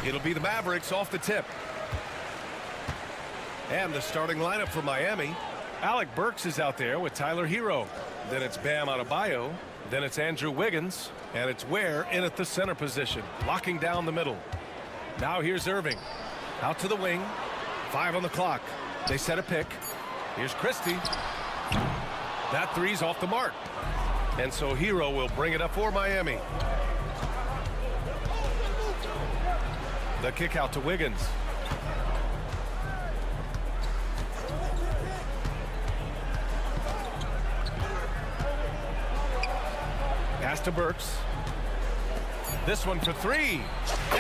It'll be the Mavericks off the tip. And the starting lineup for Miami. Alec Burks is out there with Tyler Hero. Then it's Bam Adebayo. Then it's Andrew Wiggins. And it's Ware in at the center position, locking down the middle. Now here's Irving. Out to the wing. 5 on the clock. They set a pick. Here's Christie. That three's off the mark. And so Hero will bring it up for Miami. The kick out to Wiggins. Pass to Burks. This one for 3.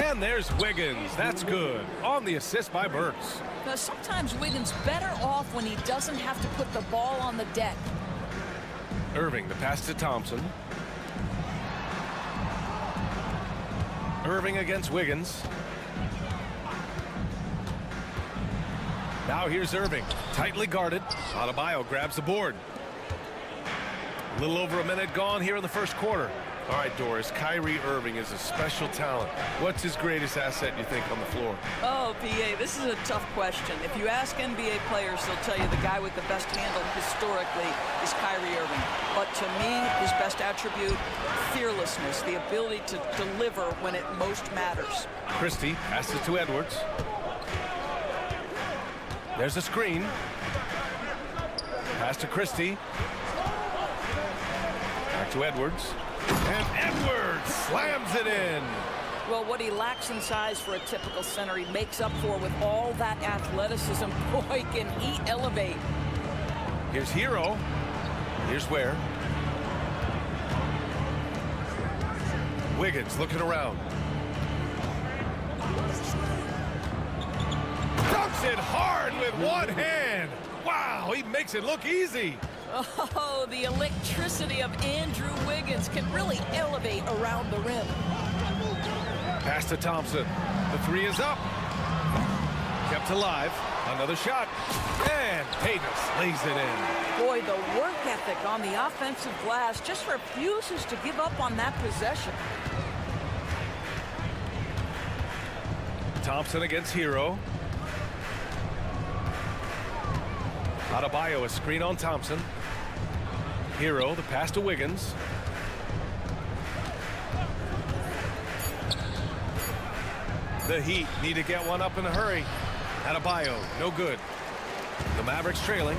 And there's Wiggins. That's good. On the assist by Burks. Now, sometimes Wiggins better off when he doesn't have to put the ball on the deck. Irving, the pass to Thompson. Irving against Wiggins. Now here's Irving, tightly guarded. Adebayo grabs the board. A little over a minute gone here in the first quarter. All right, Doris, Kyrie Irving is a special talent. What's his greatest asset, you think, on the floor? Oh, PA, this is a tough question. If you ask NBA players, they'll tell you the guy with the best handle historically is Kyrie Irving. But to me, his best attribute, fearlessness, the ability to deliver when it most matters. Christie passes to Edwards. There's a screen. Pass to Christie. Back to Edwards. And Edwards slams it in. Well, what he lacks in size for a typical center, he makes up for with all that athleticism. Boy, can he elevate. Here's Hero. Here's Ware. Wiggins looking around. Dunks it hard with one hand. Wow, he makes it look easy. Oh, the electricity of Andrew Wiggins can really elevate around the rim. Pass to Thompson. The 3 is up. Kept alive. Another shot. And Davis lays it in. Boy, the work ethic on the offensive glass just refuses to give up on that possession. Thompson against Hero. Adebayo, a screen on Thompson. Hero, the pass to Wiggins. The Heat need to get one up in a hurry. Adebayo, no good. The Mavericks trailing.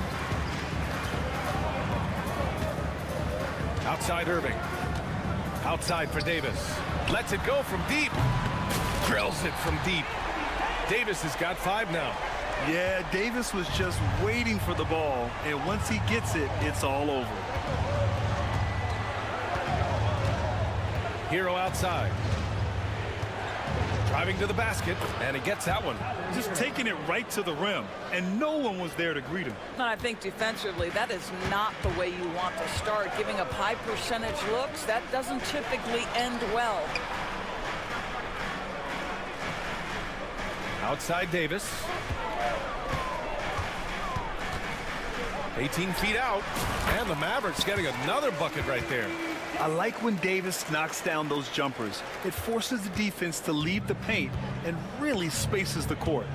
Outside Irving. Outside for Davis. Lets it go from deep. Drills it from deep. Davis has got 5 now. Yeah, Davis was just waiting for the ball, and once he gets it, it's all over. Hero outside. Driving to the basket, and he gets that one. Just taking it right to the rim, and no one was there to greet him. And I think defensively, that is not the way you want to start. Giving up high percentage looks, that doesn't typically end well. Outside Davis. 18 feet out, and the Mavericks getting another bucket right there. I like when Davis knocks down those jumpers. It forces the defense to leave the paint and really spaces the court.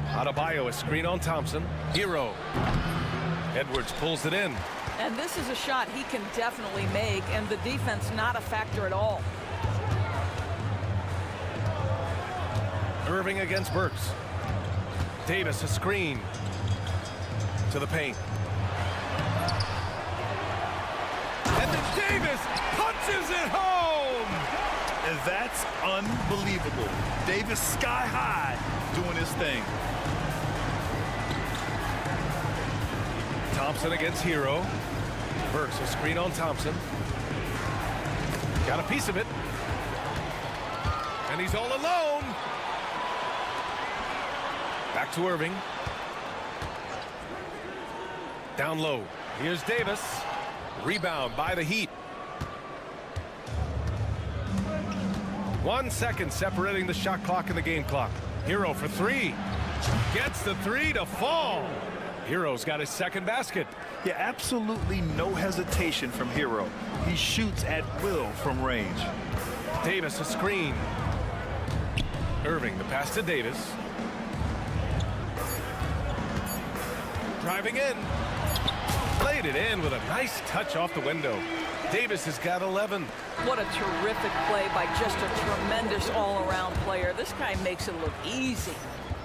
Adebayo, a screen on Thompson. Hero. Edwards pulls it in. And this is a shot he can definitely make, and the defense not a factor at all. Irving against Burks. Davis, a screen. To the paint. And then Davis punches it home! And that's unbelievable. Davis sky high doing his thing. Thompson against Hero. Burks, a screen on Thompson. Got a piece of it. And he's all alone. Back to Irving. Down low. Here's Davis. Rebound by the Heat. 1 second separating the shot clock and the game clock. Hero for 3. Gets the 3 to fall. Hero's got his second basket. Yeah, absolutely no hesitation from Hero. He shoots at will from range. Davis a screen. Irving the pass to Davis. Driving in. Played it in with a nice touch off the window. Davis has got 11. What a terrific play by just a tremendous all-around player. This guy makes it look easy.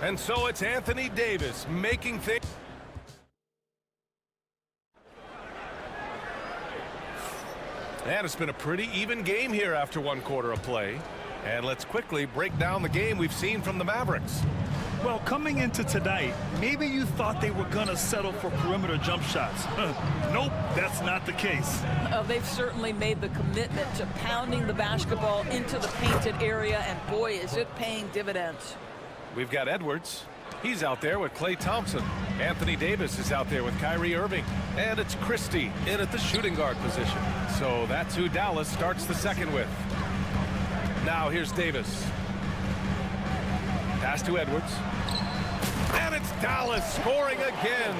And so it's Anthony Davis making things. And it's been a pretty even game here after one quarter of play. And let's quickly break down the game we've seen from the Mavericks. Well, coming into tonight, maybe you thought they were going to settle for perimeter jump shots. Nope, that's not the case. They've certainly made the commitment to pounding the basketball into the painted area, and boy, is it paying dividends. We've got Edwards. He's out there with Klay Thompson. Anthony Davis is out there with Kyrie Irving. And it's Christie in at the shooting guard position. So that's who Dallas starts the second with. Now here's Davis. Pass to Edwards. And it's Dallas scoring again.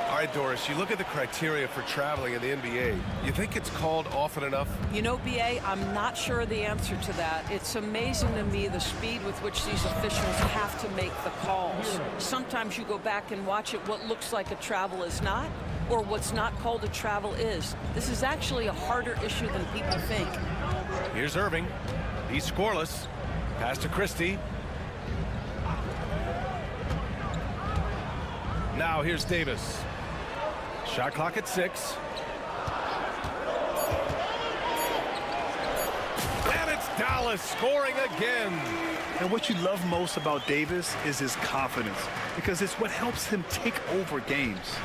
All right, Doris, you look at the criteria for traveling in the NBA. You think it's called often enough? You know, B.A., I'm not sure the answer to that. It's amazing to me the speed with which these officials have to make the calls. Sometimes you go back and watch it, what looks like a travel is not, or what's not called a travel is. This is actually a harder issue than people think. Here's Irving. He's scoreless. Pass to Christie. Now here's Davis. Shot clock at 6. And it's Dallas scoring again. And what you love most about Davis is his confidence, because it's what helps him take over games.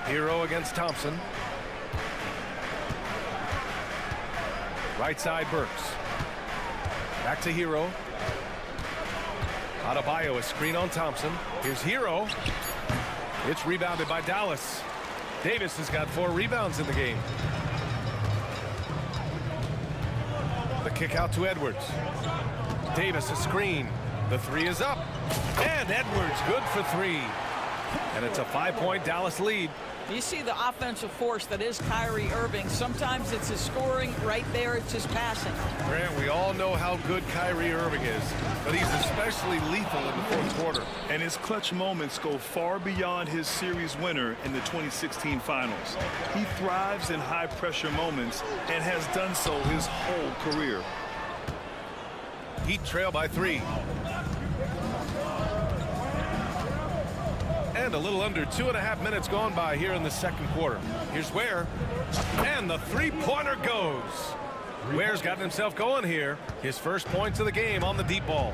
Hero against Thompson. Right side Burks. Back to Hero. Adebayo, a screen on Thompson. Here's Hero. It's rebounded by Dallas. Davis has got 4 rebounds in the game. The kick out to Edwards. Davis a screen. The 3 is up. And Edwards good for 3. And it's a 5-point Dallas lead. You see the offensive force that is Kyrie Irving. Sometimes it's his scoring. Right there, it's his passing. Grant, we all know how good Kyrie Irving is, but he's especially lethal in the fourth quarter. And his clutch moments go far beyond his series winner in the 2016 finals. He thrives in high-pressure moments and has done so his whole career. Heat trail by 3. And a little under 2.5 minutes gone by here in the second quarter. Here's Ware. And the three-pointer goes. Ware's gotten himself going here. His first points of the game on the deep ball.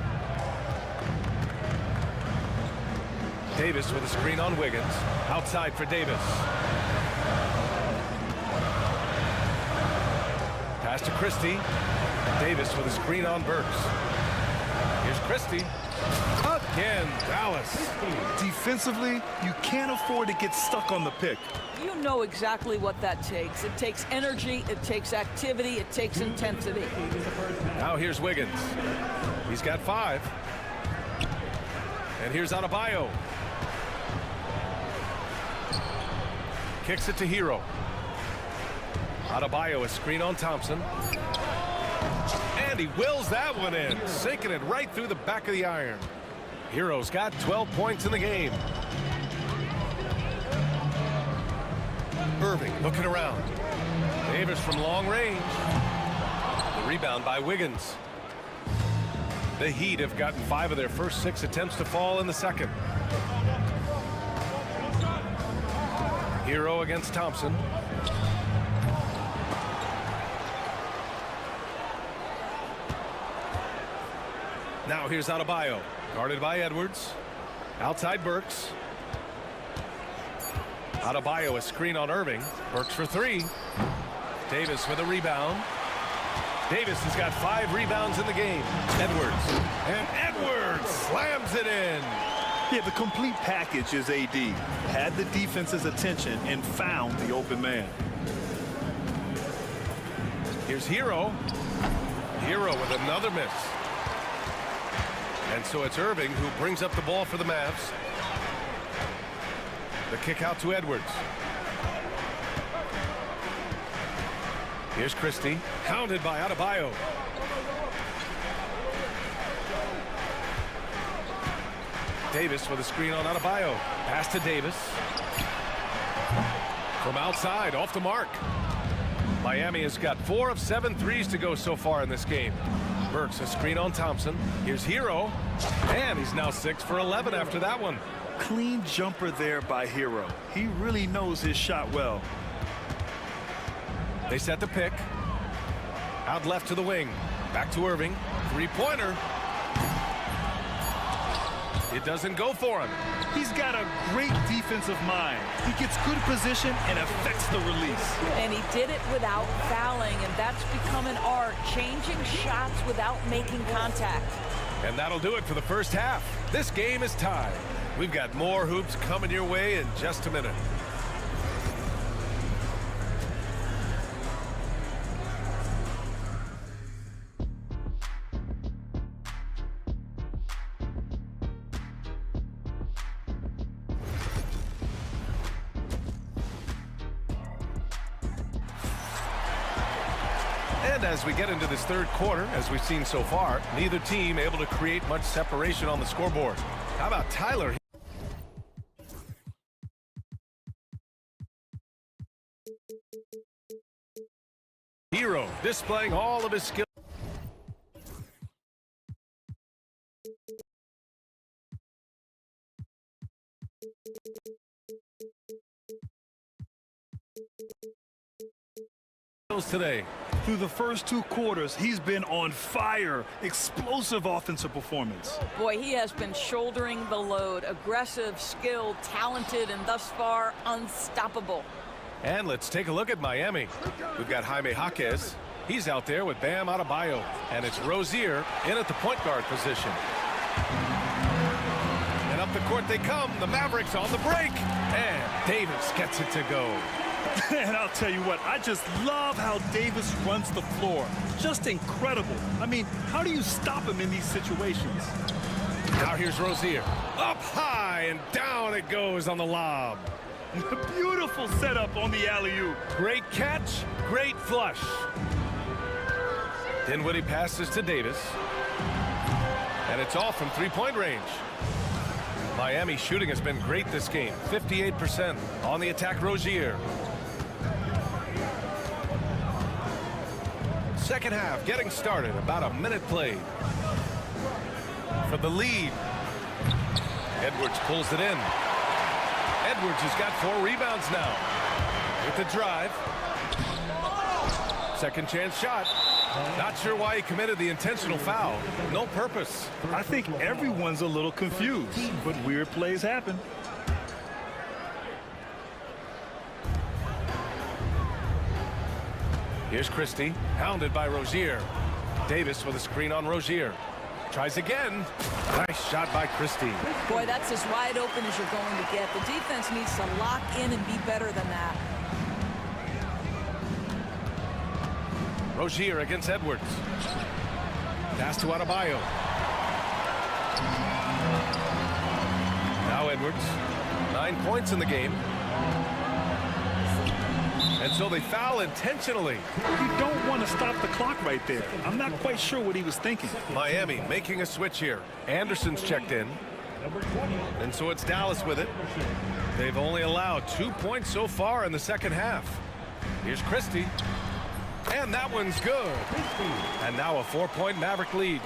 Davis with a screen on Wiggins. Outside for Davis. Pass to Christie. Davis with a screen on Burks. Here's Christie. Again, Dallas. Defensively, you can't afford to get stuck on the pick. You know exactly what that takes. It takes energy, it takes activity, it takes intensity. Now here's Wiggins. He's got 5. And here's Adebayo. Kicks it to Hero. Adebayo, a screen on Thompson. And he wills that one in, sinking it right through the back of the iron. Hero's got 12 points in the game. Irving looking around. Davis from long range. The rebound by Wiggins. The Heat have gotten 5 of their first 6 attempts to fall in the second. Hero against Thompson. Now here's Adebayo, guarded by Edwards. Outside Burks. Adebayo, a screen on Irving. Burks for 3. Davis with a rebound. Davis has got 5 rebounds in the game. Edwards. And Edwards slams it in. Yeah, the complete package is AD. Had the defense's attention and found the open man. Here's Hero. Hero with another miss. And so it's Irving who brings up the ball for the Mavs. The kick out to Edwards. Here's Christie, hounded by Adebayo. Davis with a screen on Adebayo. Pass to Davis. From outside, off the mark. Miami has got 4 of 7 threes to go so far in this game. Burks a screen on Thompson. Here's Hero. And he's now 6 for 11 after that one. Clean jumper there by Hero. He really knows his shot well. They set the pick. Out left to the wing. Back to Irving. Three-pointer. It doesn't go for him. He's got a great defensive mind. He gets good position and affects the release. And he did it without fouling, and that's become an art, changing shots without making contact. And that'll do it for the first half. This game is tied. We've got more hoops coming your way in just a minute. And as we get into this third quarter, as we've seen so far, neither team able to create much separation on the scoreboard. How about Tyler? Hero displaying all of his skill. Today. Through the first 2 quarters, he's been on fire. Explosive offensive performance. Boy, he has been shouldering the load. Aggressive, skilled, talented, and thus far unstoppable. And let's take a look at Miami. We've got Jaime Jaquez. He's out there with Bam Adebayo. And it's Rozier in at the point guard position. And up the court they come. The Mavericks on the break. And Davis gets it to go. And I'll tell you what, I just love how Davis runs the floor. Just incredible. I mean, how do you stop him in these situations? Now here's Rozier. Up high and down it goes on the lob. Beautiful setup on the alley-oop. Great catch, great flush. Dinwiddie passes to Davis. And it's off from three-point range. Miami shooting has been great this game. 58% on the attack, Rozier. Second half getting started. About a minute played. For the lead. Edwards pulls it in. Edwards has got 4 rebounds now. With the drive. Second chance shot. Not sure why he committed the intentional foul. No purpose. I think everyone's a little confused, but weird plays happen. Here's Christie, hounded by Rozier. Davis with a screen on Rozier. Tries again. Nice shot by Christie. Boy, that's as wide open as you're going to get. The defense needs to lock in and be better than that. Rozier against Edwards. Pass to Adebayo. Now Edwards. 9 points in the game. And so they foul intentionally. You don't want to stop the clock right there. I'm not quite sure what he was thinking. Miami making a switch here. Anderson's checked in. And so it's Dallas with it. They've only allowed 2 points so far in the second half. Here's Christie. And that one's good. And now a 4-point Maverick lead.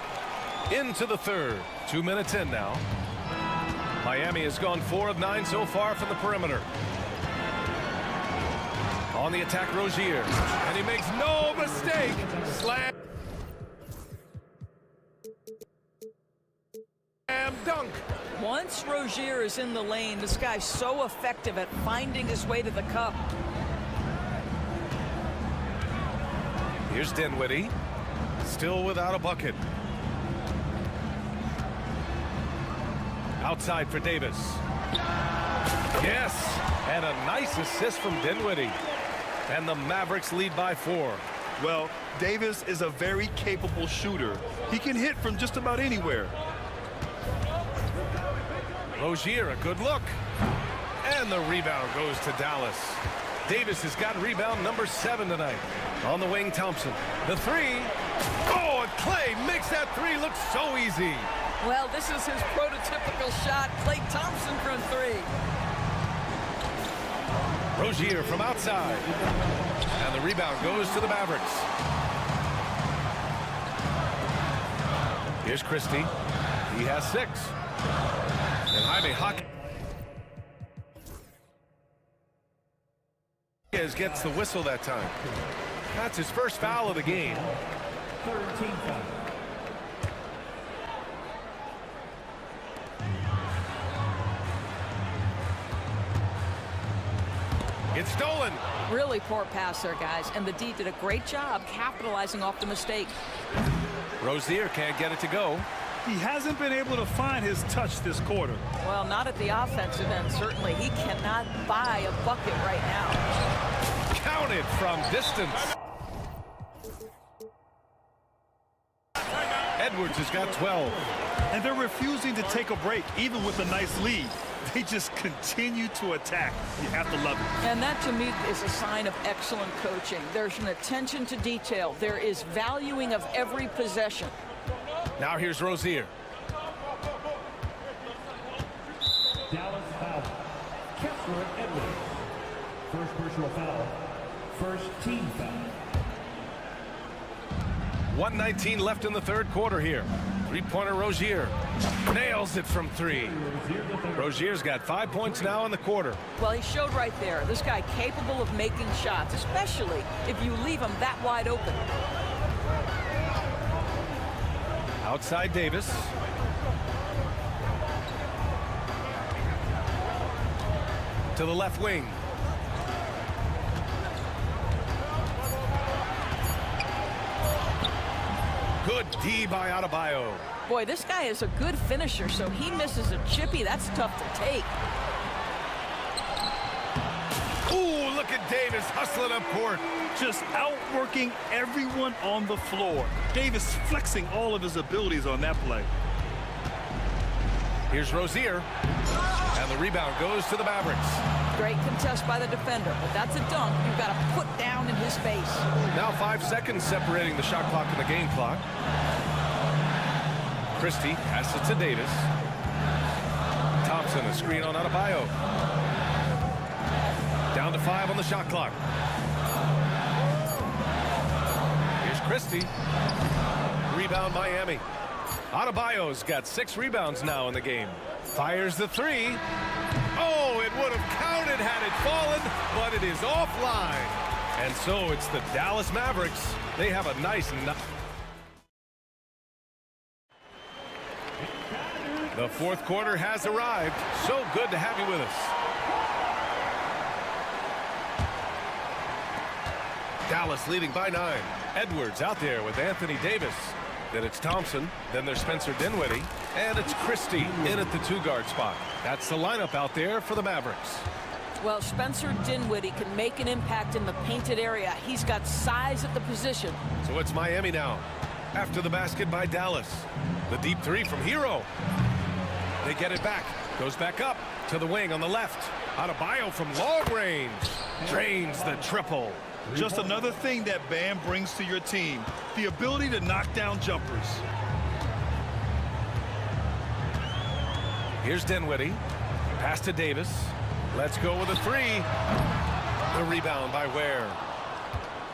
Into the third. 2 minutes in now. Miami has gone 4 of 9 so far from the perimeter. On the attack, Rozier. And he makes no mistake. Slam dunk. Once Rozier is in the lane, this guy's so effective at finding his way to the cup. Here's Dinwiddie. Still without a bucket. Outside for Davis. Yes. And a nice assist from Dinwiddie. And the Mavericks lead by 4. Well, Davis is a very capable shooter. He can hit from just about anywhere. Rozier, a good look. And the rebound goes to Dallas. Davis has got rebound number 7 tonight. On the wing, Thompson. The three. Oh, and Clay makes that three look so easy. Well, this is his prototypical shot. Klay Thompson from 3. Rozier from outside. And the rebound goes to the Mavericks. Here's Christie. He has 6. And Jaime Hockey gets the whistle that time. That's his first foul of the game. 13 foul. It's stolen. Really poor pass there, guys. And the D did a great job capitalizing off the mistake. Rozier can't get it to go. He hasn't been able to find his touch this quarter. Well, not at the offensive end, certainly. He cannot buy a bucket right now. Counted from distance. Edwards has got 12. And they're refusing to take a break, even with a nice lead. They just continue to attack. You have to love it. And that, to me, is a sign of excellent coaching. There's an attention to detail. There is valuing of every possession. Now here's Rozier. Dallas foul. Kessler Edwards. First personal foul. First team foul. 1:19 left in the third quarter here. Three-pointer Rozier. Nails it from 3. Rozier's got 5 points now in the quarter. Well, he showed right there. This guy capable of making shots, especially if you leave him that wide open. Outside Davis. To the left wing. Good D by Adebayo. Boy, this guy is a good finisher, so he misses a chippy. That's tough to take. Ooh, look at Davis hustling up court. Just outworking everyone on the floor. Davis flexing all of his abilities on that play. Here's Rozier. And the rebound goes to the Mavericks. Great contest by the defender, but that's a dunk you've got to put down in his face. Now 5 seconds separating the shot clock and the game clock. Christie passes it to Davis. Thompson, a screen on Adebayo. Down to 5 on the shot clock. Here's Christie. Rebound Miami. Adebayo's got 6 rebounds now in the game. Fires the 3. Oh, it would have counted had it fallen, but it is offline. And so it's the Dallas Mavericks. They have a nice... The fourth quarter has arrived. So good to have you with us. Dallas leading by 9. Edwards out there with Anthony Davis. Then it's Thompson. Then there's Spencer Dinwiddie. And it's Christie in at the 2-guard spot. That's the lineup out there for the Mavericks. Well, Spencer Dinwiddie can make an impact in the painted area. He's got size at the position. So it's Miami now. After the basket by Dallas. The deep 3 from Hero. They get it back. Goes back up to the wing on the left. Adebayo from long range. Drains the triple. Just another thing that Bam brings to your team. The ability to knock down jumpers. Here's Dinwiddie. Pass to Davis. Let's go with a 3. The rebound by Ware.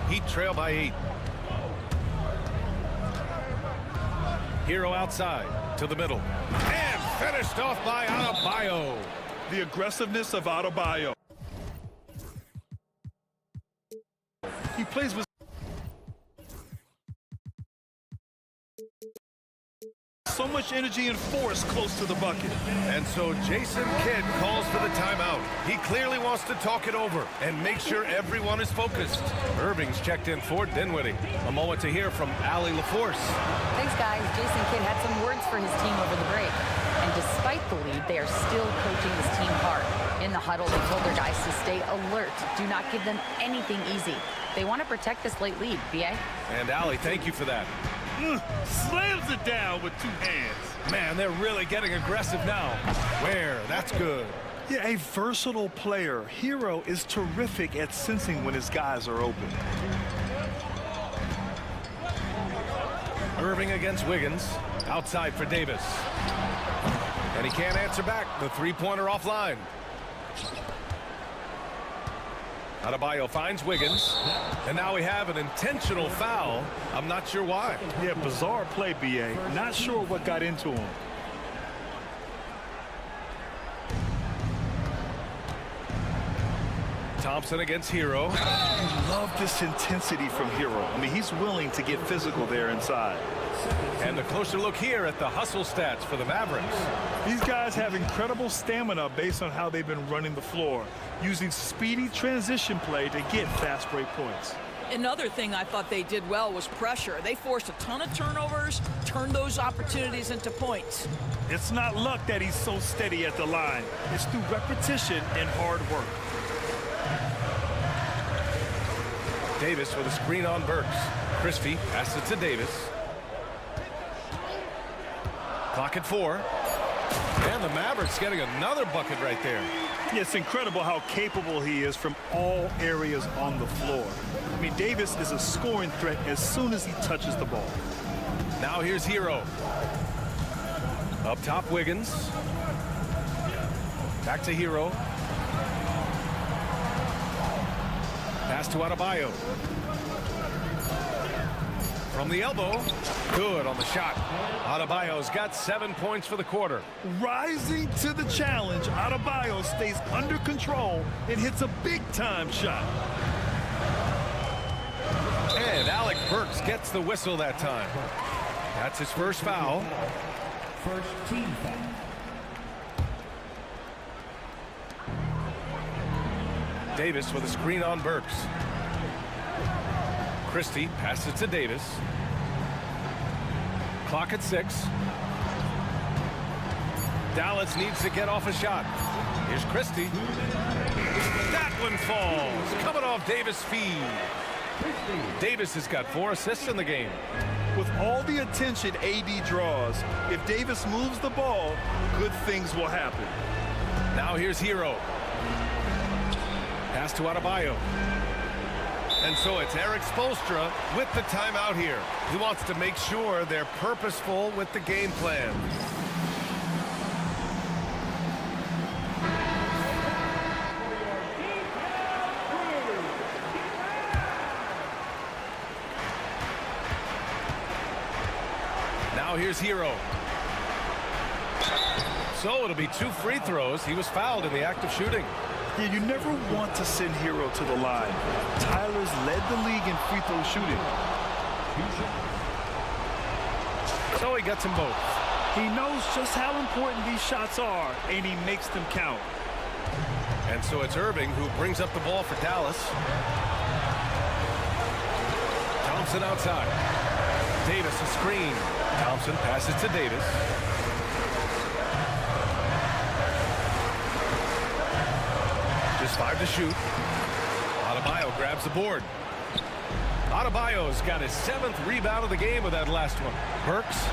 Heat trail by 8. Hero outside to the middle. And finished off by Adebayo. The aggressiveness of Adebayo. He plays with so much energy and force close to the bucket. And so Jason Kidd calls for the timeout. He clearly wants to talk it over and make sure everyone is focused. Irving's checked in for Dinwiddie. A moment to hear from Allie LaForce. Thanks, guys. Jason Kidd had some words for his team over the break. And despite the lead, they are still coaching this team hard. In the huddle, they told their guys to stay alert. Do not give them anything easy. They want to protect this late lead, BA. And Allie, thank you for that. Slams it down with 2 hands. Man, they're really getting aggressive now. Where? That's good. Yeah, a versatile player. Hero is terrific at sensing when his guys are open. Irving against Wiggins. Outside for Davis. And he can't answer back. The three-pointer offline. Adebayo finds Wiggins. And now we have an intentional foul. I'm not sure why. Yeah, bizarre play, B.A. Not sure what got into him. Thompson against Hero. I love this intensity from Hero. I mean, he's willing to get physical there inside. And a closer look here at the hustle stats for the Mavericks. These guys have incredible stamina based on how they've been running the floor, using speedy transition play to get fast break points. Another thing I thought they did well was pressure. They forced a ton of turnovers, turned those opportunities into points. It's not luck that he's so steady at the line. It's through repetition and hard work. Davis with a screen on Burks. Christie passes it to Davis. Clock at 4. And the Mavericks getting another bucket right there. Yeah, it's incredible how capable he is from all areas on the floor. I mean, Davis is a scoring threat as soon as he touches the ball. Now here's Hero. Up top, Wiggins. Back to Hero. Pass to Adebayo. From the elbow. Good on the shot. Adebayo's got 7 points for the quarter. Rising to the challenge, Adebayo stays under control and hits a big-time shot. And Alec Burks gets the whistle that time. That's his first foul. First team foul. Davis with a screen on Burks. Christie passes to Davis. Clock at 6. Dallas needs to get off a shot. Here's Christie. That one falls. Coming off Davis' feed. Davis has got 4 assists in the game. With all the attention AD draws, if Davis moves the ball, good things will happen. Now here's Hero. Pass to Adebayo. And so it's Eric Spoelstra with the timeout here. He wants to make sure they're purposeful with the game plan. Now here's Hero. So it'll be 2 free throws. He was fouled in the act of shooting. Yeah, you never want to send Hero to the line. Tyler's led the league in free throw shooting. So he gets them both. He knows just how important these shots are, and he makes them count. And so it's Irving who brings up the ball for Dallas. Thompson outside. Davis a screen. Thompson passes to Davis. Just 5 to shoot. Adebayo grabs the board. Adebayo's got his 7th rebound of the game with that last one. Burks.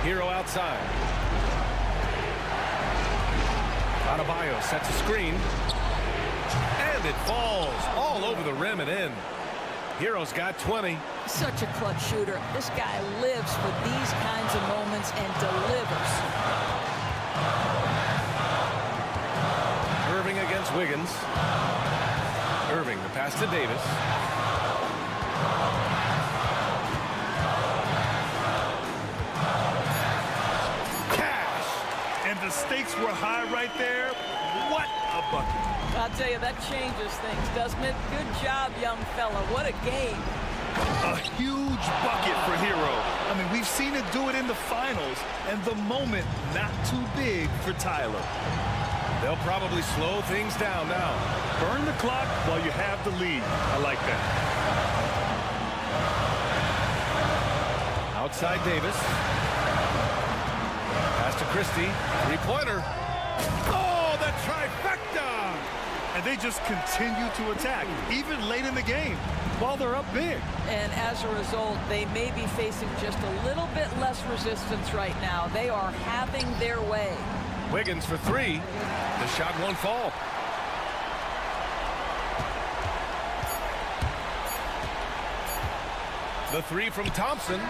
Hero outside. Adebayo sets a screen. And it falls all over the rim and in. Hero's got 20. Such a clutch shooter. This guy lives for these kinds of moments and delivers. Irving against Wiggins. Irving, the pass to Davis. Cash! And the stakes were high right there. What a bucket. I'll tell you, that changes things, doesn't it? Good job, young fella. What a game. A huge bucket for Hero. I mean, we've seen it do it in the finals, and the moment not too big for Tyler. They'll probably slow things down now. Burn the clock while you have the lead. I like that. Outside Davis. Pass to Christie. Three-pointer. Oh, the trifecta! And they just continue to attack, even late in the game, while they're up big. And as a result, they may be facing just a little bit less resistance right now. They are having their way. Wiggins for three. The shot won't fall. The three from Thompson.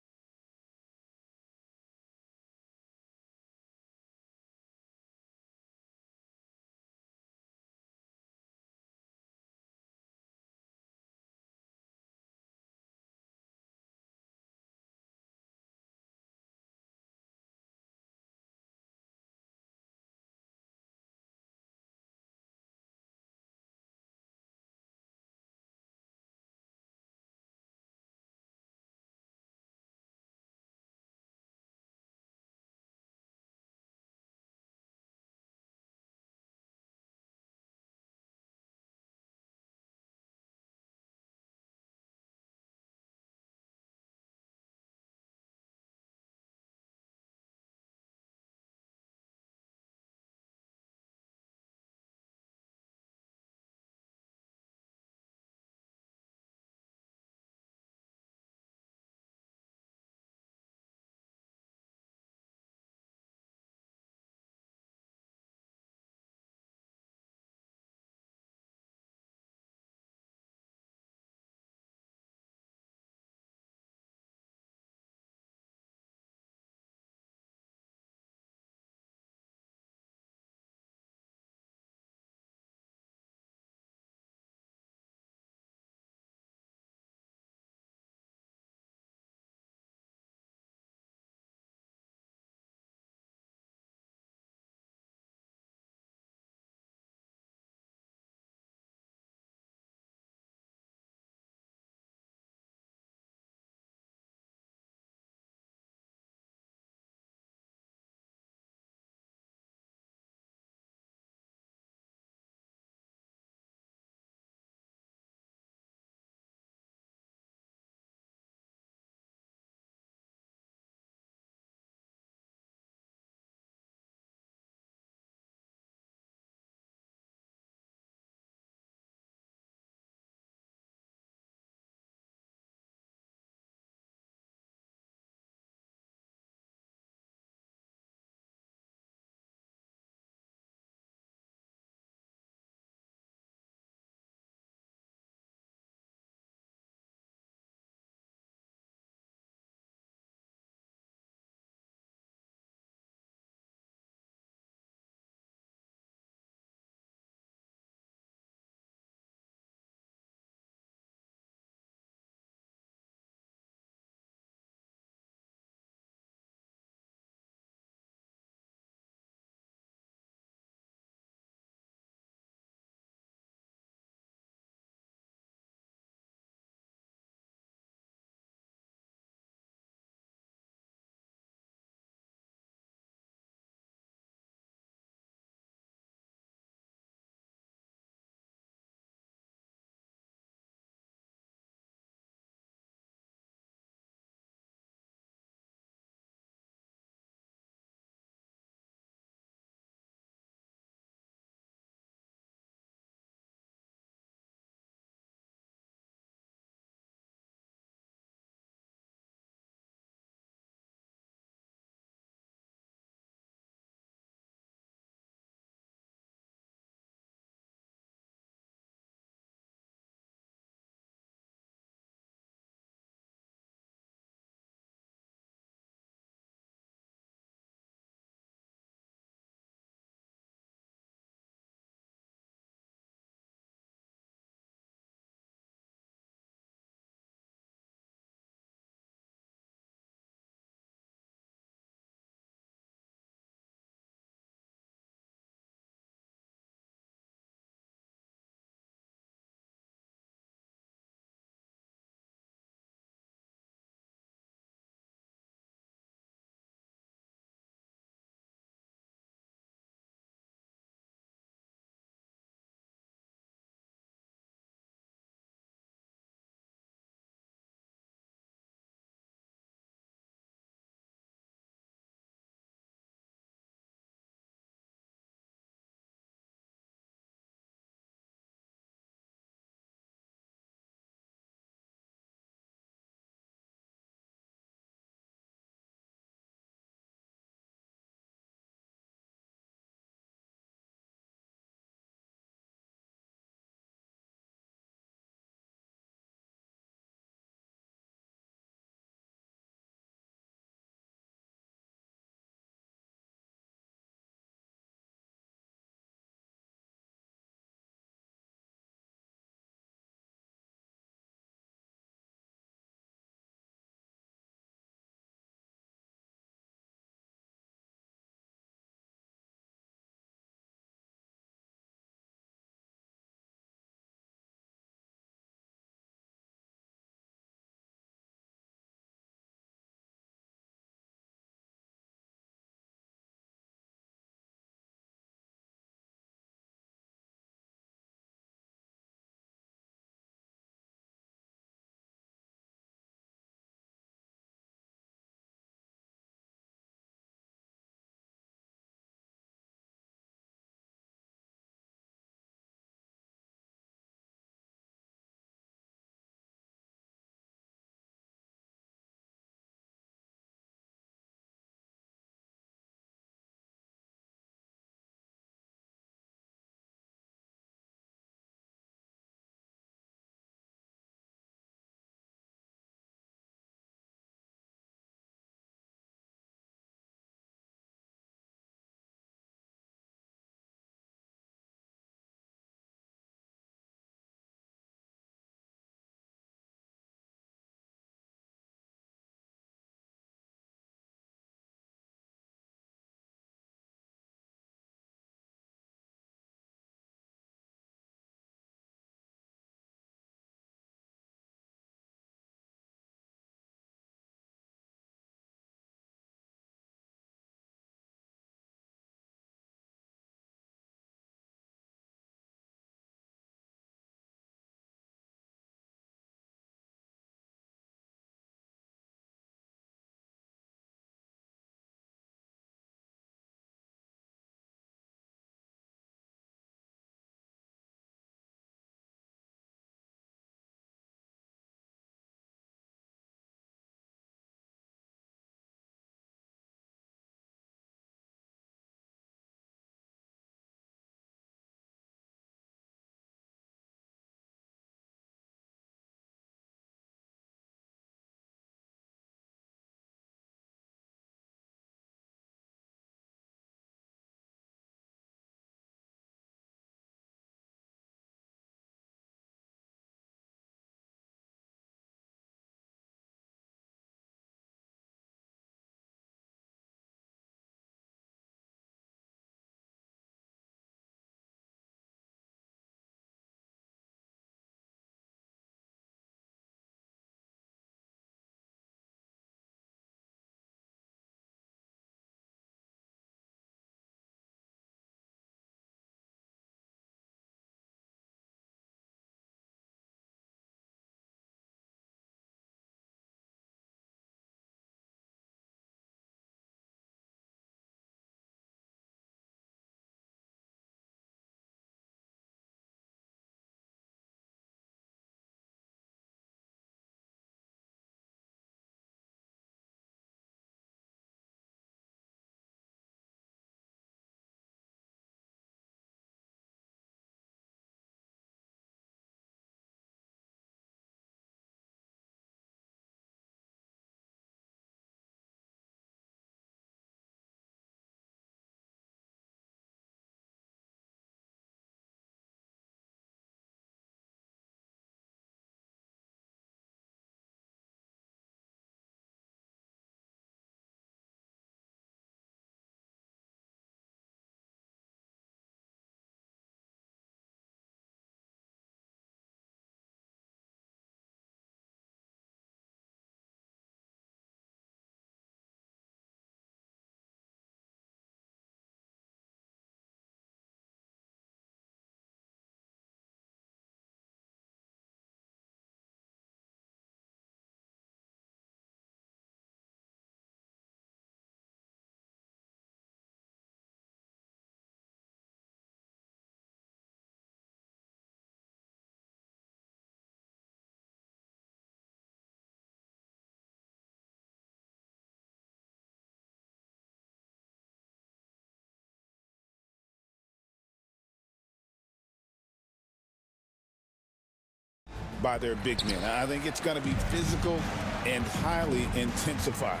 by their big men. I think it's going to be physical and highly intensified.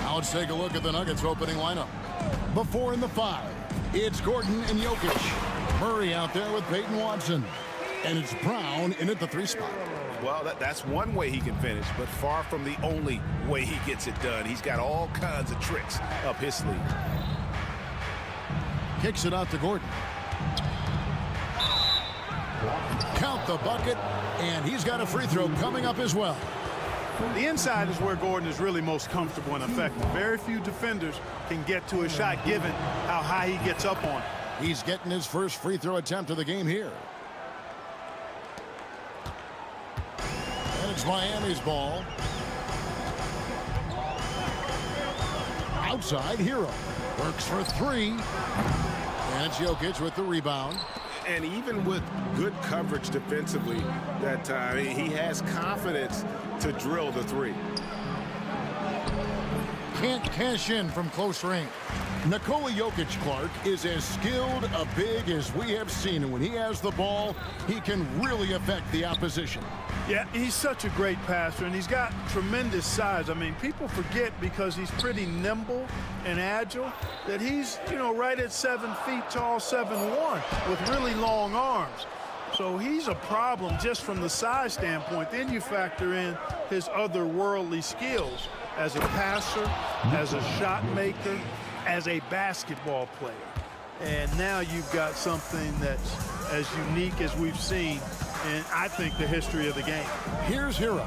Now let's take a look at the Nuggets opening lineup. Before in the 5, it's Gordon and Jokic. Murray out there with Peyton Watson. And it's Brown in at the 3 spot. Well, that's one way he can finish, but far from the only way he gets it done. He's got all kinds of tricks up his sleeve. Kicks it out to Gordon. Count the bucket, and he's got a free throw coming up as well. The inside is where Gordon is really most comfortable and effective. Very few defenders can get to a shot given how high he gets up on it. He's getting his first free throw attempt of the game here. And it's Miami's ball. Outside, Hero. Works for 3. And it's Jokic with the rebound. And even with good coverage defensively that time, he has confidence to drill the 3. Can't cash in from close range. Nikola Jokic, Clark, is as skilled a big as we have seen. And when he has the ball, he can really affect the opposition. Yeah, he's such a great passer, and he's got tremendous size. I mean, people forget because he's pretty nimble and agile that he's, right at 7 feet tall, 7'1", with really long arms. So he's a problem just from the size standpoint. Then you factor in his otherworldly skills as a passer, as a shot maker, as a basketball player. And now you've got something that's as unique as we've seen in, I think, the history of the game. Here's Hero.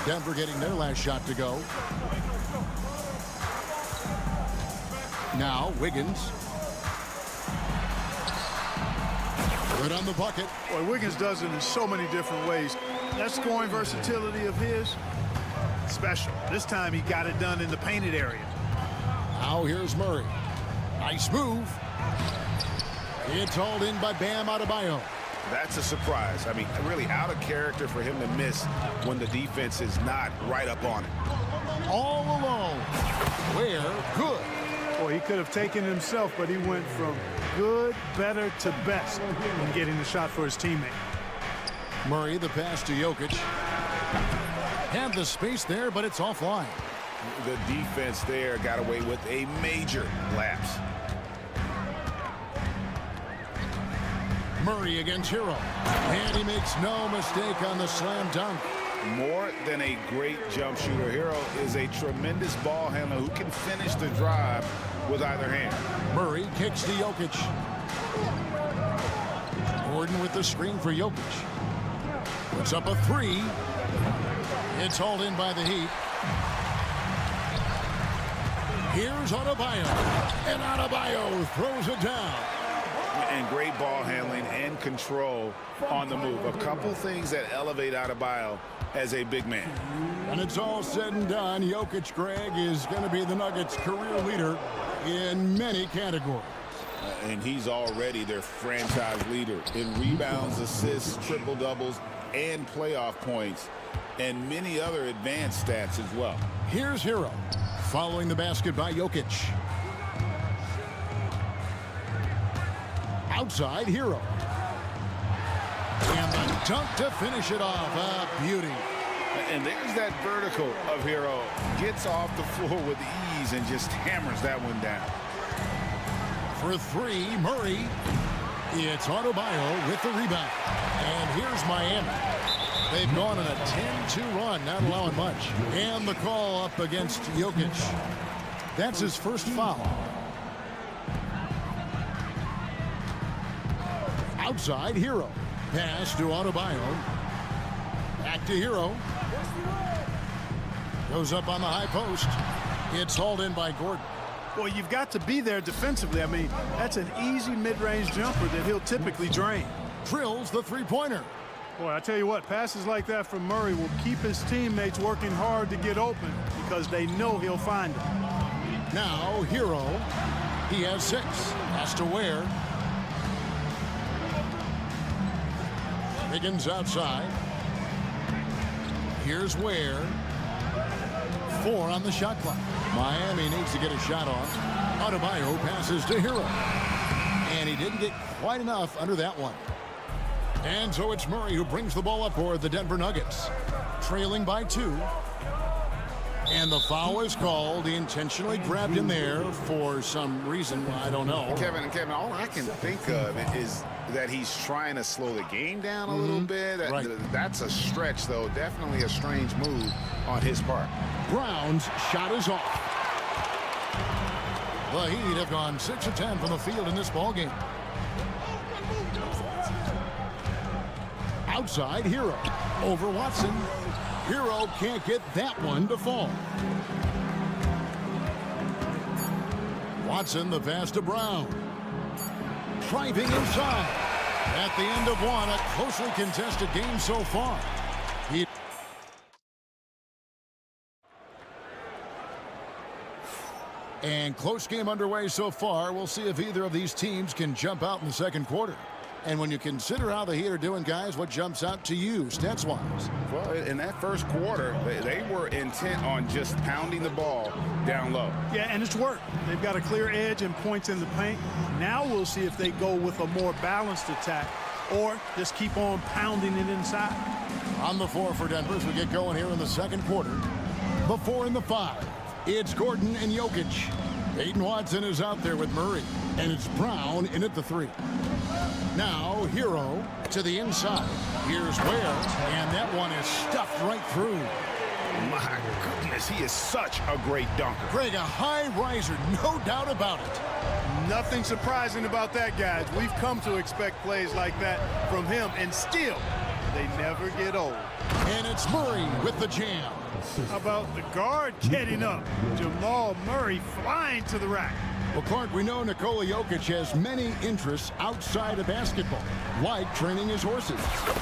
Denver getting their last shot to go. Now Wiggins. Good on the bucket. Boy, Wiggins does it in so many different ways. That scoring versatility of his, special. This time he got it done in the painted area. Now here's Murray. Nice move. It's hauled in by Bam Adebayo. That's a surprise. I mean, really out of character for him to miss when the defense is not right up on it. All alone. Where? Good. Boy, he could have taken it himself, but he went from good, better to best in getting the shot for his teammate. Murray, the pass to Jokic. Had the space there, but it's offline. The defense there got away with a major lapse. Murray against Hero. And he makes no mistake on the slam dunk. More than a great jump shooter, Hero is a tremendous ball handler who can finish the drive with either hand. Murray kicks to Jokic. Gordon with the screen for Jokic. Puts up a 3. It's hauled in by the Heat. Here's Adebayo. And Adebayo throws it down. And great ball handling and control on the move. A couple things that elevate Adebayo as a big man. And it's all said and done, Jokic, Greg, is going to be the Nuggets' career leader in many categories. And he's already their franchise leader in rebounds, assists, triple-doubles, and playoff points, and many other advanced stats as well. Here's Hero, following the basket by Jokic. Outside, Hero. And the dunk to finish it off. A beauty. And there's that vertical of Hero. Gets off the floor with ease and just hammers that one down. For 3, Murray. It's Adebayo with the rebound. And here's Miami. They've gone on a 10-2 run, not allowing much. And the call up against Jokic. That's his first foul. Outside, Hero. Pass to Adebayo. Back to Hero. Goes up on the high post. It's hauled in by Gordon. Well, you've got to be there defensively. I mean, that's an easy mid-range jumper that he'll typically drain. Drills the three-pointer. Boy, I tell you what, passes like that from Murray will keep his teammates working hard to get open because they know he'll find them. Now, Hero. He has 6. Has to Ware. Higgins outside. Here's Ware. 4 on the shot clock. Miami needs to get a shot off. Adebayo passes to Hero. And he didn't get quite enough under that one. And so it's Murray who brings the ball up for the Denver Nuggets. Trailing by 2. And the foul is called. He intentionally grabbed him there for some reason. I don't know. Kevin, all I can think of is that he's trying to slow the game down a little bit. Right. That's a stretch, though. Definitely a strange move on his part. Brown's shot is off. The Heat have gone 6 of 10 from the field in this ballgame. Outside, Hero. Over Watson. Hero can't get that one to fall. Watson, the pass to Brown. Driving inside. At the end of one, a closely contested game so far. And close game underway so far. We'll see if either of these teams can jump out in the second quarter. And when you consider how the Heat are doing, guys, what jumps out to you, stats-wise? Well, in that first quarter, they were intent on just pounding the ball down low. Yeah, and it's worked. They've got a clear edge and points in the paint. Now we'll see if they go with a more balanced attack or just keep on pounding it inside. On the floor for Denver as we get going here in the second quarter. The 4 and the 5. It's Gordon and Jokic. Peyton Watson is out there with Murray. And it's Brown in at the 3. Now, Hero to the inside. Here's Ware, and that one is stuffed right through. My goodness, he is such a great dunker. Greg, a high riser, no doubt about it. Nothing surprising about that, guys. We've come to expect plays like that from him, and still, they never get old. And it's Murray with the jam. How about the guard getting up? Jamal Murray flying to the rack. Well, Clark, we know Nikola Jokic has many interests outside of basketball, like training his horses.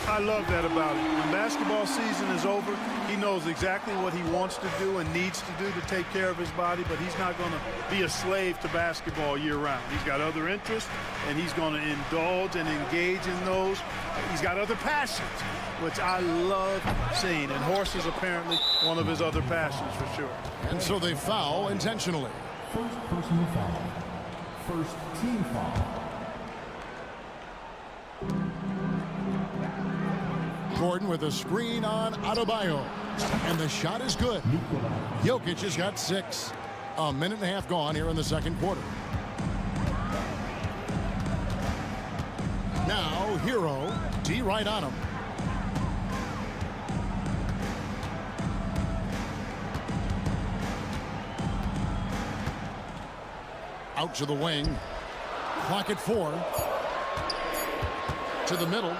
I love that about him. When basketball season is over, he knows exactly what he wants to do and needs to do to take care of his body, but he's not going to be a slave to basketball year-round. He's got other interests, and he's going to indulge and engage in those. He's got other passions, which I love seeing, and horses apparently one of his other passions for sure. And so they foul intentionally. First personal foul. First team foul. Gordon with a screen on Adebayo. And the shot is good. Jokic has got 6. A minute and a half gone here in the second quarter. Now, Hero. D right on him. Out to the wing. Clock at 4. To the middle.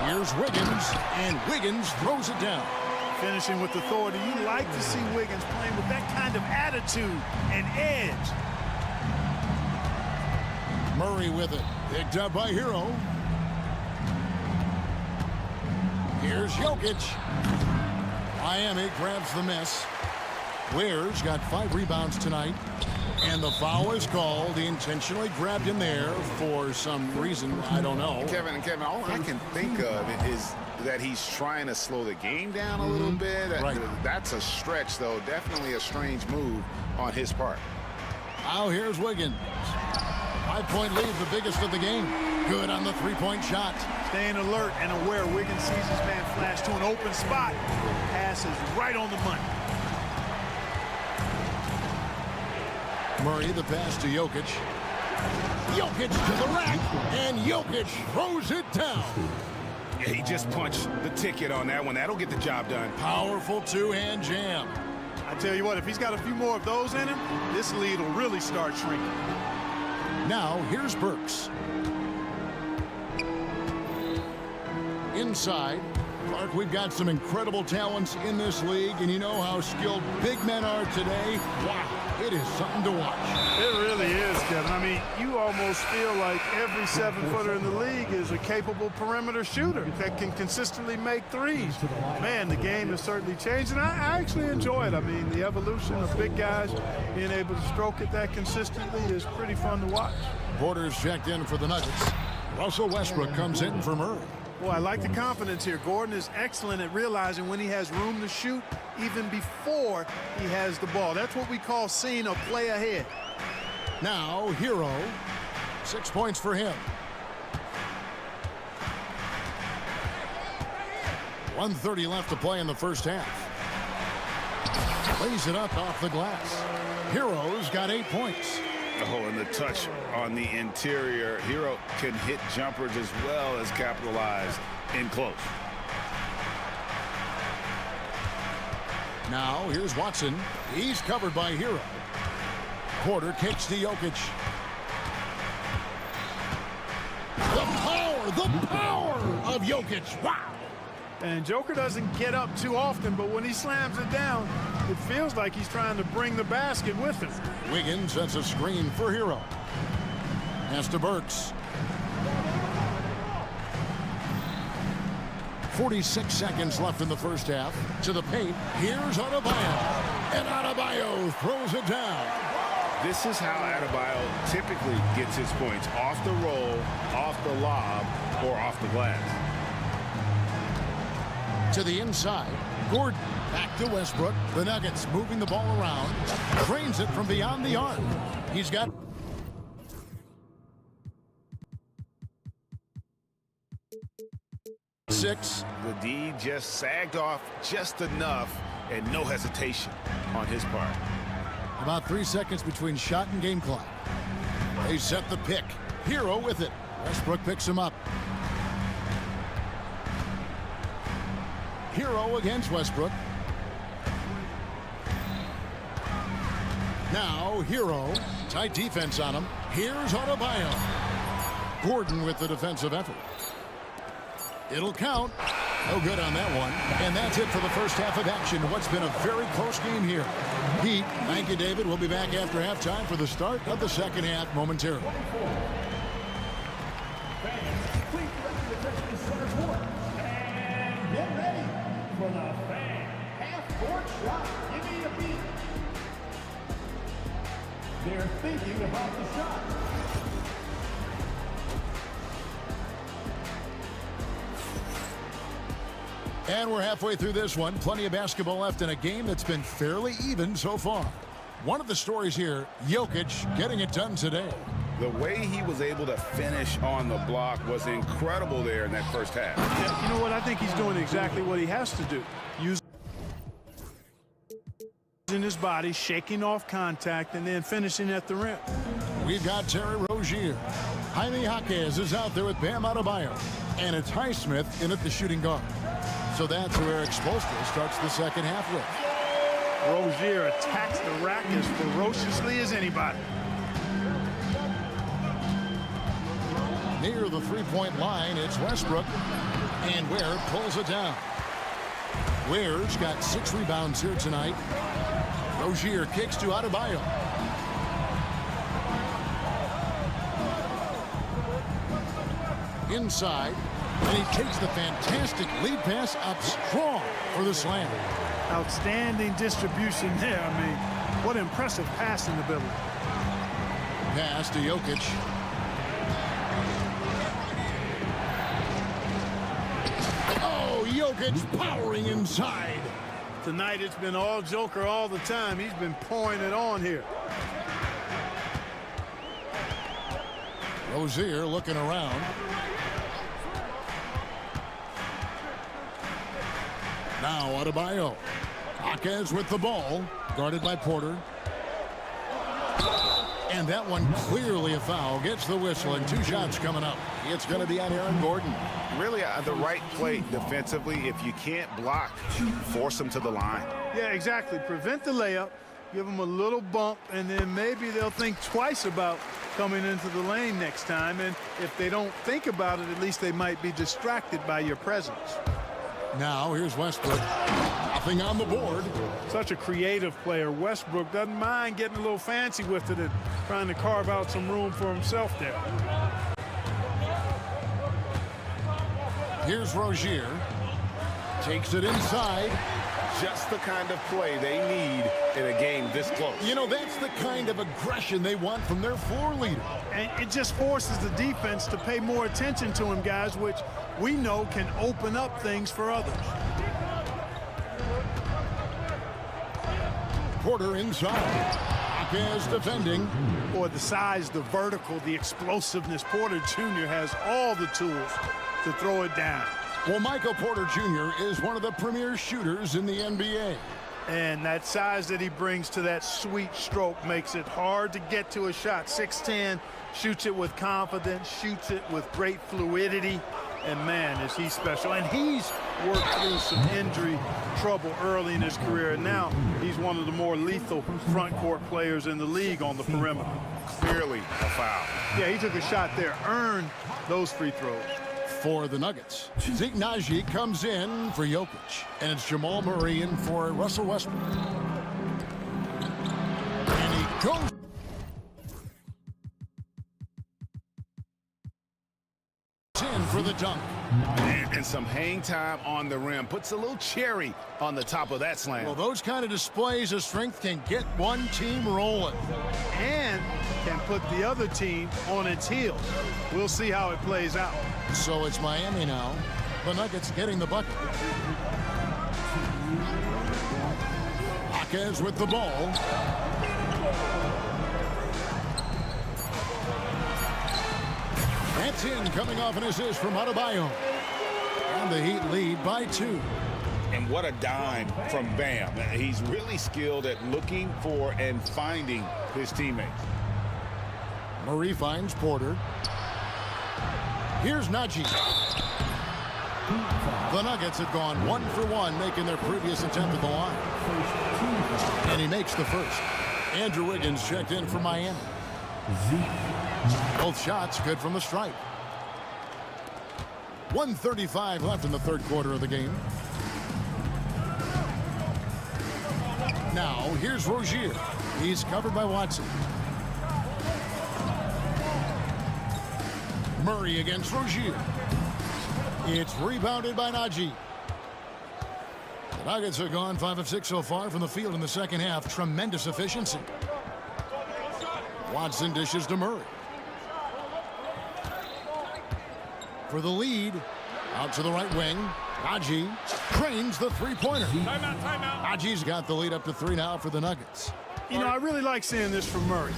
Here's Wiggins, and Wiggins throws it down. Finishing with authority. You like to see Wiggins playing with that kind of attitude and edge. Murray with it. Picked up by Hero. Here's Jokic. Miami grabs the miss. Ware's got 5 rebounds tonight. And the foul is called. He intentionally grabbed him there for some reason. I don't know. Kevin, all I can think of is that he's trying to slow the game down a little bit. Right. That's a stretch, though. Definitely a strange move on his part. Now here's Wiggins. 5-point lead, the biggest of the game. Good on the 3-point shot. Staying alert and aware. Wiggins sees his man flash to an open spot. Pass is right on the money. Murray, the pass to Jokic. Jokic to the rack, and Jokic throws it down. Yeah, he just punched the ticket on that one. That'll get the job done. Powerful two-hand jam. I tell you what, if he's got a few more of those in him, this lead will really start shrinking. Now, here's Burks. Inside. Clark, we've got some incredible talents in this league, and you know how skilled big men are today. Wow, it is something to watch. It really is, Kevin. I mean, you almost feel like every 7-footer in the league is a capable perimeter shooter that can consistently make threes. Man, the game has certainly changed, and I actually enjoy it. I mean, the evolution of big guys being able to stroke it that consistently is pretty fun to watch. Porter's checked in for the Nuggets. Russell Westbrook comes in for Murray. Well, I like the confidence here. Gordon is excellent at realizing when he has room to shoot even before he has the ball. That's what we call seeing a play ahead. Now, Hero. 6 points for him. 1:30 left to play in the first half. Lays it up off the glass. Hero's got 8 points. Oh, and the touch on the interior. Hero can hit jumpers as well as capitalize in close. Now, here's Watson. He's covered by Hero. Porter kicks to Jokic. The power of Jokic. Wow. And Joker doesn't get up too often, but when he slams it down, it feels like he's trying to bring the basket with him. Wiggins sets a screen for Hero. Pass to Burks. 46 seconds left in the first half. To the paint. Here's Adebayo. And Adebayo throws it down. This is how Adebayo typically gets his points. Off the roll, off the lob, or off the glass. To the inside. Gordon back to Westbrook. The Nuggets moving the ball around. Trains it from beyond the arc. He's got... six. The D just sagged off just enough and no hesitation on his part. About 3 seconds between shot and game clock. They set the pick. Hero with it. Westbrook picks him up. Hero against Westbrook. Now Hero. Tight defense on him. Here's Adebayo. Gordon with the defensive effort. It'll count. No good on that one. And that's it for the first half of action. What's been a very close game here. Pete, thank you, David. We'll be back after halftime for the start of the second half momentarily. Get ready for the fan half-court shot. Give me a beat. They're thinking about the shot. And we're halfway through this one. Plenty of basketball left in a game that's been fairly even so far. One of the stories here, Jokic getting it done today. The way he was able to finish on the block was incredible there in that first half. Yeah, you know what? I think he's doing exactly what he has to do. Using his body, shaking off contact, and then finishing at the rim. We've got Terry Rozier. Jaime Jaquez is out there with Bam Adebayo. And it's Highsmith in at the shooting guard. So that's where Expulstra starts the second half with. Rozier attacks the rack as ferociously as anybody. Near the three-point line, it's Westbrook. And Ware pulls it down. Ware's got 6 rebounds here tonight. Rozier kicks to Adebayo. Inside. And he takes the fantastic lead pass up strong for the slam. Outstanding distribution there. I mean, what impressive passing ability. Pass to Jokic. Oh, Jokic powering inside. Tonight it's been all Joker all the time. He's been pouring it on here. Rozier looking around. Now Adebayo. Jaquez with the ball. Guarded by Porter. And that one clearly a foul. Gets the whistle and 2 shots coming up. It's going to be on Aaron Gordon. Really the right play defensively. If you can't block, force them to the line. Yeah, exactly. Prevent the layup. Give them a little bump, and then maybe they'll think twice about coming into the lane next time. And if they don't think about it, at least they might be distracted by your presence. Now here's Westbrook. Nothing on the board. Such a creative player. Westbrook doesn't mind getting a little fancy with it and trying to carve out some room for himself there. Here's Rozier. Takes it inside. Just the kind of play they need in a game this close. You know, that's the kind of aggression they want from their floor leader. And it just forces the defense to pay more attention to him, guys, which we know can open up things for others. Porter inside. Jaquez defending. Boy, the size, the vertical, the explosiveness. Porter Jr. has all the tools to throw it down. Well, Michael Porter Jr. is one of the premier shooters in the NBA. And that size that he brings to that sweet stroke makes it hard to get to a shot. 6'10", shoots it with confidence, shoots it with great fluidity. And man, is he special. And he's worked through some injury trouble early in his career. And now he's one of the more lethal front court players in the league on the perimeter. Clearly a foul. Yeah, he took a shot there, earned those free throws. For the Nuggets, Zeke Naji comes in for Jokic, and it's Jamal Murray in for Russell Westbrook. And he goes. In for the dunk. And some hang time on the rim. Puts a little cherry on the top of that slam. Well, those kind of displays of strength can get one team rolling. And can put the other team on its heels. We'll see how it plays out. So it's Miami now. The Nuggets getting the bucket. Jaquez with the ball. That's in, coming off an assist from Adebayo. And the Heat lead by 2. And what a dime from Bam. He's really skilled at looking for and finding his teammates. Murray finds Porter. Here's Naji. The Nuggets have gone 1 for 1, making their previous attempt at the line. And he makes the first. Andrew Wiggins checked in for Miami. Both shots good from the stripe. 1:35 left in the third quarter of the game. Now, here's Rozier. He's covered by Watson. Murray against Rozier. It's rebounded by Naji. The Nuggets have gone 5 of 6 so far from the field in the second half. Tremendous efficiency. Watson dishes to Murray. For the lead, out to the right wing. Naji cranes the three-pointer. Timeout. Naji's got the lead up to 3 now for the Nuggets. You know, I really like seeing this from Murray.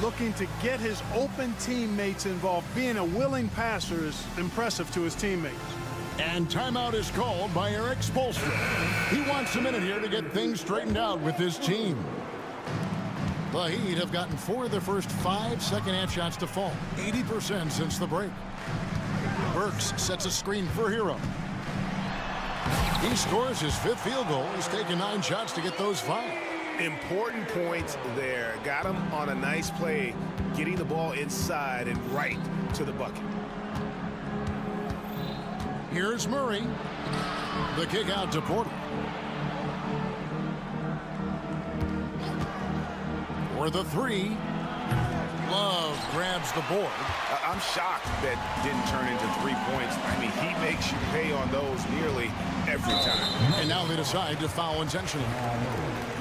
Looking to get his open teammates involved. Being a willing passer is impressive to his teammates. And timeout is called by Eric Spoelstra. He wants a minute here to get things straightened out with his team. The Heat have gotten 4 of their first 5 second-half shots to fall. 80% since the break. Burks sets a screen for Hero. He scores his 5th field goal. He's taken 9 shots to get those 5. Important points there. Got him on a nice play, getting the ball inside and right to the bucket. Here's Murray. The kick out to Porter. For the 3. Love grabs the board. I'm shocked that didn't turn into 3 points. I mean, he makes you pay on those nearly every time. And now they decide to foul intentionally.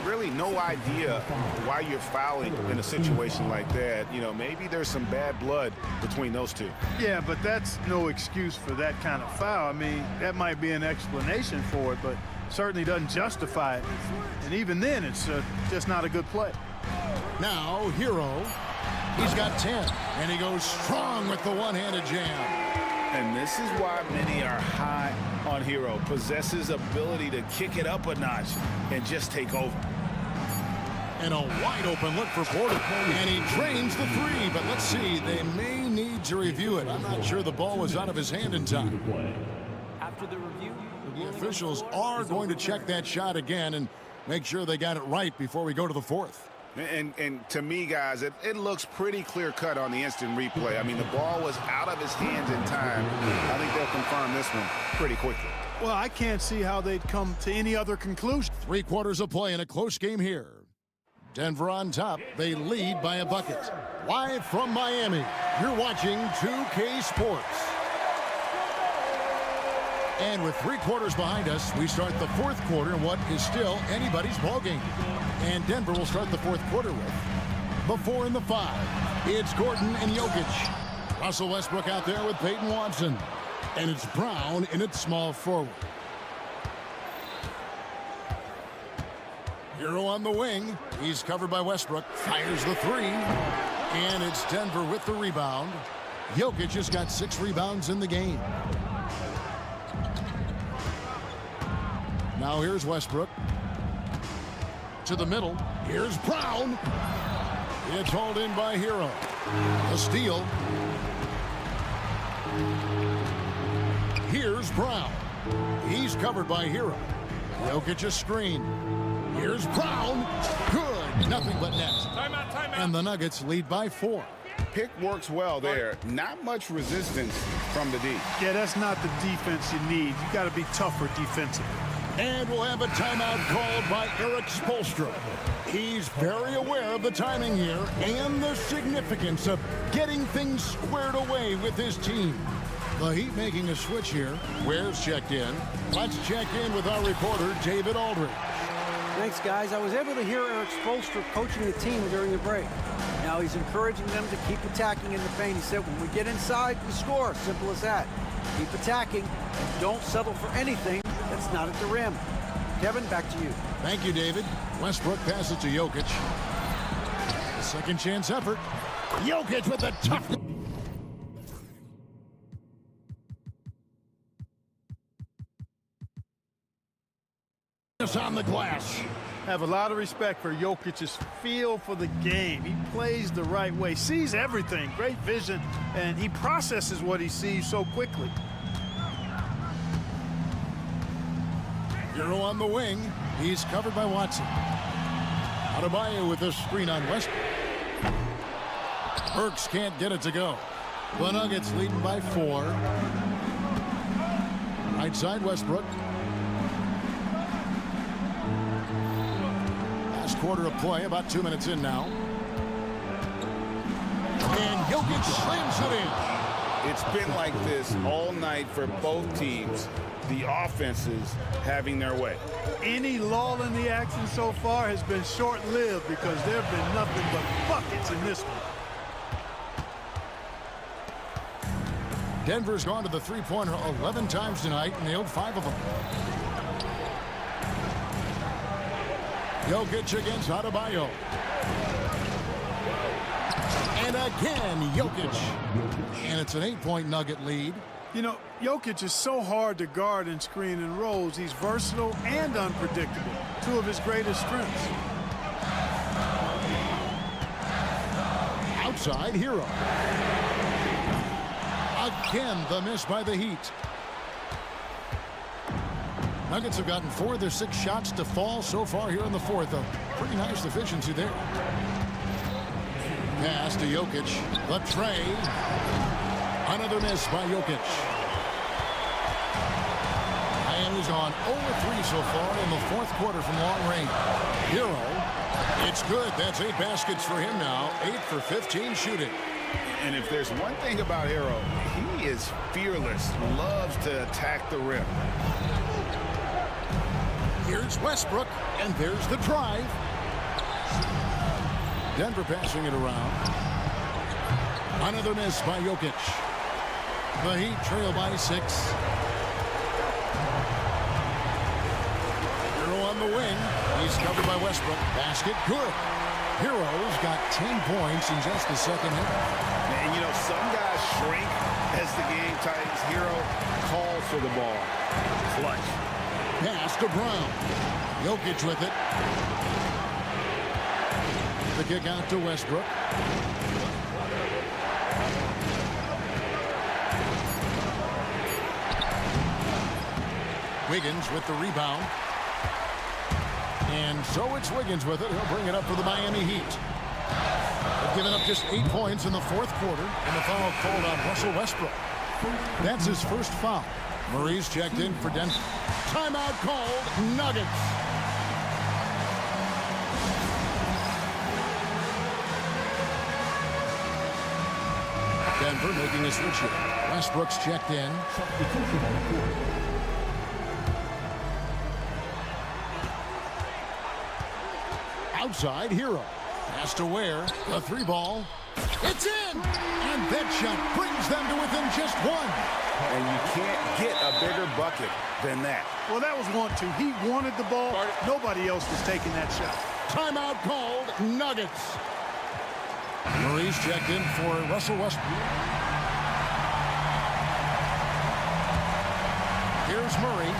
Really no idea why you're fouling in a situation like that. You know, maybe there's some bad blood between those two. Yeah, but that's no excuse for that kind of foul. I mean, that might be an explanation for it, but certainly doesn't justify it. And even then, it's just not a good play. Now, Hero. He's got 10, and he goes strong with the one-handed jam. And this is why many are high on Hero. Possesses ability to kick it up a notch and just take over. And a wide-open look for Porter. And he drains the 3, but let's see. They may need to review it. I'm not sure the ball was out of his hand in time. After the review, The officials are going to check that shot again and make sure they got it right before we go to the 4th. And to me, guys, it looks pretty clear-cut on the instant replay. I mean, the ball was out of his hands in time. I think they'll confirm this one pretty quickly. Well, I can't see how they'd come to any other conclusion. 3 quarters of play in a close game here. Denver on top. They lead by a bucket. Live from Miami, you're watching 2K Sports. And with 3 quarters behind us, we start the 4th quarter in what is still anybody's ballgame. And Denver will start the 4th quarter with the 4 and the 5. It's Gordon and Jokic. Russell Westbrook out there with Peyton Watson. And it's Brown in its small forward. Hero on the wing. He's covered by Westbrook. Fires the 3. And it's Denver with the rebound. Jokic has got 6 rebounds in the game. Now here's Westbrook. To the middle. Here's Brown. It's hauled in by Hero. A steal. Here's Brown. He's covered by Hero. Jokic's screen. Here's Brown. Good. Nothing but net. Timeout. And the Nuggets lead by 4. Pick works well there. Not much resistance from the D. Yeah, that's not the defense you need. You got to be tougher defensively. And we'll have a timeout called by Eric Spoelstra. He's very aware of the timing here and the significance of getting things squared away with his team. The Heat making a switch here. Ware's checked in. Let's check in with our reporter, David Aldridge. Thanks, guys. I was able to hear Eric Spoelstra coaching the team during the break. Now he's encouraging them to keep attacking in the paint. He said, when we get inside, we score. Simple as that. Keep attacking and don't settle for anything that's not at the rim. Kevin, back to you. Thank you, David. Westbrook passes to Jokic. Second chance effort. Jokic with the toughness. On the glass. Have a lot of respect for Jokic's feel for the game. He plays the right way, sees everything, great vision, and he processes what he sees so quickly. Hero on the wing. He's covered by Watson. Adebayo with a screen on Westbrook. Burks can't get it to go. The Nuggets leading by 4. Right side Westbrook. Last quarter of play, about 2 minutes in now. And Jokic slams it in. It's been like this all night for both teams. The offenses having their way. Any lull in the action so far has been short-lived because there have been nothing but buckets in this one. Denver's gone to the three-pointer 11 times tonight, nailed 5 of them. Jokic against Adebayo. And again, Jokic. And it's an 8-point Nugget lead. You know, Jokic is so hard to guard and screen and rolls. He's versatile and unpredictable. 2 of his greatest strengths. Outside, Hero. Again, the miss by the Heat. Nuggets have gotten 4 of their 6 shots to fall so far here in the 4th. A pretty nice efficiency there. Pass to Jokic. The tray. Another miss by Jokic. Miami's gone 0-3 so far in the 4th quarter from long range. Hero. It's good. That's 8 baskets for him now. 8 for 15 shooting. And if there's one thing about Hero, he is fearless. Loves to attack the rim. Here's Westbrook, and there's the drive. Denver passing it around. Another miss by Jokic. The Heat trail by 6. Hero on the wing. He's covered by Westbrook. Basket good. Hero's got 10 points in just the second half. And, you know, some guys shrink as the game tightens. Hero calls for the ball. Clutch. Pass to Brown. Jokic with it. The kick out to Westbrook. Wiggins with the rebound. And so it's Wiggins with it. He'll bring it up for the Miami Heat. They've given up just 8 points in the 4th quarter, and the foul called on Russell Westbrook. That's his first foul. Murray's checked in for Denver. Timeout called, Nuggets. Denver making a switch here. Westbrook's checked in. Outside, Hero. Pass to Ware. The 3 ball. It's in! And that shot brings them to within just 1. And you can't get a bigger bucket than that. Well, that was 1-2. He wanted the ball. Nobody else was taking that shot. Timeout called, Nuggets. Murray's checked in for Russell Westbrook. Here's Murray.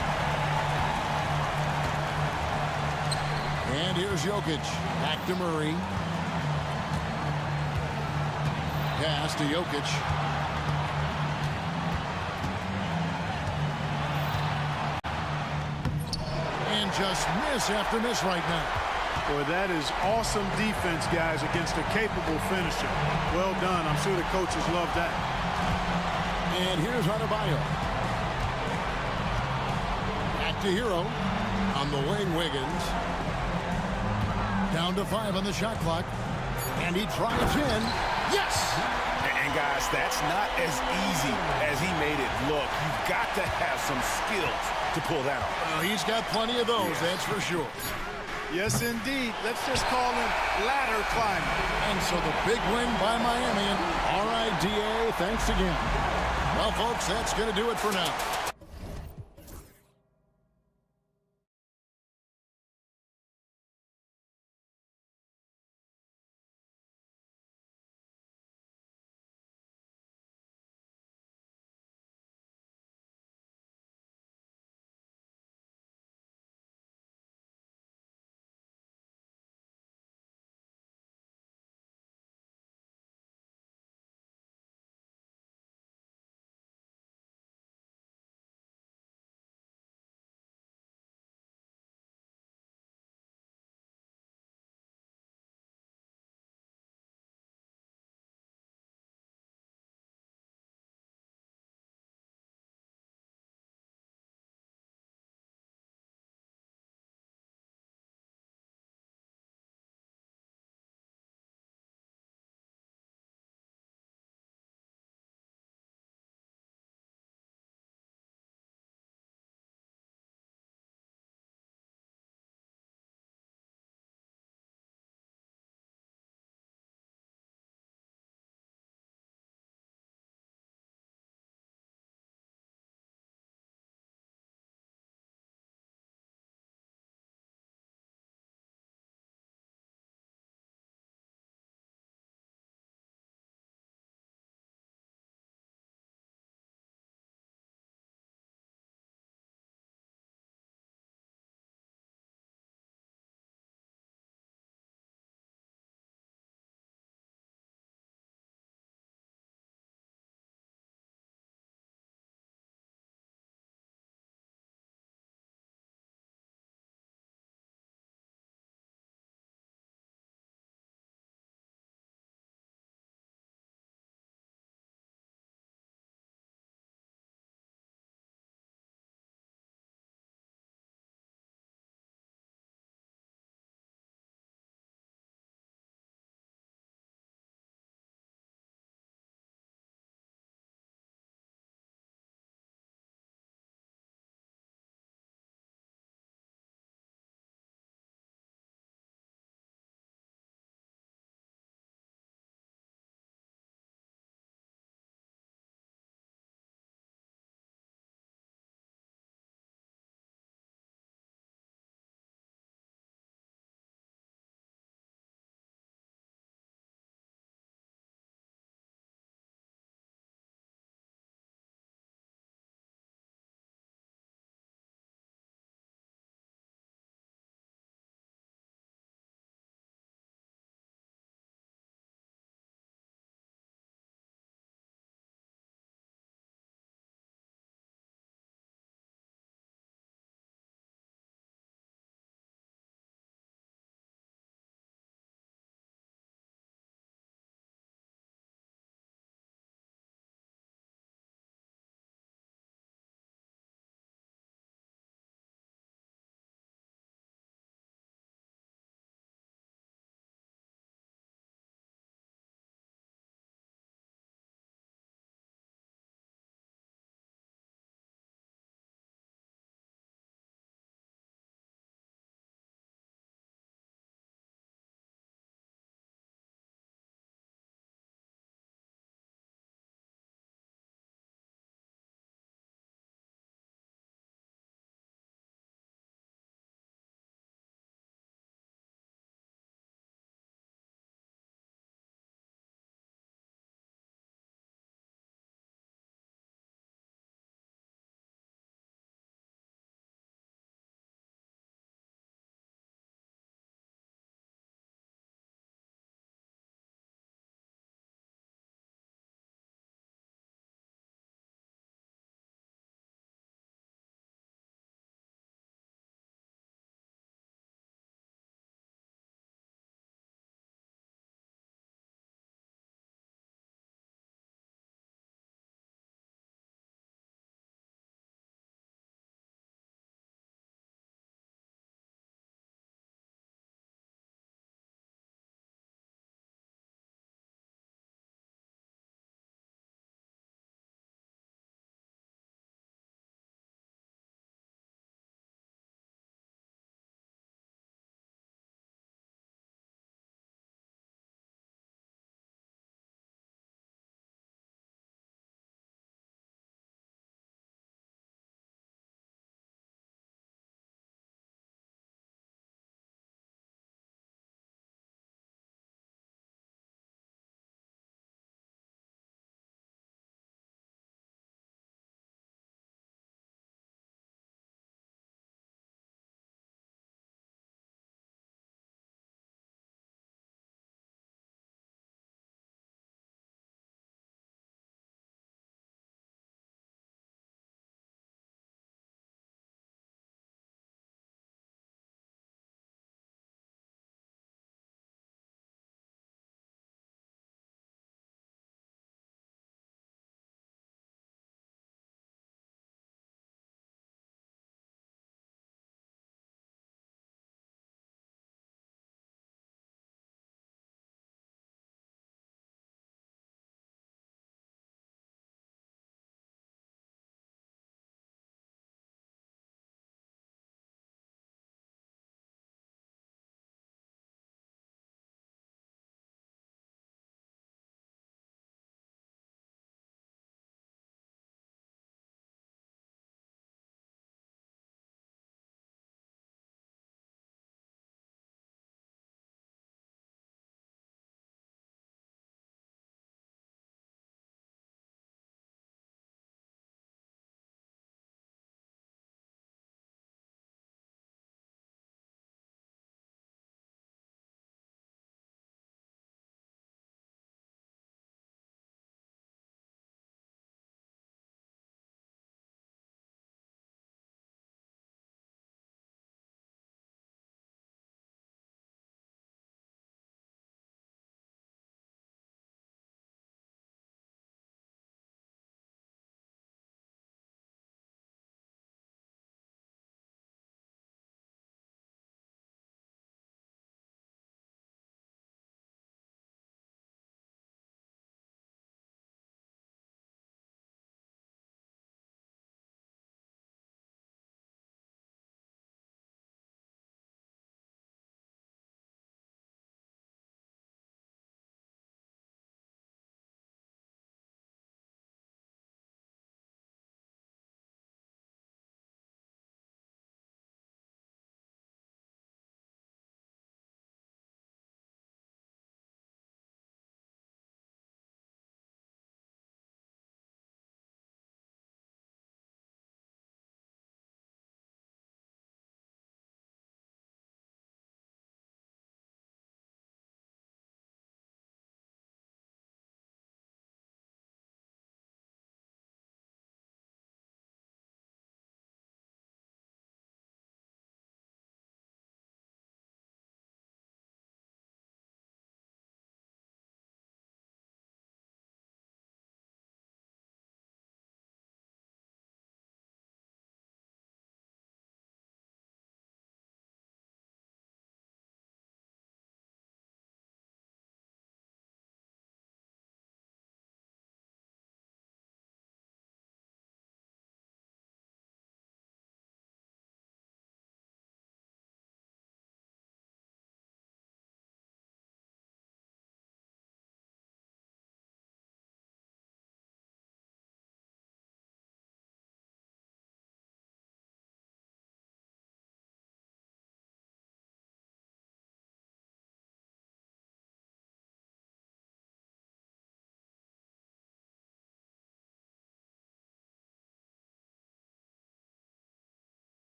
And here's Jokic. Back to Murray. Pass to Jokic. And just miss after miss right now. Boy, that is awesome defense, guys, against a capable finisher. Well done. I'm sure the coaches love that. And here's Adebayo. Back to Hero. On the wing, Wiggins. Down to 5 on the shot clock. And he drives in. Yes! And guys, that's not as easy as he made it look. You've got to have some skills to pull that off. Well, he's got plenty of those, that's for sure. Yes, indeed. Let's just call him ladder climbing. And so the big win by Miami. And all right, DA, thanks again. Well, folks, that's going to do it for now.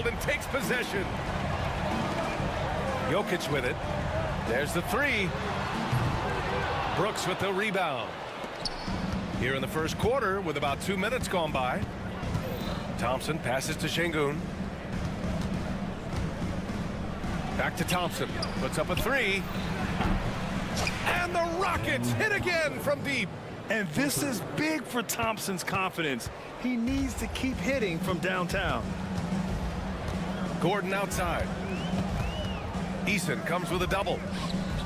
and takes possession. Jokic with it. There's the three. Brooks with the rebound. Here in the first quarter with about 2 minutes gone by. Thompson passes to Şengün. Back to Thompson. Puts up a three. And the Rockets hit again from deep. And this is big for Thompson's confidence. He needs to keep hitting from downtown. Gordon outside. Eason comes with a double.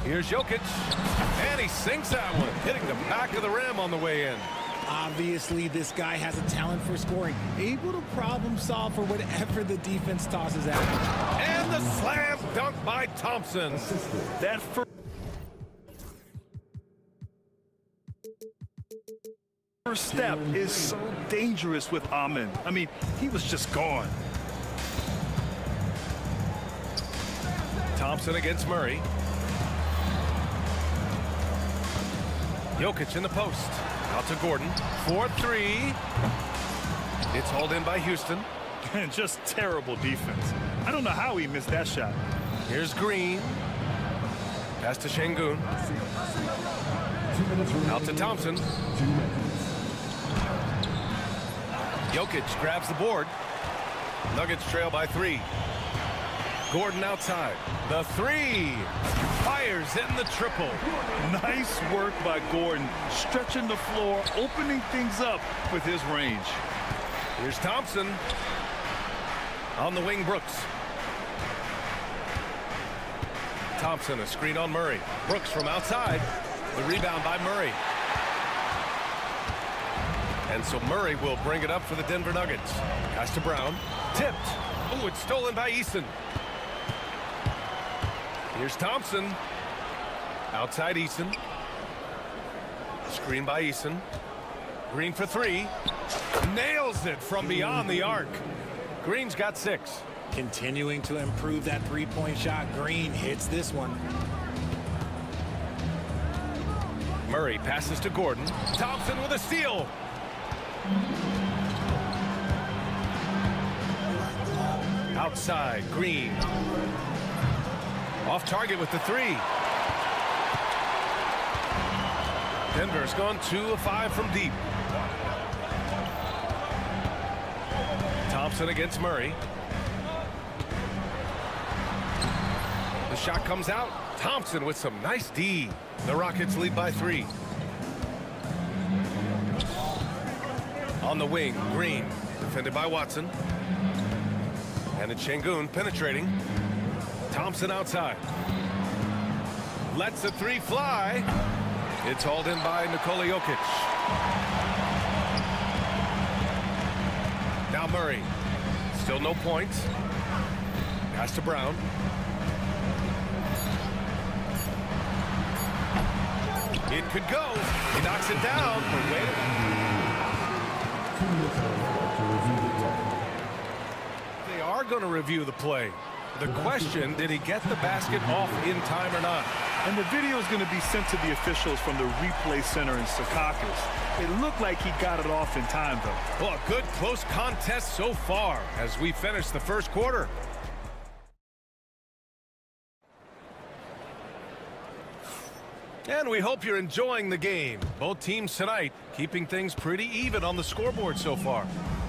Here's Jokic. And he sinks that one, hitting the back of the rim on the way in. Obviously, this guy has a talent for scoring, able to problem solve for whatever the defense tosses at him. And the slam dunk by Thompson. That first step is so dangerous with Amin. I mean, he was just gone. Thompson against Murray. Jokic in the post. Out to Gordon. 4-3. It's hauled in by Houston. And just terrible defense. I don't know how he missed that shot. Here's Green. Pass to Şengün. Out to Thompson. Jokic grabs the board. Nuggets trail by 3. Gordon outside. The three. Fires in the triple. Nice work by Gordon, stretching the floor, opening things up with his range. Here's Thompson. On the wing, Brooks. Thompson, a screen on Murray. Brooks from outside. The rebound by Murray. And so Murray will bring it up for the Denver Nuggets. Pass to Brown. Tipped. Oh, it's stolen by Eason. Here's Thompson. Outside Eason. Screen by Eason. Green for 3. Nails it from beyond the arc. Green's got 6. Continuing to improve that three-point shot. Green hits this one. Murray passes to Gordon. Thompson with a steal. Outside, Green. Off target with the 3. Denver's gone 2 of 5 from deep. Thompson against Murray. The shot comes out. Thompson with some nice D. The Rockets lead by 3. On the wing, Green. Defended by Watson. And it's Şengün penetrating. Thompson outside. Lets the 3 fly. It's hauled in by Nikola Jokic. Now Murray. Still no points. Pass to Brown. It could go. He knocks it down. But wait. They are going to review the play. The question, did he get the basket off in time or not? And the video is going to be sent to the officials from the replay center in Secaucus. It looked like he got it off in time, though. Well, a good close contest so far as we finish the first quarter. And we hope you're enjoying the game. Both teams tonight keeping things pretty even on the scoreboard so far.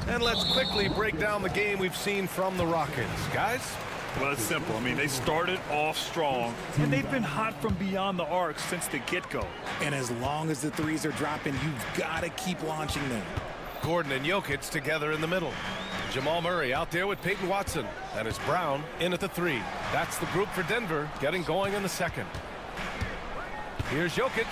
And let's quickly break down the game we've seen from the Rockets. Guys? Well, it's simple. I mean, they started off strong, and they've been hot from beyond the arc since the get-go. And as long as the threes are dropping, you've got to keep launching them. Gordon and Jokic together in the middle. Jamal Murray out there with Peyton Watson. And it's Brown in at the 3. That's the group for Denver getting going in the second. Here's Jokic.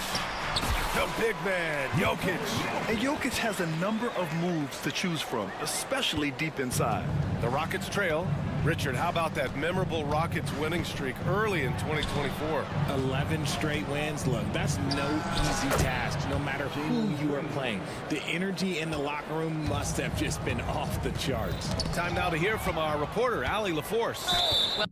The big man, Jokic. And Jokic has a number of moves to choose from, especially deep inside. The Rockets trail. Richard, how about that memorable Rockets winning streak early in 2024? 11 straight wins. Look, that's no easy task, no matter who you are playing. The energy in the locker room must have just been off the charts. Time now to hear from our reporter, Allie LaForce.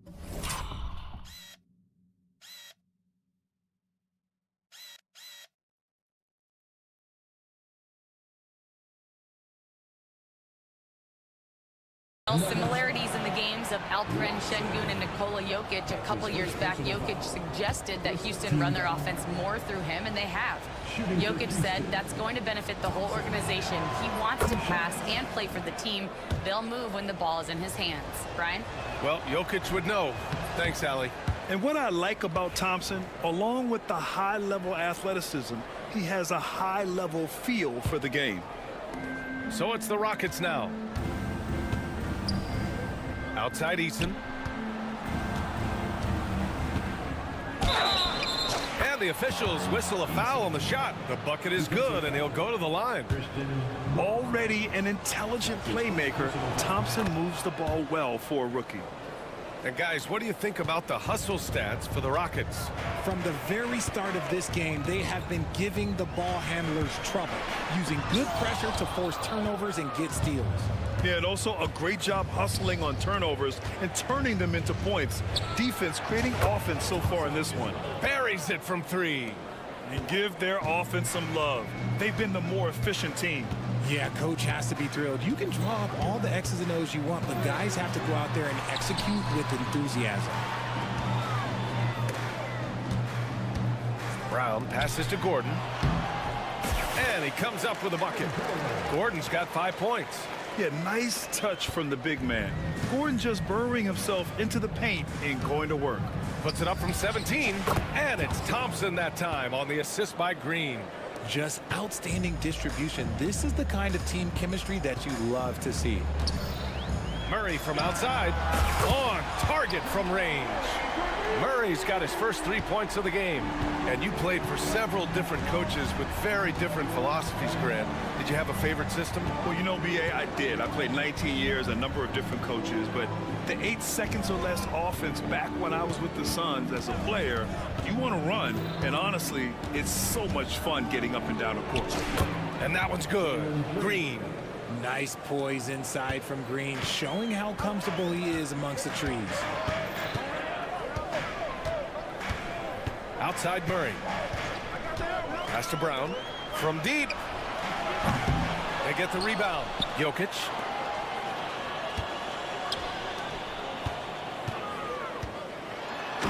Similarities in the game likes of Alperen Şengün and Nikola Jokic a couple years back, Jokic suggested that Houston run their offense more through him, and they have. Jokic said that's going to benefit the whole organization. He wants to pass and play for the team. They'll move when the ball is in his hands. Brian? Well, Jokic would know. Thanks, Allie. And what I like about Thompson, along with the high-level athleticism, he has a high-level feel for the game. So it's the Rockets now. Outside Eason. And the officials whistle a foul on the shot. The bucket is good, and he'll go to the line. Already an intelligent playmaker, Thompson moves the ball well for a rookie. And guys, what do you think about the hustle stats for the Rockets? From the very start of this game, they have been giving the ball handlers trouble, using good pressure to force turnovers and get steals. Yeah, and also a great job hustling on turnovers and turning them into points. Defense creating offense so far in this one. Buries it from three. And give their offense some love. They've been the more efficient team. Yeah, coach has to be thrilled. You can draw up all the X's and O's you want, but guys have to go out there and execute with enthusiasm. Brown passes to Gordon. And he comes up with a bucket. Gordon's got 5 points. Yeah, nice touch from the big man. Gordon just burrowing himself into the paint and going to work. Puts it up from 17. And it's Thompson that time on the assist by Green. Just outstanding distribution. This is the kind of team chemistry that you love to see. Murray from outside. On target from range. Murray's got his first 3 points of the game. And you played for several different coaches with very different philosophies, Grant. Did you have a favorite system? Well, you know, B.A., I did. I played 19 years, a number of different coaches, but the 8 seconds or less offense back when I was with the Suns as a player, you want to run, and honestly, it's so much fun getting up and down the court. And that one's good. Green. Nice poise inside from Green, showing how comfortable he is amongst the trees. Outside Murray. Pass to Brown. From deep. They get the rebound. Jokic.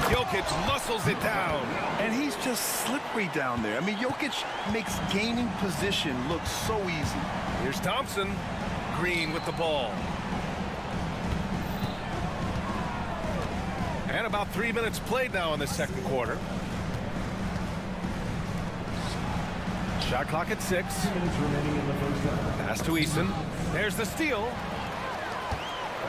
Jokic muscles it down. And he's just slippery down there. I mean, Jokic makes gaining position look so easy. Here's Thompson. Green with the ball. And about 3 minutes played now in the second quarter. Shot clock at 6. Pass to Eason. There's the steal.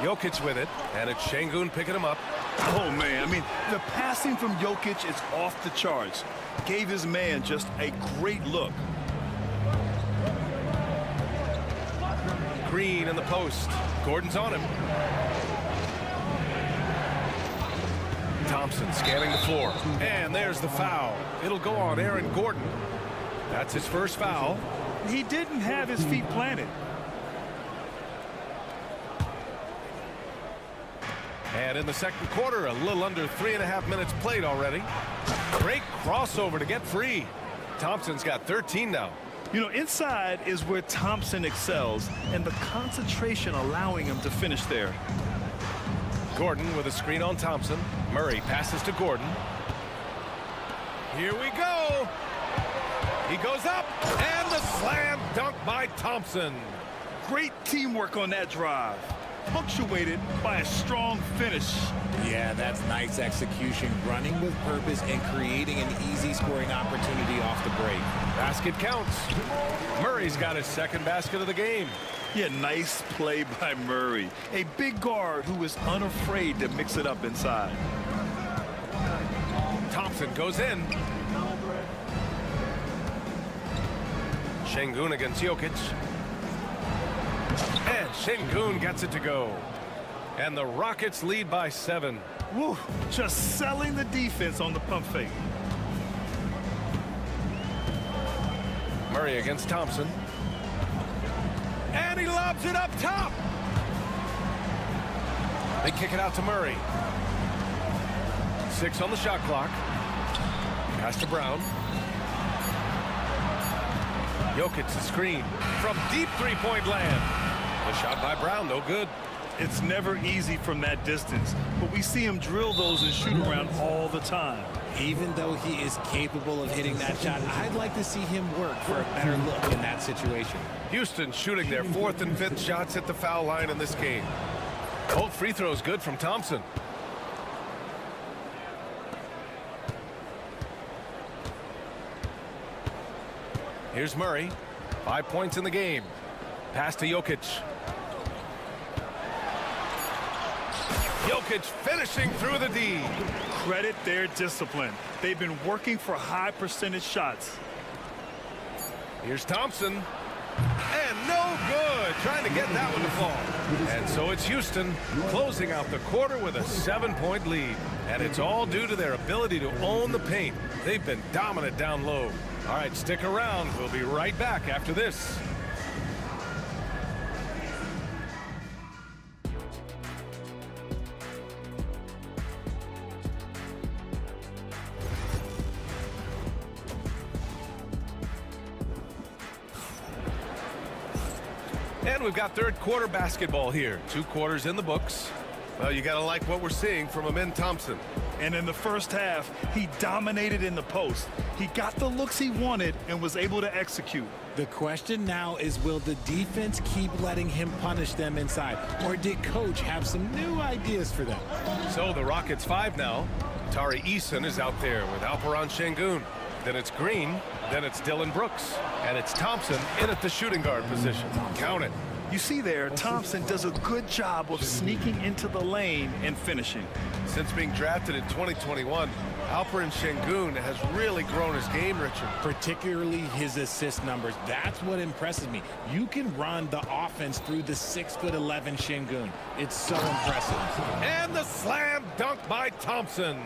Jokic with it, and it's Şengün picking him up. Oh, man, I mean, the passing from Jokic is off the charts. Gave his man just a great look. Green in the post. Gordon's on him. Thompson scanning the floor. And there's the foul. It'll go on Aaron Gordon. That's his first foul. He didn't have his feet planted. And in the second quarter, a little under 3.5 minutes played already. Great crossover to get free. Thompson's got 13 now. You know, inside is where Thompson excels, and the concentration allowing him to finish there. Gordon with a screen on Thompson. Murray passes to Gordon. Here we go. He goes up, and the slam dunk by Thompson. Great teamwork on that drive, punctuated by a strong finish. Yeah, that's nice execution, running with purpose and creating an easy scoring opportunity off the break. Basket counts. Murray's got his second basket of the game. Yeah, nice play by Murray. A big guard who is unafraid to mix it up inside. Thompson goes in. Şengün against Jokic. And Şengün gets it to go. And the Rockets lead by 7. Woo, just selling the defense on the pump fake. Murray against Thompson. And he lobs it up top. They kick it out to Murray. 6 on the shot clock. Pass to Brown. Jokic the screen from deep three-point land. The shot by Brown, no good. It's never easy from that distance, but we see him drill those and shoot around all the time. Even though he is capable of hitting that shot, I'd like to see him work for a better look in that situation. Houston shooting their 4th and 5th shots at the foul line in this game. Both free throws good from Thompson. Here's Murray. 5 points in the game. Pass to Jokic. Jokic finishing through the D. Credit their discipline. They've been working for high percentage shots. Here's Thompson. And no good. Trying to get that one to fall. And so it's Houston closing out the quarter with a 7-point lead. And it's all due to their ability to own the paint. They've been dominant down low. All right, stick around. We'll be right back after this. And we've got third quarter basketball here. 2 quarters in the books. Well, you got to like what we're seeing from Amin Thompson. And in the first half, he dominated in the post. He got the looks he wanted and was able to execute. The question now is, will the defense keep letting him punish them inside? Or did coach have some new ideas for them? So the Rockets 5 now. Tari Eason is out there with Alperon Şengün. Then it's Green. Then it's Dylan Brooks. And it's Thompson in at the shooting guard position. Count it. You see there, Thompson does a good job of sneaking into the lane and finishing. Since being drafted in 2021, Alperon Şengün has really grown his game, Richard. Particularly his assist numbers. That's what impresses me. You can run the offense through the 6'11" Şengün. It's so impressive. And the slam dunk by Thompson.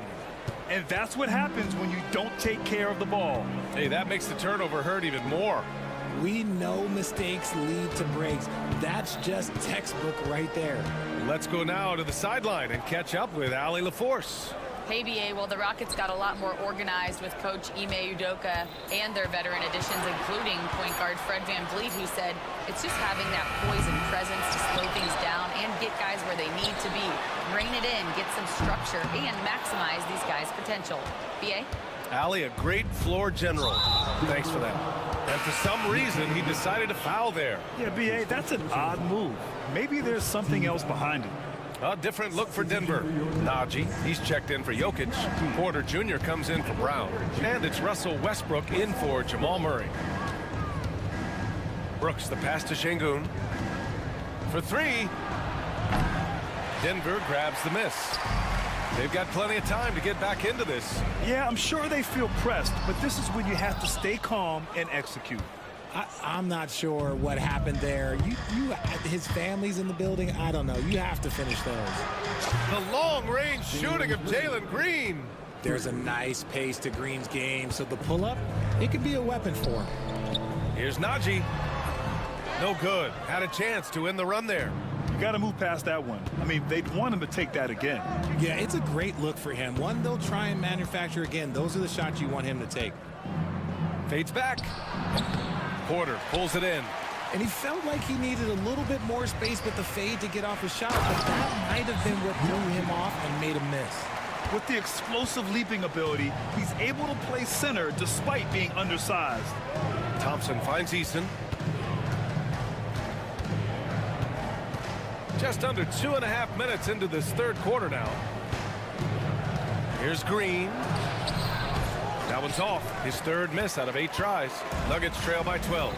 And that's what happens when you don't take care of the ball. Hey, that makes the turnover hurt even more. We know mistakes lead to breaks. That's just textbook right there. Let's go now to the sideline and catch up with Allie LaForce. Hey, BA, well, the Rockets got a lot more organized with Coach Ime Udoka and their veteran additions, including point guard Fred VanVleet, who said it's just having that poise and presence to slow things down and get guys where they need to be. Rein it in, get some structure, and maximize these guys' potential. BA? Allie, a great floor general. Thanks for that. And for some reason, he decided to foul there. Yeah, B.A., that's an odd move. Maybe there's something else behind it. A different look for Denver. Najee, he's checked in for Jokic. Porter Jr. comes in for Brown. And it's Russell Westbrook in for Jamal Murray. Brooks, the pass to Şengün. For 3. Denver grabs the miss. They've got plenty of time to get back into this. Yeah, I'm sure they feel pressed, but this is when you have to stay calm and execute. I'm not sure what happened there. His family's in the building. I don't know. You have to finish those. The long-range shooting of Jalen Green. There's a nice pace to Green's game, so the pull-up, it could be a weapon for him. Here's Najee. No good. Had a chance to end the run there. You got to move past that one. I mean, they'd want him to take that again. Yeah, it's a great look for him. One they'll try and manufacture again. Those are the shots you want him to take. Fades back. Porter pulls it in. And he felt like he needed a little bit more space with the fade to get off his shot, but that might have been what threw him off and made him miss. With the explosive leaping ability, he's able to play center despite being undersized. Thompson finds Eason. Just under 2.5 minutes into this third quarter now. Here's Green. That one's off. His third miss out of 8 tries. Nuggets trail by 12.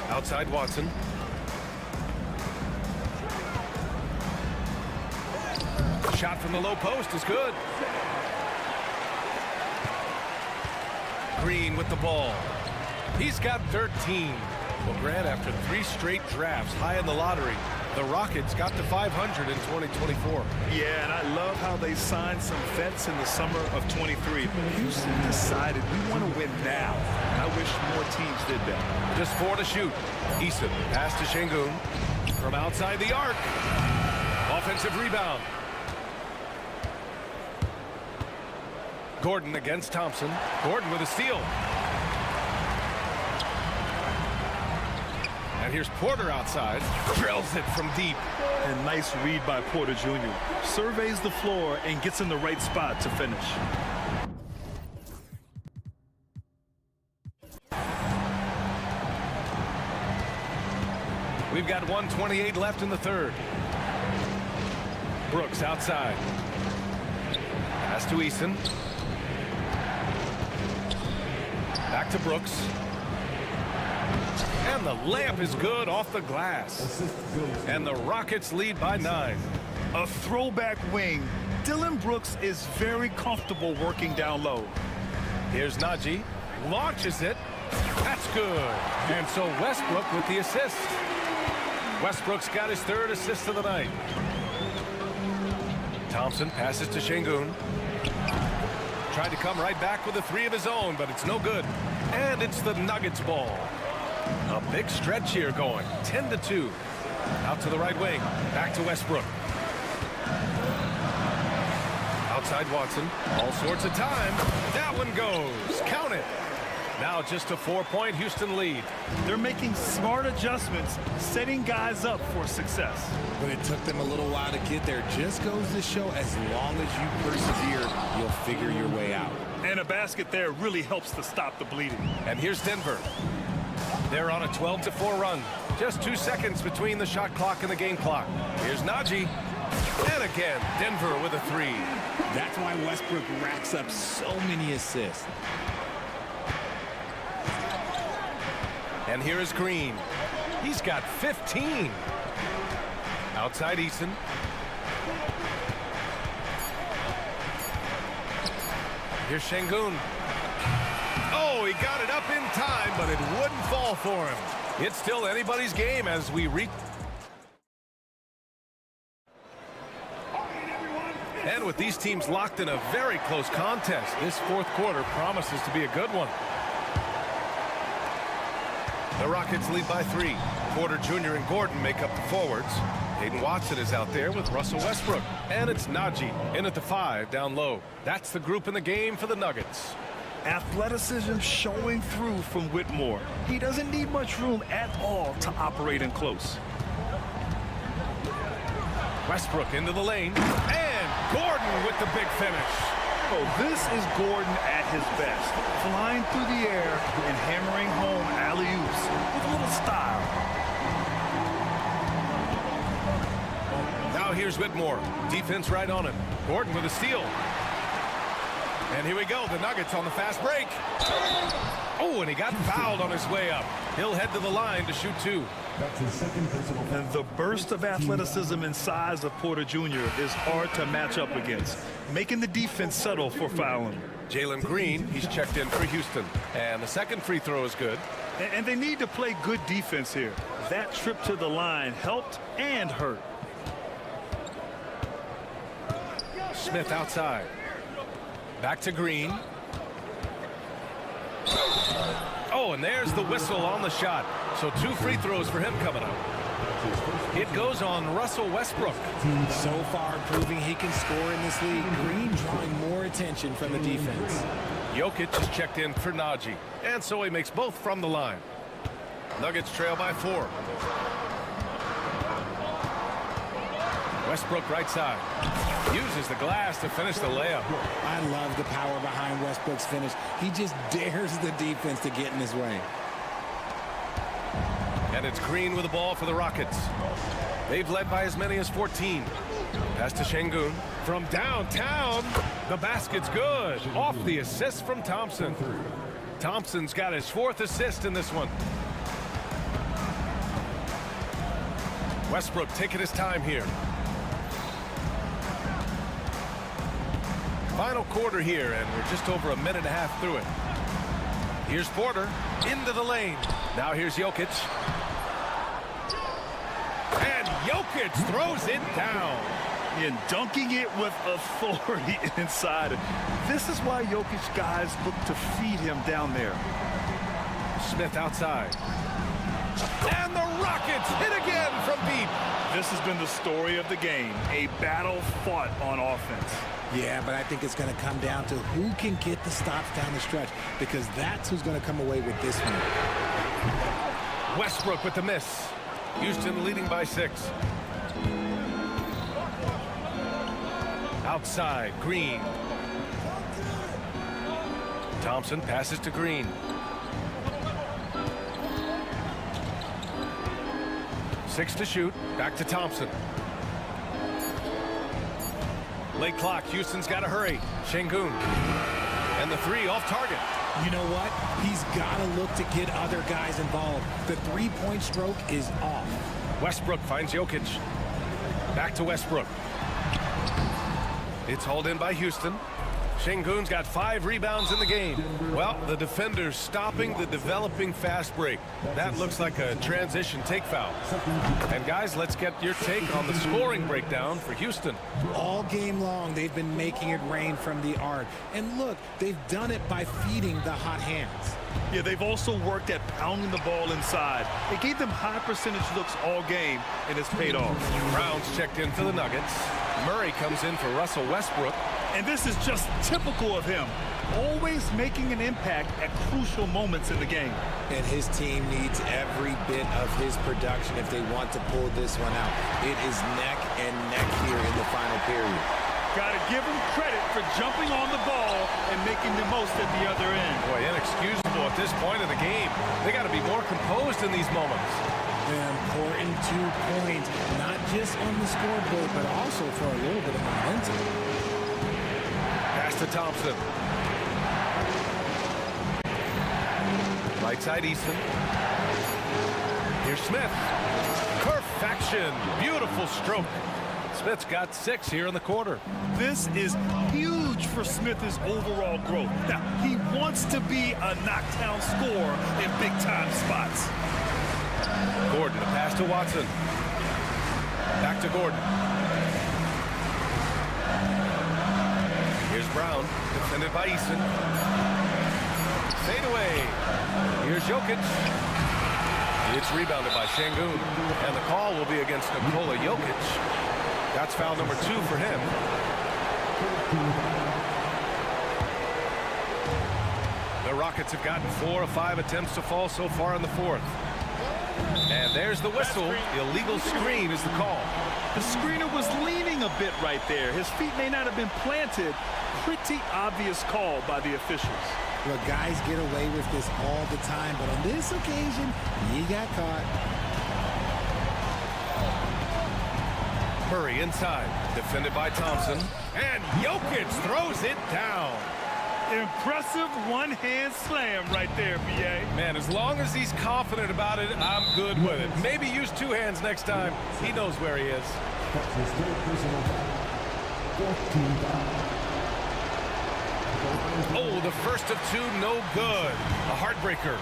Outside Watson. Shot from the low post is good. Green with the ball. He's got 13. Well, Grant, after 3 straight drafts high in the lottery, the Rockets got to 500 in 2024. Yeah, and I love how they signed some vets in the summer of 23. Houston decided we want to win now. And I wish more teams did that. Just 4 to shoot. Eason pass to Şengün from outside the arc. Offensive rebound. Gordon against Thompson. Gordon with a steal. And here's Porter outside. Drills it from deep. And nice read by Porter Jr. Surveys the floor and gets in the right spot to finish. We've got 1:28 left in the third. Brooks outside. Pass to Eason. Back to Brooks. And the layup is good off the glass. And the Rockets lead by 9. A throwback wing. Dylan Brooks is very comfortable working down low. Here's Najee. Launches it. That's good. And so Westbrook with the assist. Westbrook's got his third assist of the night. Thompson passes to Şengün. Tried to come right back with a three of his own, but it's no good. And it's the Nuggets ball. A big stretch here going. 10-2. Out to the right wing. Back to Westbrook. Outside Watson. All sorts of time. That one goes. Count it. Now just a 4-point Houston lead. They're making smart adjustments, setting guys up for success. But it took them a little while to get there. Just goes to show, as long as you persevere, you'll figure your way out. And a basket there really helps to stop the bleeding. And here's Denver. They're on a 12-4 run. Just 2 seconds between the shot clock and the game clock. Here's Najee. And again, Denver with a three. That's why Westbrook racks up so many assists. And here is Green. He's got 15. Outside Eason. Here's Şengün. Oh, he got it up in time, but it wouldn't fall for him. It's still anybody's game as we reach. And with these teams locked in a very close contest, this fourth quarter promises to be a good one. The Rockets lead by 3. Porter Jr. and Gordon make up the forwards. Hayden Watson is out there with Russell Westbrook. And it's Najee in at the 5 down low. That's the group in the game for the Nuggets. Athleticism showing through from Whitmore. He doesn't need much room at all to operate in close. Westbrook into the lane. And Gordon with the big finish. Oh, this is Gordon at his best. Flying through the air and hammering home alley-oops with a little style. Now here's Whitmore. Defense right on him. Gordon with a steal. And here we go. The Nuggets on the fast break. Oh, and he got fouled on his way up. He'll head to the line to shoot 2. And the burst of athleticism and size of Porter Jr. is hard to match up against, making the defense settle for fouling. Jalen Green, he's checked in for Houston. And the second free throw is good. And they need to play good defense here. That trip to the line helped and hurt. Smith outside. Back to Green. Oh, and there's the whistle on the shot. So 2 free throws for him coming up. It goes on Russell Westbrook. So far proving he can score in this league. Green drawing more attention from the defense. Jokic is checked in for Najee. And so he makes both from the line. Nuggets trail by 4. Westbrook right side. Uses the glass to finish the layup. I love the power behind Westbrook's finish. He just dares the defense to get in his way. And it's Green with the ball for the Rockets. They've led by as many as 14. Pass to Şengün. From downtown, the basket's good. Off the assist from Thompson. Thompson's got his 4th assist in this one. Westbrook taking his time here. Final quarter here, and we're just over a minute and a half through it. Here's Porter into the lane. Now here's Jokic. And Jokic throws it down. And dunking it with authority inside. This is why Jokic guys look to feed him down there. Smith outside. And the Rockets hit again from deep. This has been the story of the game. A battle fought on offense. Yeah, but I think it's going to come down to who can get the stops down the stretch, because that's who's going to come away with this one. Westbrook with the miss. Houston leading by 6. Outside, Green. Thompson passes to Green. Six to shoot. Back to Thompson. Late clock. Houston's got to hurry. Şengün. And the three off target. You know what? He's got to look to get other guys involved. The three-point stroke is off. Westbrook finds Jokic. Back to Westbrook. It's hauled in by Houston. Şengün's got 5 rebounds in the game. Well, the defender's stopping the developing fast break. That looks like a transition take foul. And guys, let's get your take on the scoring breakdown for Houston. All game long, they've been making it rain from the arc. And look, they've done it by feeding the hot hands. Yeah, they've also worked at pounding the ball inside. It gave them high percentage looks all game, and it's paid off. Brown's checked in for the Nuggets. Murray comes in for Russell Westbrook. And this is just typical of him, always making an impact at crucial moments in the game. And his team needs every bit of his production if they want to pull this one out. It is neck and neck here in the final period. Got to give him credit for jumping on the ball and making the most at the other end. Boy, inexcusable at this point of the game. They got to be more composed in these moments. An important 2 points, not just on the scoreboard, but also for a little bit of momentum. Pass to Thompson. Right side Easton. Here's Smith. Perfection. Beautiful stroke. Smith's got 6 here in the quarter. This is huge for Smith's overall growth. Now, he wants to be a knockdown scorer in big-time spots. Gordon, a pass to Watson. Back to Gordon. Here's Brown, defended by Easton. Fade away. Here's Jokic. It's rebounded by Şengün. And the call will be against Nikola Jokic. That's foul number 2 for him. The Rockets have gotten 4 of 5 attempts to fall so far in the 4th. And there's the whistle. The illegal screen is the call. The screener was leaning a bit right there. His feet may not have been planted. Pretty obvious call by the officials. Look, guys get away with this all the time, but on this occasion, he got caught. Murray inside, defended by Thompson. And Jokic throws it down. Impressive one-hand slam right there, B.A. Man, as long as he's confident about it, I'm good with it. Maybe use 2 hands next time. He knows where he is. Oh, the first of 2, no good. A heartbreaker.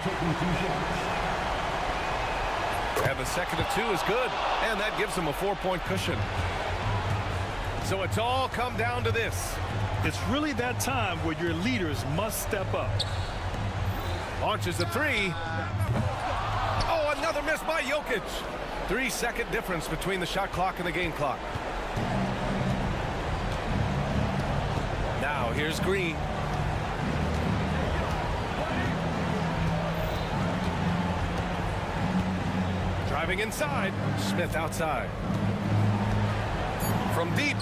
And the second of 2 is good. And that gives him a 4-point cushion. So it's all come down to this. It's really that time where your leaders must step up. Launches a 3. Oh, another miss by Jokic. 3-second difference between the shot clock and the game clock. Now here's Green. Driving inside. Smith outside. From deep.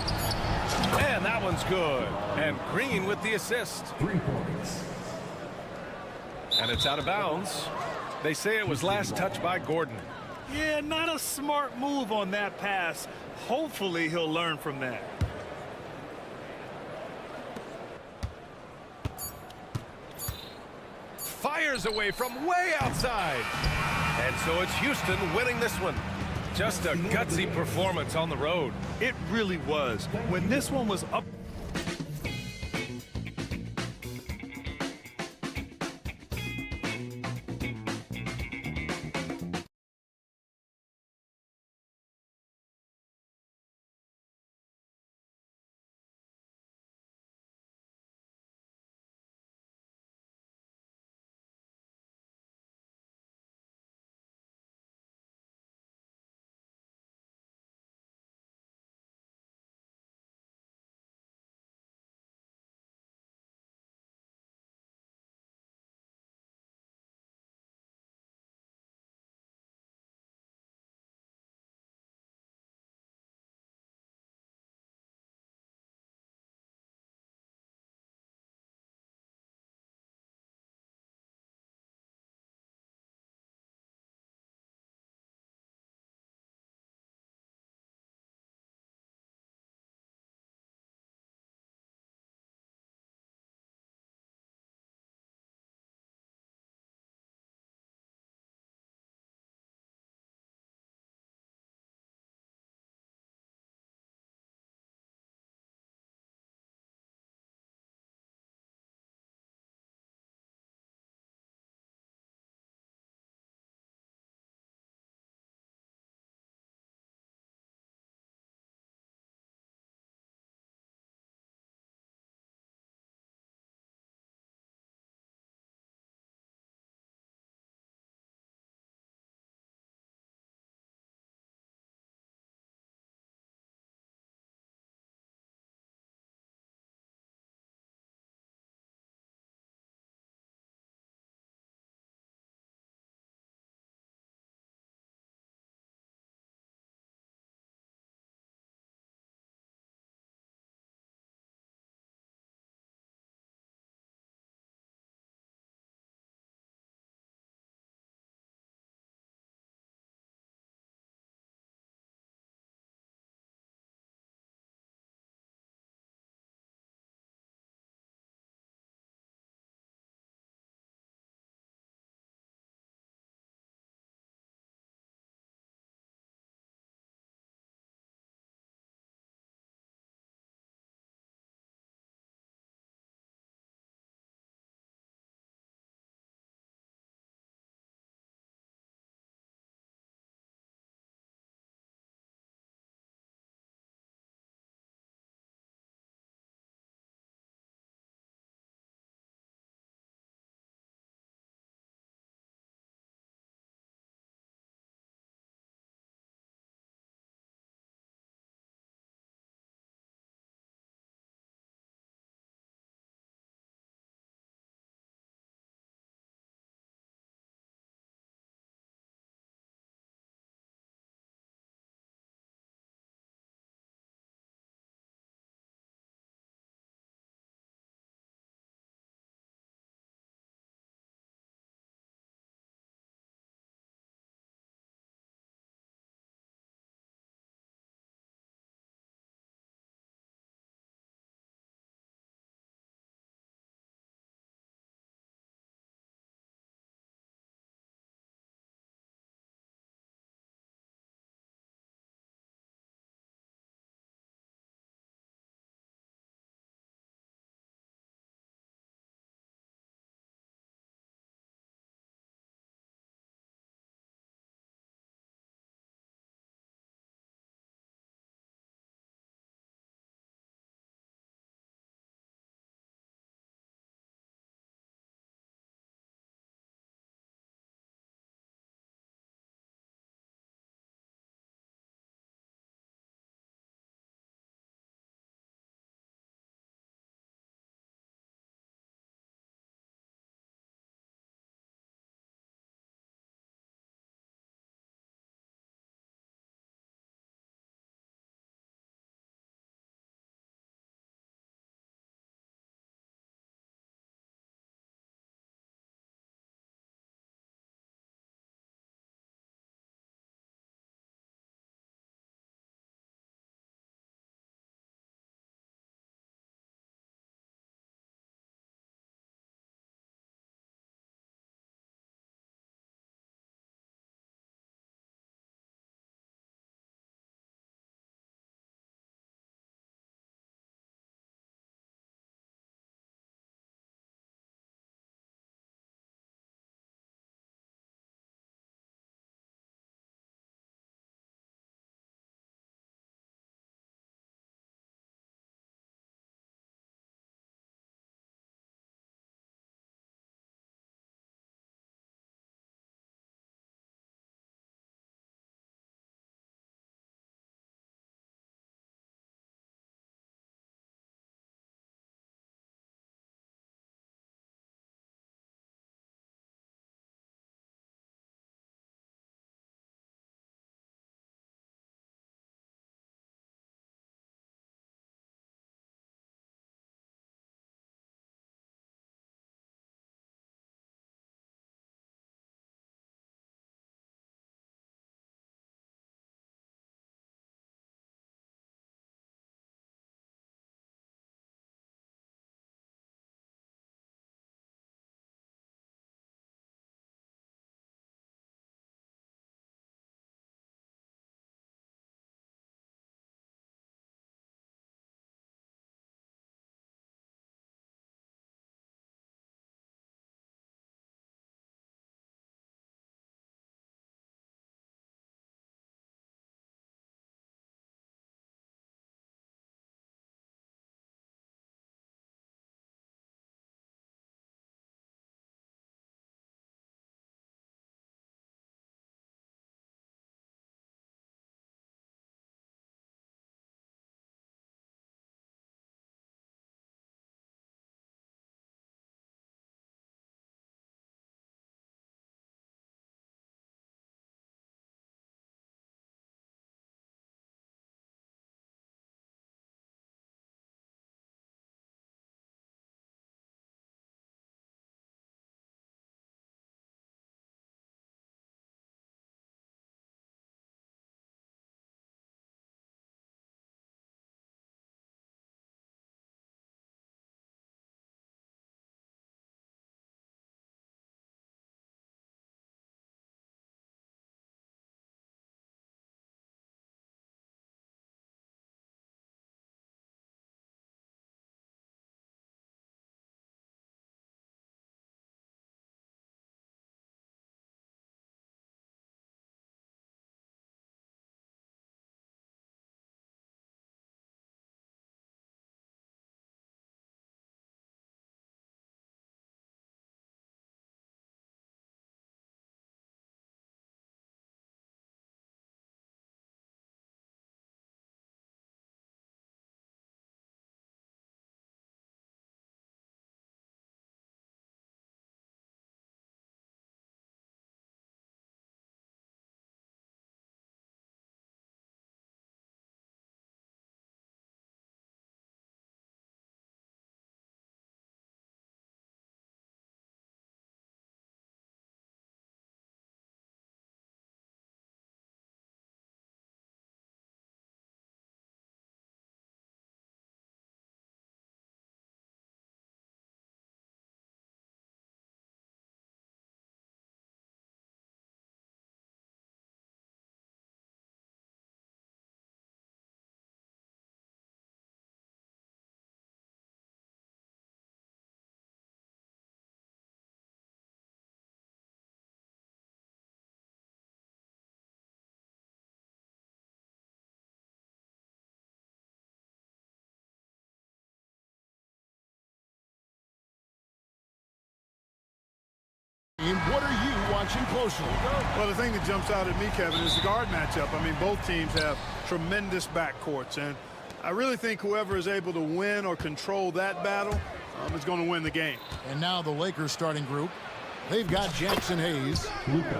And that one's good. And Green with the assist. 3 points. And it's out of bounds. They say it was last touched by Gordon. Yeah, not a smart move on that pass. Hopefully he'll learn from that. Fires away from way outside. And so it's Houston winning this one. Just a gutsy performance on the road. It really was. When this one was up what are you watching closely? Well, the thing that jumps out at me, Kevin, is the guard matchup. I mean, both teams have tremendous backcourts, and I really think whoever is able to win or control that battle is going to win the game. And now the Lakers starting group. They've got Jackson Hayes,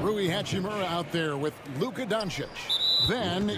Rui Hachimura out there with Luka Doncic. Then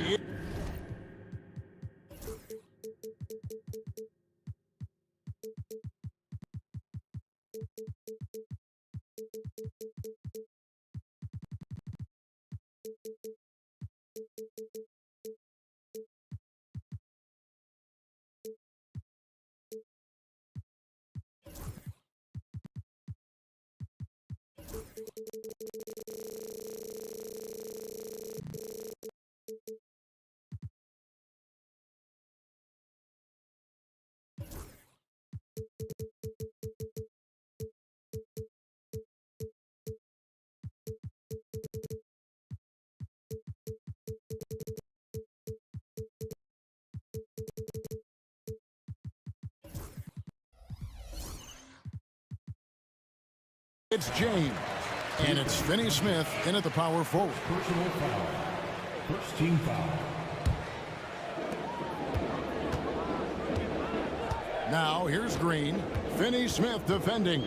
it's James. And it's Finney Smith in at the power forward. Personal foul. First team foul. Now here's Green. Finney Smith defending.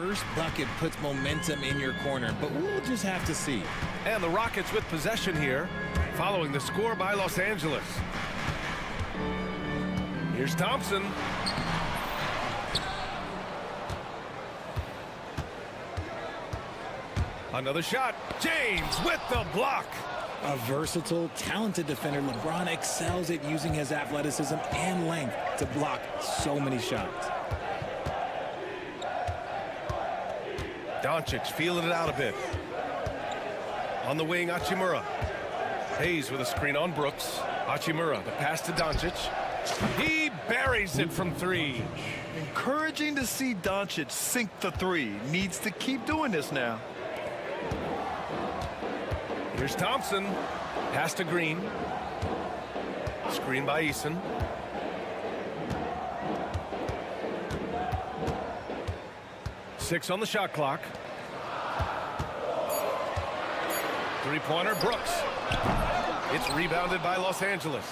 First bucket puts momentum in your corner, but we'll just have to see. And the Rockets with possession here, following the score by Los Angeles. Here's Thompson. Another shot. James with the block. A versatile, talented defender, LeBron excels at using his athleticism and length to block so many shots. Doncic feeling it out a bit. On the wing, Hachimura. Hayes with a screen on Brooks. Hachimura, the pass to Doncic. He buries it from three. Encouraging to see Doncic sink the three. Needs to keep doing this now. Here's Thompson. Pass to Green. Screen by Eason. Six on the shot clock. Three-pointer, Brooks. It's rebounded by Los Angeles.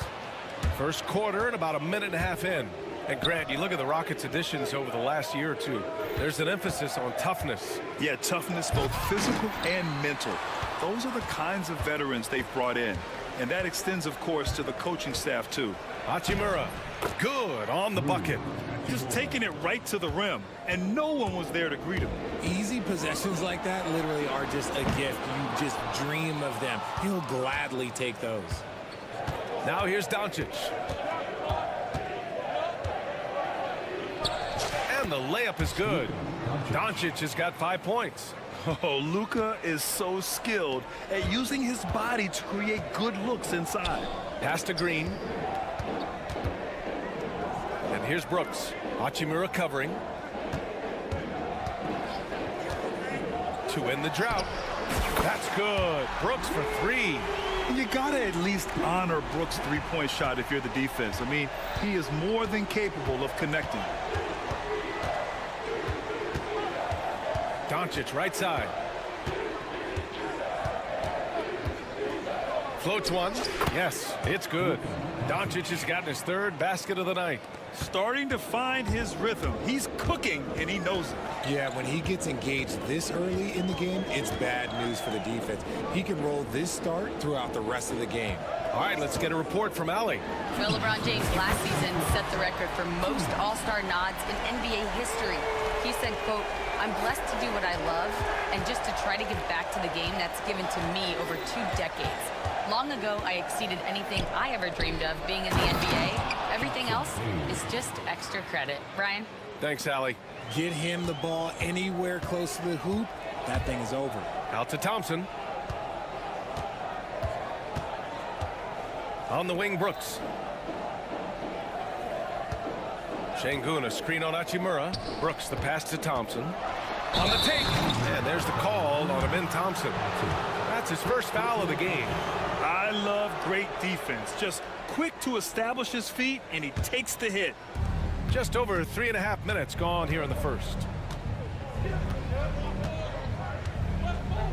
First quarter and about a minute and a half in. And Grant, you look at the Rockets' additions over the last year or two. There's an emphasis on toughness. Yeah, toughness, both physical and mental. Those are the kinds of veterans they've brought in. And that extends, of course, to the coaching staff, too. Hachimura, good on the bucket. Just taking it right to the rim, and no one was there to greet him. Easy possessions like that literally are just a gift. You just dream of them. He'll gladly take those. Now here's Doncic. And the layup is good. Doncic has got 5 points. Oh, Luka is so skilled at using his body to create good looks inside. Pass to Green. And here's Brooks. Hachimura covering. To end the drought. That's good. Brooks for three. You gotta at least honor Brooks' three-point shot if you're the defense. I mean, he is more than capable of connecting. Doncic, right side. Floats one. Yes, it's good. Doncic has gotten his third basket of the night. Starting to find his rhythm. He's cooking, and he knows it. Yeah, when he gets engaged this early in the game, it's bad news for the defense. He can roll this start throughout the rest of the game. All right, let's get a report from Allie. Well, LeBron James last season set the record for most all-star nods in NBA history. He said, quote, "I'm blessed to do what I love and just to try to give back to the game that's given to me over 2 decades. Long ago, I exceeded anything I ever dreamed of being in the NBA. Everything else is just extra credit." Brian? Thanks, Allie. Get him the ball anywhere close to the hoop, that thing is over. Out to Thompson. On the wing, Brooks. Şengün, a screen on Hachimura. Brooks, the pass to Thompson. On the take. And there's the call on Ben Thompson. That's his first foul of the game. I love great defense. Just quick to establish his feet, and he takes the hit. Just over 3.5 minutes gone here in the first.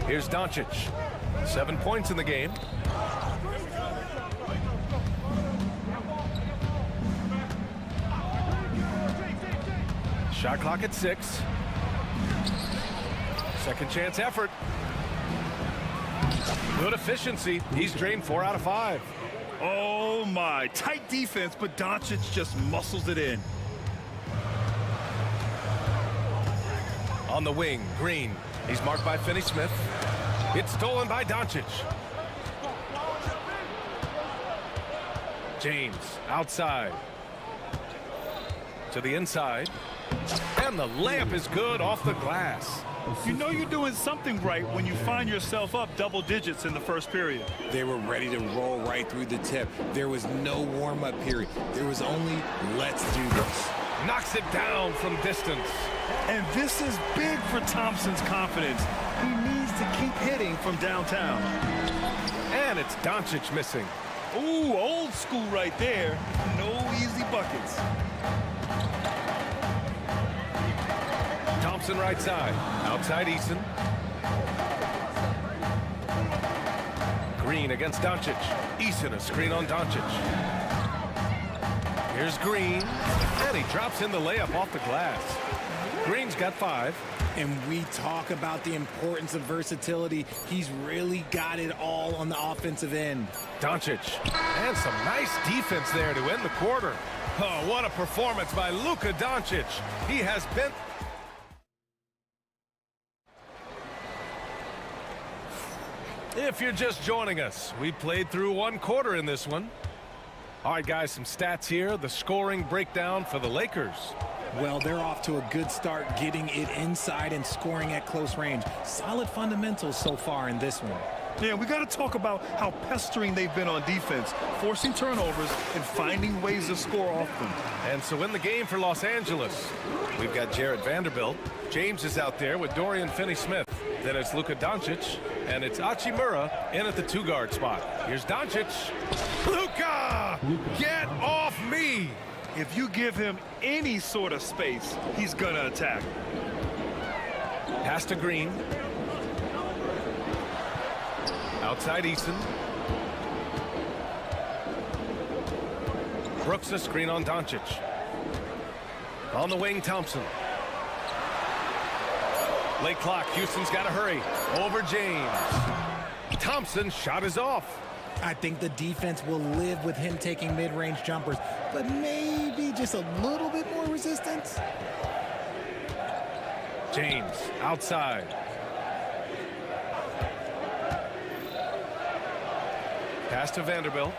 Here's Doncic. 7 points in the game. Shot clock at 6. Second chance effort. Good efficiency. He's drained 4 out of 5. Oh, my. Tight defense, but Doncic just muscles it in. On the wing, Green. He's marked by Finney-Smith. It's stolen by Doncic. James, outside. To the inside. And the layup is good off the glass. You know you're doing something right when you find yourself up double digits in the first period. They were ready to roll right through the tip. There was no warm-up period. There was only, let's do this. Knocks it down from distance. And this is big for Thompson's confidence. He needs to keep hitting from downtown. And it's Doncic missing. Ooh, old school right there. No easy buckets. Thompson right side. Outside Eason. Green against Doncic. Eason, a screen on Doncic. Here's Green. And he drops in the layup off the glass. Green's got 5. And we talk about the importance of versatility. He's really got it all on the offensive end. Doncic. And some nice defense there to end the quarter. Oh, what a performance by Luka Doncic. He has been... If you're just joining us, we played through one quarter in this one. All right, guys, some stats here. The scoring breakdown for the Lakers. Well, they're off to a good start getting it inside and scoring at close range. Solid fundamentals so far in this one. Yeah, we got to talk about how pestering they've been on defense, forcing turnovers and finding ways to score off them. And so in the game for Los Angeles, we've got Jarred Vanderbilt. James is out there with Dorian Finney-Smith. Then it's Luka Doncic, and it's Hachimura in at the two-guard spot. Here's Doncic. Luka! Get off me! If you give him any sort of space, he's going to attack. Pass to Green. Outside Eason. Brooks a screen on Doncic. On the wing, Thompson. Late clock, Houston's got to hurry. Over James. Thompson shot is off. I think the defense will live with him taking mid-range jumpers, but maybe just a little bit more resistance. James outside. Pass to Vanderbilt.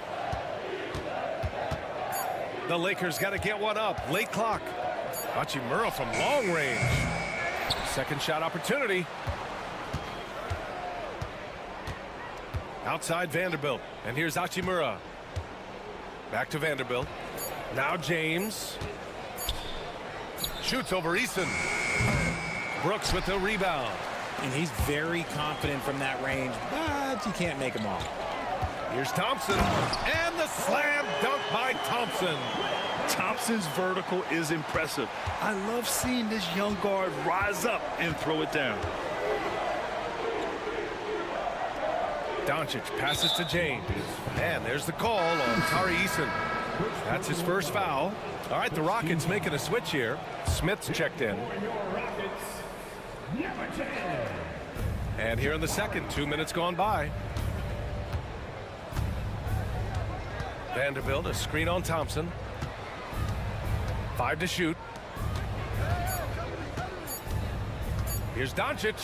The Lakers got to get one up. Late clock. Hachimura from long range. Second shot opportunity. Outside Vanderbilt. And here's Hachimura. Back to Vanderbilt. Now James. Shoots over Eason. Brooks with the rebound. And he's very confident from that range, but you can't make him all. Here's Thompson. And the slam dunk by Thompson. Thompson's vertical is impressive. I love seeing this young guard rise up and throw it down. Doncic passes to James. And there's the call on Tari Eason. That's his first foul. All right, the Rockets making a switch here. Smith's checked in. And here in the second, 2 minutes gone by. Vanderbilt, a screen on Thompson. 5 to shoot. Here's Doncic.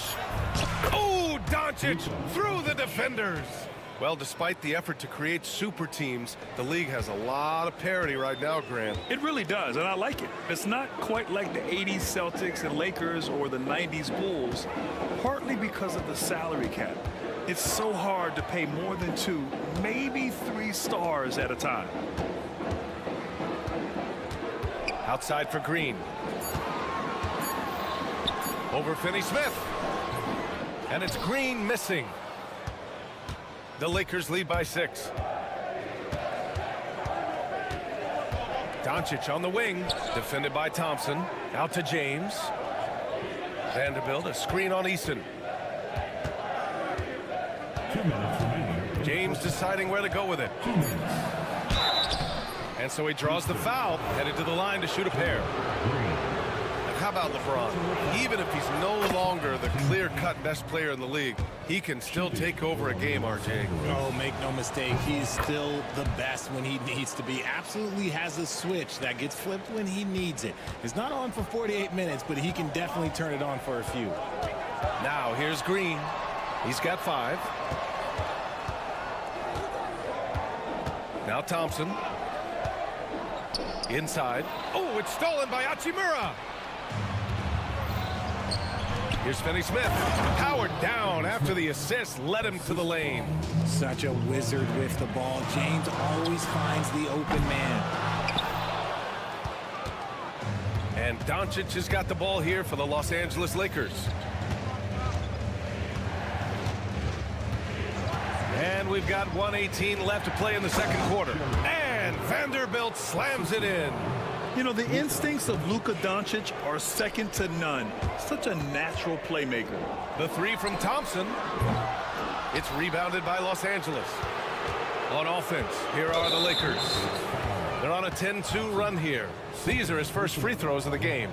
Oh, Doncic through the defenders. Well, despite the effort to create super teams, the league has a lot of parity right now, Grant. It really does, and I like it. It's not quite like the 80s Celtics and Lakers or the 90s Bulls, partly because of the salary cap. It's so hard to pay more than 2, maybe 3 stars at a time. Outside for Green. Over Finney-Smith. And it's Green missing. The Lakers lead by 6. Doncic on the wing, defended by Thompson. Out to James. Vanderbilt, a screen on Eason. James deciding where to go with it. And so he draws the foul, headed to the line to shoot a pair. And how about LeBron? Even if he's no longer the clear-cut best player in the league, he can still take over a game, RJ. Oh, make no mistake, he's still the best when he needs to be. Absolutely has a switch that gets flipped when he needs it. It's not on for 48 minutes, but he can definitely turn it on for a few. Now here's Green. He's got 5. Now Thompson. Inside. Oh, it's stolen by Hachimura. Here's Finney-Smith. Powered down after the assist led him to the lane. Such a wizard with the ball. James always finds the open man. And Doncic has got the ball here for the Los Angeles Lakers. And we've got 1:18 left to play in the second quarter. And Vanderbilt slams it in. You know, the instincts of Luka Doncic are second to none. Such a natural playmaker. The 3 from Thompson. It's rebounded by Los Angeles. On offense, here are the Lakers. They're on a 10-2 run here. These are his first free throws of the game.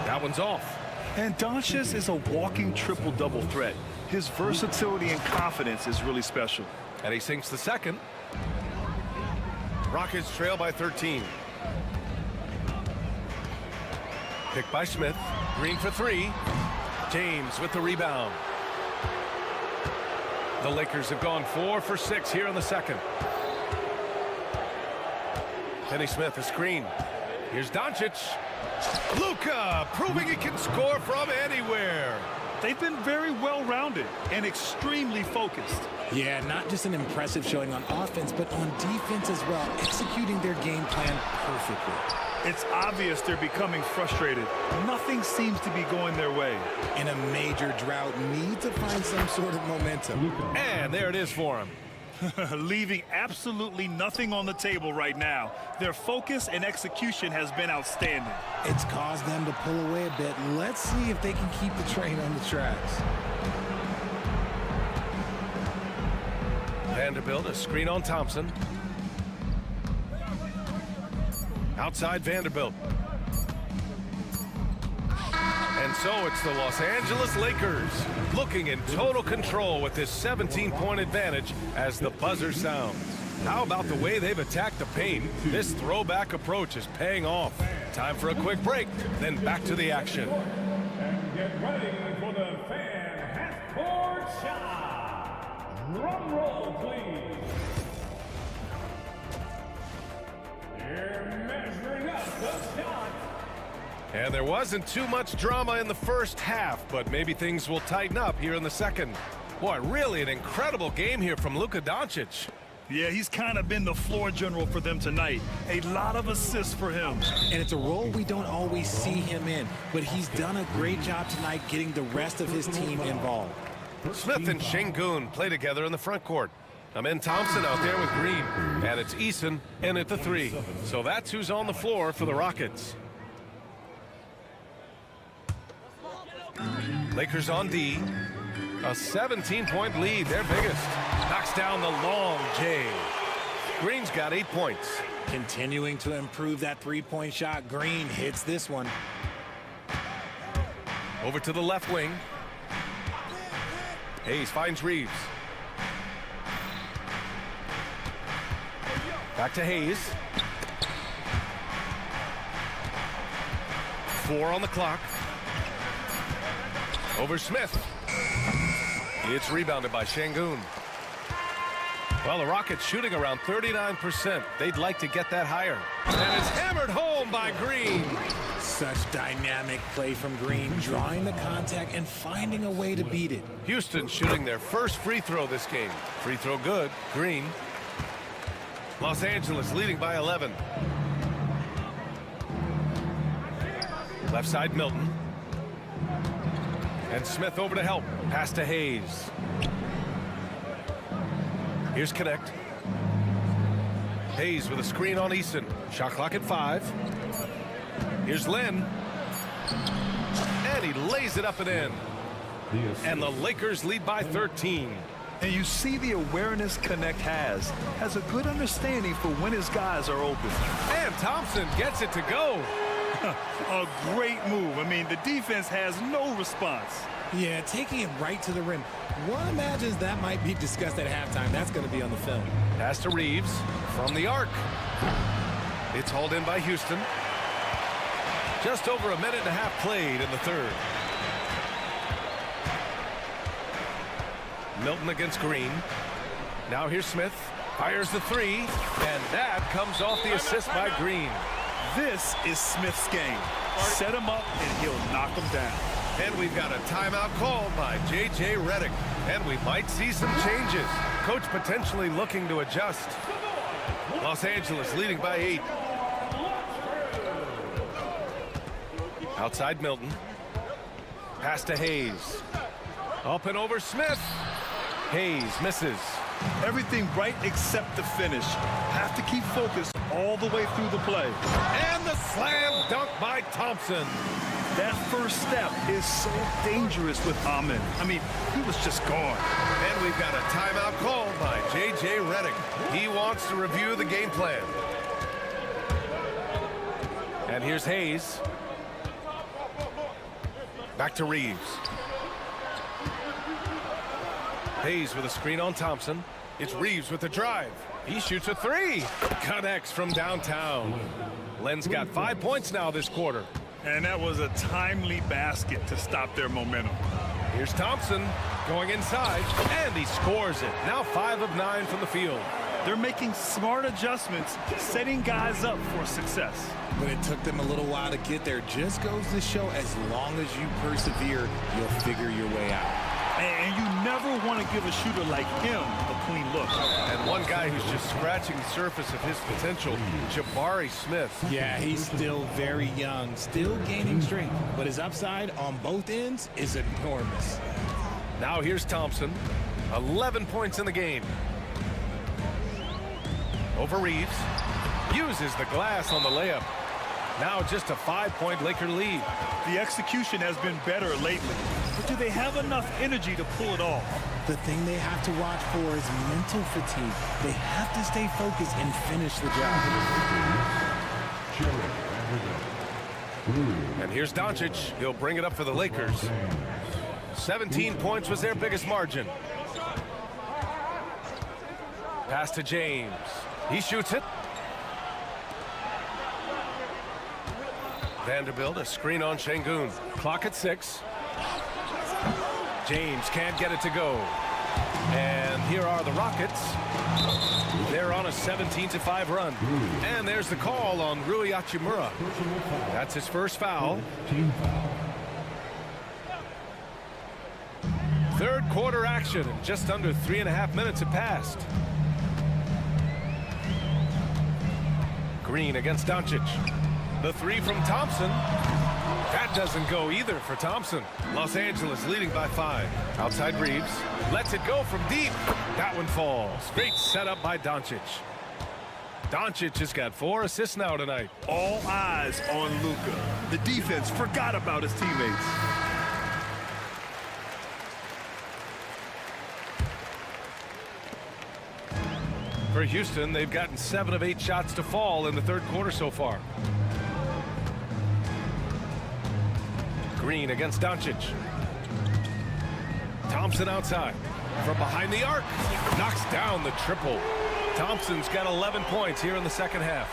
That one's off. And Doncic is a walking triple-double threat. His versatility and confidence is really special. And he sinks the second. Rockets trail by 13. Picked by Smith. Green for 3. James with the rebound. The Lakers have gone 4 for 6 here in the second. Finney Smith, a screen. Here's Doncic. Luka proving he can score from anywhere. They've been very well-rounded and extremely focused. Yeah, not just an impressive showing on offense, but on defense as well, executing their game plan perfectly. It's obvious they're becoming frustrated. Nothing seems to be going their way. In a major drought, need to find some sort of momentum. And there it is for him. Leaving absolutely nothing on the table right now. Their focus and execution has been outstanding. It's caused them to pull away a bit. Let's see if they can keep the train on the tracks. Vanderbilt, a screen on Thompson. Outside Vanderbilt. And so it's the Los Angeles Lakers looking in total control with this 17-point advantage as the buzzer sounds. How about the way they've attacked the paint? This throwback approach is paying off. Time for a quick break, then back to the action. And get ready for the fan half-court shot. Drum roll, please. They're measuring up the shot. And there wasn't too much drama in the first half, but maybe things will tighten up here in the second. Boy, really an incredible game here from Luka Doncic. Yeah, he's kind of been the floor general for them tonight. A lot of assists for him. And it's a role we don't always see him in, but he's done a great job tonight getting the rest of his team involved. Smith and Şengün play together in the front court. Amen Thompson out there with Green, and it's Eason in at the 3. So that's who's on the floor for the Rockets. Lakers on D. A 17-point lead, their biggest. Knocks down the long J. Green's got 8 points. Continuing to improve that three-point shot. Green hits this one. Over to the left wing. Hayes finds Reeves. Back to Hayes. 4 on the clock. Over Smith. It's rebounded by Şengün. Well, the Rockets shooting around 39%. They'd like to get that higher. And it's hammered home by Green. Such dynamic play from Green, drawing the contact and finding a way to beat it. Houston shooting their first free throw this game. Free throw good. Green. Los Angeles leading by 11. Left side Milton. And Smith over to help. Pass to Hayes. Here's Connect. Hayes with a screen on Eason. Shot clock at 5. Here's Lynn. And he lays it up and in. And the Lakers lead by 13. And you see the awareness Connect has a good understanding for when his guys are open. And Thompson gets it to go. A great move. I mean, the defense has no response. Yeah, taking it right to the rim. One imagines that might be discussed at halftime. That's going to be on the film. Pass to Reeves from the arc. It's hauled in by Houston. Just over a minute and a half played in the third. Milton against Green. Now here's Smith. Fires the 3. And that comes off the assist by Green. This is Smith's game. Set him up and he'll knock him down. And we've got a timeout called by J.J. Redick. And we might see some changes. Coach potentially looking to adjust. Los Angeles leading by 8. Outside Milton. Pass to Hayes. Up and over Smith. Hayes misses. Everything right except the finish. Have to keep focused all the way through the play. And the slam dunk by Thompson. That first step is so dangerous with Ahmed. I mean, he was just gone. And we've got a timeout called by J.J. Redick. He wants to review the game plan. And here's Hayes. Back to Reeves. Hayes with a screen on Thompson. It's Reeves with the drive. He shoots a 3. Connects from downtown. Len's got 5 points now this quarter. And that was a timely basket to stop their momentum. Here's Thompson. Going inside, and he scores it. Now 5 of 9 from the field. They're making smart adjustments, setting guys up for success. But it took them a little while to get there. Just goes to show, as long as you persevere, you'll figure your way out. And you never want to give a shooter like him a clean look. And one guy who's just scratching the surface of his potential, Jabari Smith. Yeah, he's still very young, still gaining strength, but his upside on both ends is enormous. Now here's Thompson, 11 points in the game. Over Reeves, uses the glass on the layup. Now just a 5-point Laker lead. The execution has been better lately, but do they have enough energy to pull it off? The thing they have to watch for is mental fatigue. They have to stay focused and finish the job. And here's Doncic. He'll bring it up for the Lakers. 17 points was their biggest margin. Pass to James. He shoots it. Vanderbilt, a screen on Şengün. Clock at 6. James can't get it to go. And here are the Rockets. They're on a 17-5 run. And there's the call on Rui Hachimura. That's his first foul. Third quarter action, and just under 3.5 minutes have passed. Green against Doncic. The 3 from Thompson. That doesn't go either for Thompson. Los Angeles leading by 5. Outside Reeves. Lets it go from deep. That one falls. Great setup by Doncic. Doncic has got 4 assists now tonight. All eyes on Luka. The defense forgot about his teammates. For Houston, they've gotten 7 of 8 shots to fall in the third quarter so far. Green against Doncic. Thompson outside. From behind the arc. Knocks down the triple. Thompson's got 11 points here in the second half.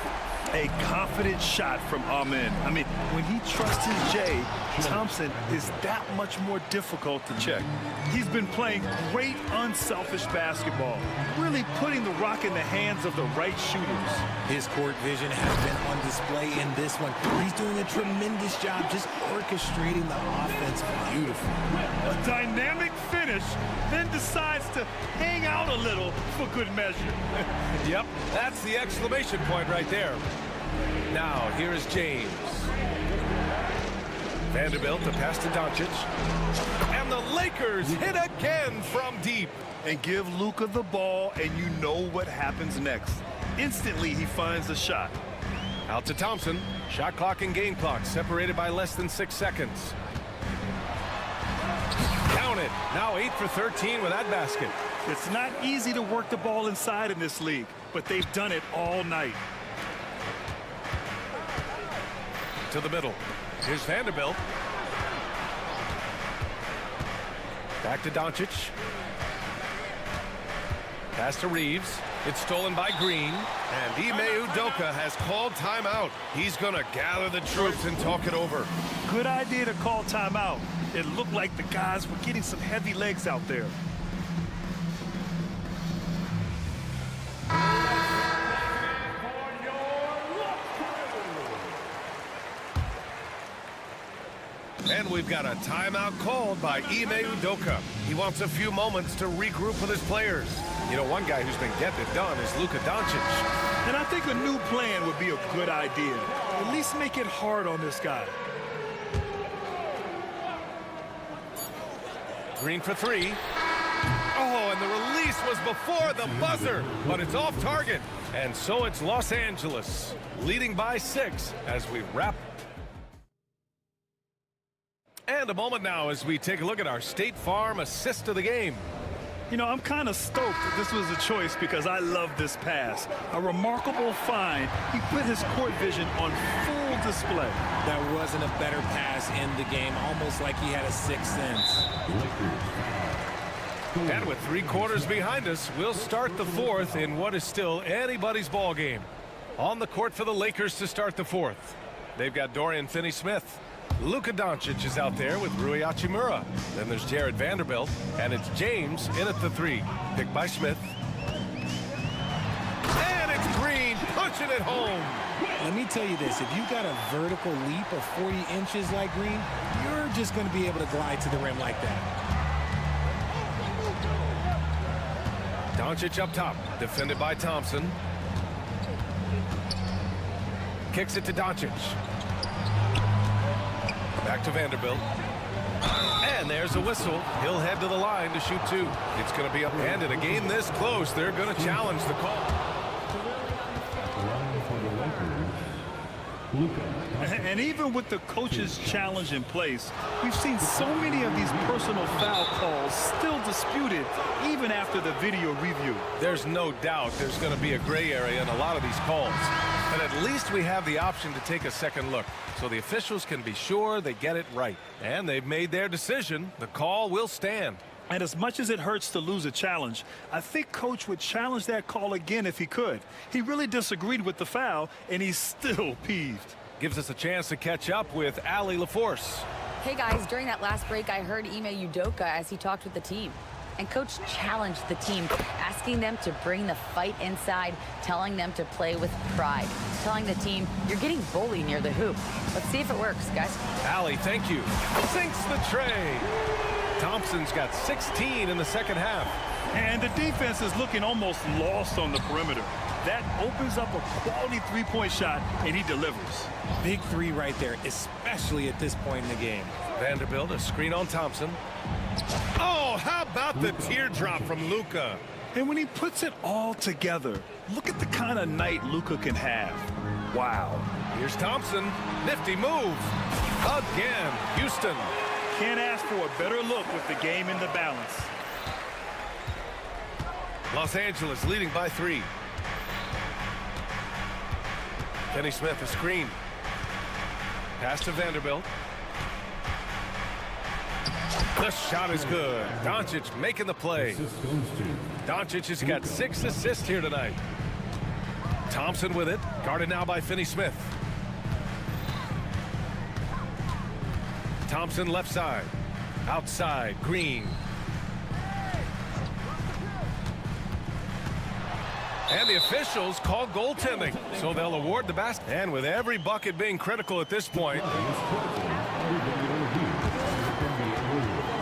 A confident shot from Amen. I mean, when he trusts his J, Thompson is that much more difficult to check. He's been playing great, unselfish basketball, really putting the rock in the hands of the right shooters. His court vision has been on display in this one. He's doing a tremendous job just orchestrating the offense beautifully. A dynamic finish, then decides to hang out a little for good measure. Yep, that's the exclamation point right there. Now, here is James. Vanderbilt, the pass to Doncic. And the Lakers hit again from deep. And give Luka the ball, and you know what happens next. Instantly, he finds the shot. Out to Thompson. Shot clock and game clock separated by less than 6 seconds. Count it. Now 8 for 13 with that basket. It's not easy to work the ball inside in this league, but they've done it all night. To the middle. Here's Vanderbilt. Back to Doncic. Pass to Reeves. It's stolen by Green. And Ime Udoka has called timeout. He's going to gather the troops and talk it over. Good idea to call timeout. It looked like the guys were getting some heavy legs out there. And we've got a timeout called by Ime Udoka. He wants a few moments to regroup with his players. You know, one guy who's been getting it done is Luka Doncic. And I think a new plan would be a good idea. At least make it hard on this guy. Green for 3. Oh, and the release was before the buzzer, but it's off target. And so it's Los Angeles, leading by 6 as we wrap. And a moment now as we take a look at our State Farm assist of the game. You know, I'm kind of stoked that this was a choice because I love this pass. A remarkable find. He put his court vision on full display. There wasn't a better pass in the game, almost like he had a sixth sense. And with 3 quarters behind us, we'll start the fourth in what is still anybody's ball game. On the court for the Lakers to start the fourth. They've got Dorian Finney-Smith. Luka Doncic is out there with Rui Hachimura. Then there's Jared Vanderbilt, and it's James in at the three. Picked by Smith. And it's Green pushing it home. Let me tell you this, if you got a vertical leap of 40 inches like Green, you're just going to be able to glide to the rim like that. Doncic up top, defended by Thompson. Kicks it to Doncic. Back to Vanderbilt. And there's a whistle. He'll head to the line to shoot two. It's going to be up. And in a game this close, they're going to challenge the call. And even with the coach's challenge in place, we've seen so many of these personal foul calls still disputed even after the video review. There's no doubt there's going to be a gray area in a lot of these calls. But at least we have the option to take a second look, so the officials can be sure they get it right. And they've made their decision. The call will stand. And as much as it hurts to lose a challenge, I think Coach would challenge that call again if he could. He really disagreed with the foul, and he's still peeved. Gives us a chance to catch up with Allie LaForce. Hey guys, during that last break, I heard Ime Udoka as he talked with the team. And Coach challenged the team, asking them to bring the fight inside, telling them to play with pride, telling the team, you're getting bullied near the hoop. Let's see if it works, guys. Allie, thank you. Sinks the tray. Thompson's got 16 in the second half. And the defense is looking almost lost on the perimeter. That opens up a quality three-point shot, and he delivers. Big three right there, especially at this point in the game. Vanderbilt, a screen on Thompson. Oh, how about the teardrop from Luka? And when he puts it all together, look at the kind of night Luka can have. Wow. Here's Thompson. Nifty move. Again, Houston. Can't ask for a better look with the game in the balance. Los Angeles leading by 3. Kenny Smith, a screen. Pass to Vanderbilt. The shot is good. Doncic making the play. Doncic has got 6 assists here tonight. Thompson with it. Guarded now by Finney Smith. Thompson left side. Outside, Green. And the officials call goaltending, so they'll award the basket. And with every bucket being critical at this point,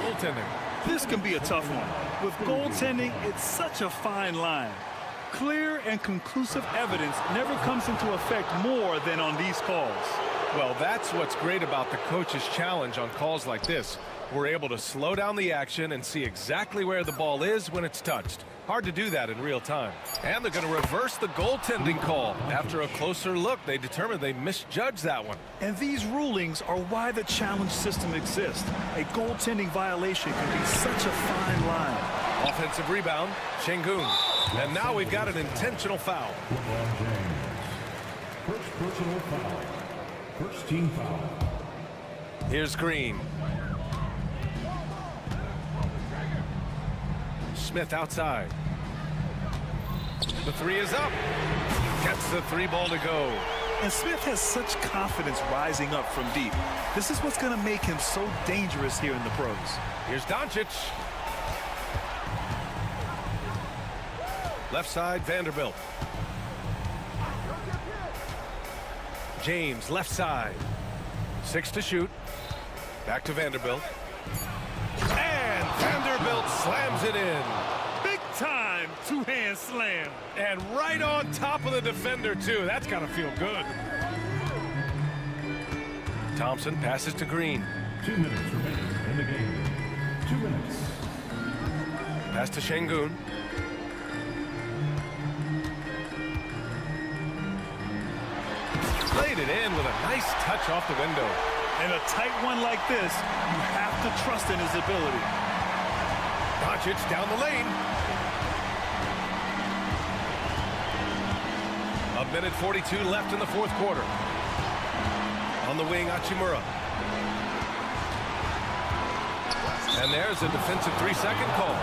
goaltending. This can be a tough one. With goaltending, it's such a fine line. Clear and conclusive evidence never comes into effect more than on these calls. Well, that's what's great about the coach's challenge on calls like this. We're able to slow down the action and see exactly where the ball is when it's touched. Hard to do that in real time. And they're going to reverse the goaltending call. After a closer look, they determined they misjudged that one. And these rulings are why the challenge system exists. A goaltending violation can be such a fine line. Offensive rebound, Şengün. And now we've got an intentional foul. First personal foul. First team foul. Here's Green. Smith outside. The three is up. Gets the three ball to go. And Smith has such confidence rising up from deep. This is what's going to make him so dangerous here in the pros. Here's Doncic. Left side, Vanderbilt. James, left side. 6 to shoot. Back to Vanderbilt. And Vanderbilt slams it in. Big time two-hand slam. And right on top of the defender, too. That's got to feel good. Thompson passes to Green. 2 minutes remaining in the game. 2 minutes. Pass to Şengün. Played it in with a nice touch off the window. In a tight one like this, you have to trust in his ability. Doncic down the lane. 1:42 left in the fourth quarter. On the wing, Hachimura. And there's a defensive 3-second call.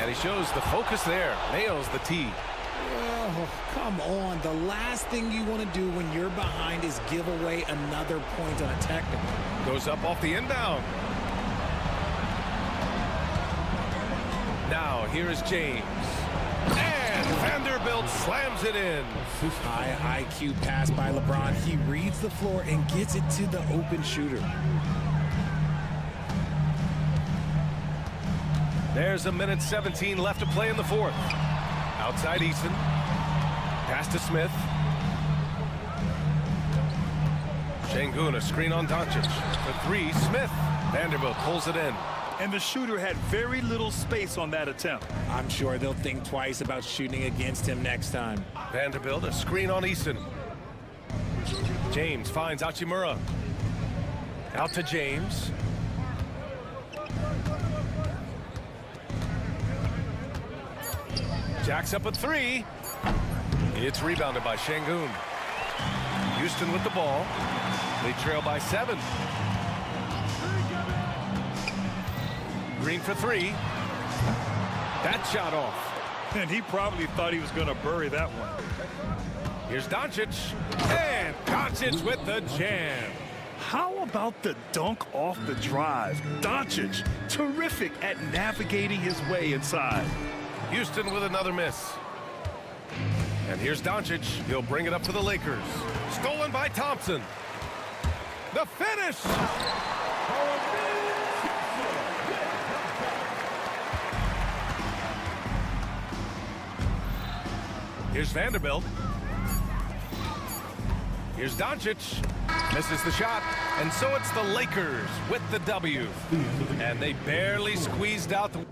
And he shows the focus there. Nails the tee. Oh, come on. The last thing you want to do when you're behind is give away another point on a technical. Goes up off the inbound. Now, here is James. And Vanderbilt slams it in. High IQ pass by LeBron. He reads the floor and gets it to the open shooter. There's a minute 17 left to play in the fourth. Outside Eason. Pass to Smith. Şengün, a screen on Doncic. The three, Smith. Vanderbilt pulls it in. And the shooter had very little space on that attempt. I'm sure they'll think twice about shooting against him next time. Vanderbilt, a screen on Eason. James finds Hachimura. Out to James. Jacks up a three. It's rebounded by Şengün. Houston with the ball. They trail by 7. Green for 3. That shot off. And he probably thought he was going to bury that one. Here's Doncic. And Doncic with the jam. How about the dunk off the drive? Doncic, terrific at navigating his way inside. Houston with another miss. And here's Doncic. He'll bring it up for the Lakers. Stolen by Thompson. The finish! Here's Vanderbilt. Here's Doncic. Misses the shot. And so it's the Lakers with the W. And they barely squeezed out the...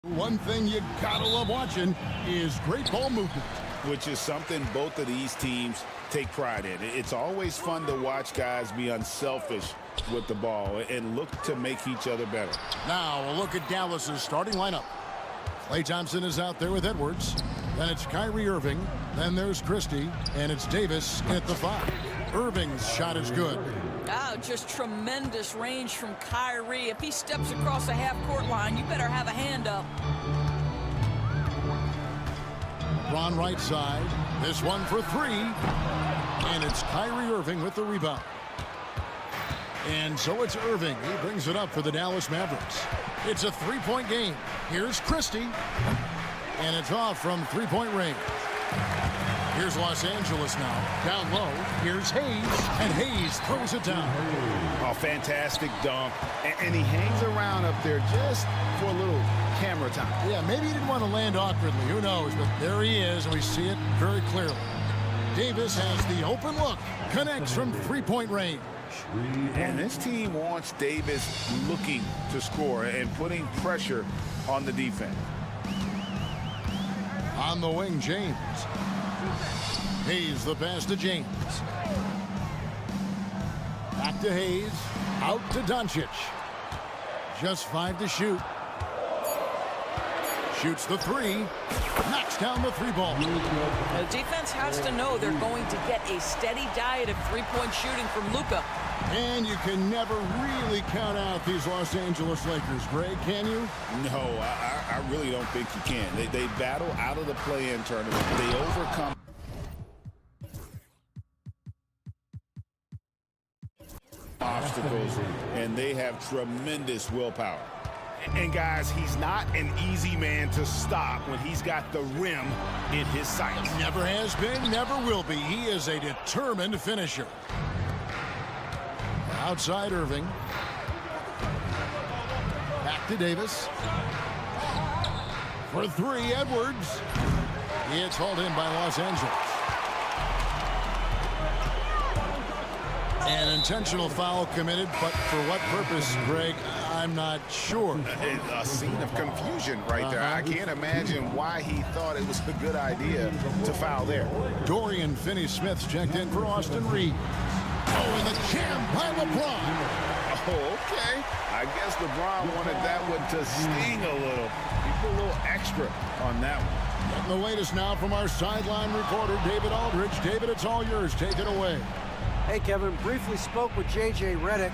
One thing you gotta love watching is great ball movement, which is something both of these teams take pride in. It's always fun to watch guys be unselfish with the ball and look to make each other better. Now a look at Dallas's starting lineup. Klay Thompson is out there with Edwards. Then it's Kyrie Irving. Then there's Christie. And it's Davis at the 5. Irving's shot is good. Oh, just tremendous range from Kyrie. If he steps across the half-court line, you better have a hand up. Ron right side. This one for 3. And it's Kyrie Irving with the rebound. And so it's Irving. He brings it up for the Dallas Mavericks. It's a 3-point game. Here's Christie. And it's off from 3-point range. Here's Los Angeles now. Down low. Here's Hayes. And Hayes throws it down. Oh, fantastic dunk. And he hangs around up there just for a little camera time. Yeah, maybe he didn't want to land awkwardly. Who knows? But there he is, and we see it very clearly. Davis has the open look. Connects from 3-point range. And this team wants Davis looking to score and putting pressure on the defense. On the wing, James. Hayes the pass to James. Back to Hayes. Out to Doncic. Just 5 to shoot. Shoots the 3. Knocks down the 3-ball. The defense has to know they're going to get a steady diet of 3-point shooting from Luka. And you can never really count out these Los Angeles Lakers, Greg, can you? No, I really don't think you can. They battle out of the play-in tournament. They overcome obstacles, and they have tremendous willpower. And guys, he's not an easy man to stop when he's got the rim in his sights. Never has been, never will be. He is a determined finisher. Outside Irving. Back to Davis. For 3, Edwards. It's hauled in by Los Angeles. An intentional foul committed, but for what purpose, Greg, I'm not sure. A scene of confusion right there. I can't imagine why he thought it was a good idea to foul there. Dorian Finney-Smith's checked in for Austin Reeves. Oh, and the jam by LeBron. Oh, okay. I guess LeBron wanted that one to sting a little. He put a little extra on that one. Getting the latest now from our sideline reporter, David Aldridge. David, it's all yours. Take it away. Hey, Kevin, briefly spoke with J.J. Redick.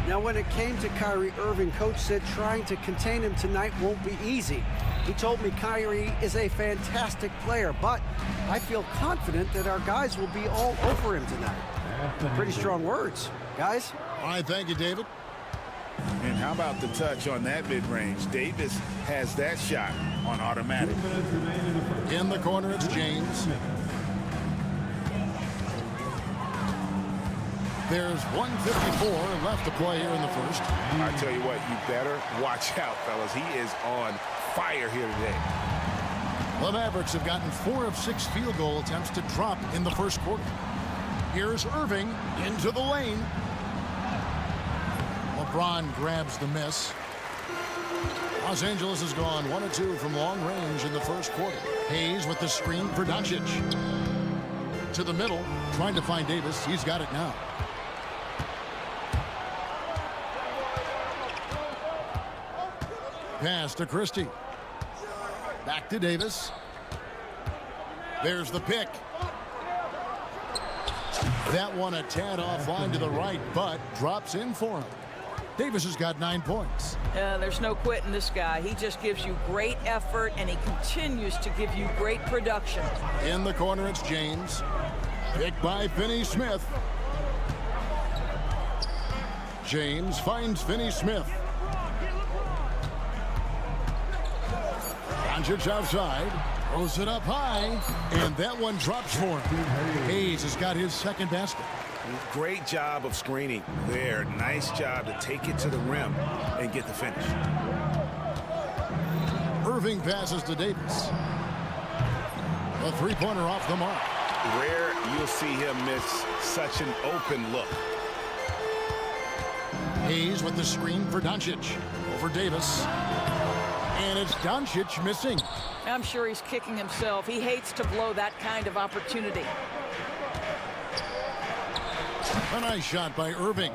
Now, when it came to Kyrie Irving, Coach said trying to contain him tonight won't be easy. He told me Kyrie is a fantastic player, but I feel confident that our guys will be all over him tonight. Pretty strong words, guys. All right, thank you, David. And how about the touch on that mid-range? Davis has that shot on automatic. In the corner, it's James. There's 1:54 left to play here in the first. I tell you what, you better watch out, fellas. He is on fire here today. The Mavericks have gotten 4 of 6 field goal attempts to drop in the first quarter. Here's Irving into the lane. LeBron grabs the miss. Los Angeles has gone 1 of 2 from long range in the first quarter. Hayes with the screen for Doncic. To the middle, trying to find Davis. He's got it now. Pass to Christie. Back to Davis. There's the pick. That one a tad offline to the right, but drops in for him. Davis has got 9 points. There's no quitting this guy. He just gives you great effort, and he continues to give you great production. In the corner, it's James. Picked by Finney-Smith. James finds Finney-Smith. Doncic outside. Throws it up high, and that one drops for him. Hayes has got his second basket. Great job of screening there. Nice job to take it to the rim and get the finish. Irving passes to Davis. A 3-pointer off the mark. Rare you'll see him miss such an open look. Hayes with the screen for Doncic. Over Davis. And it's Doncic missing. I'm sure he's kicking himself. He hates to blow that kind of opportunity. A nice shot by Irving.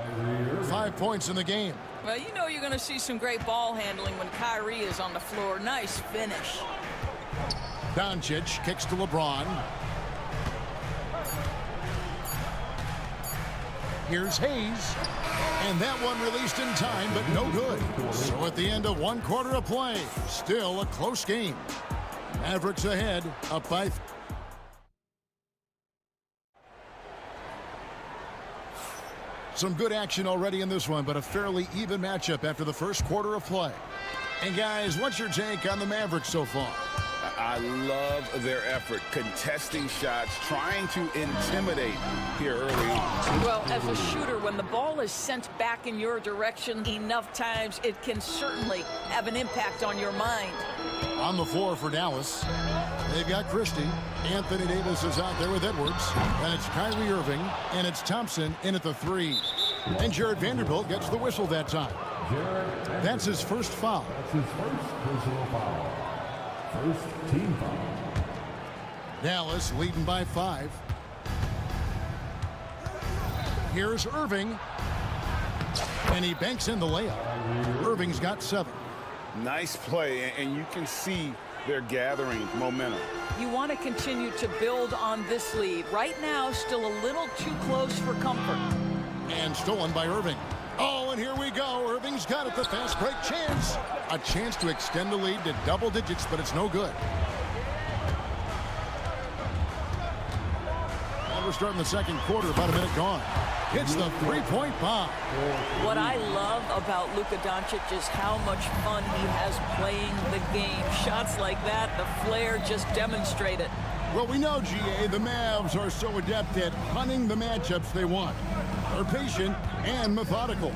5 points in the game. Well, you know you're going to see some great ball handling when Kyrie is on the floor. Nice finish. Doncic kicks to LeBron. Here's Hayes. And that one released in time, but no good. So at the end of 1 quarter of play, still a close game. Mavericks ahead, up by... Some good action already in this one, but a fairly even matchup after the first quarter of play. And guys, what's your take on the Mavericks so far? I love their effort, contesting shots, trying to intimidate here early on. Well, as a shooter, when the ball is sent back in your direction enough times, it can certainly have an impact on your mind. On the floor for Dallas, they've got Christie. Anthony Davis is out there with Edwards. And it's Kyrie Irving, and it's Thompson in at the 3. And Jared Vanderbilt gets the whistle that time. That's his first foul. That's his first personal foul. First team foul. Dallas leading by 5. Here's Irving. And he banks in the layup. Irving's got 7. Nice play, and you can see they're gathering momentum. You want to continue to build on this lead. Right now, still a little too close for comfort. And stolen by Irving. Oh, and here we go. Irving's got it, the fast break chance. A chance to extend the lead to double digits, but it's no good. And we're starting the second quarter, about a minute gone. Hits the three-point bomb. What I love about Luka Doncic is how much fun he has playing the game. Shots like that, the flair just demonstrate it. Well, we know, GA, the Mavs are so adept at hunting the matchups they want. They're patient and methodical.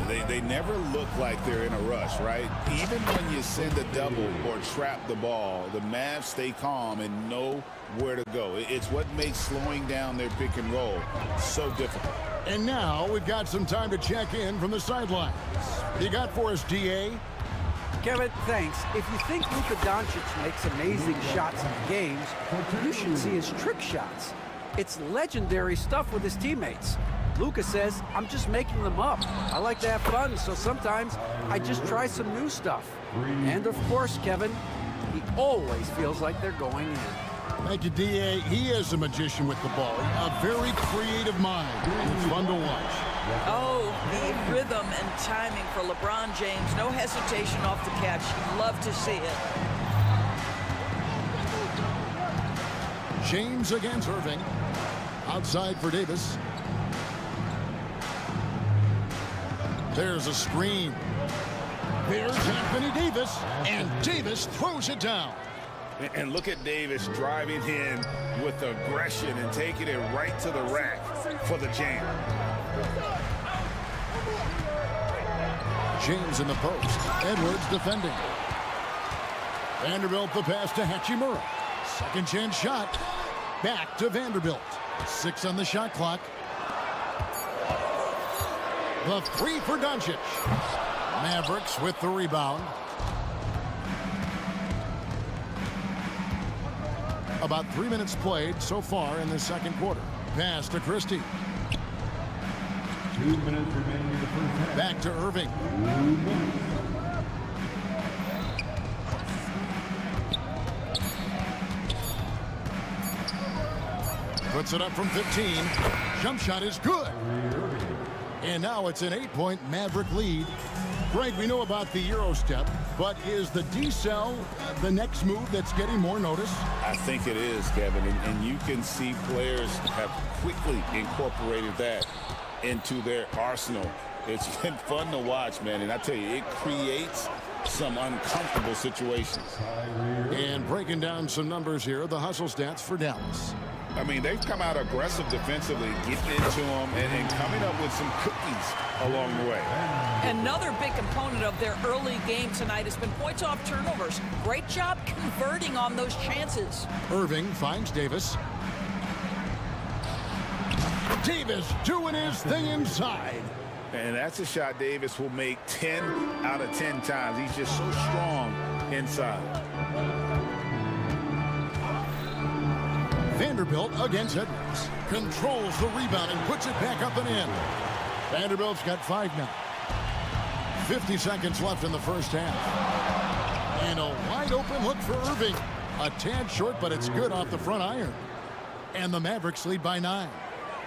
They never look like they're in a rush, right? Even when you send a double or trap the ball, the Mavs stay calm and know where to go. It's what makes slowing down their pick and roll so difficult. And now we've got some time to check in from the sidelines. What you got for us, DA? Kevin, thanks. If you think Luka Doncic makes amazing shots in games, you should see his trick shots. It's legendary stuff with his teammates. Luka says, I'm just making them up. I like to have fun, so sometimes I just try some new stuff. And of course, Kevin, he always feels like they're going in. Thank you, DA. He is a magician with the ball. A very creative mind. It's fun to watch. Oh, the rhythm and timing for LeBron James. No hesitation off the catch. You love to see it. James against Irving. Outside for Davis. There's a screen. There's Anthony Davis. And Davis throws it down. And look at Davis driving in with aggression and taking it right to the rack for the jam. James in the post. Edwards defending. Vanderbilt the pass to Hachimura. Second chance shot. Back to Vanderbilt. 6 on the shot clock. The 3 for Doncic. Mavericks with the rebound. About 3 minutes played so far in the second quarter. Pass to Christie. 2 minutes remaining in the first half. Back to Irving. Puts it up from 15. Jump shot is good. And now it's an 8-point Maverick lead. Greg, we know about the Euro step, but is the decel the next move that's getting more notice? I think it is, Kevin, and you can see players have quickly incorporated that into their arsenal. It's been fun to watch, man, and I tell you, it creates some uncomfortable situations. And breaking down some numbers here, the hustle stats for Dallas. I mean, they've come out aggressive defensively, getting into them and coming up with some cookies along the way. Another big component of their early game tonight has been points off turnovers. Great job converting on those chances. Irving finds Davis. Davis doing his thing inside. And that's a shot Davis will make 10 out of 10 times. He's just so strong inside. Vanderbilt against Edwards. Controls the rebound and puts it back up and in. Vanderbilt's got 5 now. 50 seconds left in the first half. And a wide open look for Irving. A tad short, but it's good off the front iron. And the Mavericks lead by 9.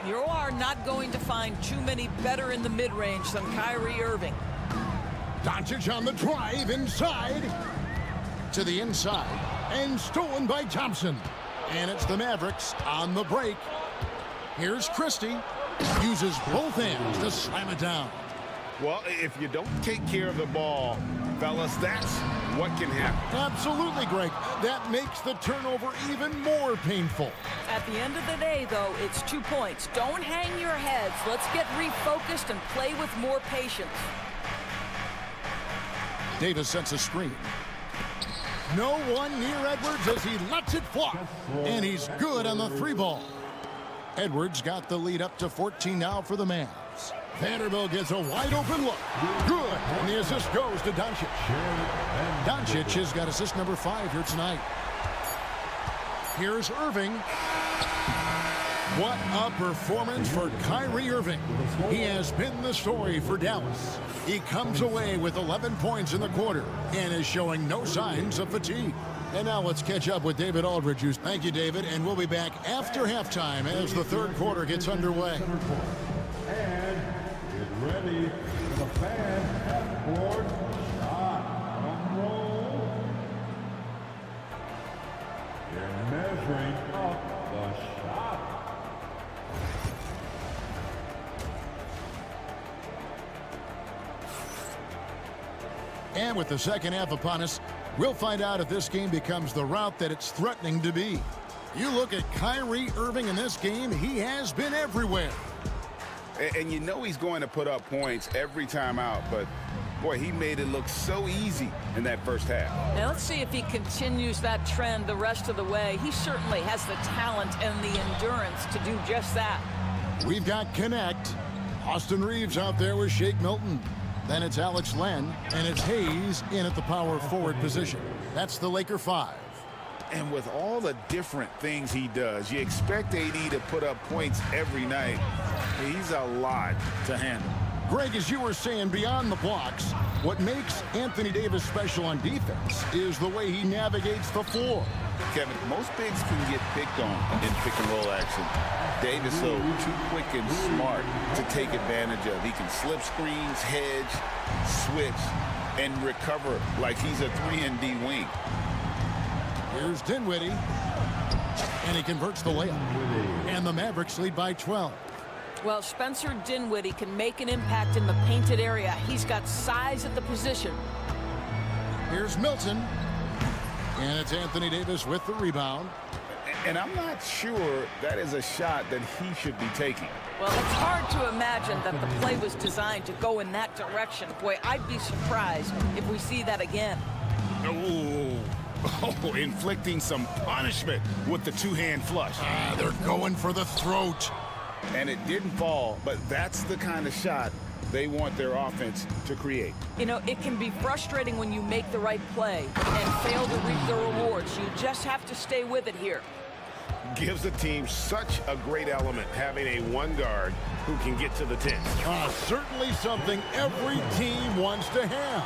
You are not going to find too many better in the mid-range than Kyrie Irving. Doncic on the drive inside. To the inside. And stolen by Thompson. And it's the Mavericks on the break. Here's Christie. Uses both hands to slam it down. Well, if you don't take care of the ball, fellas, that's what can happen. Absolutely, Greg. That makes the turnover even more painful. At the end of the day, though, it's 2 points. Don't hang your heads. Let's get refocused and play with more patience. Davis sets a screen. No one near Edwards as he lets it fly. And he's good on the 3 ball. Edwards got the lead up to 14 now for the Mavs. Vanderbilt gets a wide open look. Good. And the assist goes to Doncic. Doncic has got assist number 5 here tonight. Here's Irving. What a performance for Kyrie Irving. He has been the story for Dallas. He comes away with 11 points in the quarter and is showing no signs of fatigue. And now let's catch up with David Aldridge. Thank you, David, and we'll be back after halftime as the third quarter gets underway. And get ready for the fan half-court shot. Drum roll. They're measuring up the shot. And with the second half upon us, we'll find out if this game becomes the route that it's threatening to be. You look at Kyrie Irving in this game, he has been everywhere. And you know he's going to put up points every time out, but boy, he made it look so easy in that first half. Now let's see if he continues that trend the rest of the way. He certainly has the talent and the endurance to do just that. We've got Connect. Austin Reeves out there with Shake Milton. Then it's Alex Len, and it's Hayes in at the power forward position. That's the Laker 5. And with all the different things he does, you expect AD to put up points every night. He's a lot to handle. Greg, as you were saying, beyond the blocks, what makes Anthony Davis special on defense is the way he navigates the floor. Kevin, most bigs can get picked on in pick-and-roll action. Davis, though, too quick and smart to take advantage of. He can slip screens, hedge, switch, and recover like he's a 3-and-D wing. Here's Dinwiddie, and he converts the layup. And the Mavericks lead by 12. Well, Spencer Dinwiddie can make an impact in the painted area. He's got size at the position. Here's Milton, and it's Anthony Davis with the rebound. And I'm not sure that is a shot that he should be taking. Well, it's hard to imagine that the play was designed to go in that direction. Boy, I'd be surprised if we see that again. Oh, inflicting some punishment with the two-hand flush. They're going for the throat. And it didn't fall, but that's the kind of shot they want their offense to create. You know, it can be frustrating when you make the right play and fail to reap the rewards. You just have to stay with it here. Gives the team such a great element having a one guard who can get to the 10. Certainly something every team wants to have.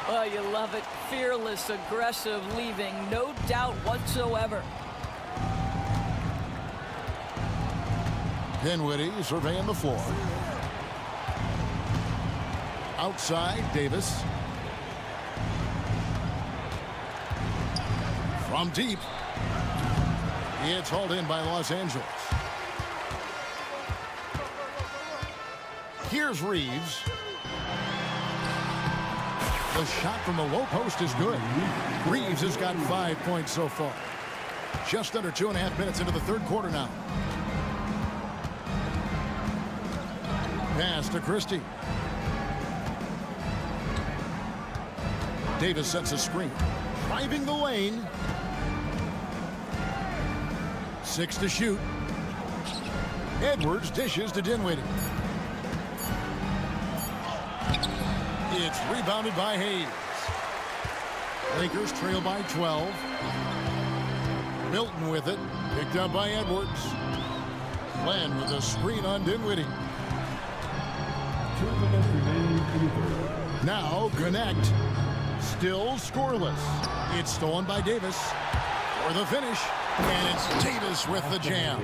Oh, you love it. Fearless, aggressive, leaving no doubt whatsoever. Dinwiddie surveying the floor. Outside, Davis. From deep. It's hauled in by Los Angeles. Here's Reeves. The shot from the low post is good. Reeves has got 5 points so far. Just under 2.5 minutes into the third quarter now. Pass to Christie. Davis sets a screen. Driving the lane. 6 to shoot. Edwards dishes to Dinwiddie. It's rebounded by Hayes. Lakers trail by 12. Milton with it. Picked up by Edwards. Len with a screen on Dinwiddie. 2 minutes remaining in the third. Now connect. Still scoreless. It's stolen by Davis for the finish. And it's Davis with the jam.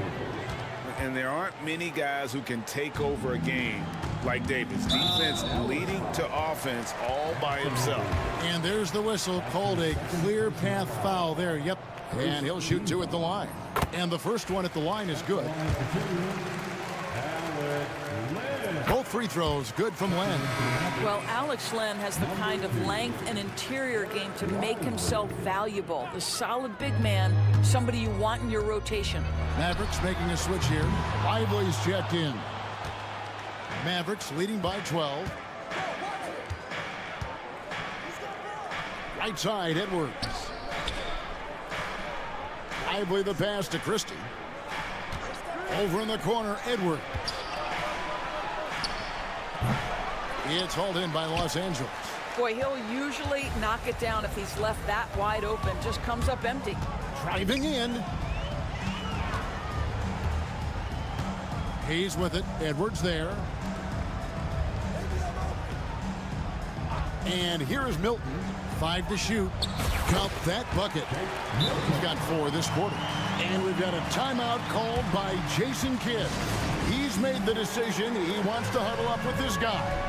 And there aren't many guys who can take over a game like Davis. Defense leading to offense all by himself. And there's the whistle, called a clear path foul there. Yep. And he'll shoot 2 at the line. And the first one at the line is good. Both free throws good from Len. Well, Alex Len has the kind of length and interior game to make himself valuable. The solid big man, somebody you want in your rotation. Mavericks making a switch here. Lively's checked in. Mavericks leading by 12. Right side, Edwards. Lively the pass to Christie. Over in the corner, Edwards. It's hauled in by Los Angeles. Boy, he'll usually knock it down if he's left that wide open. Just comes up empty. Driving in. Hayes with it. Edwards there. And here is Milton. 5 to shoot. Count that bucket. He's got 4 this quarter. And we've got a timeout called by Jason Kidd. He's made the decision. He wants to huddle up with his guys.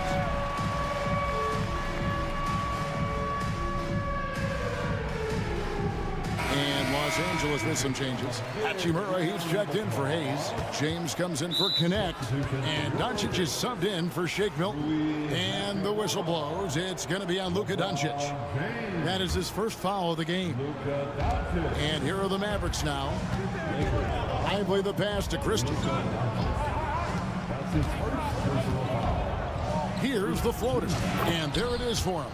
And Los Angeles with some changes. Hachimura, he's checked in for Hayes. James comes in for Connect. And Doncic is subbed in for Shake Milton. And the whistle blows. It's going to be on Luka Doncic. That is his first foul of the game. And here are the Mavericks now. Lively the pass to Christie. Here's the floater. And there it is for him.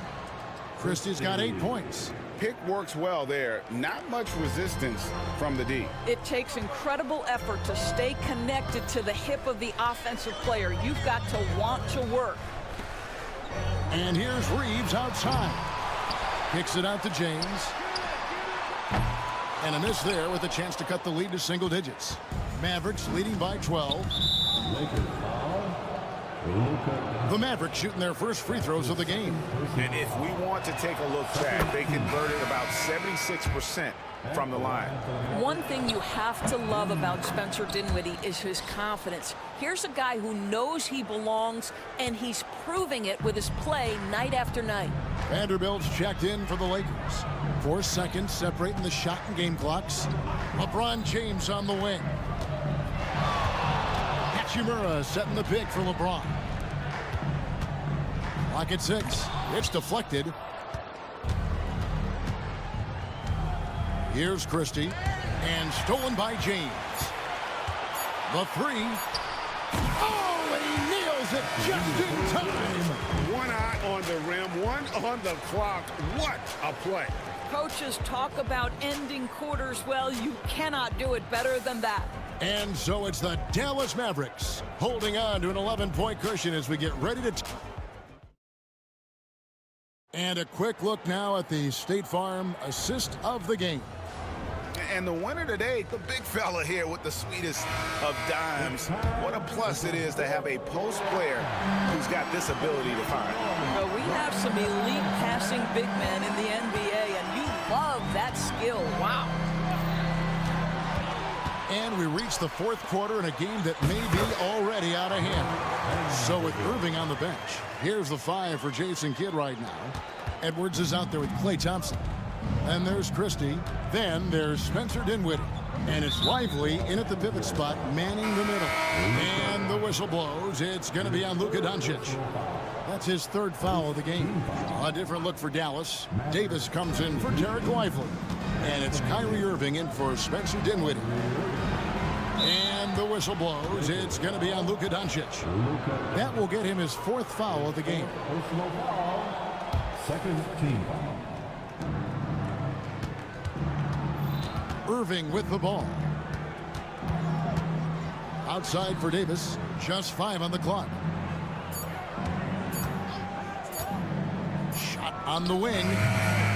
Christie's got 8 points. Pick works well there. Not much resistance from the D. It takes incredible effort to stay connected to the hip of the offensive player. You've got to want to work. And here's Reeves outside. Kicks it out to James. And a miss there with a chance to cut the lead to single digits. Mavericks leading by 12. The Mavericks shooting their first free throws of the game. And if we want to take a look back, they converted about 76% from the line. One thing you have to love about Spencer Dinwiddie is his confidence. Here's a guy who knows he belongs, and he's proving it with his play night after night. Vanderbilt's checked in for the Lakers. 4 seconds separating the shot and game clocks. LeBron James on the wing. Hachimura setting the pick for LeBron. Clock at 6. It's deflected. Here's Christie. And stolen by James. The 3. Oh, and he nails it just in time. 1 eye on the rim, 1 on the clock. What a play. Coaches talk about ending quarters. Well, you cannot do it better than that. And so it's the Dallas Mavericks holding on to an 11-point cushion as we get ready to... And a quick look now at the State Farm assist of the game. And the winner today, the big fella here with the sweetest of dimes. What a plus it is to have a post player who's got this ability to find. Well, we have some elite passing big men in the NBA, and you love that skill. Wow. And we reach the 4th quarter in a game that may be already out of hand. So with Irving on the bench, here's the 5 for Jason Kidd right now. Edwards is out there with Klay Thompson. And there's Christie. Then there's Spencer Dinwiddie. And it's Lively in at the pivot spot, manning the middle. And the whistle blows. It's going to be on Luka Doncic. That's his 3rd foul of the game. A different look for Dallas. Davis comes in for Derek Lively. And it's Kyrie Irving in for Spencer Dinwiddie. And the whistle blows. It's going to be on Luka Doncic. That will get him his 4th foul of the game. Second team foul. Irving with the ball. Outside for Davis. Just 5 on the clock. Hot on the wing.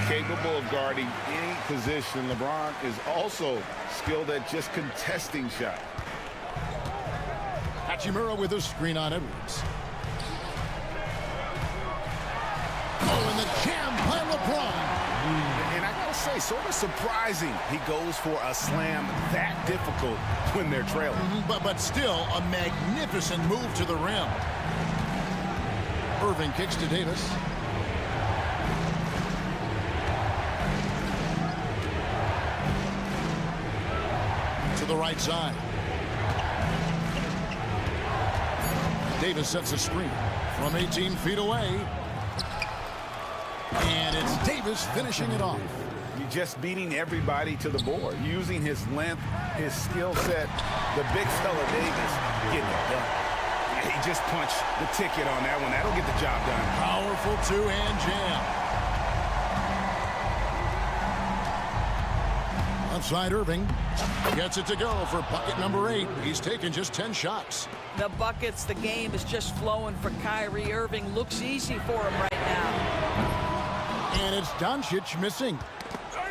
Capable of guarding any position. LeBron is also skilled at just contesting shots. Hachimura with a screen on Edwards. Oh, and the jam by LeBron. And I gotta say, sort of surprising he goes for a slam that difficult when they're trailing. But still a magnificent move to the rim. Irving kicks to Davis. To the right side. Davis sets a screen from 18 feet away. And it's Davis finishing it off. You're just beating everybody to the board, using his length, his skill set. The big fella Davis getting it done. He just punched the ticket on that one. That'll get the job done. Powerful two-hand jam. Outside Irving. Gets it to go for bucket number 8. He's taken just 10 shots. The buckets, the game is just flowing for Kyrie Irving. Looks easy for him right now. And it's Doncic missing.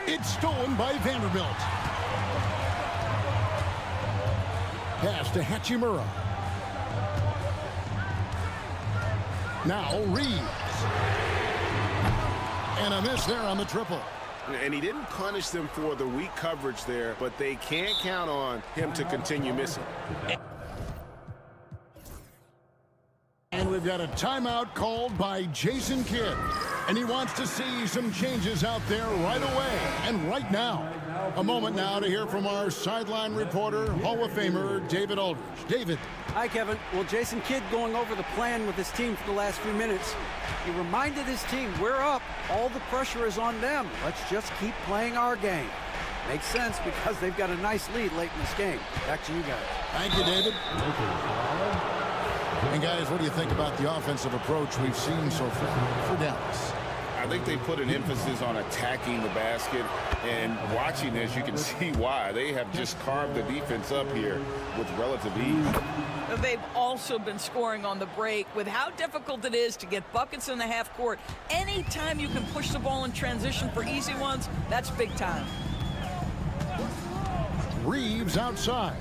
It's stolen by Vanderbilt. Pass to Hachimura. Now Reeves. And a miss there on the triple. And he didn't punish them for the weak coverage there, but they can't count on him to continue missing. And we've got a timeout called by Jason Kidd. And he wants to see some changes out there right away and right now. A moment now to hear from our sideline reporter, Hall of Famer David Aldridge. David. Hi, Kevin. Well, Jason Kidd going over the plan with his team for the last few minutes. He reminded his team, we're up. All the pressure is on them. Let's just keep playing our game. Makes sense because they've got a nice lead late in this game. Back to you guys. Thank you, David. And guys, what do you think about the offensive approach we've seen so far for Dallas? I think they put an emphasis on attacking the basket, and watching this, you can see why. They have just carved the defense up here with relative ease. They've also been scoring on the break. With how difficult it is to get buckets in the half court, anytime you can push the ball in transition for easy ones, that's big time. Reeves outside.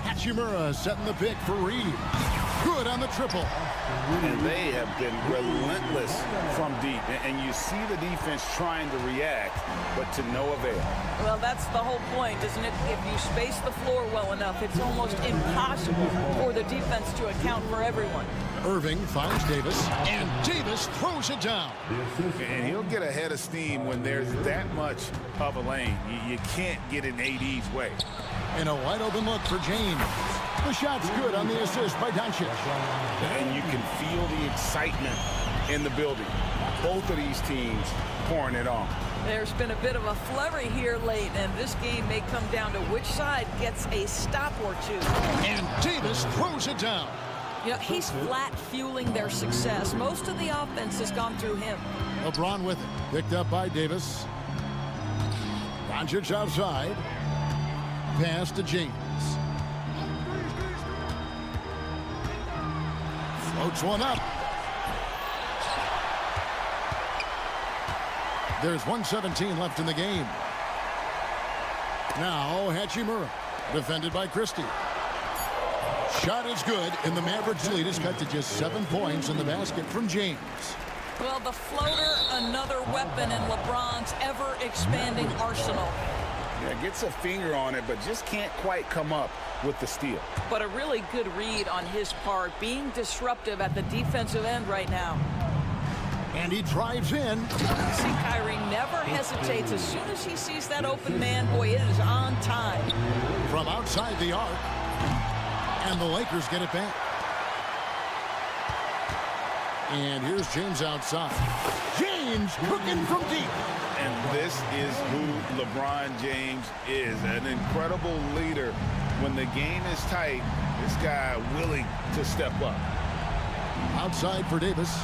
Hachimura setting the pick for Reeves. Good on the triple. And they have been relentless from deep. And you see the defense trying to react, but to no avail. Well, that's the whole point, isn't it? If you space the floor well enough, it's almost impossible for the defense to account for everyone. Irving finds Davis, and Davis throws it down. And he'll get ahead of steam when there's that much of a lane. You can't get in AD's way. And a wide open look for James. The shot's good on the assist by Doncic. And you can feel the excitement in the building. Both of these teams pouring it on. There's been a bit of a flurry here late, and this game may come down to which side gets a stop or two. And Davis throws it down. You know, he's flat fueling their success. Most of the offense has gone through him. LeBron with it. Picked up by Davis. Doncic outside. Pass to James. Floats one up. There's 1:17 left in the game. Now Hachimura, defended by Christie. Shot is good, and the Mavericks lead is cut to just 7 points in the basket from James. Well, the floater, another weapon in LeBron's ever-expanding arsenal. Yeah, gets a finger on it, but just can't quite come up with the steal. But a really good read on his part, being disruptive at the defensive end right now. And he drives in. See, Kyrie never hesitates. As soon as he sees that open man, boy, it is on time. From outside the arc. And the Lakers get it back. And here's James outside. James cooking from deep. And this is who LeBron James is. An incredible leader. When the game is tight, this guy willing to step up. Outside for Davis.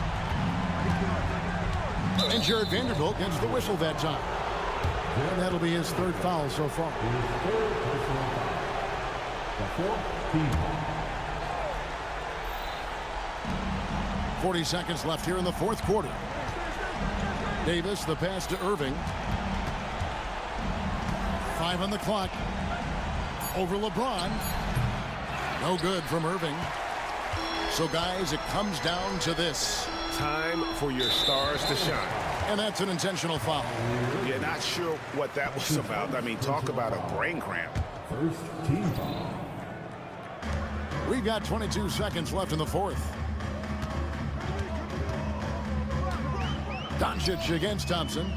And Jared Vanderbilt gets the whistle that time. And that'll be his third foul so far. 40 seconds left here in the fourth quarter. Davis, the pass to Irving. 5 on the clock. Over LeBron. No good from Irving. So, guys, it comes down to this. Time for your stars to shine. And that's an intentional foul. Yeah, not sure what that was about. I mean, talk about a brain cramp. First team foul. We've got 22 seconds left in the fourth. Doncic against Thompson.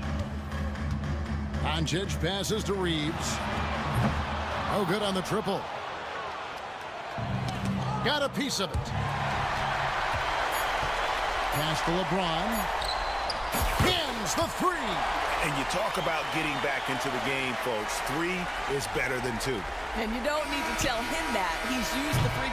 Doncic passes to Reeves. No good on the triple. Got a piece of it. Pass to LeBron. Pins the three. And you talk about getting back into the game, folks. 3 is better than 2. And you don't need to tell him that. He's used the three.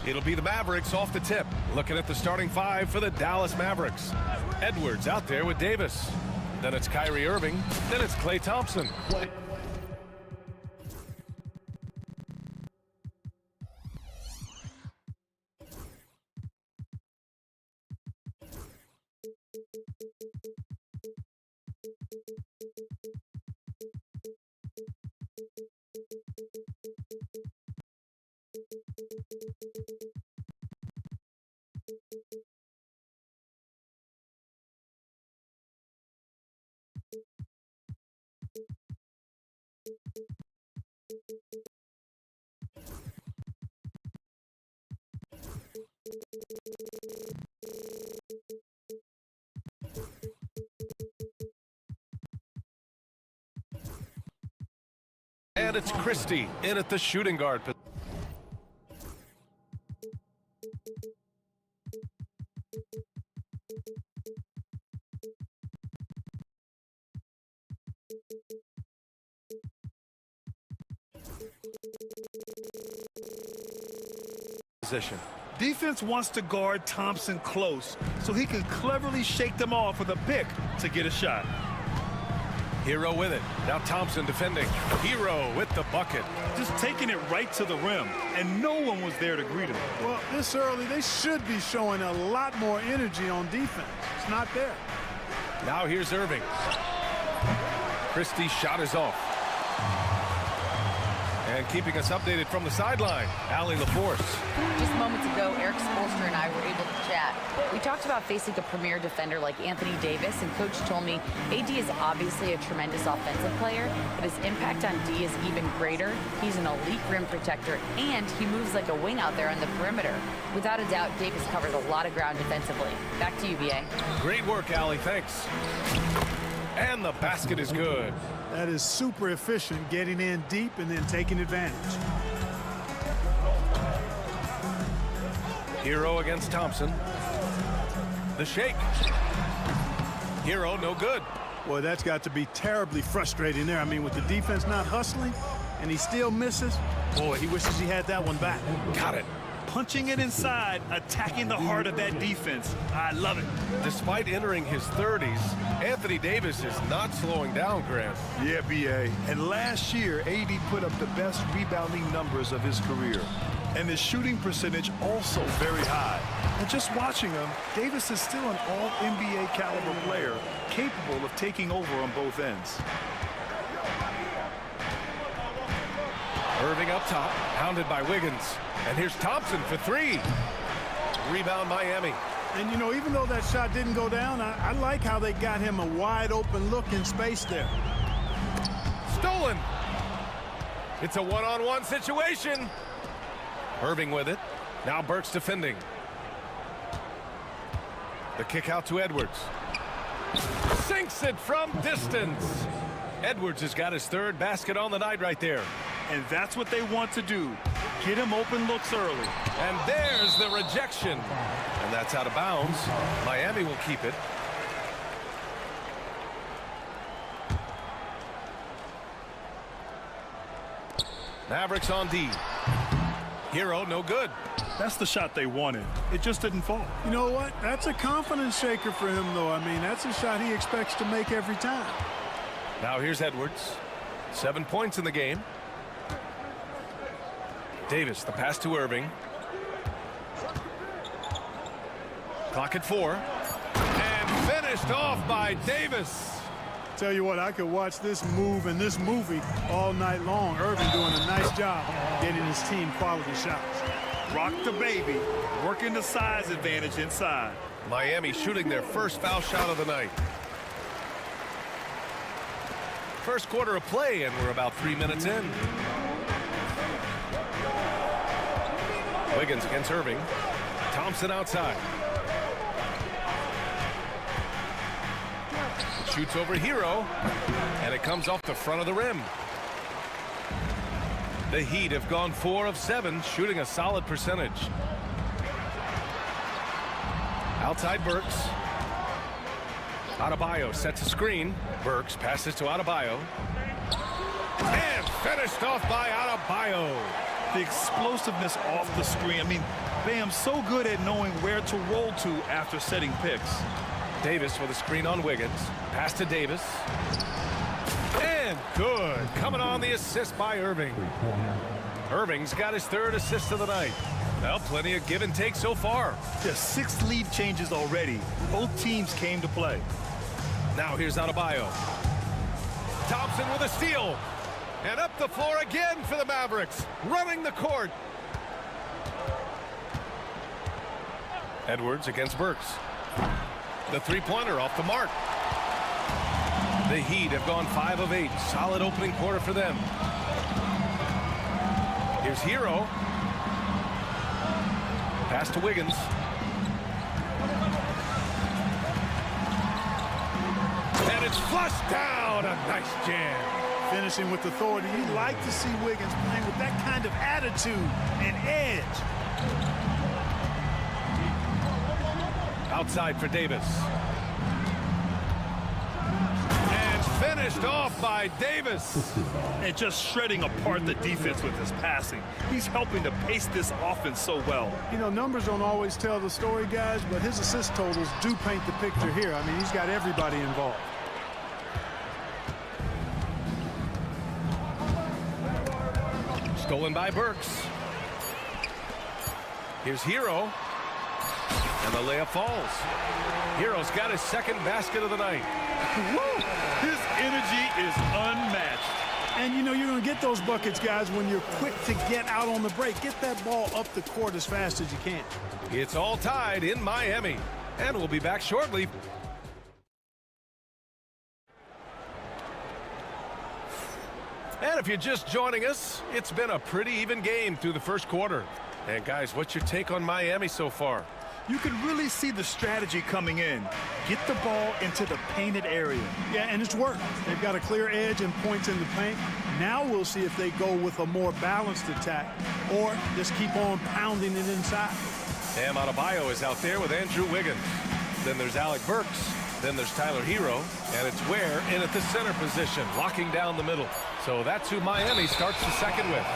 It'll be the Mavericks off the tip. Looking at the starting five for the Dallas Mavericks. Edwards out there with Davis. Then it's Kyrie Irving. Then it's Klay Thompson. And it's Christie in at the shooting guard position. Defense wants to guard Thompson close so he can cleverly shake them off with a pick to get a shot. Hero with it. Now Thompson defending. Hero with the bucket. Just taking it right to the rim, and no one was there to greet him. Well, this early, they should be showing a lot more energy on defense. It's not there. Now here's Irving. Christie's shot is off. And keeping us updated from the sideline, Allie LaForce. Just moments ago, Eric Spoelstra and I were able to chat. We talked about facing a premier defender like Anthony Davis, and Coach told me AD is obviously a tremendous offensive player, but his impact on D is even greater. He's an elite rim protector, and he moves like a wing out there on the perimeter. Without a doubt, Davis covers a lot of ground defensively. Back to you, BA. Great work, Allie. Thanks. And the basket is good. That is super efficient, getting in deep and then taking advantage. Hero against Thompson. The shake. Hero, no good. Boy, that's got to be terribly frustrating there. I mean, with the defense not hustling and he still misses, boy, he wishes he had that one back. Got it. Punching it inside, attacking the heart of that defense. I love it. Despite entering his 30s, Anthony Davis is not slowing down, Grant. Yeah, BA. And last year, AD put up the best rebounding numbers of his career. And his shooting percentage also very high. And just watching him, Davis is still an all-NBA caliber player, capable of taking over on both ends. Irving up top, hounded by Wiggins. And here's Thompson for three. Rebound Miami. And, you know, even though that shot didn't go down, I like how they got him a wide-open look in space there. Stolen. It's a one-on-one situation. Irving with it. Now Burks defending. The kick out to Edwards. Sinks it from distance. Edwards has got his third basket on the night right there. And that's what they want to do. Get him open looks early. And there's the rejection. And that's out of bounds. Miami will keep it. Mavericks on D. Hero, no good. That's the shot they wanted. It just didn't fall. You know what? That's a confidence shaker for him, though. I mean, that's a shot he expects to make every time. Now here's Edwards. 7 points in the game. Davis, the pass to Irving. Clock at 4. And finished off by Davis. Tell you what, I could watch this move and this movie all night long. Irving doing a nice job getting his team quality shots. Rock the baby, working the size advantage inside. Miami shooting their first foul shot of the night. First quarter of play, and we're about 3 minutes in. Wiggins against Irving. Thompson outside. Shoots over Hero, and it comes off the front of the rim. The Heat have gone 4 of 7, shooting a solid percentage. Outside Burks. Adebayo sets a screen. Burks passes to Adebayo. And finished off by Adebayo. The explosiveness off the screen. I mean, Bam, so good at knowing where to roll to after setting picks. Davis with a screen on Wiggins. Pass to Davis. And good. Coming on the assist by Irving. Irving's got his third assist of the night. Well, plenty of give and take so far. Just 6 lead changes already. Both teams came to play. Now here's Adebayo. Thompson with a steal. And up the floor again for the Mavericks. Running the court. Edwards against Burks. The three-pointer off the mark. The Heat have gone 5 of 8. Solid opening quarter for them. Here's Hero. Pass to Wiggins. And it's flushed down. A nice jam. Finishing with authority. You like to see Wiggins playing with that kind of attitude and edge. Outside for Davis. And finished off by Davis. And just shredding apart the defense with his passing. He's helping to pace this offense so well. You know, numbers don't always tell the story, guys, but his assist totals do paint the picture here. I mean, he's got everybody involved. Stolen by Burks. Here's Hero. And the layup falls. Hero's got his second basket of the night. Woo! His energy is unmatched. And, you know, you're going to get those buckets, guys, when you're quick to get out on the break. Get that ball up the court as fast as you can. It's all tied in Miami. And we'll be back shortly. And if you're just joining us, it's been a pretty even game through the first quarter. And guys, what's your take on Miami so far? You can really see the strategy coming in. Get the ball into the painted area. Yeah, and it's worked. They've got a clear edge and points in the paint. Now we'll see if they go with a more balanced attack or just keep on pounding it inside. Bam Adebayo is out there with Andrew Wiggins. Then there's Alec Burks. Then there's Tyler Hero. And it's Ware in at the center position, locking down the middle. So that's who Miami starts the second with.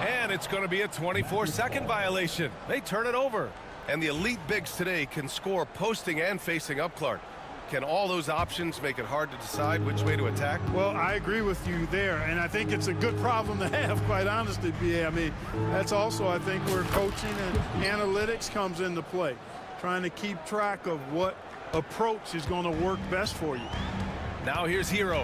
And it's going to be a 24-second violation. They turn it over. And the elite bigs today can score posting and facing up, Clark. Can all those options make it hard to decide which way to attack? Well, I agree with you there, and I think it's a good problem to have, quite honestly, B.A. I mean, that's also, I think, where coaching and analytics comes into play. Trying to keep track of what approach is going to work best for you. Now here's Hero.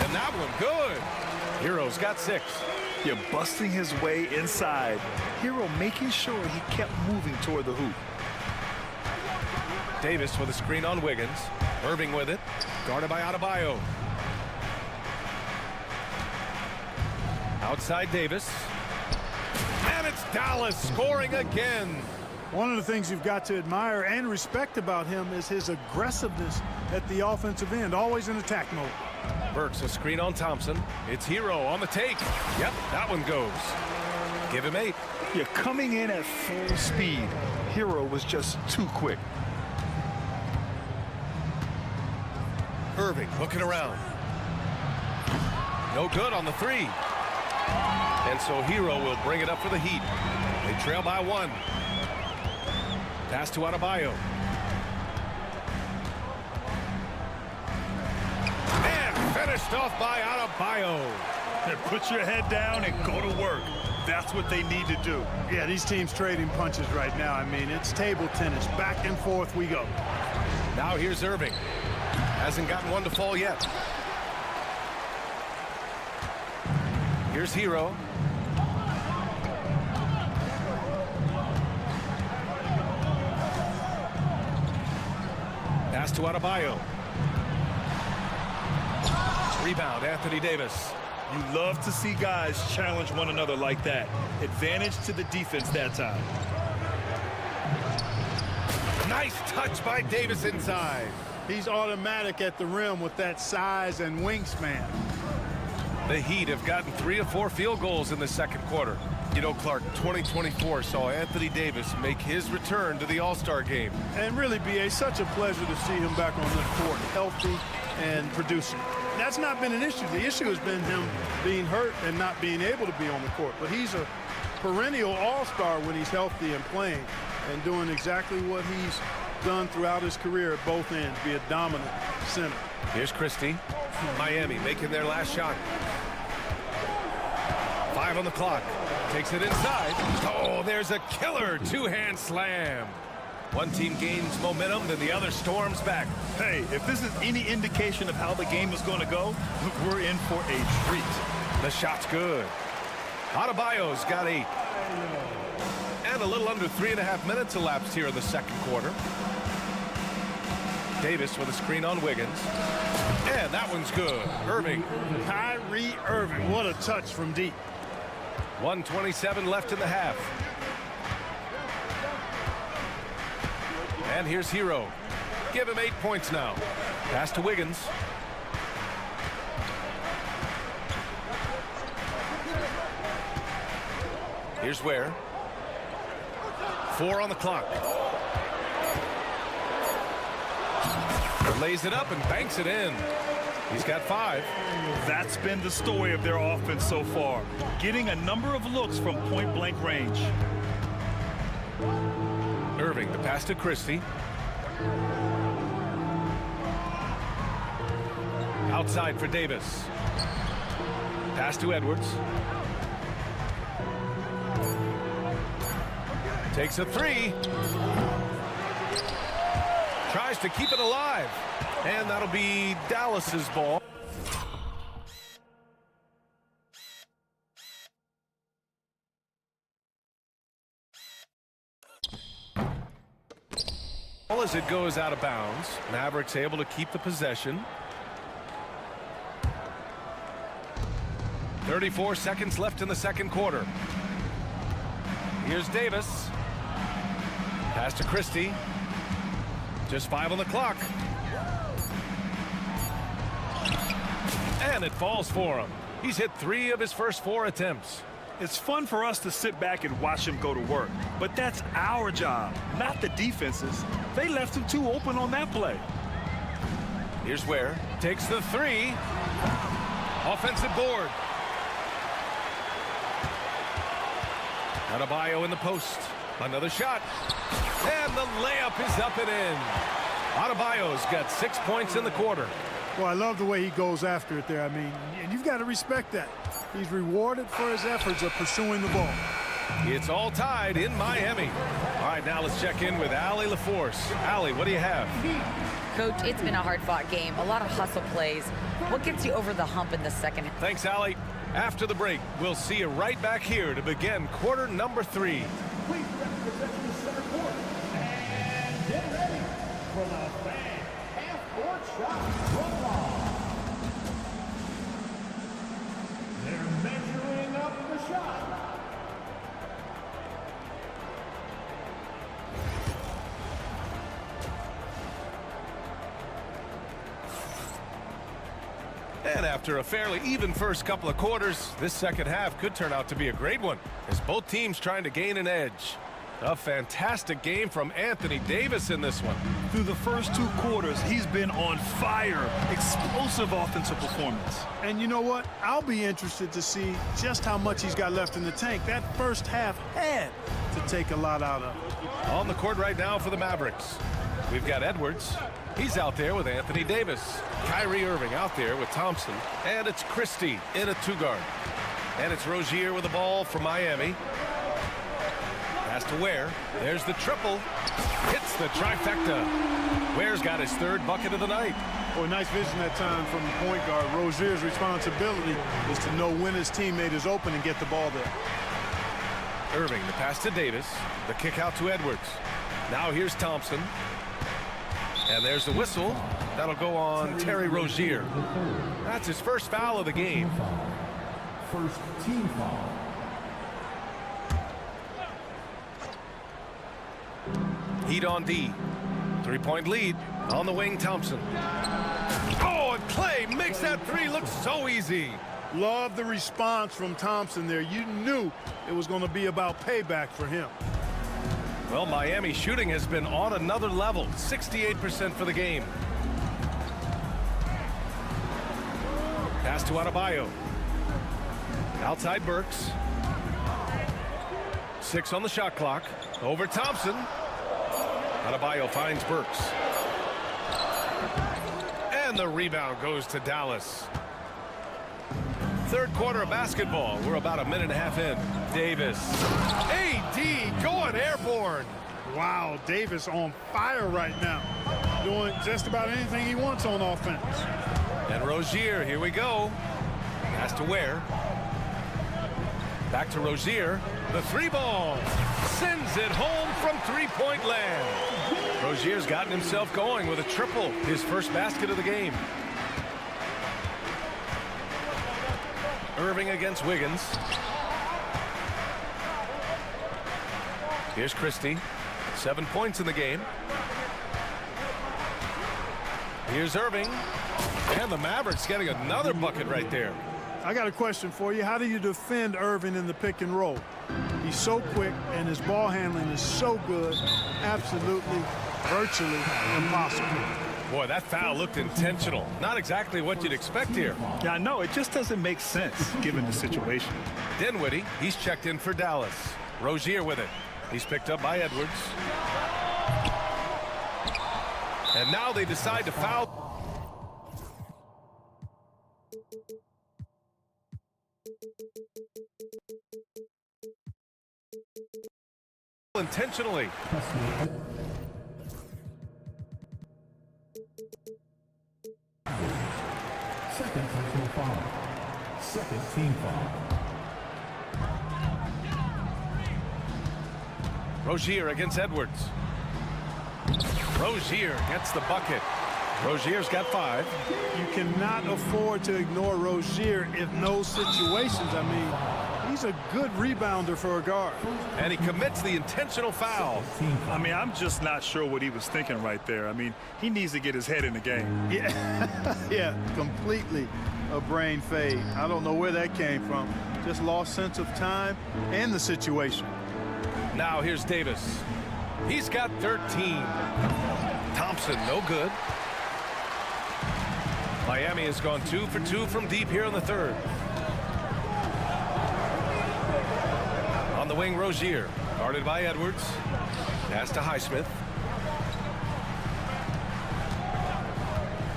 And that one good. Hero's got 6. You're busting his way inside. Hero making sure he kept moving toward the hoop. Davis with a screen on Wiggins. Irving with it. Guarded by Adebayo. Outside Davis. And it's Dallas scoring again. One of the things you've got to admire and respect about him is his aggressiveness at the offensive end, always in attack mode. Burks a screen on Thompson. It's Hero on the take. Yep, that one goes. Give him 8. You're coming in at full speed. Hero was just too quick. Irving looking around. No good on the 3. And so Hero will bring it up for the Heat. They trail by 1. Pass to Adebayo. And finished off by Adebayo. Put your head down and go to work. That's what they need to do. Yeah, these teams trading punches right now. I mean, it's table tennis. Back and forth we go. Now here's Irving. Hasn't gotten one to fall yet. Here's Hero. Pass to Adebayo. Rebound, Anthony Davis. You love to see guys challenge one another like that. Advantage to the defense that time. Nice touch by Davis inside. He's automatic at the rim with that size and wingspan. The Heat have gotten 3 of 4 field goals in the second quarter. You know, Clark, 2024 saw Anthony Davis make his return to the All-Star game. And really, B.A., such a pleasure to see him back on the court, healthy and producing. that's not been an issue. The issue has been him being hurt and not being able to be on the court. But he's a perennial all-star when he's healthy and playing and doing exactly what he's done throughout his career at both ends, be a dominant center. Here's Christie. Miami making their last shot. 5 on the clock. Takes it inside. Oh, there's a killer two-hand slam. One team gains momentum, then the other storms back. Hey, if this is any indication of how the game is going to go, we're in for a treat. The shot's good. Adebayo's got 8. And a little under 3.5 minutes elapsed here in the second quarter. Davis with a screen on Wiggins. And that one's good. Irving. Kyrie Irving, what a touch from deep. 1:27 left in the half. And here's Hero. Give him 8 points now. Pass to Wiggins. Here's Ware. 4 on the clock. Lays it up and banks it in. He's got 5. That's been the story of their offense so far, getting a number of looks from point-blank range. Irving, the pass to Christie. Outside for Davis. Pass to Edwards. Takes a 3. Tries to keep it alive. And that'll be Dallas's ball. Ball as it goes out of bounds. Mavericks able to keep the possession. 34 seconds left in the second quarter. Here's Davis. Pass to Christie. Just 5 on the clock. And it falls for him. He's hit 3 of his first 4 attempts. It's fun for us to sit back and watch him go to work, but that's our job, not the defense's. They left him too open on that play. Here's Ware. Takes the 3. Offensive board. Adebayo in the post. Another shot. And the layup is up and in. Adebayo's got 6 points in the quarter. Well, I love the way he goes after it there. I mean, and you've got to respect that. He's rewarded for his efforts of pursuing the ball. It's all tied in Miami. All right, now let's check in with Allie LaForce. Allie, what do you have? Coach, it's been a hard-fought game. A lot of hustle plays. What gets you over the hump in the second half? Thanks, Allie. After the break, we'll see you right back here to begin quarter number 3. Please represent the center court. And get ready for the fan half-court shot from long. They're measuring up the shot. And after a fairly even first couple of quarters, this second half could turn out to be a great one as both teams trying to gain an edge. A fantastic game from Anthony Davis in this one. Through the first 2 quarters, he's been on fire. Explosive offensive performance. And you know what? I'll be interested to see just how much he's got left in the tank. That first half had to take a lot out of him. On the court right now for the Mavericks, we've got Edwards. He's out there with Anthony Davis. Kyrie Irving out there with Thompson. And it's Christie in a 2-guard. And it's Rozier with the ball for Miami. Pass to Ware. There's the triple. Hits the trifecta. Ware's got his 3rd bucket of the night. Boy, nice vision that time from the point guard. Rozier's responsibility is to know when his teammate is open and get the ball there. Irving, the pass to Davis. The kick out to Edwards. Now here's Thompson. And there's the whistle. That'll go on Terry Rozier. That's his first foul of the game. First team foul. Heat on D. 3-point lead. On the wing, Thompson. Oh, and Clay makes that 3 look so easy. Love the response from Thompson there. You knew it was going to be about payback for him. Well, Miami shooting has been on another level. 68% for the game. Pass to Adebayo. Outside Burks. 6 on the shot clock. Over Thompson. Adebayo finds Burks. And the rebound goes to Dallas. Third quarter of basketball. We're about a minute and a half in. Davis. AD going airborne. Wow, Davis on fire right now. Doing just about anything he wants on offense. And Rozier, here we go. Has to Ware. Back to Rozier. The 3-ball. Sends it home from three-point land. Rozier's gotten himself going with a triple. His first basket of the game. Irving against Wiggins. Here's Christie. 7 points in the game. Here's Irving. And the Mavericks getting another bucket right there. I got a question for you. How do you defend Irving in the pick and roll? He's so quick and his ball handling is so good. Absolutely, virtually impossible. Boy, that foul looked intentional. Not exactly what you'd expect here. Yeah, I know. It just doesn't make sense given the situation. Dinwiddie, he's checked in for Dallas. Rozier with it. He's picked up by Edwards. And now they decide to foul. Intentionally. Second personal foul. Second team foul. Rozier against Edwards. Rozier gets the bucket. Rozier's got 5. You cannot afford to ignore Rozier in those situations. I mean, he's a good rebounder for a guard. And he commits the intentional foul. I mean, I'm just not sure what he was thinking right there. I mean, he needs to get his head in the game. Yeah, yeah, completely a brain fade. I don't know where that came from. Just lost sense of time and the situation. Now here's Davis. He's got 13. Thompson, no good. Miami has gone 2 for 2 from deep here in the third. On the wing, Rozier. Guarded by Edwards. Pass to Highsmith.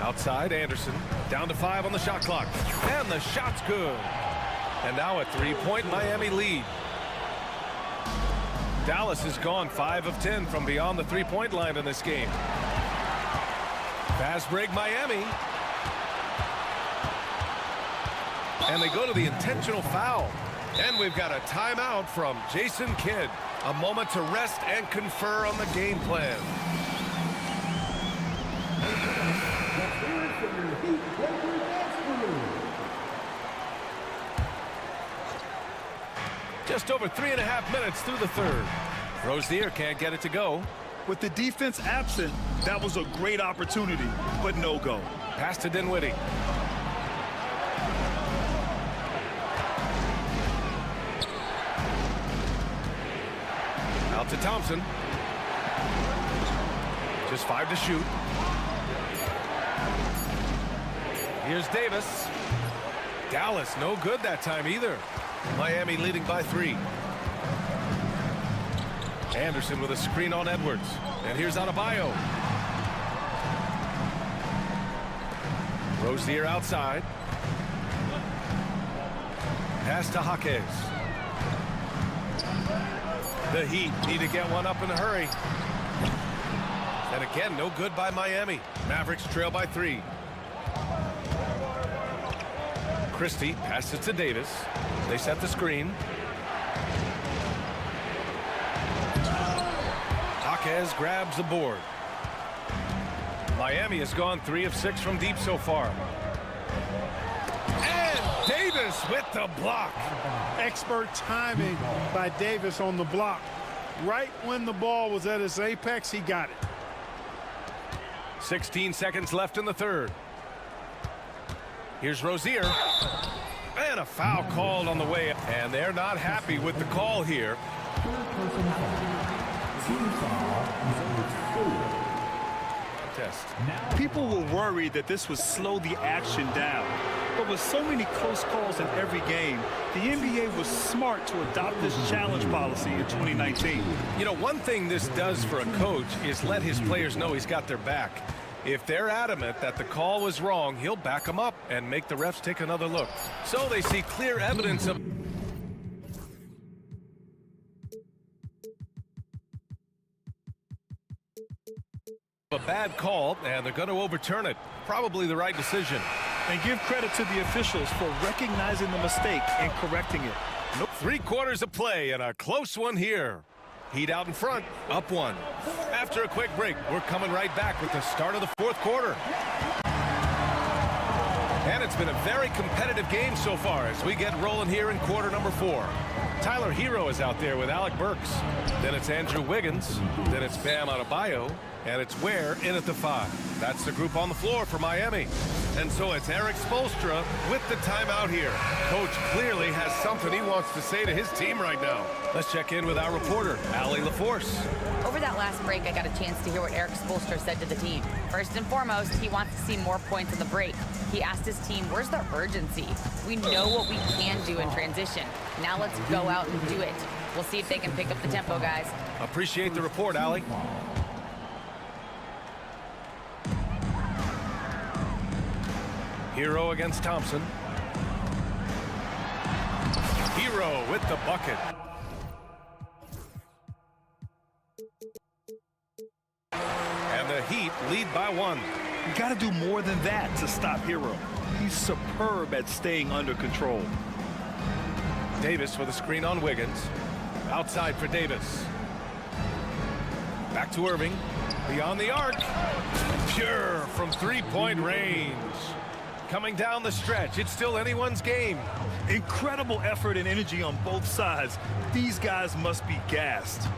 Outside, Anderson. Down to 5 on the shot clock. And the shot's good. And now a 3-point Miami lead. Dallas has gone 5 of 10 from beyond the 3-point line in this game. Fast break, Miami. And they go to the intentional foul. And we've got a timeout from Jason Kidd. A moment to rest and confer on the game plan. Just over 3.5 minutes through the third. Rozier can't get it to go. With the defense absent, that was a great opportunity, but no go. Pass to Dinwiddie. Out to Thompson. Just 5 to shoot. Here's Davis. Dallas, no good that time either. Miami leading by 3. Anderson with a screen on Edwards. And here's Adebayo. Rozier outside. Pass to Hawkes. The Heat need to get one up in a hurry. And again, no good by Miami. Mavericks trail by 3. Christie passes to Davis. They set the screen. Hawkes grabs the board. Miami has gone 3 of 6 from deep so far. And Davis with the block. Expert timing by Davis on the block. Right when the ball was at its apex, he got it. 16 seconds left in the third. Here's Rozier. And a foul called on the way. And they're not happy with the call here. People were worried that this would slow the action down. But with so many close calls in every game, the NBA was smart to adopt this challenge policy in 2019. You know, one thing this does for a coach is let his players know he's got their back. If they're adamant that the call was wrong, he'll back them up and make the refs take another look. So they see clear evidence of a bad call, and they're going to overturn it. Probably the right decision. And give credit to the officials for recognizing the mistake and correcting it. Nope. 3 quarters of play and a close one here. Heat out in front, up 1. After a quick break, we're coming right back with the start of the 4th quarter. And it's been a very competitive game so far as we get rolling here in quarter number 4. Tyler Hero is out there with Alec Burks. Then it's Andrew Wiggins. Then it's Bam Adebayo. And it's Ware in at the 5. That's the group on the floor for Miami. And so it's Eric Spoelstra with the timeout here. Coach clearly has something he wants to say to his team right now. Let's check in with our reporter, Allie LaForce. Over that last break, I got a chance to hear what Eric Spoelstra said to the team. First and foremost, he wants to see more points in the break. He asked his team, where's the urgency? We know what we can do in transition. Now let's go out and do it. We'll see if they can pick up the tempo, guys. Appreciate the report, Allie. Hero against Thompson. Hero with the bucket. And the Heat lead by 1. You got to do more than that to stop Hero. He's superb at staying under control. Davis with a screen on Wiggins. Outside for Davis. Back to Irving. Beyond the arc. Pure from 3-point range. Coming down the stretch, it's still anyone's game. Incredible effort and energy on both sides. These guys must be gassed.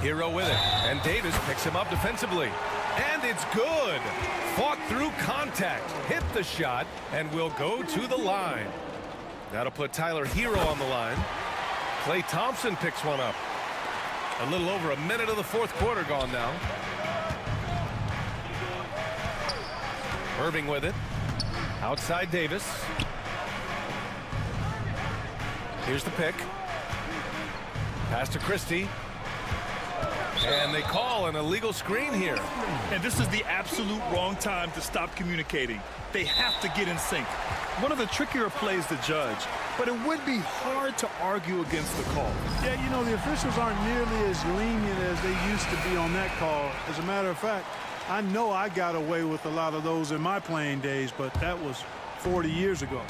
Hero with it, and Davis picks him up defensively. And it's good. Fought through contact, hit the shot, and will go to the line. That'll put Tyler Hero on the line. Klay Thompson picks one up. A little over a minute of the 4th quarter gone now. Irving with it. Outside Davis. Here's the pick. Pass to Christie. And they call an illegal screen here. And this is the absolute wrong time to stop communicating. They have to get in sync. One of the trickier plays to judge, but it would be hard to argue against the call. Yeah, you know, the officials aren't nearly as lenient as they used to be on that call. As a matter of fact, I know I got away with a lot of those in my playing days, but that was 40 years ago.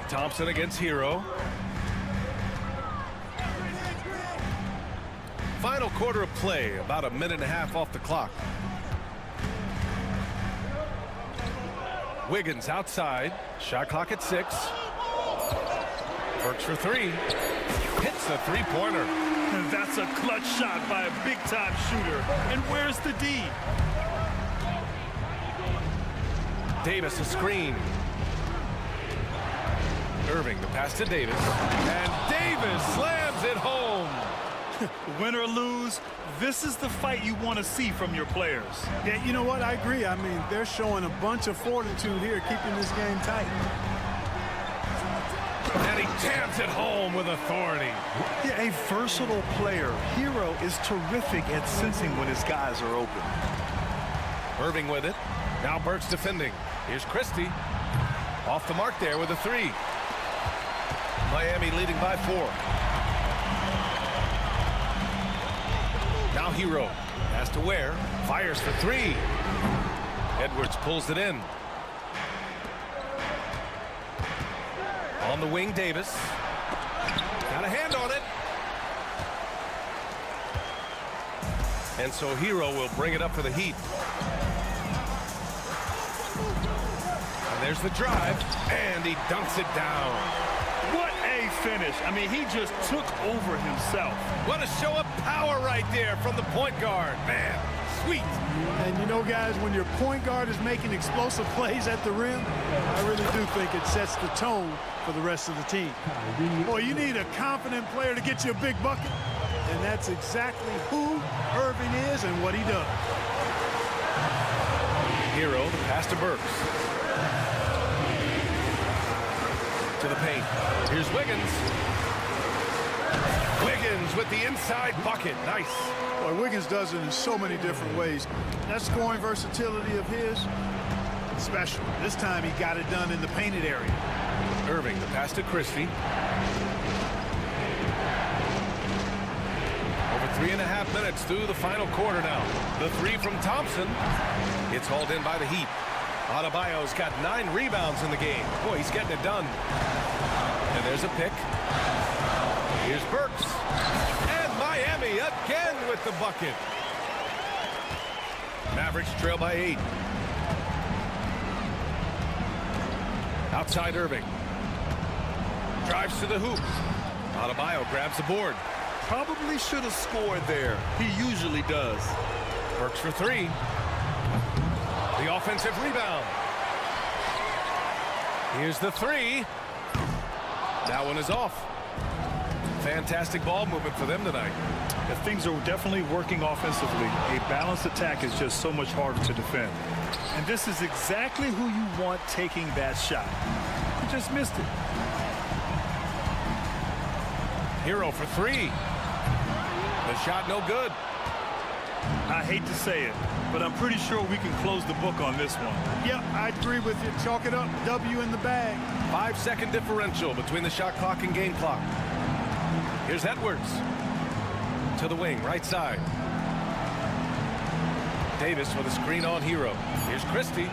Thompson against Hero. Final quarter of play, about a minute and a half off the clock. Wiggins outside, shot clock at 6. Works for 3. Hits a 3-pointer. And that's a clutch shot by a big-time shooter. And where's the D? Davis a screen. Irving the pass to Davis. And Davis slams it home. Win or lose, this is the fight you want to see from your players. Yeah, you know what? I agree. I mean, they're showing a bunch of fortitude here, keeping this game tight. And he jams it home with authority. Yeah, a versatile player. Hero is terrific at sensing when his guys are open. Irving with it. Now Burks defending. Here's Christie. Off the mark there with a 3. Miami leading by 4. Now Hero has to Ware. Fires for 3. Edwards pulls it in. On the wing, Davis. Got a hand on it. And so Hero will bring it up for the Heat. And there's the drive, and he dunks it down. What a finish. I mean, he just took over himself. What a show of power right there from the point guard. Man, sweet. And you know, guys, when your point guard is making explosive plays at the rim, I really do think it sets the tone for the rest of the team. Boy, you need a confident player to get you a big bucket. And that's exactly who Irving is and what he does. Hero, the pass to Burks. To the paint. Here's Wiggins. Wiggins with the inside bucket. Nice. Boy, Wiggins does it in so many different ways. That scoring versatility of his, special. This time he got it done in the painted area. Irving, the pass to Christie. Over 3.5 minutes through the final quarter now. The three from Thompson. It's hauled in by the Heat. Adebayo's got 9 rebounds in the game. Boy, he's getting it done. And there's a pick. Here's Burks. And Miami again with the bucket. Mavericks trail by 8. Outside Irving. Drives to the hoop. Adebayo grabs the board. Probably should have scored there. He usually does. Burks for 3. The offensive rebound. Here's the 3. That one is off. Fantastic ball movement for them tonight. Yeah, things are definitely working offensively. A balanced attack is just so much harder to defend. And this is exactly who you want taking that shot. He just missed it. Hero for 3. The shot no good. I hate to say it, but I'm pretty sure we can close the book on this one. Yep, I agree with you. Chalk it up. W in the bag. 5-second differential between the shot clock and game clock. Here's Edwards. To the wing, right side. Davis with a screen on Hero. Here's Christie.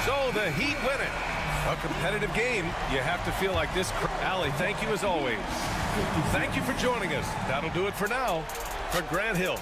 So the Heat win it. A competitive game. You have to feel like this. Allie, thank you as always. Thank you for joining us. That'll do it for now. For Grant Hill.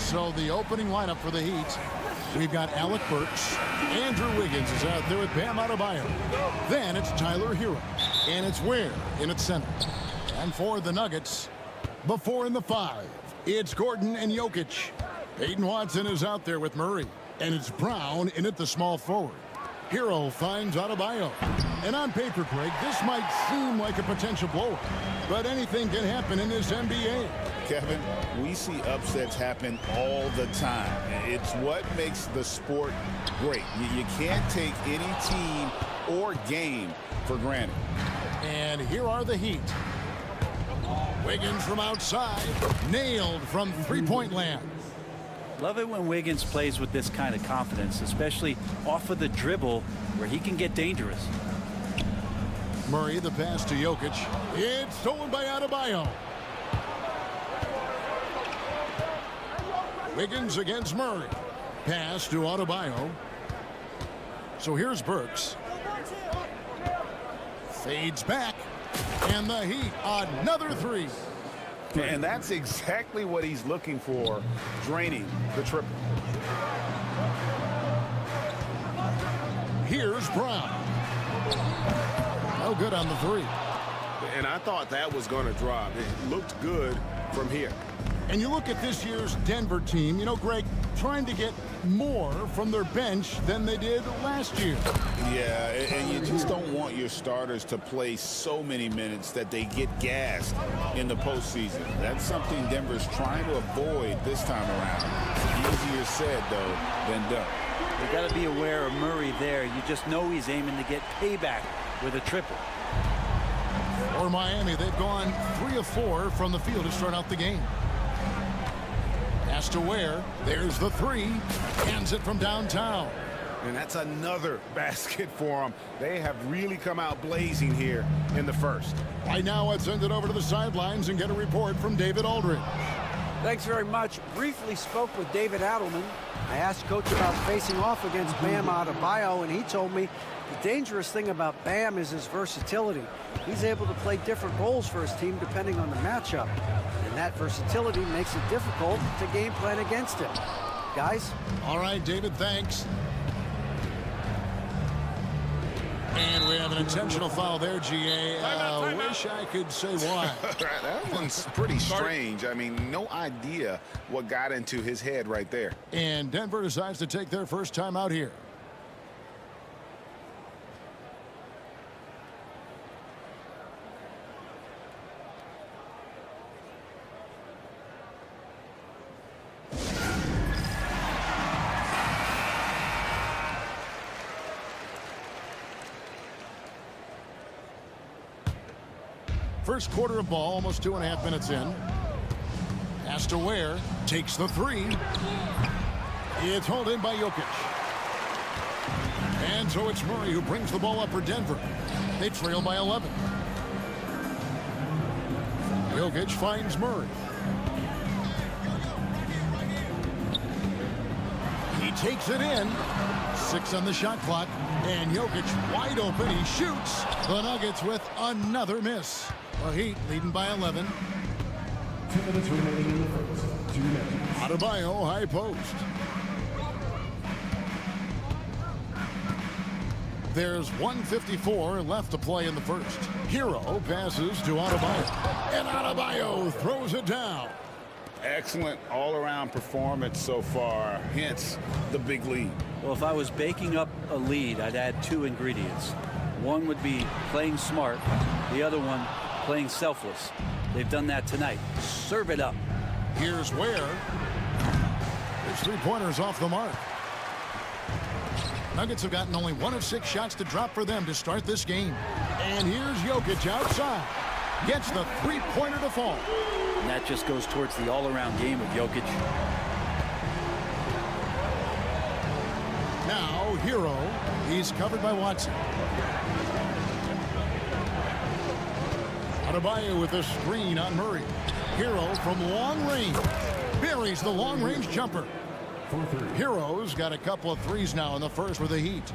So the opening lineup for the Heat, we've got Alec Burks. Andrew Wiggins is out there with Bam Adebayo. Then it's Tyler Hero. And it's Ware in its center. And for the Nuggets, before in the 5, it's Gordon and Jokic. Peyton Watson is out there with Murray. And it's Brown in at the small forward. Hero finds Adebayo. And on paper, Greg, this might seem like a potential blowout, but anything can happen in this NBA. Kevin, we see upsets happen all the time. It's what makes the sport great. You can't take any team or game for granted. And here are the Heat. Wiggins from outside, nailed from three-point land. Love it when Wiggins plays with this kind of confidence, especially off of the dribble where he can get dangerous. Murray, the pass to Jokic. It's stolen by Adebayo. Wiggins against Murray. Pass to Adebayo. So here's Burks. Fades back. And the Heat, another three. And that's exactly what he's looking for, draining the triple. Here's Brown. No good on the three. And I thought that was going to drop. It looked good from here. And you look at this year's Denver team, you know, Greg, trying to get more from their bench than they did last year. Yeah, and you just don't want your starters to play so many minutes that they get gassed in the postseason. That's something Denver's trying to avoid this time around. It's easier said, though, than done. You got to be aware of Murray there. You just know he's aiming to get payback with a triple. For Miami, they've gone 3 of 4 from the field to start out the game. Pass to Ware. There's the three. Hands it from downtown. And that's another basket for them. They have really come out blazing here in the first. Right now, let's send it over to the sidelines and get a report from David Aldridge. Thanks very much. Briefly spoke with David Adelman. I asked Coach about facing off against Bam Adebayo, and he told me the dangerous thing about Bam is his versatility. He's able to play different roles for his team depending on the matchup. And that versatility makes it difficult to game plan against him. Guys? All right, David, thanks. And we have an intentional foul there, GA. Wish I could say why. That one's pretty strange. I mean, no idea what got into his head right there. And Denver decides to take their first time out here. First quarter of ball, almost 2.5 minutes in. Pass to Ware, takes the three. It's hauled in by Jokic. And so it's Murray who brings the ball up for Denver. They trail by 11. Jokic finds Murray. He takes it in. 6 on the shot clock. And Jokic wide open. He shoots. The Nuggets with another miss. The Heat leading by 11. 2 minutes remaining in the first. 2 minutes. Adebayo, high post. There's 1:54 left to play in the first. Hero passes to Adebayo. And Adebayo throws it down. Excellent all-around performance so far, hence the big lead. Well, if I was baking up a lead, I'd add 2 ingredients. One would be playing smart. The other one, playing selfless. They've done that tonight. Serve it up. Here's Ware. His three-pointers off the mark. Nuggets have gotten only 1 of 6 shots to drop for them to start this game. And here's Jokic outside. Gets the three-pointer to fall. And that just goes towards the all-around game of Jokic. Now, Hero. He's covered by Watson. Adebayo with a screen on Murray. Hero from long range. Buries the long-range jumper. Hero's got a couple of threes now in the first for the Heat.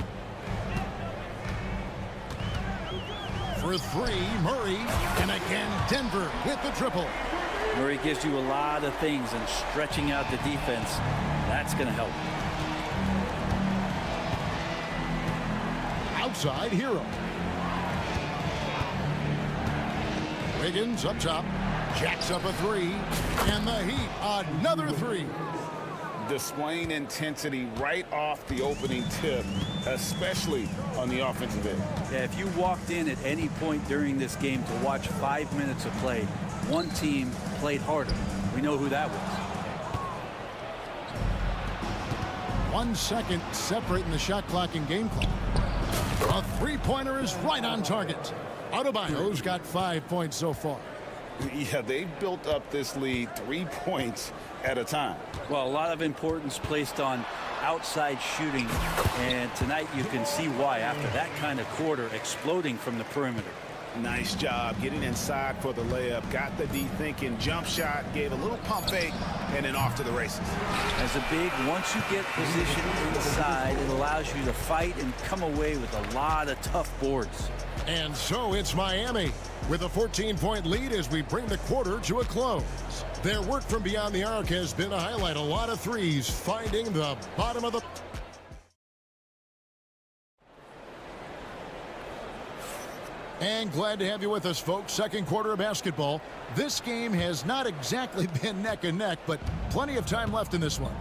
For 3, Murray. And again, Denver with the triple. Murray gives you a lot of things, and stretching out the defense, that's going to help. Outside Hero. Wiggins up top. Jacks up a three. And the Heat, another three. Displaying intensity right off the opening tip, especially on the offensive end. Yeah, if you walked in at any point during this game to watch 5 minutes of play, one team played harder. We know who that was. 1 second separating the shot clock and game clock. A three-pointer is right on target. Adebayo's got 5 points so far. Yeah, they've built up this lead 3 points at a time. Well, a lot of importance placed on outside shooting, and tonight you can see why after that kind of quarter, exploding from the perimeter. Nice job getting inside for the layup. Got the D thinking, jump shot, gave a little pump fake, and then off to the races. As a big, once you get positioned inside, it allows you to fight and come away with a lot of tough boards. And so it's Miami with a 14-point lead as we bring the quarter to a close. Their work from beyond the arc has been a highlight. A lot of threes finding the bottom of the... And glad to have you with us, folks. Second quarter of basketball. This game has not exactly been neck and neck, but plenty of time left in this one.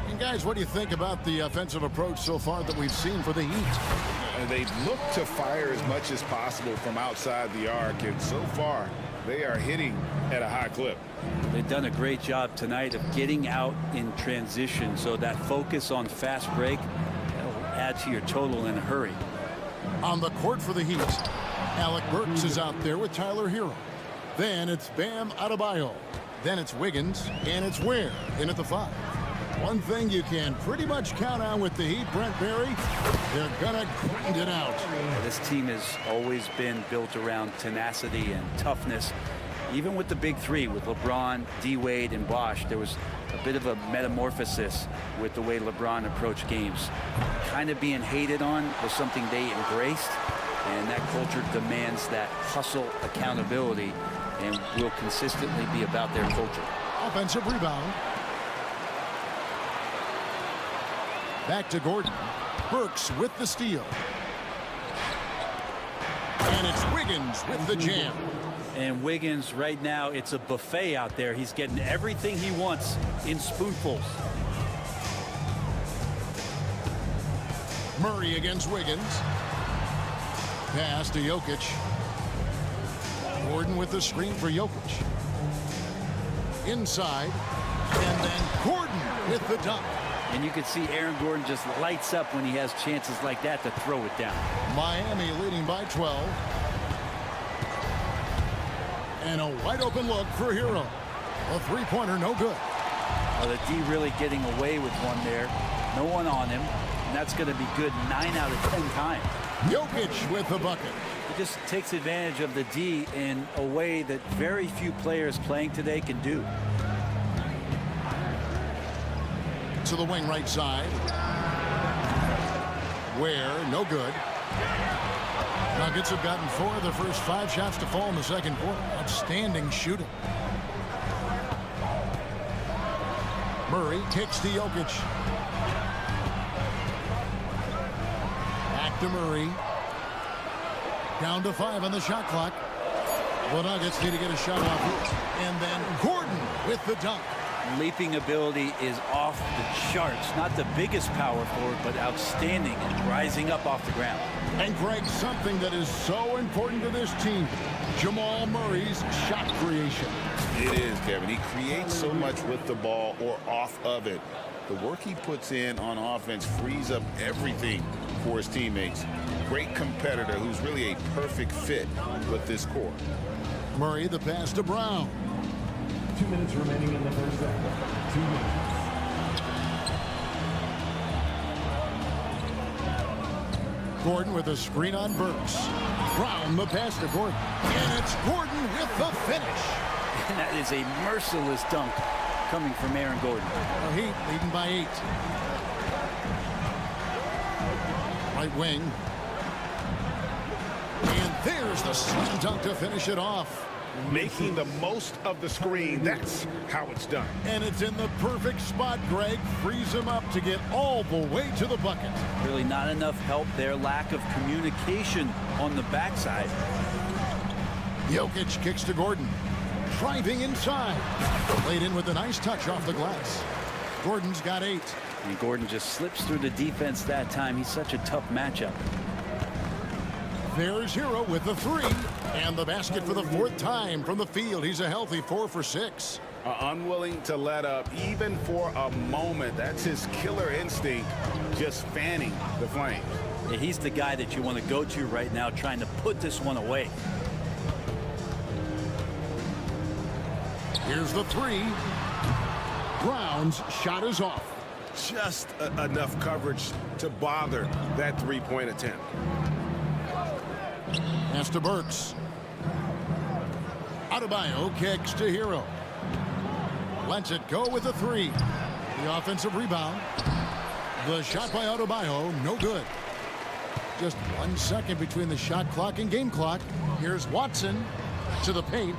And guys, what do you think about the offensive approach so far that we've seen for the Heat? They look to fire as much as possible from outside the arc, and so far they are hitting at a high clip. They've done a great job tonight of getting out in transition, so that focus on fast break will add to your total in a hurry. On the court for the Heat, Alec Burks is out there with Tyler Hero. Then it's Bam Adebayo. Then it's Wiggins, and it's Ware in at the 5. One thing you can pretty much count on with the Heat, Brent Barry, they're gonna grind it out. This team has always been built around tenacity and toughness. Even with the big three, with LeBron, D-Wade, and Bosh, there was a bit of a metamorphosis with the way LeBron approached games. Kind of being hated on was something they embraced, and that culture demands that hustle accountability and will consistently be about their culture. Offensive rebound. Back to Gordon. Burks with the steal. And it's Wiggins with the jam. And Wiggins, right now, it's a buffet out there. He's getting everything he wants in spoonfuls. Murray against Wiggins. Pass to Jokic. Gordon with the screen for Jokic. Inside. And then Gordon with the dunk. And you can see Aaron Gordon just lights up when he has chances like that to throw it down. Miami leading by 12. And a wide open look for Hero. A three-pointer, no good. Well, the D really getting away with one there. No one on him. And that's going to be good 9 out of 10 times. Jokic with the bucket. He just takes advantage of the D in a way that very few players playing today can do. To the wing right side. Ware, no good. Nuggets have gotten 4 of their first 5 shots to fall in the second quarter. Outstanding shooting. Murray kicks to Jokic. Back to Murray. Down to 5 on the shot clock. The Nuggets need to get a shot off here. And then Gordon with the dunk. Leaping ability is off the charts. Not the biggest power forward, but outstanding and rising up off the ground. And Greg, something that is so important to this team, Jamal Murray's shot creation. It is, Kevin. He creates so much with the ball or off of it. The work he puts in on offense frees up everything for his teammates. Great competitor who's really a perfect fit with this core. Murray, the pass to Brown. 2 minutes remaining in the first half. 2 minutes. Gordon with a screen on Burks. Brown the pass to Gordon. And it's Gordon with the finish. And that is a merciless dunk coming from Aaron Gordon. The Heat leading by 8. Right wing. And there's the slam dunk to finish it off. making the most of the screen. That's how it's done. And it's in the perfect spot, Greg. Frees him up to get all the way to the bucket. Really not enough help there. Lack of communication on the backside. Jokic kicks to Gordon. Driving inside. Laid in with a nice touch off the glass. Gordon's got 8. And Gordon just slips through the defense that time. He's such a tough matchup. There's Hero with the 3. And the basket for the 4th time from the field. He's a healthy 4 for 6. Unwilling to let up even for a moment. That's his killer instinct, just fanning the flame. Yeah, he's the guy that you want to go to right now, trying to put this one away. Here's the 3. Brown's shot is off. Just enough coverage to bother that three-point attempt. Pass to Burks. Adebayo kicks to Hero. Lets it go with a 3. The offensive rebound. The shot by Adebayo, no good. Just 1 second between the shot clock and game clock. Here's Watson to the paint.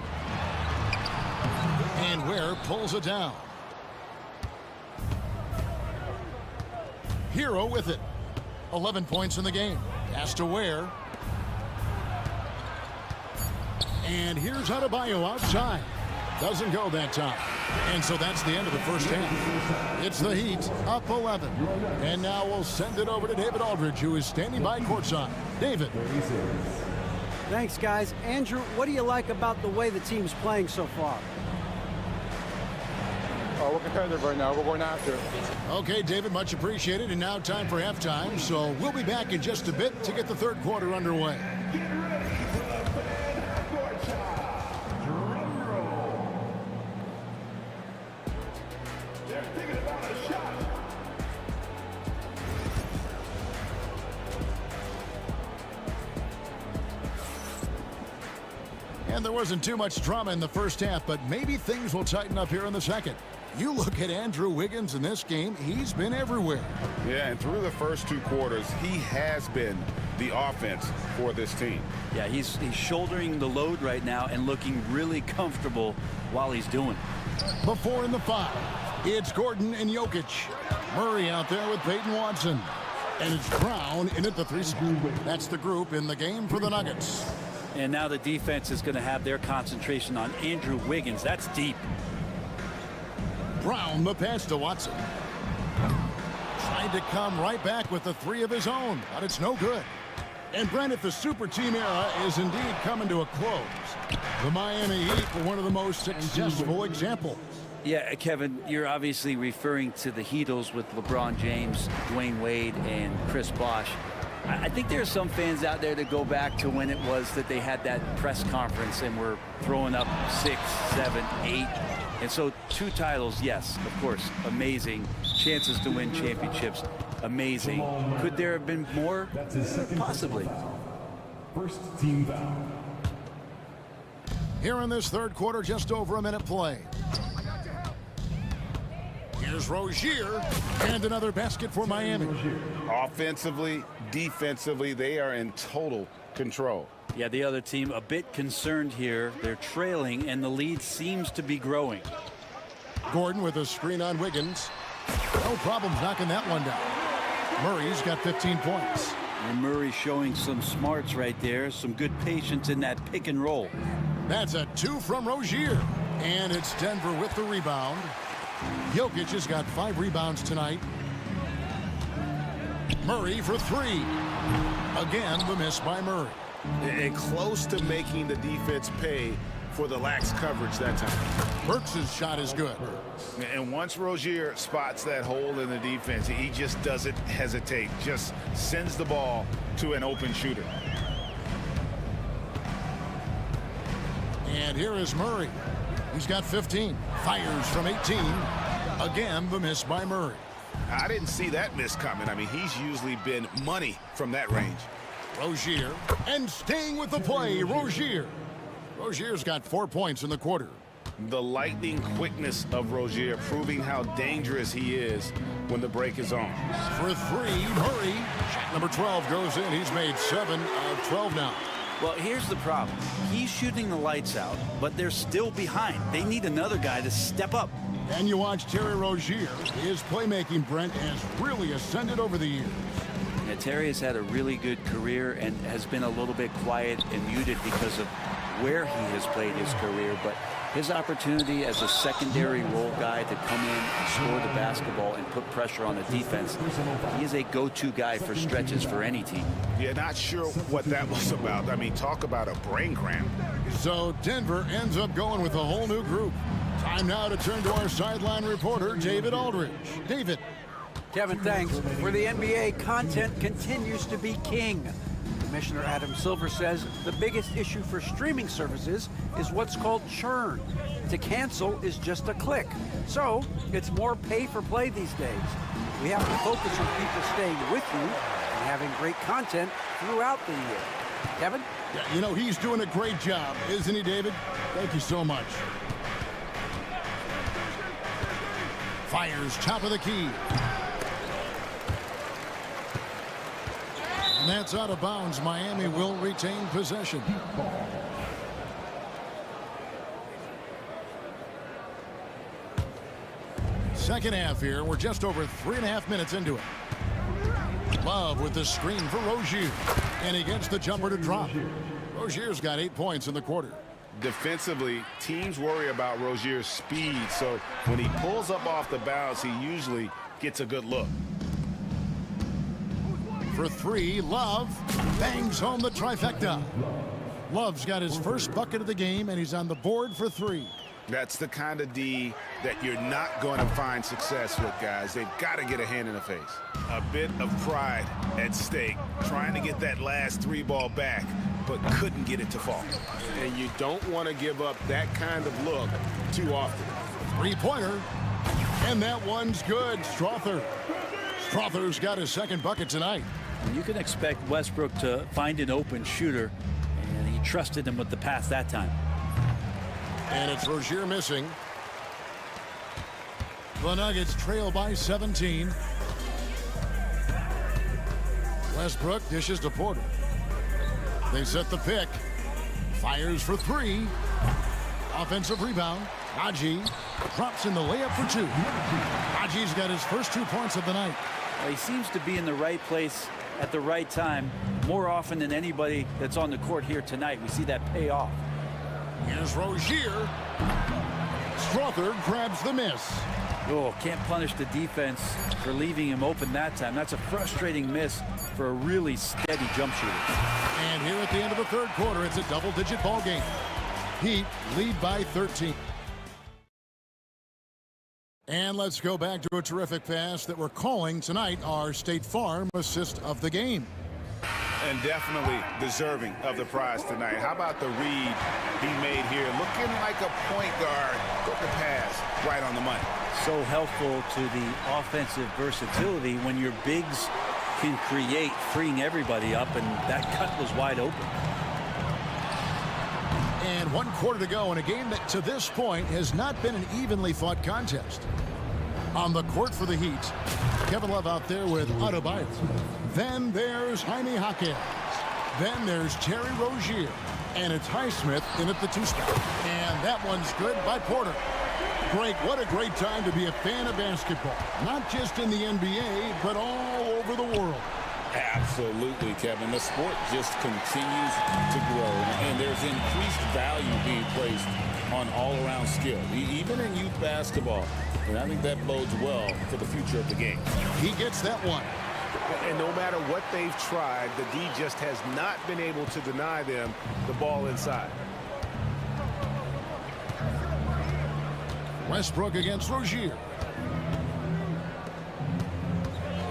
And Ware pulls it down. Hero with it. 11 points in the game. Pass to Ware. And here's Adebayo outside. Doesn't go that time. And so that's the end of the first half. It's the Heat up 11. And now we'll send it over to David Aldridge, who is standing by courtside. David. Thanks, guys. Andrew, what do you like about the way the team's playing so far? We're competitive right now. We're going after it. Okay, David, much appreciated. And now time for halftime. So we'll be back in just a bit to get the third quarter underway. And there wasn't too much drama in the first half, but maybe things will tighten up here in the second. You look at Andrew Wiggins in this game, he's been everywhere. Yeah, and through the first 2 quarters, he has been the offense for this team. Yeah, he's shouldering the load right now and looking really comfortable while he's doing it. Before in the 5, it's Gordon and Jokic. Murray out there with Peyton Watson. And it's Brown in at the 3 spot. That's the group in the game for the Nuggets. And now the defense is going to have their concentration on Andrew Wiggins. That's deep. Brown, the pass to Watson. Tried to come right back with the 3 of his own, but it's no good. And Brent, the super team era is indeed coming to a close. The Miami Heat were one of the most successful examples. Yeah, Kevin, you're obviously referring to the Heatles with LeBron James, Dwayne Wade, and Chris Bosh. I think there are some fans out there that go back to when it was that they had that press conference and were throwing up 6, 7, 8. And so 2 titles, yes, of course, amazing. Chances to win championships, amazing. Could there have been more? Possibly. First team foul. Here in this third quarter, just over a minute play. Here's Rozier, and another basket for Miami. Offensively, defensively, they are in total control. Yeah, the other team a bit concerned here. They're trailing, and the lead seems to be growing. Gordon with a screen on Wiggins. No problems knocking that one down. Murray's got 15 points. And Murray showing some smarts right there, some good patience in that pick and roll. That's a 2 from Rozier. And it's Denver with the rebound. Jokic has got 5 rebounds tonight. Murray for 3. Again, the miss by Murray. And close to making the defense pay for the lax coverage that time. Burks' shot is good. And once Rozier spots that hole in the defense, he just doesn't hesitate. Just sends the ball to an open shooter. And here is Murray. He's got 15. Fires from 18. Again, the miss by Murray. I didn't see that miss coming. I mean, he's usually been money from that range. Rozier, and staying with the play, Rozier. Rozier's got 4 points in the quarter. The lightning quickness of Rozier, proving how dangerous he is when the break is on. For 3, Murray. Shot number 12 goes in. He's made 7 of 12 now. Well, here's the problem. He's shooting the lights out, but they're still behind. They need another guy to step up. And you watch Terry Rozier. His playmaking, Brent, has really ascended over the years. Yeah, Terry has had a really good career and has been a little bit quiet and muted because of where he has played his career, but his opportunity as a secondary role guy to come in and score the basketball and put pressure on the defense, he is a go-to guy for stretches for any team. Yeah, not sure what that was about. I mean, talk about a brain cramp. So Denver ends up going with a whole new group. Time now to turn to our sideline reporter, David Aldridge. David. Kevin, thanks. For the NBA, content continues to be king. Commissioner Adam Silver says the biggest issue for streaming services is what's called churn. To cancel is just a click. So it's more pay for play these days. We have to focus on people staying with you and having great content throughout the year. Kevin? Yeah, you know, he's doing a great job, isn't he, David? Thank you so much. Fires top of the key. And that's out of bounds. Miami will retain possession. Second half here. We're just over 3.5 minutes into it. Love with the screen for Rozier. And he gets the jumper to drop. Rozier's got 8 points in the quarter. Defensively, teams worry about Rozier's speed, so when he pulls up off the bounce, he usually gets a good look. For three, Love bangs home the trifecta. Love's got his first bucket of the game, and he's on the board for three. That's the kind of D that you're not going to find success with, guys. They've got to get a hand in the face. A bit of pride at stake, trying to get that last three ball back, but couldn't get it to fall. And you don't want to give up that kind of look too often. Three-pointer, and that one's good. Strother's got his second bucket tonight. You can expect Westbrook to find an open shooter, and he trusted him with the pass that time. And it's Rozier missing. The Nuggets trail by 17. Westbrook dishes to Porter. They set the pick. Fires for three. Offensive rebound. Haji drops in the layup for two. Haji's got his first 2 points of the night. Well, he seems to be in the right place at the right time more often than anybody that's on the court here tonight. We see that pay off. Here's Rozier. Strother grabs the miss. Oh, can't punish the defense for leaving him open that time. That's a frustrating miss for a really steady jump shooter. And here at the end of the third quarter, it's a double-digit ball game. Heat lead by 13. And let's go back to a terrific pass that we're calling tonight our State Farm assist of the game. And definitely deserving of the prize tonight. How about the read he made here? Looking like a point guard. Put the pass right on the money. So helpful to the offensive versatility when your bigs can create, freeing everybody up, and that cut was wide open. And 1 quarter to go in a game that to this point has not been an evenly fought contest. On the court for the Heat, Kevin Love out there with Adebayo. Then there's Jaime Jaquez. Then there's Terry Rozier. And it's Highsmith in at the two spot. And that one's good by Porter. Greg, what a great time to be a fan of basketball. Not just in the NBA, but all over the world. Absolutely, Kevin. The sport just continues to grow, and there's increased value being placed on all-around skill, even in youth basketball. And I think that bodes well for the future of the game. He gets that one. And no matter what they've tried, the D just has not been able to deny them the ball inside. Westbrook against Rozier.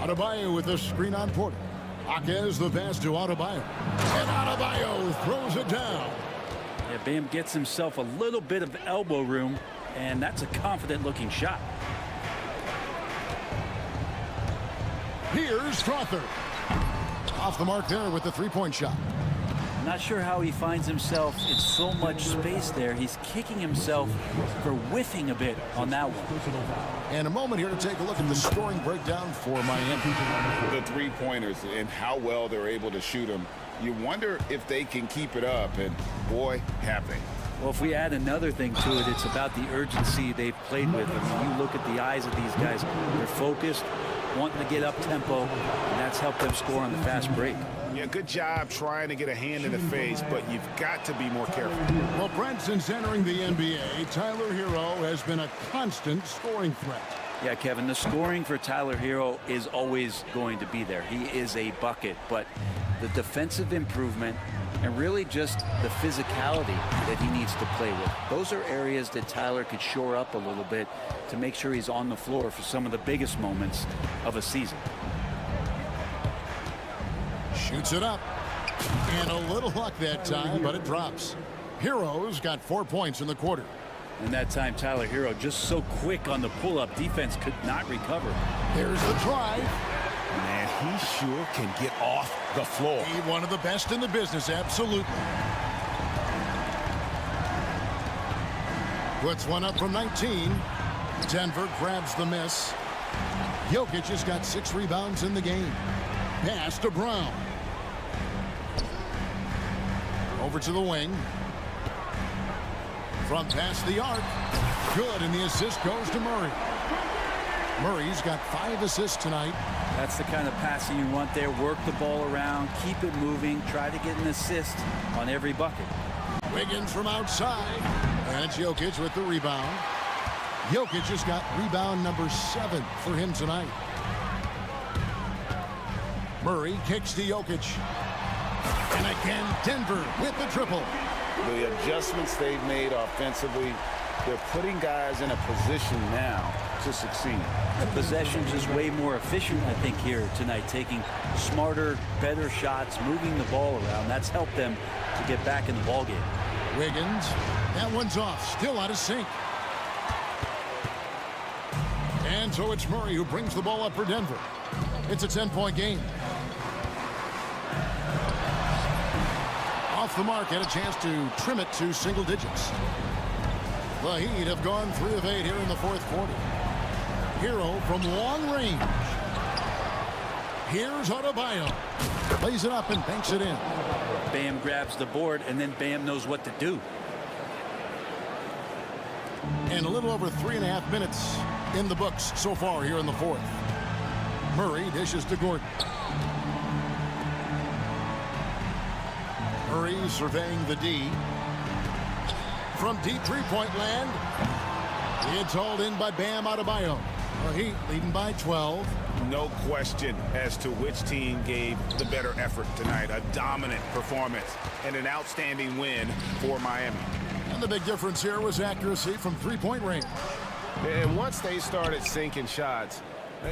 Adebayo with the screen on Porter. Jaquez the pass to Adebayo. And Adebayo throws it down. Yeah, Bam gets himself a little bit of elbow room, and that's a confident-looking shot. Here's Strother. Off the mark there with the three-point shot. Not sure how he finds himself in so much space there. He's kicking himself for whiffing a bit on that one. And a moment here to take a look at the scoring breakdown for Miami. The three-pointers and how well they're able to shoot them. You wonder if they can keep it up, and boy, have they. Well, if we add another thing to it, it's about the urgency they've played with. I mean, you look at the eyes of these guys. They're focused, wanting to get up tempo, and that's helped them score on the fast break. Yeah, good job trying to get a hand in the face, but you've got to be more careful. Well, Brent, since entering the NBA, Tyler Hero has been a constant scoring threat. Yeah, Kevin, the scoring for Tyler Hero is always going to be there. He is a bucket, but the defensive improvement and really just the physicality that he needs to play with. Those are areas that Tyler could shore up a little bit to make sure he's on the floor for some of the biggest moments of a season. Shoots it up. And a little luck that time, but it drops. Hero's got 4 points in the quarter. And that time, Tyler Hero just so quick on the pull-up. Defense could not recover. There's the drive. Man, he sure can get off the floor. He's one of the best in the business, absolutely. Puts one up from 19. Denver grabs the miss. Jokic has got 6 rebounds in the game. Pass to Brown. Over to the wing. From past the arc. Good, and the assist goes to Murray. Murray's got 5 assists tonight. That's the kind of passing you want there. Work the ball around, keep it moving, try to get an assist on every bucket. Wiggins from outside. And it's Jokic with the rebound. Jokic has got rebound number 7 for him tonight. Murray kicks to Jokic. And again, Denver with the triple. The adjustments they've made offensively, they're putting guys in a position now to succeed. The possession just way more efficient, I think, here tonight, taking smarter, better shots, moving the ball around. That's helped them to get back in the ballgame. Wiggins, that one's off, still out of sync. And so it's Murray who brings the ball up for Denver. It's a 10-point game. Off the mark, had a chance to trim it to single digits. The Heat have gone 3 of 8 here in the fourth quarter. Hero from long range. Here's Adebayo. Plays it up and banks it in. Bam grabs the board, and then Bam knows what to do. And a little over 3.5 minutes in the books so far here in the fourth. Murray dishes to Gordon. Murray surveying the D. From deep three-point land. It's hauled in by Bam Adebayo. The Heat leading by 12. No question as to which team gave the better effort tonight. A dominant performance and an outstanding win for Miami. And the big difference here was accuracy from three-point range. And once they started sinking shots,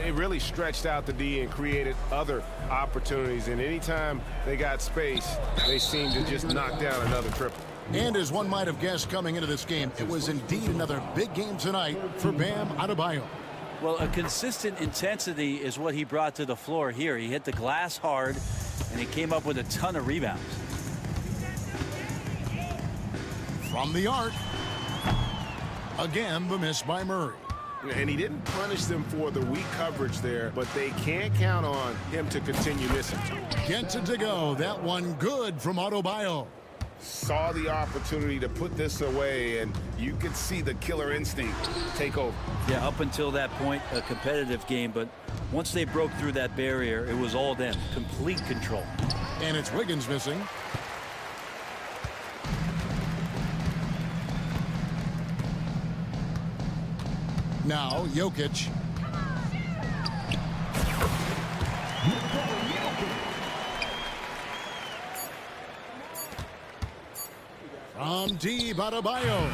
it really stretched out the D and created other opportunities. And anytime they got space, they seemed to just knock down another triple. And as one might have guessed coming into this game, it was indeed another big game tonight for Bam Adebayo. Well, a consistent intensity is what he brought to the floor here. He hit the glass hard, and he came up with a ton of rebounds. From the arc. Again, the miss by Murray. And he didn't punish them for the weak coverage there, but they can't count on him to continue missing. Gets it to go. That one good from Adebayo. Saw the opportunity to put this away, and you could see the killer instinct take over. Yeah, up until that point, a competitive game, but once they broke through that barrier, it was all them. Complete control. And it's Wiggins missing. Now, Jokic. From deep, Adebayo.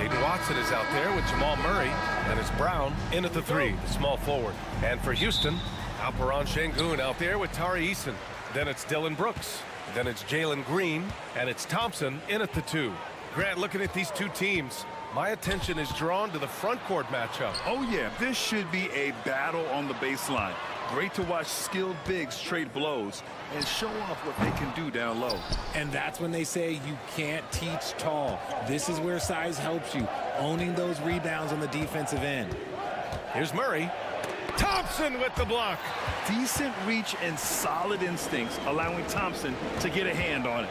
Peyton Watson is out there with Jamal Murray, and it's Brown in at the 3, the small forward. And for Houston, Alperon Şengün out there with Tari Eason. Then it's Dylan Brooks. Then it's Jalen Green, and it's Thompson in at the 2. Grant, looking at these two teams, my attention is drawn to the front court matchup. Oh, yeah, this should be a battle on the baseline. Great to watch skilled bigs trade blows and show off what they can do down low. And that's when they say you can't teach tall. This is where size helps you, owning those rebounds on the defensive end. Here's Murray. Thompson with the block. Decent reach and solid instincts, allowing Thompson to get a hand on it.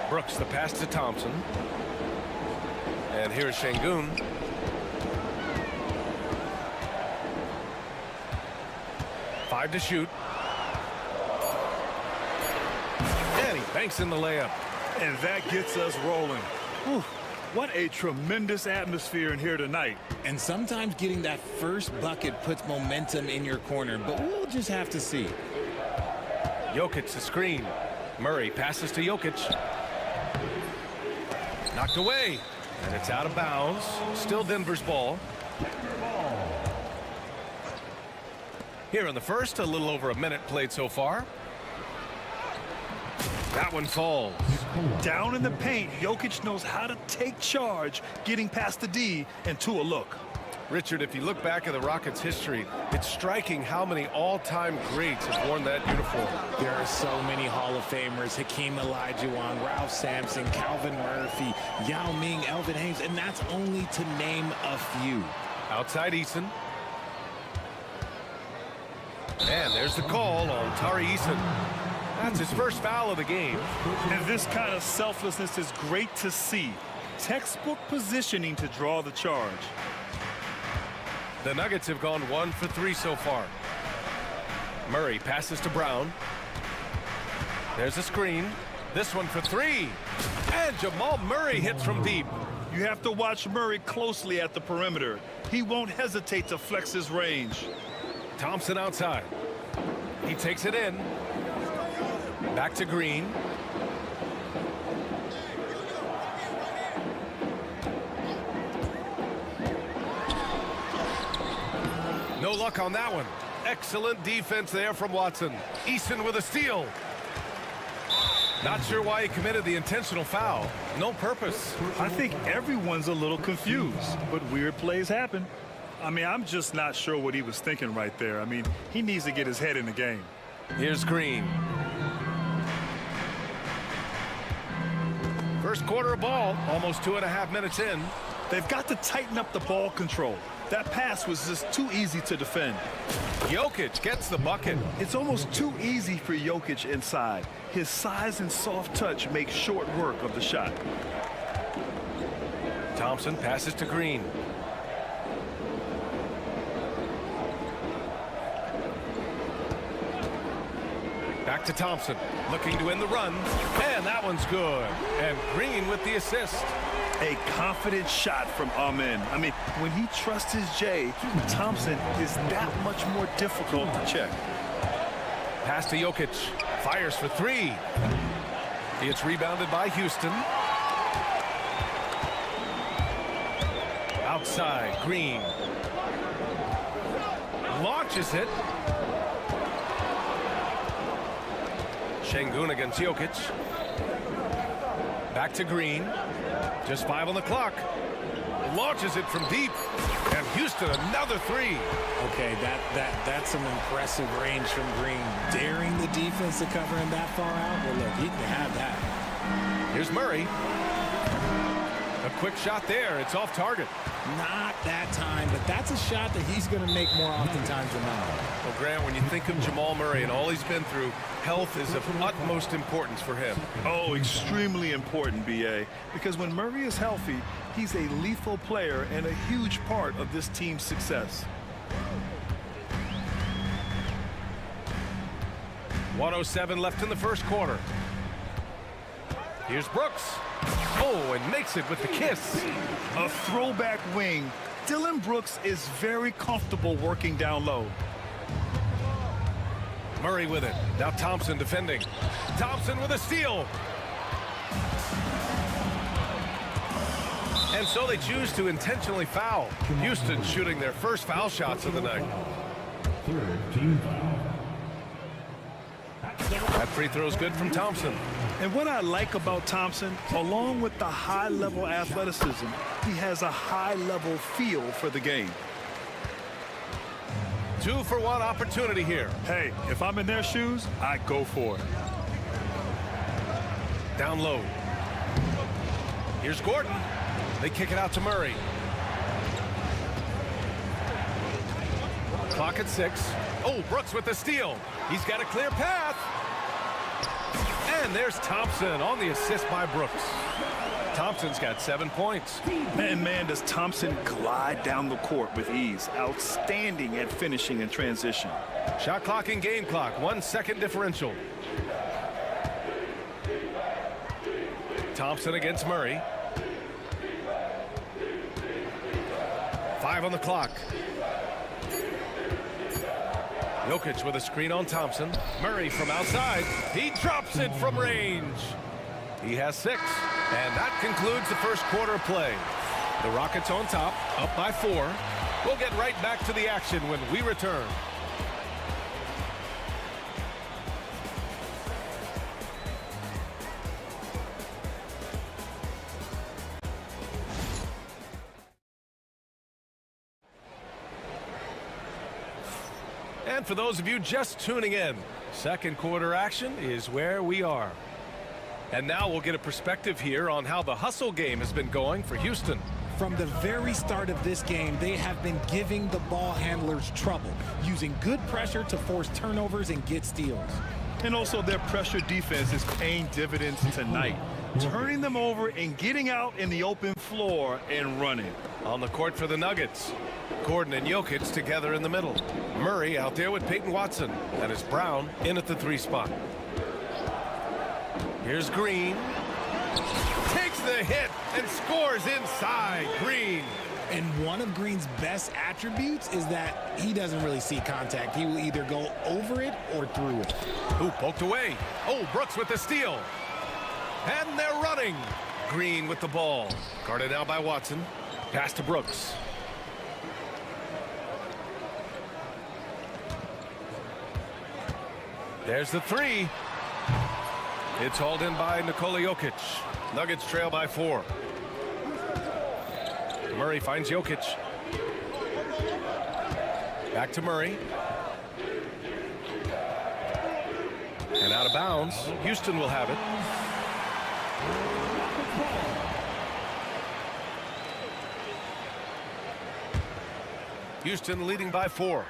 Brooks, the pass to Thompson. And here's Şengün. Five to shoot. And he banks in the layup. And that gets us rolling. Whew. What a tremendous atmosphere in here tonight. And sometimes getting that first bucket puts momentum in your corner, but we'll just have to see. Jokic the screen. Murray passes to Jokic. Knocked away. And it's out of bounds. Still Denver's ball. Here in the first, a little over a minute played so far. That one falls. Down in the paint, Jokic knows how to take charge, getting past the D and to a look. Richard, if you look back at the Rockets' history, it's striking how many all-time greats have worn that uniform. There are so many Hall of Famers: Hakeem Olajuwon, Ralph Sampson, Calvin Murphy, Yao Ming, Elvin Hayes, and that's only to name a few. Outside Eason. And there's the call on Tari Eason. That's his first foul of the game. And this kind of selflessness is great to see. Textbook positioning to draw the charge. The Nuggets have gone 1 for 3 so far. Murray passes to Brown. There's a screen. This one for 3. And Jamal Murray hits from deep. You have to watch Murray closely at the perimeter. He won't hesitate to flex his range. Thompson outside. He takes it in. Back to Green. No luck on that one. Excellent defense there from Watson. Eason with a steal. Not sure why he committed the intentional foul. No purpose. I think everyone's a little confused, but weird plays happen. I mean, I'm just not sure what he was thinking right there. I mean, he needs to get his head in the game. Here's Green. First quarter of ball, almost 2.5 minutes in. They've got to tighten up the ball control. That pass was just too easy to defend. Jokic gets the bucket. It's almost too easy for Jokic inside. His size and soft touch make short work of the shot. Thompson passes to Green. Back to Thompson, looking to end the run, and that one's good. And Green with the assist. A confident shot from Amen. I mean, when he trusts his J, Thompson is that much more difficult to check. Pass to Jokic, fires for 3. It's rebounded by Houston. Outside, Green. Launches it. Şengün against Jokic. Back to Green. Just 5 on the clock. Launches it from deep. And Houston, another 3. Okay, that's some impressive range from Green. Daring the defense to cover him that far out. Well, look, he can have that. Here's Murray. A quick shot there. It's off target. Not that time, but that's a shot that he's going to make more oftentimes than not. Well, Grant, when you think of Jamal Murray and all he's been through, health is of utmost importance for him. Oh, extremely important, B.A., because when Murray is healthy, he's a lethal player and a huge part of this team's success. 1:07 left in the first quarter. Here's Brooks. Oh, and makes it with the kiss. A throwback wing. Dylan Brooks is very comfortable working down low. Murray with it. Now Thompson defending. Thompson with a steal. And so they choose to intentionally foul. Houston shooting their first foul shots of the night. That free throw is good from Thompson. And what I like about Thompson, along with the high-level athleticism, he has a high-level feel for the game. 2-for-1 opportunity here. Hey, if I'm in their shoes, I go for it. Down low. Here's Gordon. They kick it out to Murray. Clock at 6. Oh, Brooks with the steal. He's got a clear path. And there's Thompson on the assist by Brooks. Thompson's got 7 points. Man, does Thompson glide down the court with ease. Outstanding at finishing in transition. Shot clock and game clock. 1 second differential. Thompson against Murray. 5 on the clock. Jokic with a screen on Thompson. Murray from outside. He drops it from range. He has 6. And that concludes the first quarter of play. The Rockets on top, up by 4. We'll get right back to the action when we return. And for those of you just tuning in, second quarter action is where we are. And now we'll get a perspective here on how the hustle game has been going for Houston. From the very start of this game, they have been giving the ball handlers trouble, using good pressure to force turnovers and get steals. And also their pressure defense is paying dividends tonight, turning them over and getting out in the open floor and running. On the court for the Nuggets, Gordon and Jokic together in the middle. Murray out there with Peyton Watson. That is Brown in at the 3 spot. Here's Green. Takes the hit and scores inside. Green. And one of Green's best attributes is that he doesn't really see contact. He will either go over it or through it. Ooh, poked away. Oh, Brooks with the steal. And they're running. Green with the ball. Guarded now by Watson. Pass to Brooks. There's the 3. It's hauled in by Nikola Jokic. Nuggets trail by 4. Murray finds Jokic. Back to Murray. And out of bounds. Houston will have it. Houston leading by 4.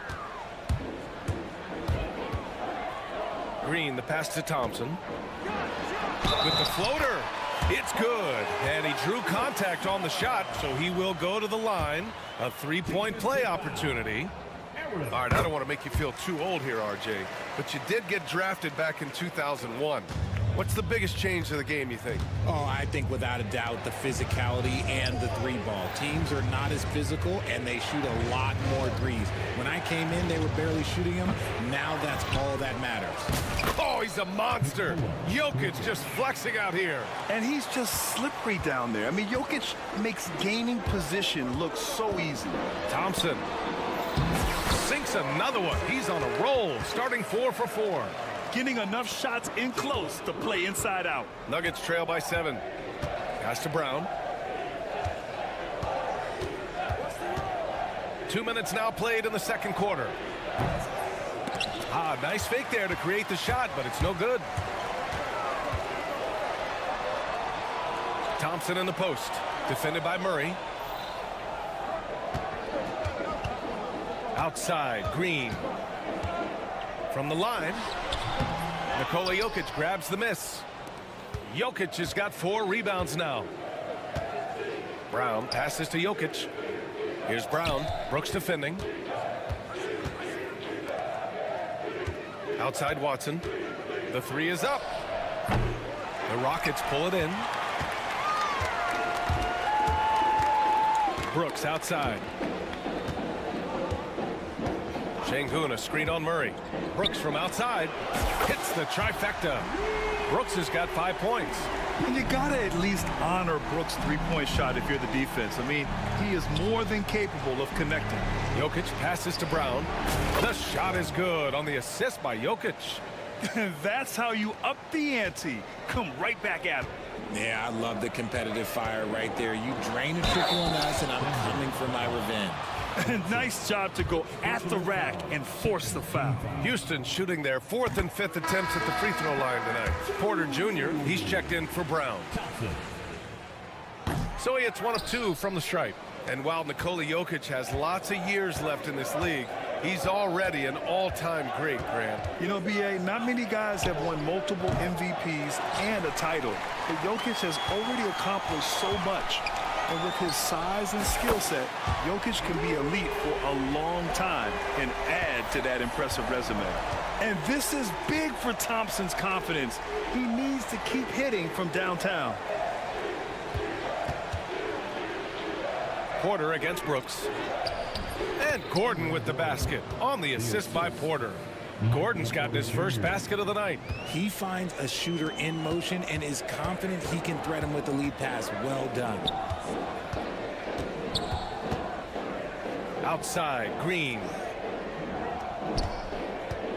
Green, the pass to Thompson. With the floater. It's good. And he drew contact on the shot, so he will go to the line. A 3-point play opportunity. All right, I don't want to make you feel too old here, RJ, but you did get drafted back in 2001. What's the biggest change to the game, you think? Oh, I think without a doubt the physicality and the 3-ball. Teams are not as physical, and they shoot a lot more threes. When I came in, they were barely shooting them. Now that's all that matters. Oh, he's a monster. Jokic just flexing out here. And he's just slippery down there. I mean, Jokic makes gaining position look so easy. Thompson sinks another one. He's on a roll, starting 4 for 4. Getting enough shots in close to play inside out. Nuggets trail by 7. Pass to Brown. 2 minutes now played in the second quarter. Nice fake there to create the shot, but it's no good. Thompson in the post, defended by Murray. Outside, Green. From the line, Nikola Jokic grabs the miss. Jokic has got 4 rebounds now. Brown passes to Jokic. Here's Brown. Brooks defending. Outside Watson. The 3 is up. The Rockets pull it in. Brooks outside. Şengün, a screen on Murray. Brooks from outside hits the trifecta. Brooks has got 5 points. And you got to at least honor Brooks' three-point shot if you're the defense. I mean, he is more than capable of connecting. Jokic passes to Brown. The shot is good on the assist by Jokic. That's how you up the ante. Come right back at him. Yeah, I love the competitive fire right there. You drain a triple on us, and I'm coming for my revenge. Nice job to go at the rack and force the foul. Houston shooting their 4th and 5th attempts at the free throw line tonight. Porter Jr., he's checked in for Brown. So he hits 1 of 2 from the stripe. And while Nikola Jokic has lots of years left in this league, he's already an all-time great, Grant. You know, B.A., not many guys have won multiple MVPs and a title. But Jokic has already accomplished so much. And with his size and skill set, Jokic can be elite for a long time and add to that impressive resume. And this is big for Thompson's confidence. He needs to keep hitting from downtown. Porter against Brooks. And Gordon with the basket on the assist by Porter. Gordon's got his first basket of the night. He finds a shooter in motion and is confident he can thread him with the lead pass. Well done. Outside, Green.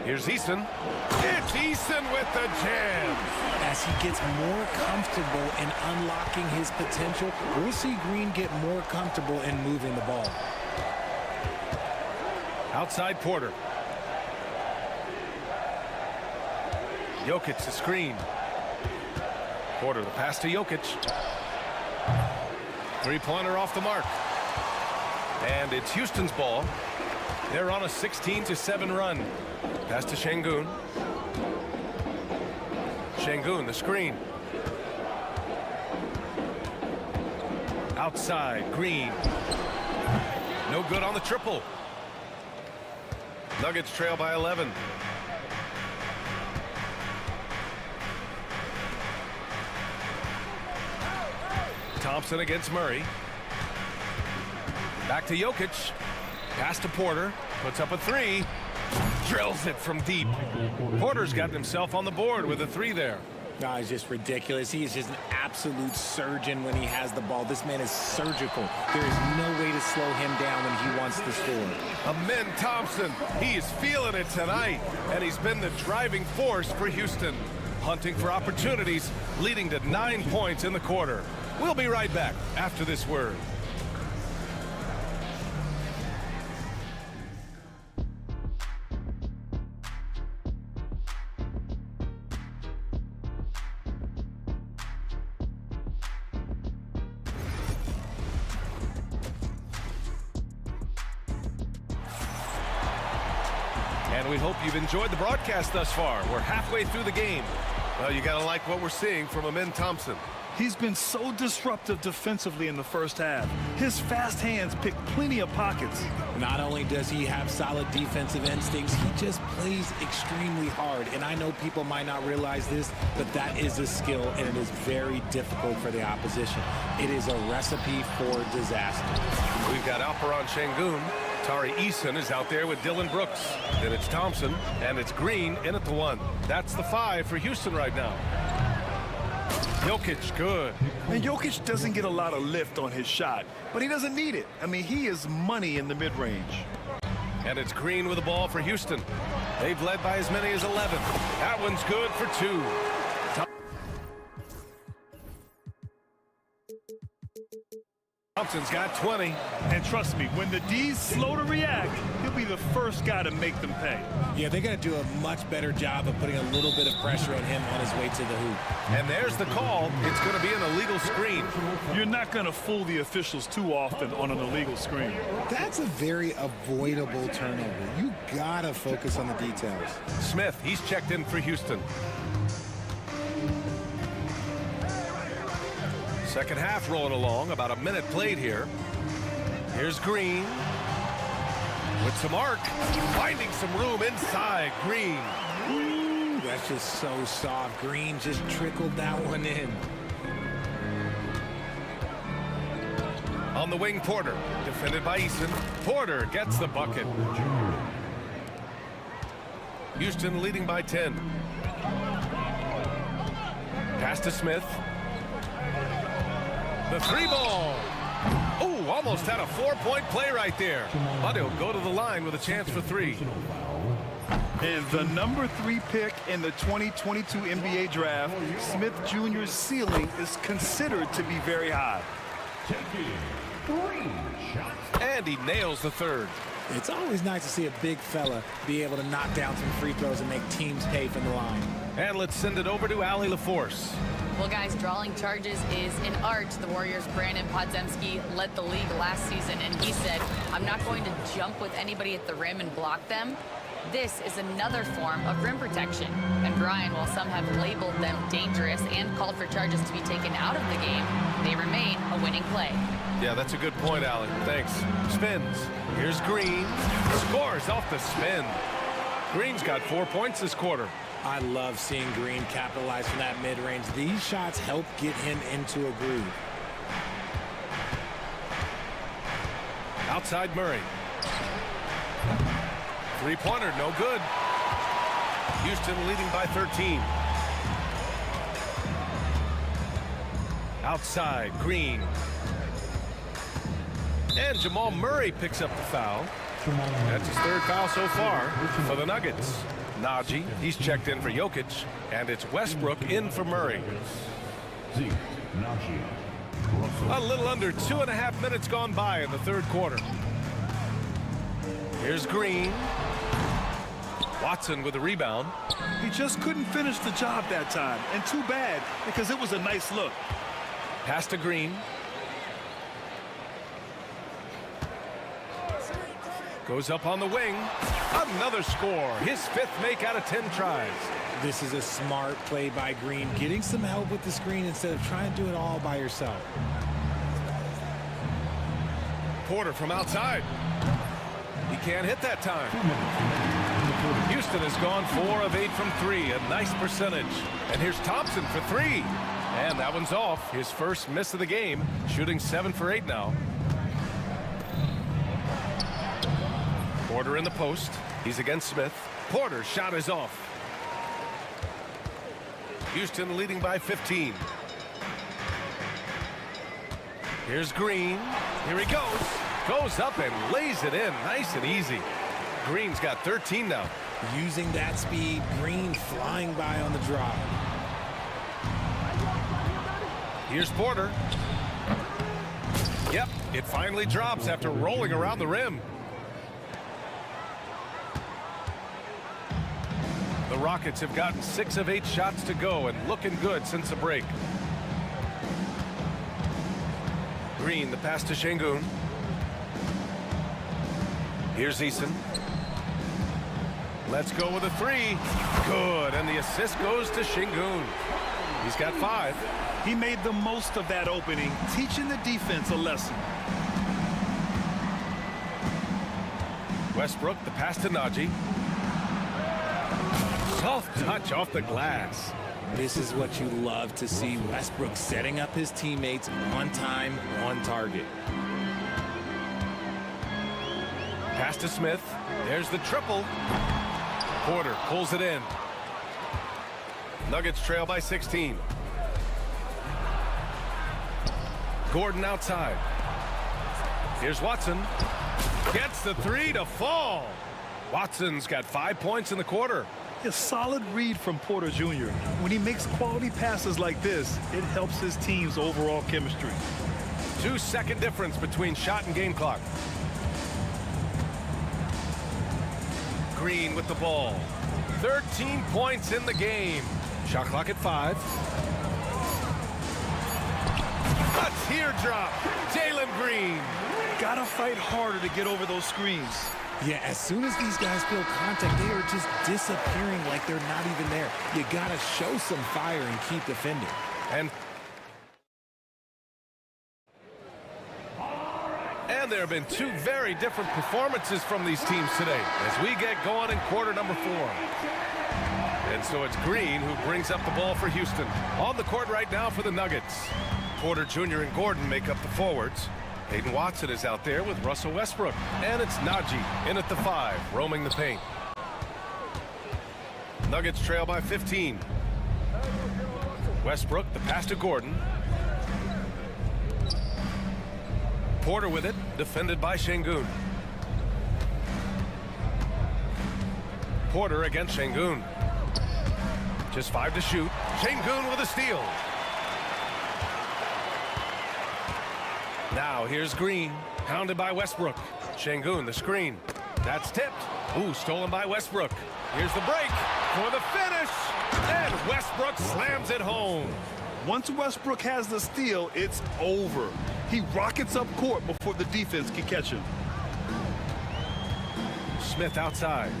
Here's Eason. It's Eason with the jam. As he gets more comfortable in unlocking his potential, we'll see Green get more comfortable in moving the ball. Outside Porter. Jokic the screen. Porter the pass to Jokic. Three-pointer off the mark. And it's Houston's ball. They're on a 16-7 run. Pass to Şengün. Şengün the screen. Outside, Green. No good on the triple. Nuggets trail by 11. Thompson against Murray. Back to Jokic. Pass to Porter. Puts up a 3. Drills it from deep. Porter's gotten himself on the board with a 3 there. No, he's just ridiculous. He is just an absolute surgeon when he has the ball. This man is surgical. There is no way to slow him down when he wants to score. Amen Thompson, he is feeling it tonight, and he's been the driving force for Houston. Hunting for opportunities, leading to 9 points in the quarter. We'll be right back after this word. And we hope you've enjoyed the broadcast thus far. We're halfway through the game. Well, you got to like what we're seeing from Amen Thompson. He's been so disruptive defensively in the first half. His fast hands pick plenty of pockets. Not only does he have solid defensive instincts, he just plays extremely hard. And I know people might not realize this, but that is a skill, and it is very difficult for the opposition. It is a recipe for disaster. We've got Alperon Şengün. Tari Eason is out there with Dylan Brooks. Then it's Thompson, and it's Green in at the 1. That's the 5 for Houston right now. Jokic, good. And Jokic doesn't get a lot of lift on his shot, but he doesn't need it. I mean, he is money in the mid-range. And it's Green with the ball for Houston. They've led by as many as 11. That one's good for 2. Thompson's got 20. And trust me, when the D's slow to react, he'll be the first guy to make them pay. Yeah, they got to do a much better job of putting a little bit of pressure on him on his way to the hoop. And there's the call. It's going to be an illegal screen. You're not going to fool the officials too often on an illegal screen. That's a very avoidable turnover. You got to focus on the details. Smith, he's checked in for Houston. Second half rolling along, about a minute played here. Here's Green with some arc, finding some room inside. Green. Ooh, that's just so soft. Green just trickled that one in. On the wing, Porter, defended by Eason. Porter gets the bucket. Houston leading by 10. Pass to Smith. The three ball. Oh, almost had a 4-point play right there. But he'll go to the line with a chance for three. And the number 3 pick in the 2022 NBA draft, Smith Jr.'s ceiling is considered to be very high. And he nails the third. It's always nice to see a big fella be able to knock down some free throws and make teams pay from the line. And let's send it over to Allie LaForce. Well, guys, drawing charges is an art. The Warriors' Brandon Podziemski led the league last season, and he said, I'm not going to jump with anybody at the rim and block them. This is another form of rim protection. And Brian, while some have labeled them dangerous and called for charges to be taken out of the game, they remain a winning play. Yeah, that's a good point, Allie. Thanks. Spins. Here's Green. Scores off the spin. Green's got 4 points this quarter. I love seeing Green capitalize from that mid-range. These shots help get him into a groove. Outside Murray. Three-pointer, no good. Houston leading by 13. Outside, Green. And Jamal Murray picks up the foul. That's his third foul so far for the Nuggets. Najee, he's checked in for Jokic, and it's Westbrook in for Murray. A little under 2.5 minutes gone by in the third quarter. Here's Green. Watson with the rebound. He just couldn't finish the job that time, and too bad, because it was a nice look. Pass to Green. Goes up on the wing. Another score. His 5th make out of 10 tries. This is a smart play by Green, getting some help with the screen instead of trying to do it all by yourself. Porter from outside. He can't hit that time. Houston has gone 4 of 8 from 3, a nice percentage. And here's Thompson for 3. And that one's off. His first miss of the game, shooting 7 for 8 now. Porter in the post. He's against Smith. Porter's shot is off. Houston leading by 15. Here's Green. Here he goes. Goes up and lays it in. Nice and easy. Green's got 13 now. Using that speed, Green flying by on the drive. Here's Porter. Yep, it finally drops after rolling around the rim. The Rockets have gotten 6 of 8 shots to go and looking good since the break. Green, the pass to Şengün. Here's Eason. Let's go with a 3. Good, and the assist goes to Şengün. He's got 5. He made the most of that opening, teaching the defense a lesson. Westbrook, the pass to Najee. Soft touch off the glass. This is what you love to see. Westbrook setting up his teammates one time, one target. Pass to Smith. There's the triple. Porter pulls it in. Nuggets trail by 16. Gordon outside. Here's Watson. Gets the 3 to fall. Watson's got 5 points in the quarter. A solid read from Porter Jr. When he makes quality passes like this, it helps his team's overall chemistry. 2-second difference between shot and game clock. Green with the ball. 13 points in the game. Shot clock at 5. A teardrop. Jalen Green. Gotta fight harder to get over those screens. Yeah, as soon as these guys feel contact, they are just disappearing like they're not even there. You gotta show some fire and keep defending. And there have been 2 very different performances from these teams today as we get going in quarter number 4. And so it's Green who brings up the ball for Houston. On the court right now for the Nuggets. Porter Jr. and Gordon make up the forwards. Hayden Watson is out there with Russell Westbrook. And it's Najee in at the 5, roaming the paint. Nuggets trail by 15. Westbrook, the pass to Gordon. Porter with it, defended by Şengün. Porter against Şengün. Just 5 to shoot. Şengün with a steal. Now here's Green, pounded by Westbrook. Şengün, the screen. That's tipped. Ooh, stolen by Westbrook. Here's the break for the finish. And Westbrook slams it home. Once Westbrook has the steal, it's over. He rockets up court before the defense can catch him. Smith outside.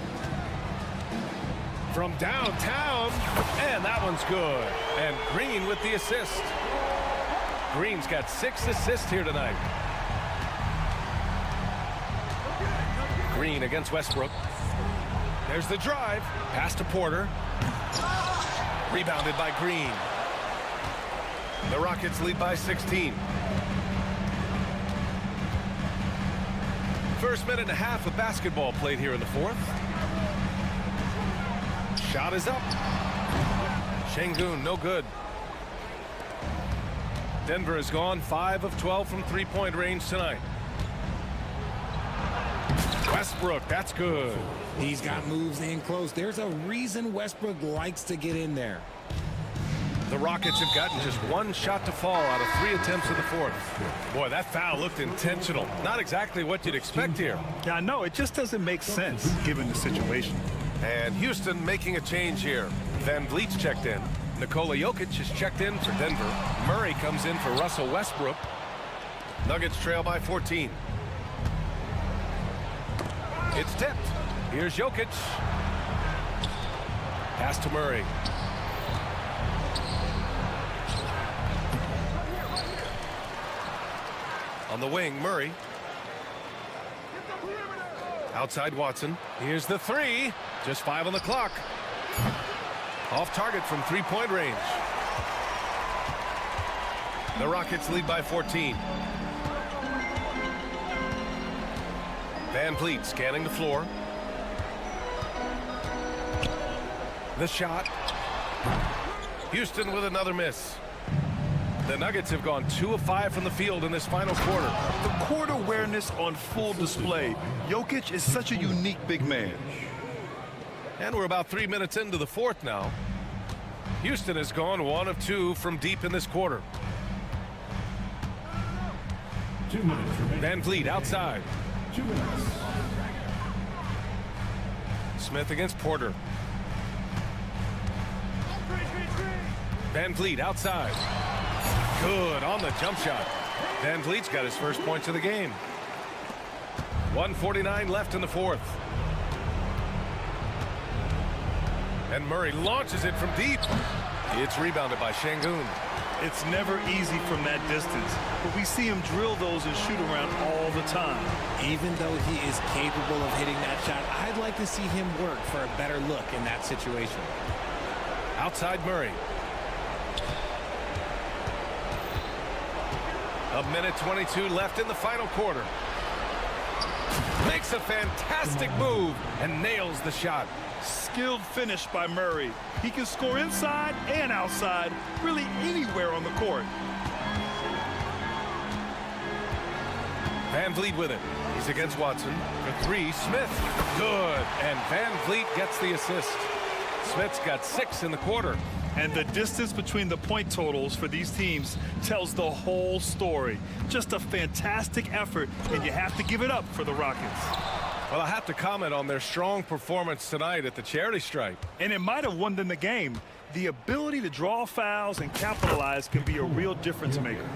From downtown, and that one's good. And Green with the assist. Green's got 6 assists here tonight. Green against Westbrook. There's the drive. Pass to Porter. Rebounded by Green. The Rockets lead by 16. First minute and a half of basketball played here in the fourth. Shot is up. Şengün, no good. Denver has gone 5 of 12 from three-point range tonight. Westbrook, that's good. He's got moves in close. There's a reason Westbrook likes to get in there. The Rockets have gotten just 1 shot to fall out of 3 attempts in the fourth. Boy, that foul looked intentional. Not exactly what you'd expect here. Yeah, I know. It just doesn't make sense given the situation. And Houston making a change here. Van Vliet's checked in. Nikola Jokic is checked in for Denver. Murray comes in for Russell Westbrook. Nuggets trail by 14. It's tipped. Here's Jokic. Pass to Murray. On the wing, Murray. Outside Watson. Here's the 3. Just 5 on the clock. Off target from three-point range. The Rockets lead by 14. Van Vliet scanning the floor. The shot. Houston with another miss. The Nuggets have gone 2 of 5 from the field in this final quarter. The court awareness on full display. Jokic is such a unique big man. And we're about 3 minutes into the fourth now. Houston has gone 1 of 2 from deep in this quarter. 2 minutes remaining. Van Vliet outside. 2 minutes. Smith against Porter. Van Vliet outside. Good on the jump shot. Van Vliet's got his first points of the game. 1:49 left in the fourth. And Murray launches it from deep. It's rebounded by Şengün. It's never easy from that distance, but we see him drill those and shoot around all the time. Even though he is capable of hitting that shot, I'd like to see him work for a better look in that situation. Outside Murray. A minute 22 left in the final quarter. Makes a fantastic move and nails the shot. Skilled finish by Murray. He can score inside and outside, really anywhere on the court. Van Vliet with it. He's against Watson. For 3, Smith. Good. And Van Vliet gets the assist. Smith's got 6 in the quarter. And the distance between the point totals for these teams tells the whole story. Just a fantastic effort, and you have to give it up for the Rockets. Well, I have to comment on their strong performance tonight at the charity stripe. And it might have won them the game. The ability to draw fouls and capitalize can be a real difference maker.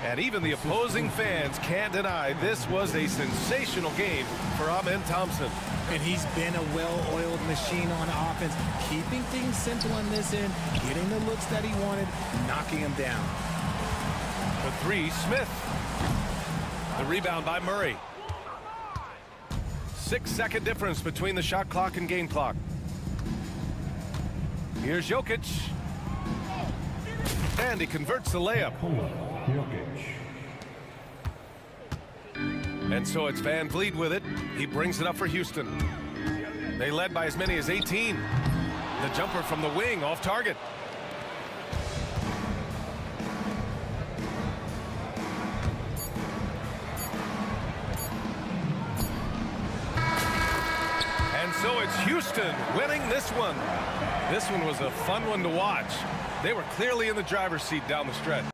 And even the opposing fans can't deny this was a sensational game for Amen Thompson. And he's been a well-oiled machine on offense, keeping things simple on this end, getting the looks that he wanted, knocking them down. For 3, Smith. The rebound by Murray. 6-second difference between the shot clock and game clock. Here's Jokic. And he converts the layup. And so it's Van Vliet with it. He brings it up for Houston. They led by as many as 18. The jumper from the wing off target. it's Houston winning this one. This one was a fun one to watch. They were clearly in the driver's seat down the stretch.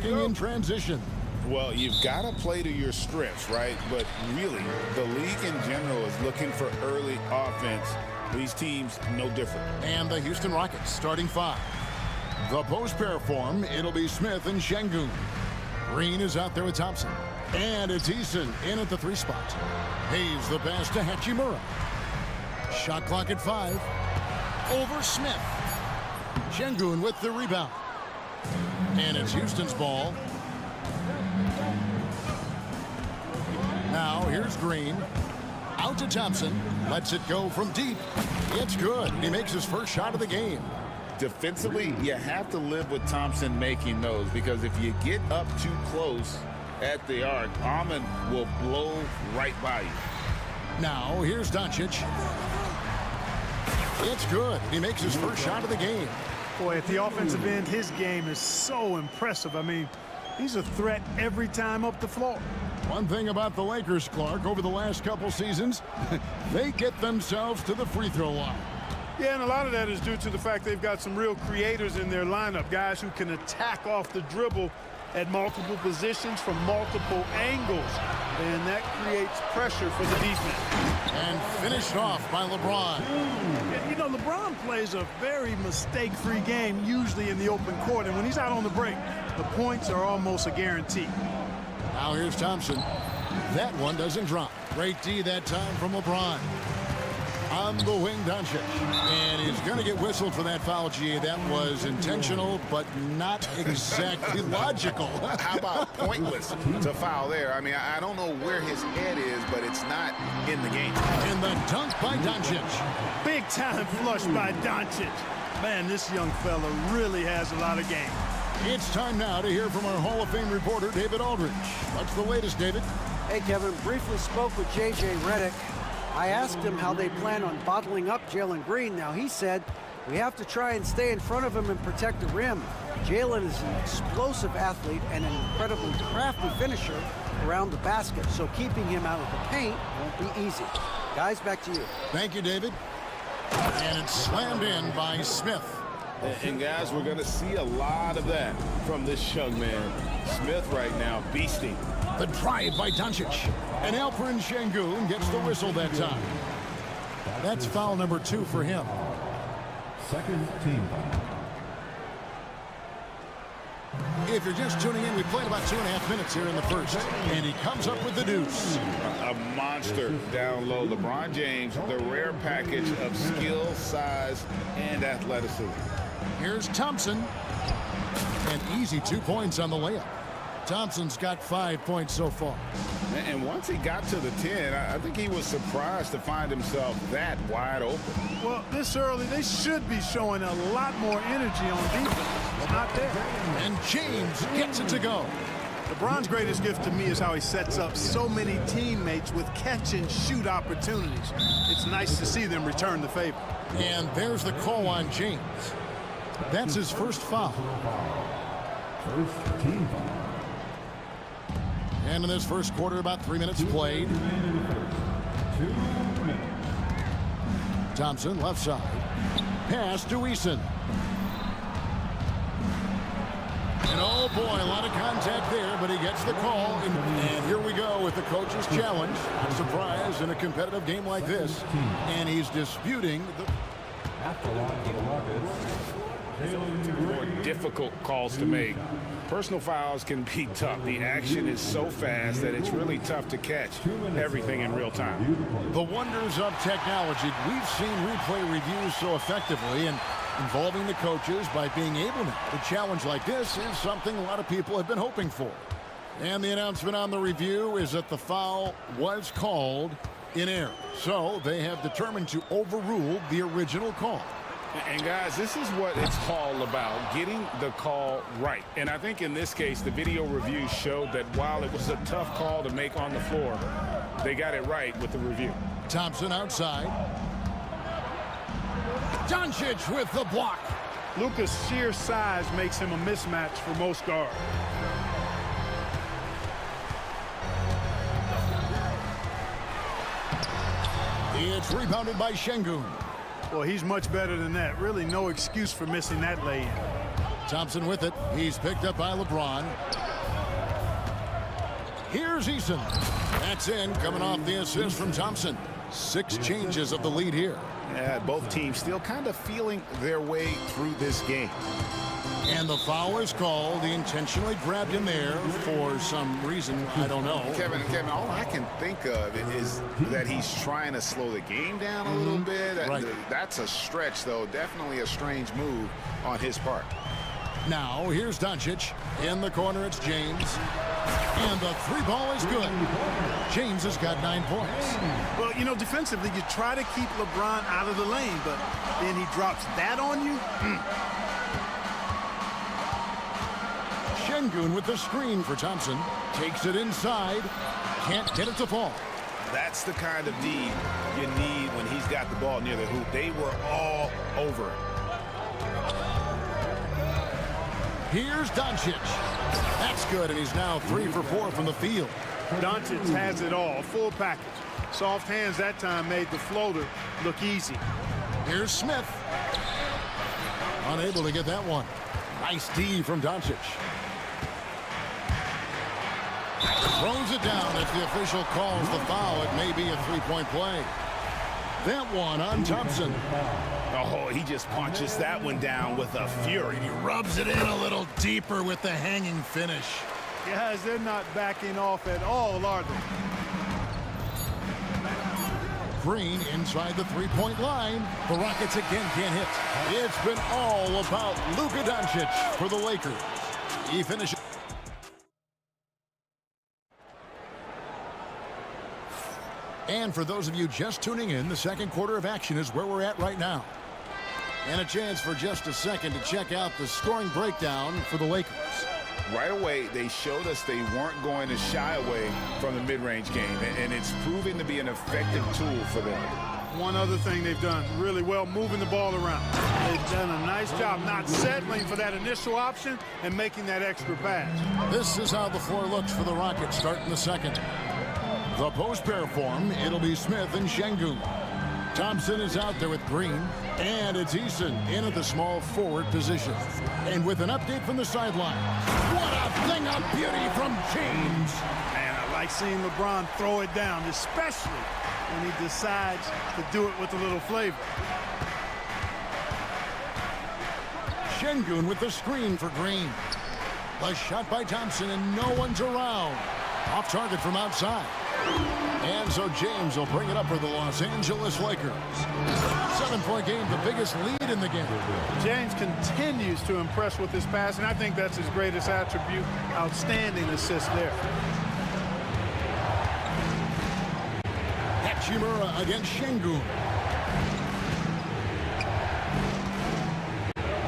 Working in transition. Well, you've got to play to your strengths, right? But really, the league in general is looking for early offense. These teams, no different. And the Houston Rockets starting 5. The post pair form, it'll be Smith and Şengün. Green is out there with Thompson. And it's Eason in at the 3 spot. Hayes the pass to Hachimura. Shot clock at 5. Over Smith. Şengün with the rebound. And it's Houston's ball. Now here's Green. Out to Thompson. Lets it go from deep. It's good. He makes his first shot of the game. Defensively, you have to live with Thompson making those, because if you get up too close at the arc, Almond will blow right by you. Now here's Doncic. It's good. He makes his first shot of the game. Boy, at the offensive end, his game is so impressive. I mean, he's a threat every time up the floor. One thing about the Lakers, Clark, over the last couple seasons, they get themselves to the free throw line. Yeah, and a lot of that is due to the fact they've got some real creators in their lineup, guys who can attack off the dribble at multiple positions from multiple angles, and that creates pressure for the defense. And finished off by LeBron. And, you know, LeBron plays a very mistake-free game, usually in the open court, and when he's out on the break, the points are almost a guarantee. Now here's Thompson. That one doesn't drop. Great D that time from LeBron. On the wing, Doncic. And he's going to get whistled for that foul, G. That was intentional, but not exactly logical. How about pointless to foul there? I mean, I don't know where his head is, but it's not in the game. And the dunk by Doncic. Big time flush by Doncic. Man, this young fella really has a lot of game. It's time now to hear from our Hall of Fame reporter, David Aldridge. What's the latest, David? Hey, Kevin, briefly spoke with J.J. Redick. I asked him how they plan on bottling up Jalen Green. Now, he said, we have to try and stay in front of him and protect the rim. Jalen is an explosive athlete and an incredibly crafty finisher around the basket, so keeping him out of the paint won't be easy. Guys, back to you. Thank you, David. And it's slammed in by Smith. And guys, we're going to see a lot of that from this young man. Smith right now, beasting. The drive by Doncic. And Alperen Şengün gets the whistle that time. That's foul number 2 for him. Second team foul. If you're just tuning in, we played about 2.5 minutes here in the first. And he comes up with the deuce. A monster down low. LeBron James, the rare package of skill, size, and athleticism. Here's Thompson. And easy 2 points on the layup. Thompson's got 5 points so far. And once he got to the 10, I think he was surprised to find himself that wide open. Well, this early, they should be showing a lot more energy on defense. It's not there. And James gets it to go. LeBron's greatest gift to me is how he sets up so many teammates with catch-and-shoot opportunities. It's nice to see them return the favor. And there's the call on James. That's his first foul. First team foul. And in this first quarter, about 3 minutes played. 2 minutes. Thompson, left side. Pass to Eason. And oh boy, a lot of contact there, but he gets the call. And here we go with the coach's challenge. A surprise in a competitive game like this. And he's disputing the... After line for the Rockets. More difficult calls to make. Personal fouls can be tough. The action is so fast that it's really tough to catch everything in real time. The wonders of technology. We've seen replay reviews so effectively, and involving the coaches by being able to challenge like this is something a lot of people have been hoping for. And the announcement on the review is that the foul was called in error. So they have determined to overrule the original call. And guys, this is what it's all about, getting the call right. And I think in this case, the video review showed that while it was a tough call to make on the floor, they got it right with the review. Thompson outside. Doncic with the block. Luka's sheer size makes him a mismatch for most guards. It's rebounded by Şengün. Well, he's much better than that. Really no excuse for missing that lay-in. Thompson with it. He's picked up by LeBron. Here's Eason. That's in, coming off the assist from Thompson. 6 changes of the lead here. Yeah, both teams still kind of feeling their way through this game. And the foul is called. He intentionally grabbed him there for some reason. I don't know. Kevin, all I can think of is that he's trying to slow the game down a little bit. Right. That's a stretch, though. Definitely a strange move on his part. Now, here's Doncic. In the corner, it's James. And the 3 ball is good. James has got 9 points. Well, you know, defensively, you try to keep LeBron out of the lane, but then he drops that on you. Şengün with the screen for Thompson. Takes it inside. Can't get it to fall. That's the kind of D you need when he's got the ball near the hoop. They were all over it. Here's Doncic. That's good, and he's now 3 for 4 from the field. Doncic has it all, full package. Soft hands that time made the floater look easy. Here's Smith. Unable to get that one. Nice D from Doncic. Throws it down. If the official calls the foul, it may be a 3-point play. That one on Thompson. Oh, he just punches that one down with a fury. He rubs it in a little deeper with the hanging finish. Guys, they're not backing off at all, are they? Green inside the 3-point line. The Rockets again can't hit. It's been all about Luka Doncic for the Lakers. He finishes. And for those of you just tuning in, the second quarter of action is where we're at right now. And a chance for just a second to check out the scoring breakdown for the Lakers. Right away, they showed us they weren't going to shy away from the mid-range game, and it's proving to be an effective tool for them. One other thing they've done really well, moving the ball around. They've done a nice job not settling for that initial option and making that extra pass. This is how the floor looks for the Rockets starting the second. The post pair form, it'll be Smith and Şengün. Thompson is out there with Green, and it's Eason in at the small forward position. And with an update from the sideline, what a thing of beauty from James. Man, I like seeing LeBron throw it down, especially when he decides to do it with a little flavor. Şengün with the screen for Green. The shot by Thompson, and no one's around. Off target from outside. And so James will bring it up for the Los Angeles Lakers. 7-point game, the biggest lead in the game. James continues to impress with his passing. I think that's his greatest attribute. Outstanding assist there. Hachimura against Şengün.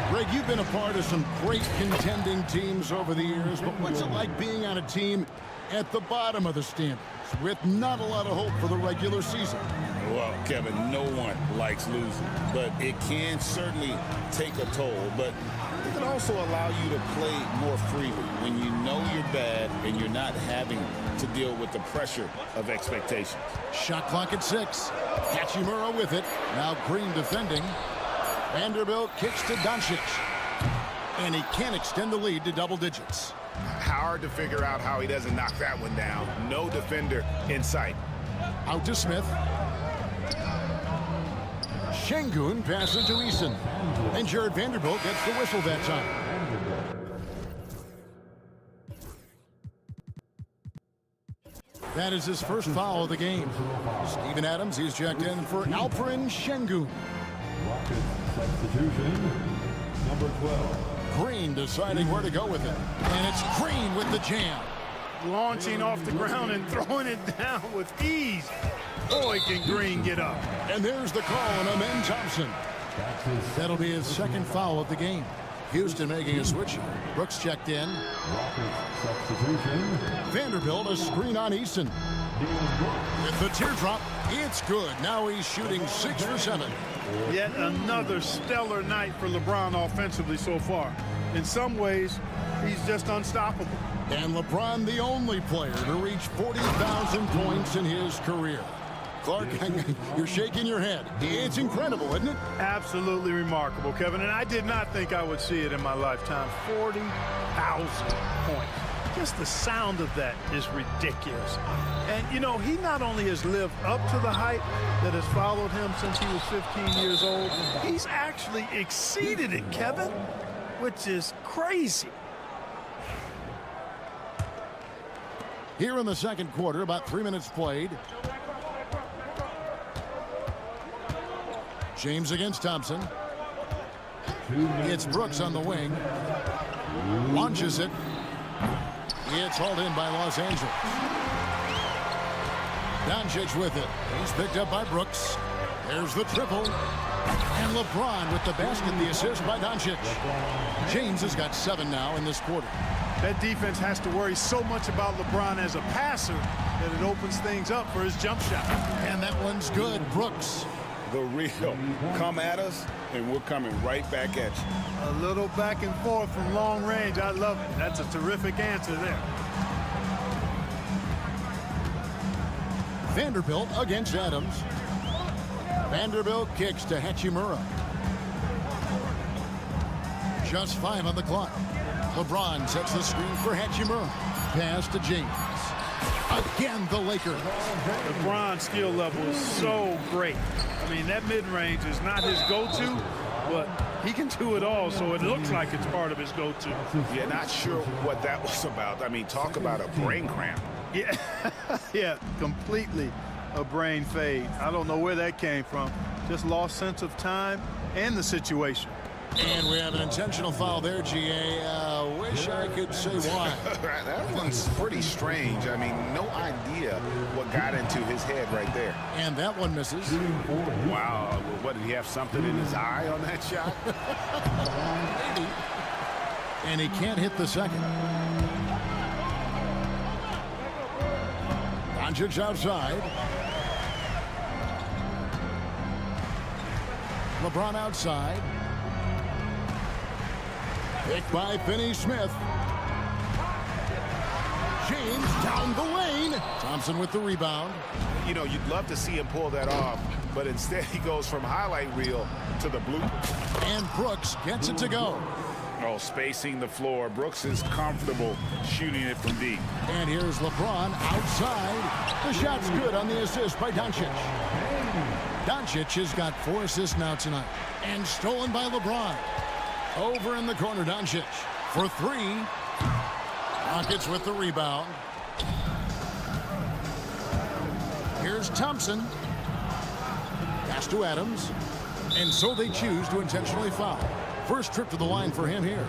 Greg, you've been a part of some great contending teams over the years, but what's it like being on a team at the bottom of the standings with not a lot of hope for the regular season? Well, Kevin, no one likes losing, but it can certainly take a toll. But it can also allow you to play more freely when you know you're bad and you're not having to deal with the pressure of expectations. Shot clock at 6. Hachimura with it. Now Green defending. Vanderbilt kicks to Doncic. And he can't extend the lead to double digits. Hard to figure out how he doesn't knock that one down. No defender in sight. Out to Smith. Şengün passes to Eason. And Jared Vanderbilt gets the whistle that time. That is his first foul of the game. Steven Adams, he's checked in for Alperen Şengün. Rocket substitution, number 12. Green deciding where to go with it. And it's Green with the jam. Launching off the ground and throwing it down with ease. Boy, can Green get up. And there's the call on Amen Thompson. That'll be his second foul of the game. Houston making a switch. Brooks checked in. Substitution. Vanderbilt a screen on Eason. With the teardrop, it's good. Now he's shooting 6 for 7. Yet another stellar night for LeBron offensively so far. In some ways, he's just unstoppable. And LeBron the only player to reach 40,000 points in his career. Clark, you're shaking your head. It's incredible, isn't it? Absolutely remarkable, Kevin, and I did not think I would see it in my lifetime. 40,000 points. Just the sound of that is ridiculous. And, you know, he not only has lived up to the hype that has followed him since he was 15 years old, he's actually exceeded it, Kevin, which is crazy. Here in the second quarter, about 3 minutes played. James against Thompson. It's Brooks on the wing. Launches it. It's hauled in by Los Angeles. Doncic with it. He's picked up by Brooks. There's the triple. And LeBron with the basket, the assist by Doncic. James has got 7 now in this quarter. That defense has to worry so much about LeBron as a passer that it opens things up for his jump shot. And that one's good. Brooks. The real. Come at us, and we're coming right back at you. A little back and forth from long range. I love it. That's a terrific answer there. Vanderbilt against Adams. Vanderbilt kicks to Hachimura. Just 5 on the clock. LeBron sets the screen for Hachimura. Pass to James. Again, the Lakers. LeBron's skill level is so great. I mean, that mid-range is not his go-to, but he can do it all, so it looks like it's part of his go-to. Yeah, not sure what that was about. I mean, talk about a brain cramp. Yeah, yeah, completely a brain fade. I don't know where that came from. Just lost sense of time and the situation. And we have an intentional foul there, GA. Wish I could say why. That one's pretty strange. I mean, no idea what got into his head right there. And that one misses. Wow. What, did he have something in his eye on that shot? Maybe. And he can't hit the second. Doncic outside. LeBron outside. Picked by Finney-Smith. James down the lane. Thompson with the rebound. You know, you'd love to see him pull that off, but instead he goes from highlight reel to the blooper. And Brooks gets it to go. Oh, spacing the floor. Brooks is comfortable shooting it from deep. And here's LeBron outside. The shot's good on the assist by Doncic. Doncic has got 4 assists now tonight. And stolen by LeBron. Over in the corner, Doncic for 3. Rockets with the rebound. Here's Thompson. Pass to Adams. And so they choose to intentionally foul. First trip to the line for him here.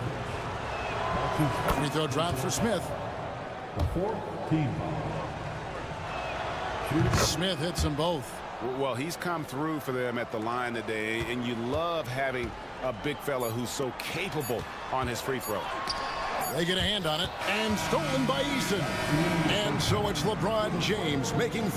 Free throw drop for Smith. Smith hits them both. Well, he's come through for them at the line today, and you love having a big fella who's so capable on his free throw. They get a hand on it, and stolen by Eason. And so it's LeBron James making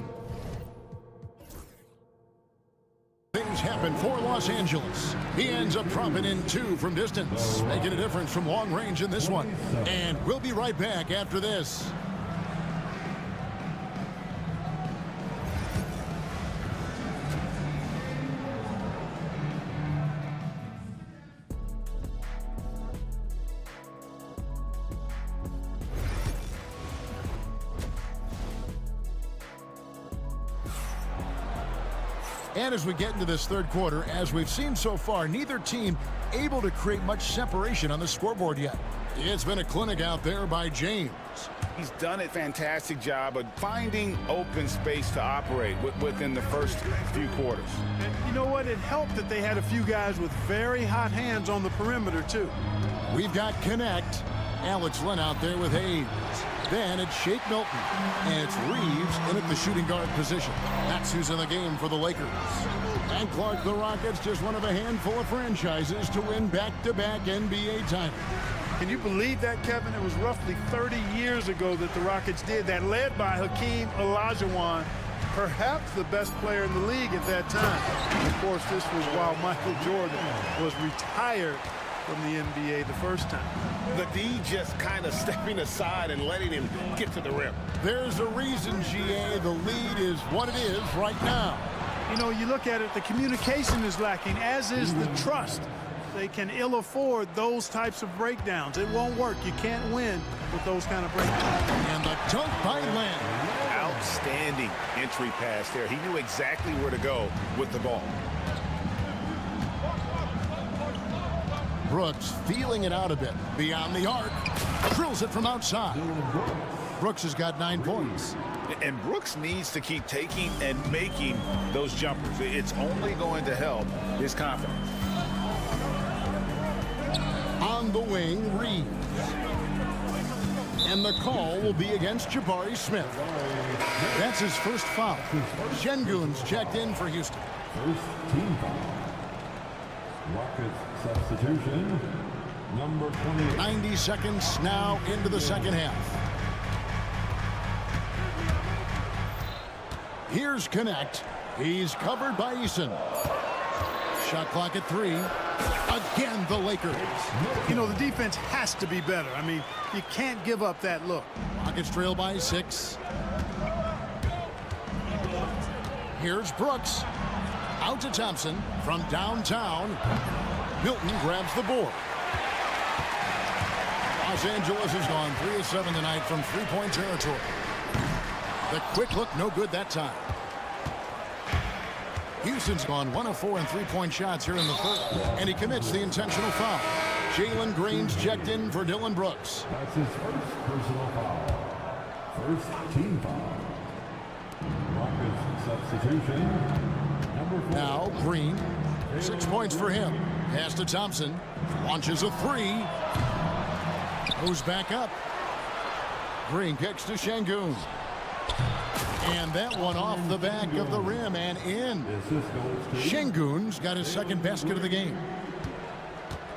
things happen for Los Angeles. He ends up dropping in 2 from distance, making a difference from long range in this one. And we'll be right back after this. And as we get into this third quarter, as we've seen so far, neither team able to create much separation on the scoreboard yet. It's been a clinic out there by James. He's done a fantastic job of finding open space to operate within the first few quarters. And you know what? It helped that they had a few guys with very hot hands on the perimeter, too. We've got Connect. Alex Lynn out there with Hayes. Then it's Shake Milton. And it's Reeves in at the shooting guard position. That's who's in the game for the Lakers. And Clark, the Rockets, just one of a handful of franchises to win back-to-back NBA titles. Can you believe that, Kevin? It was roughly 30 years ago that the Rockets did that, led by Hakeem Olajuwon, perhaps the best player in the league at that time. Of course, this was while Michael Jordan was retired from the NBA the first time. The D just kind of stepping aside and letting him get to the rim. There's a reason, GA, the lead is what it is right now. You know, you look at it, the communication is lacking, as is the trust. They can ill afford those types of breakdowns. It won't work. You can't win with those kind of breakdowns. And the dunk by Len. Outstanding entry pass there. He knew exactly where to go with the ball. Brooks feeling it out a bit. Beyond the arc. Drills it from outside. Brooks has got 9 points. And Brooks needs to keep taking and making those jumpers. It's only going to help his confidence. On the wing, Reeves. And the call will be against Jabari Smith. That's his first foul. Şengün's checked in for Houston. First team foul. Rockets substitution, number 20. 90 seconds now into the second half. Here's Connect. He's covered by Eason. Shot clock at 3. Again, the Lakers. You know, the defense has to be better. I mean, you can't give up that look. Rockets trail by 6. Here's Brooks. Out to Thompson from downtown. Milton grabs the board. Los Angeles has gone 3 of 7 tonight from three-point territory. The quick look, no good that time. Houston's gone 1 of 4 in three-point shots here in the third, and he commits the intentional foul. Jalen Green's checked in for Dylan Brooks. That's his first personal foul. First team foul. Rockets substitution, number 4. Now Green, 6 points for him. Pass to Thompson, launches a 3. Goes back up. Green kicks to Şengün. And that one off the back of the rim and in. Şengün's got his second basket of the game.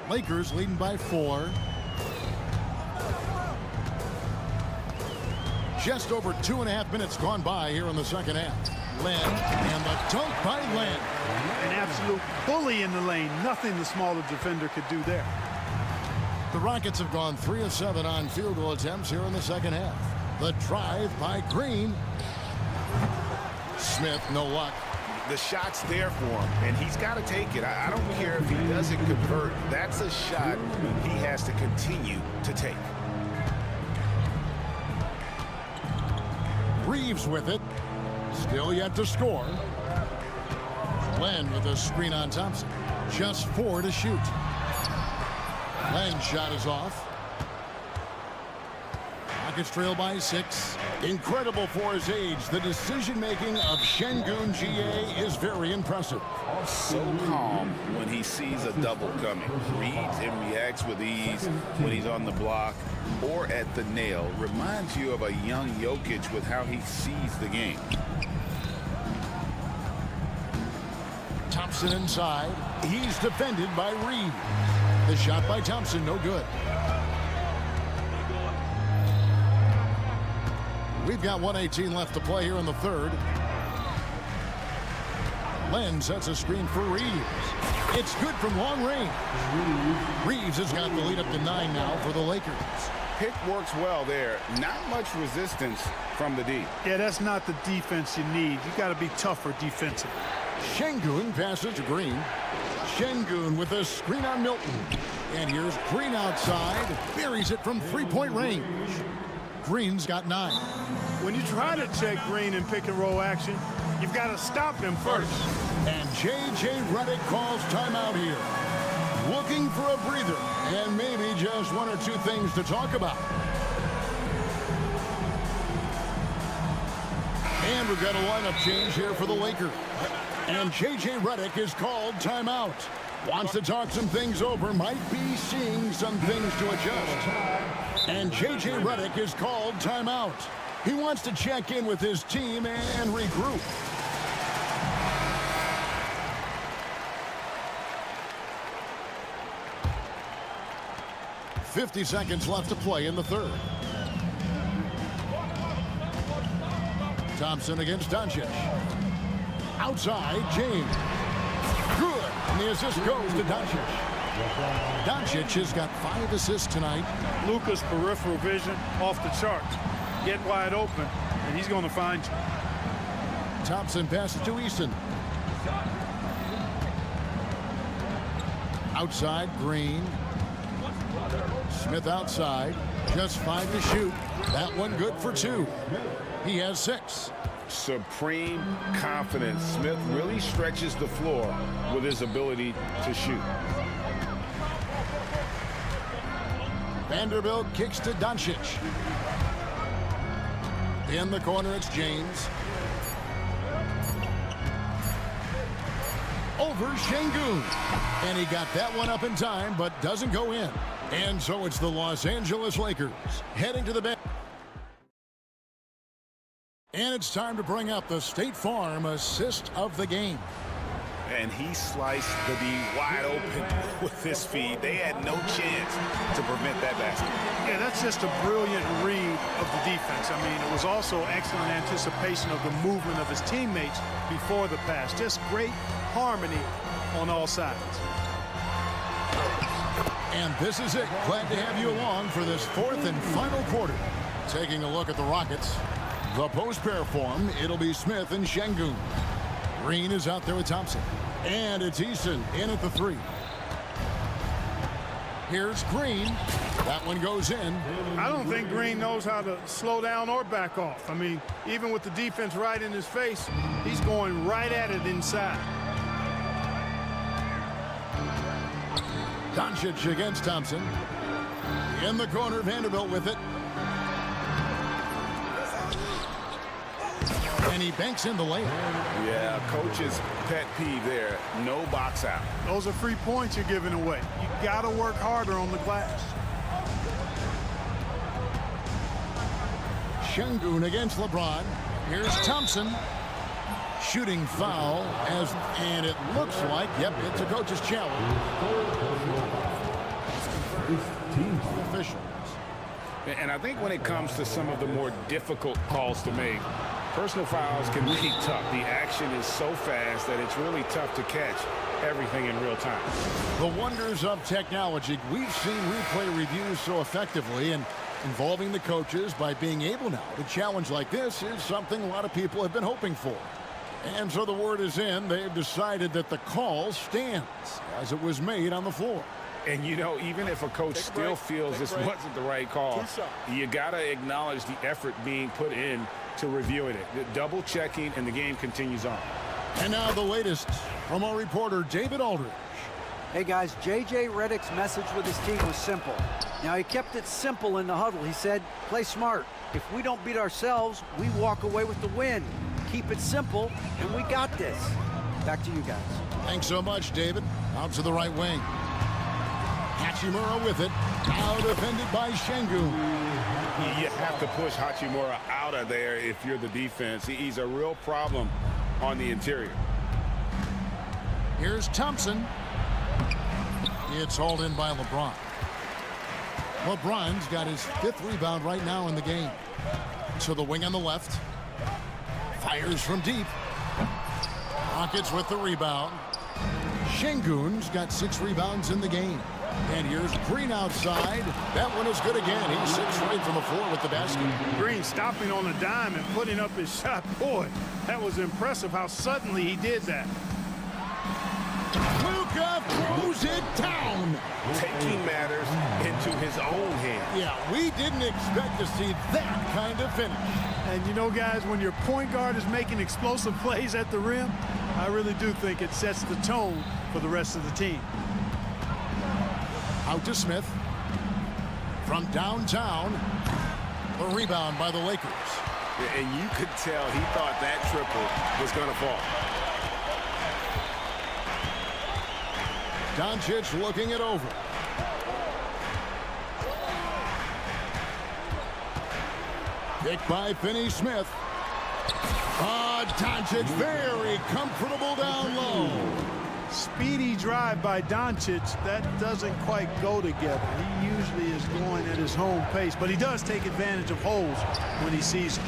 Lakers leading by 4. Just over 2.5 minutes gone by here in the second half. Len, and the dunk by Len. An absolute bully in the lane. Nothing the smaller defender could do there. The Rockets have gone 3 of 7 on field goal attempts here in the second half. The drive by Green. Smith, no luck. The shot's there for him, and he's got to take it. I don't care if he doesn't convert. That's a shot he has to continue to take. Reeves with it. Still yet to score. Len with a screen on Thompson. Just 4 to shoot. Len's shot is off. Rockets trail by 6. Incredible for his age. The decision-making of Şengün GA is very impressive. So calm when he sees a double coming. Reads and reacts with ease when he's on the block or at the nail. Reminds you of a young Jokic with how he sees the game. Thompson inside. He's defended by Reed. The shot by Thompson, no good. We've got 1:18 left to play here in the third. Len sets a screen for Reeves. It's good from long range. Reeves has got the lead up to 9 now for the Lakers. Pick works well there. Not much resistance from the D. Yeah, that's not the defense you need. You got to be tougher defensively. Şengün passes to Green. Şengün with a screen on Milton. And here's Green outside. Buries it from three-point range. Green's got 9. When you try to check Green in pick-and-roll action, you've got to stop him first. And J.J. Redick calls timeout here. Looking for a breather and maybe just 1 or 2 things to talk about. And we've got a lineup change here for the Lakers. And J.J. Redick is called timeout. Wants to talk some things over, might be seeing some things to adjust. And J.J. Redick is called timeout. He wants to check in with his team and regroup. .50 seconds left to play in the third. Thompson against Doncic. Outside, James. Good. And the assist goes to Doncic. Doncic has got 5 assists tonight. Luka's peripheral vision off the charts. Get wide open, and he's going to find you. Thompson passes to Easton. Outside, Green. Smith outside. Just 5 to shoot. That one good for 2. He has 6. Supreme confidence. Smith really stretches the floor with his ability to shoot. Vanderbilt kicks to Doncic. In the corner, it's James. Over Şengün. And he got that one up in time, but doesn't go in. And so it's the Los Angeles Lakers heading to the bench. And it's time to bring up the State Farm assist of the game. And he sliced the D wide open with his feed. They had no chance to prevent that basket. Yeah, that's just a brilliant read of the defense. I mean, it was also excellent anticipation of the movement of his teammates before the pass. Just great harmony on all sides. And this is it. Glad to have you along for this 4th and final quarter. Taking a look at the Rockets. The post pair form, it'll be Smith and Şengün. Green is out there with Thompson. And it's Easton in at the 3. Here's Green. That one goes in. I don't think Green knows how to slow down or back off. I mean, even with the defense right in his face, he's going right at it inside. Doncic against Thompson. In the corner, Vanderbilt with it. And he banks in the layup. Yeah, coach's pet peeve there. No box out. Those are free points you're giving away. You got to work harder on the glass. Şengün against LeBron. Here's Thompson. Shooting foul, and it looks like, yep, it's a coach's challenge. Officials. And I think when it comes to some of the more difficult calls to make, personal fouls can be tough. The action is so fast that it's really tough to catch everything in real time. The wonders of technology. We've seen replay reviews so effectively, and involving the coaches by being able now to challenge like this is something a lot of people have been hoping for. And so the word is in. They've decided that the call stands as it was made on the floor. And, you know, even if a coach still feels this wasn't the right call, you got to acknowledge the effort being put in to reviewing it. The double checking, and the game continues on. And now the latest from our reporter, David Aldridge. Hey, guys, J.J. Redick's message with his team was simple. Now, he kept it simple in the huddle. He said, play smart. If we don't beat ourselves, we walk away with the win. Keep it simple, and we got this. Back to you guys. Thanks so much, David. Out to the right wing. Hachimura with it. Now defended by Şengün. You have to push Hachimura out of there if you're the defense. He's a real problem on the interior. Here's Thompson. It's hauled in by LeBron. LeBron's got his 5th rebound right now in the game. So the wing on the left. Fires from deep. Rockets with the rebound. Şengün's got 6 rebounds in the game. And here's Green outside. That one is good again. He sits right from the floor with the basket. Green stopping on a dime and putting up his shot. Boy, that was impressive how suddenly he did that. Luka throws it down. Taking matters into his own hands. Yeah, we didn't expect to see that kind of finish. And you know, guys, when your point guard is making explosive plays at the rim, I really do think it sets the tone for the rest of the team. Out to Smith. From downtown. The rebound by the Lakers. And you could tell he thought that triple was going to fall. Doncic looking it over. Picked by Finney-Smith. Doncic very comfortable down low. Speedy drive by Doncic. That doesn't quite go together. He usually is going at his home pace, but he does take advantage of holes when he sees them.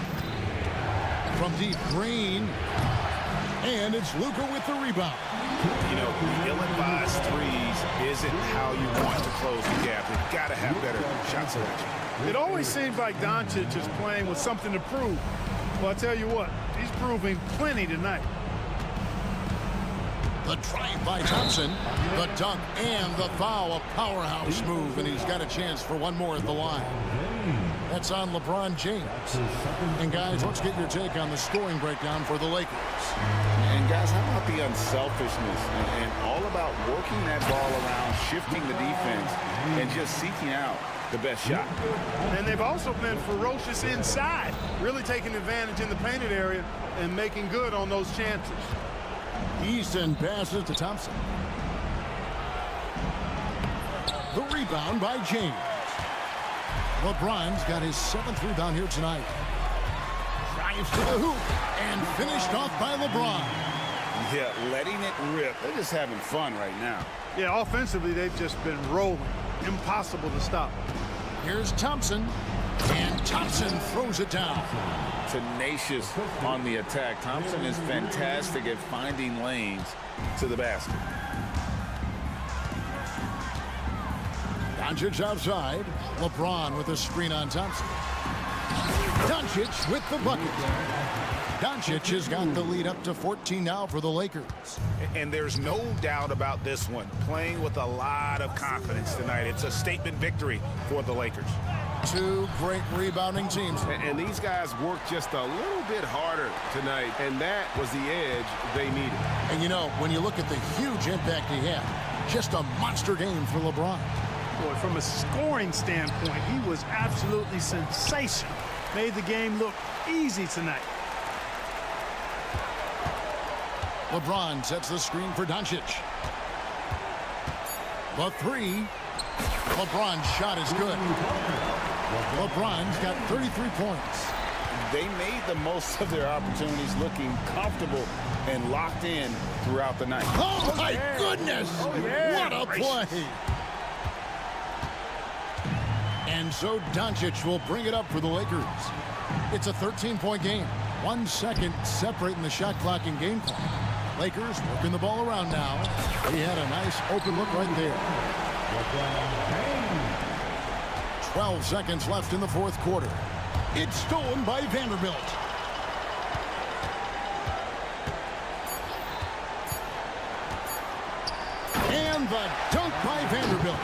From deep, Green. And it's Luka with the rebound. You know, ill-advised threes is isn't how you want to close the gap. They've got to have better shot selection. It always seems like Doncic is playing with something to prove. Well, I tell you what, he's proving plenty tonight. The drive by Thompson, the dunk, and the foul. A powerhouse move, and he's got a chance for one more at the line. That's on LeBron James. And guys, let's get your take on the scoring breakdown for the Lakers. And guys, how about the unselfishness and all about working that ball around, shifting the defense, and just seeking out the best shot. And they've also been ferocious inside, really taking advantage in the painted area and making good on those chances. Easton passes to Thompson. The rebound by James. LeBron's got his 7th rebound here tonight. Drives to the hoop and finished off by LeBron. Yeah, letting it rip. They're just having fun right now. Yeah, offensively, they've just been rolling. Impossible to stop. Here's Thompson, and Thompson throws it down. Tenacious on the attack. Thompson is fantastic at finding lanes to the basket. Doncic outside. LeBron with a screen on Thompson. Doncic with the bucket. Doncic has got the lead up to 14 now for the Lakers. And there's no doubt about this one. Playing with a lot of confidence tonight. It's a statement victory for the Lakers. Two great rebounding teams. And these guys worked just a little bit harder tonight, and that was the edge they needed. And you know, when you look at the huge impact he had, just a monster game for LeBron. Boy, from a scoring standpoint, he was absolutely sensational. Made the game look easy tonight. LeBron sets the screen for Doncic. The three. LeBron's shot is good. LeBron's got 33 points. They made the most of their opportunities, looking comfortable and locked in throughout the night. Oh, my goodness! What a play! And so Doncic will bring it up for the Lakers. It's a 13-point game. 1 second separating the shot clock and game clock. Lakers working the ball around now. He had a nice open look right there. 12 seconds left in the 4th quarter. It's stolen by Vanderbilt. And the dunk by Vanderbilt.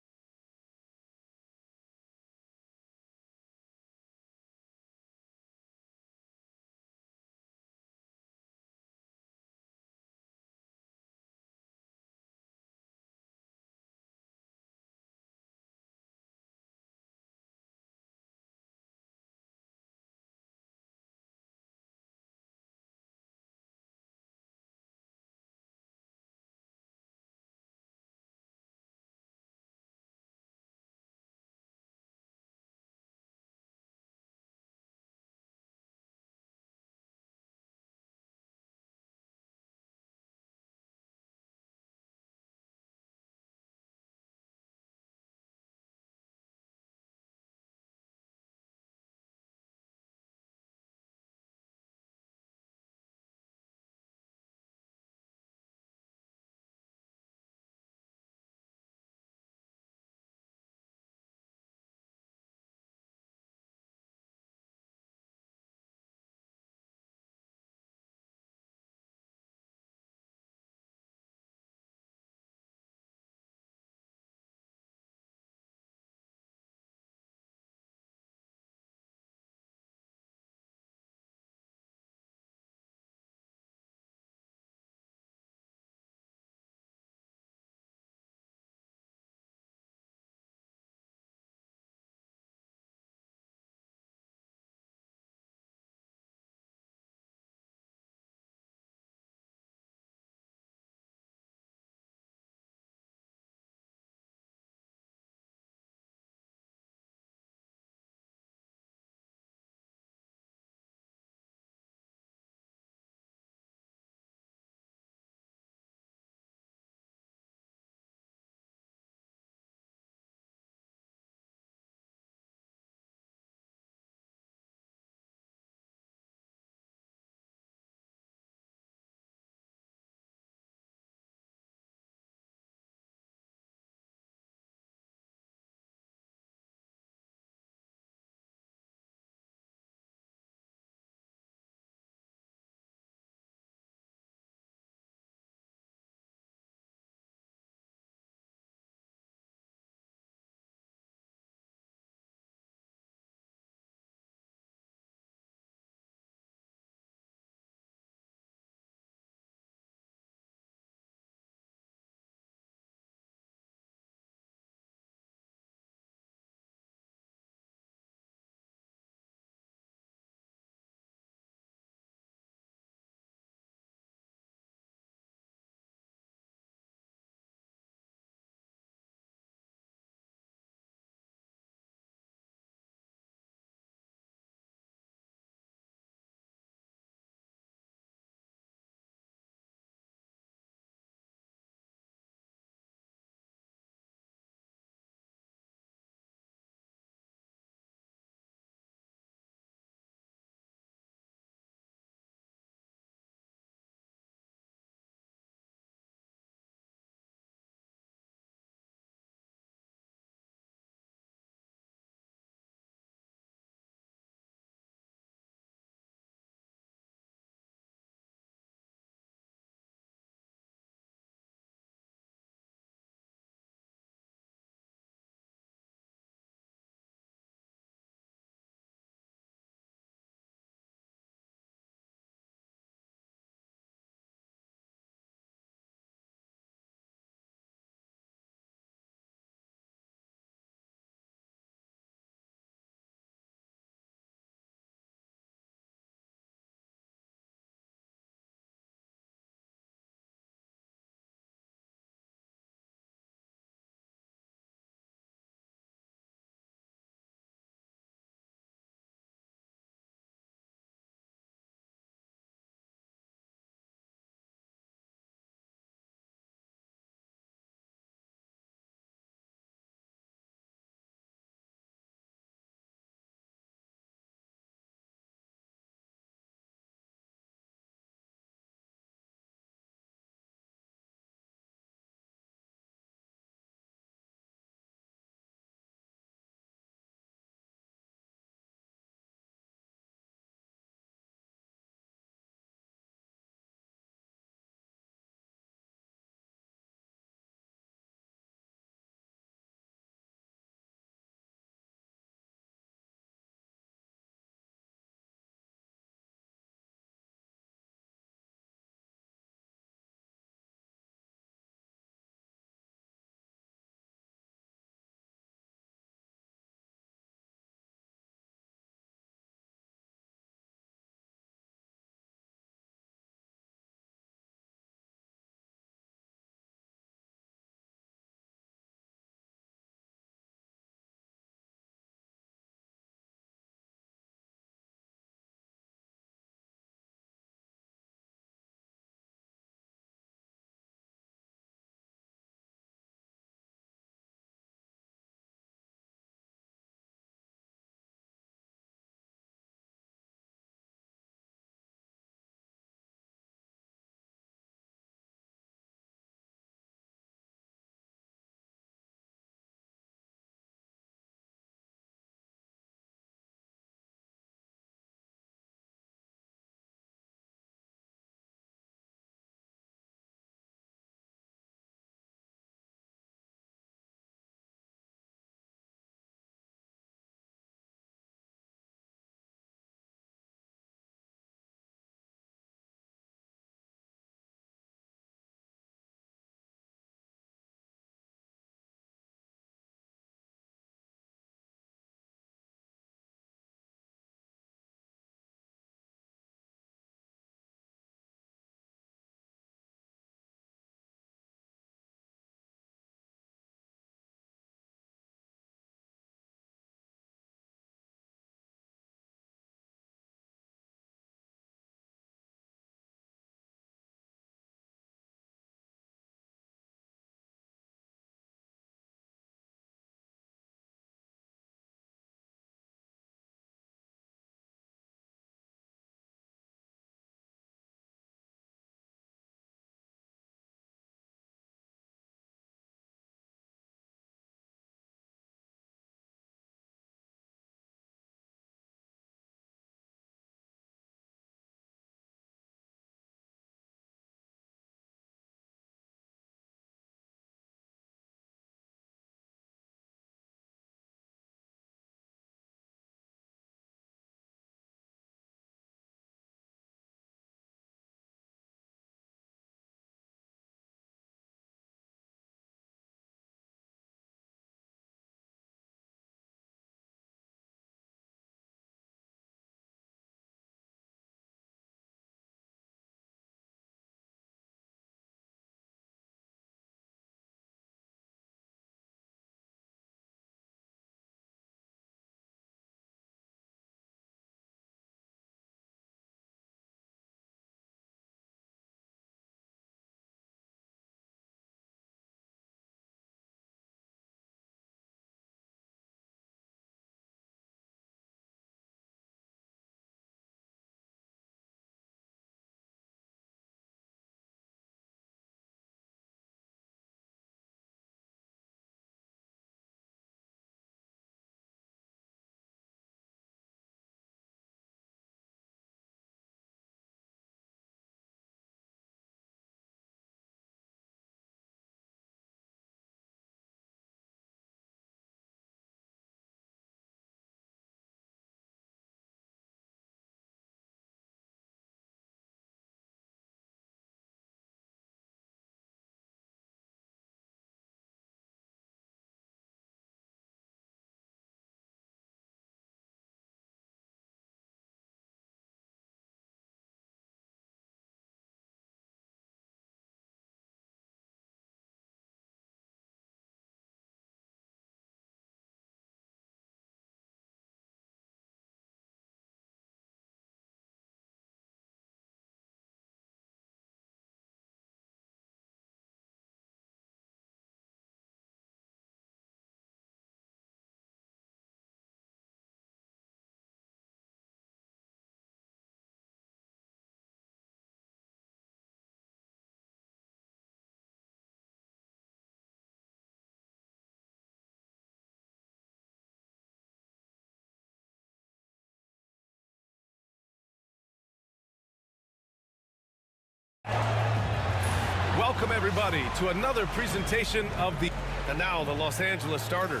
Welcome, everybody, to another presentation of the... And now the Los Angeles starters.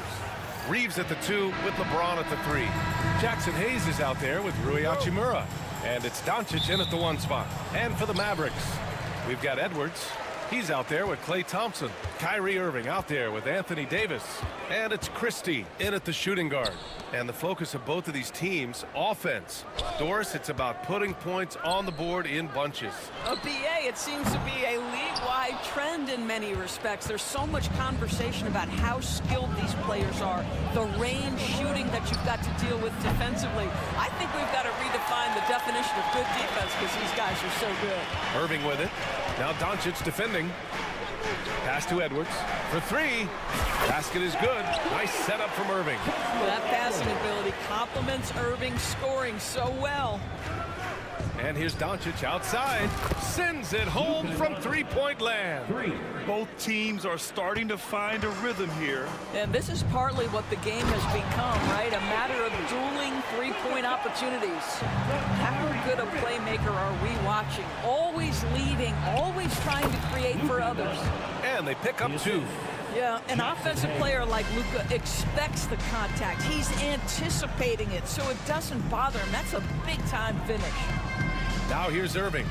Reeves at the 2 with LeBron at the 3. Jackson Hayes is out there with Rui Hachimura. And it's Doncic in at the 1 spot. And for the Mavericks, we've got Edwards. He's out there with Klay Thompson. Kyrie Irving out there with Anthony Davis. And it's Christie in at the shooting guard. And the focus of both of these teams, offense. Doris, it's about putting points on the board in bunches. A BA, it seems to be a league-wide trend in many respects. There's so much conversation about how skilled these players are, the range shooting that you've got to deal with defensively. I think we've got to redefine the definition of good defense because these guys are so good. Irving with it. Now Doncic defending. Pass to Edwards for 3. Basket is good. Nice setup from Irving. Well, that passing ability complements Irving's scoring so well. And here's Doncic outside. Sends it home from three-point land. Both teams are starting to find a rhythm here. And this is partly what the game has become, right? A matter of dueling three-point opportunities. How good a playmaker are we watching? Always leading, always trying to create for others. And they pick up 2. Yeah, an offensive player like Luka expects the contact. He's anticipating it, so it doesn't bother him. That's a big-time finish. Now here's Irving.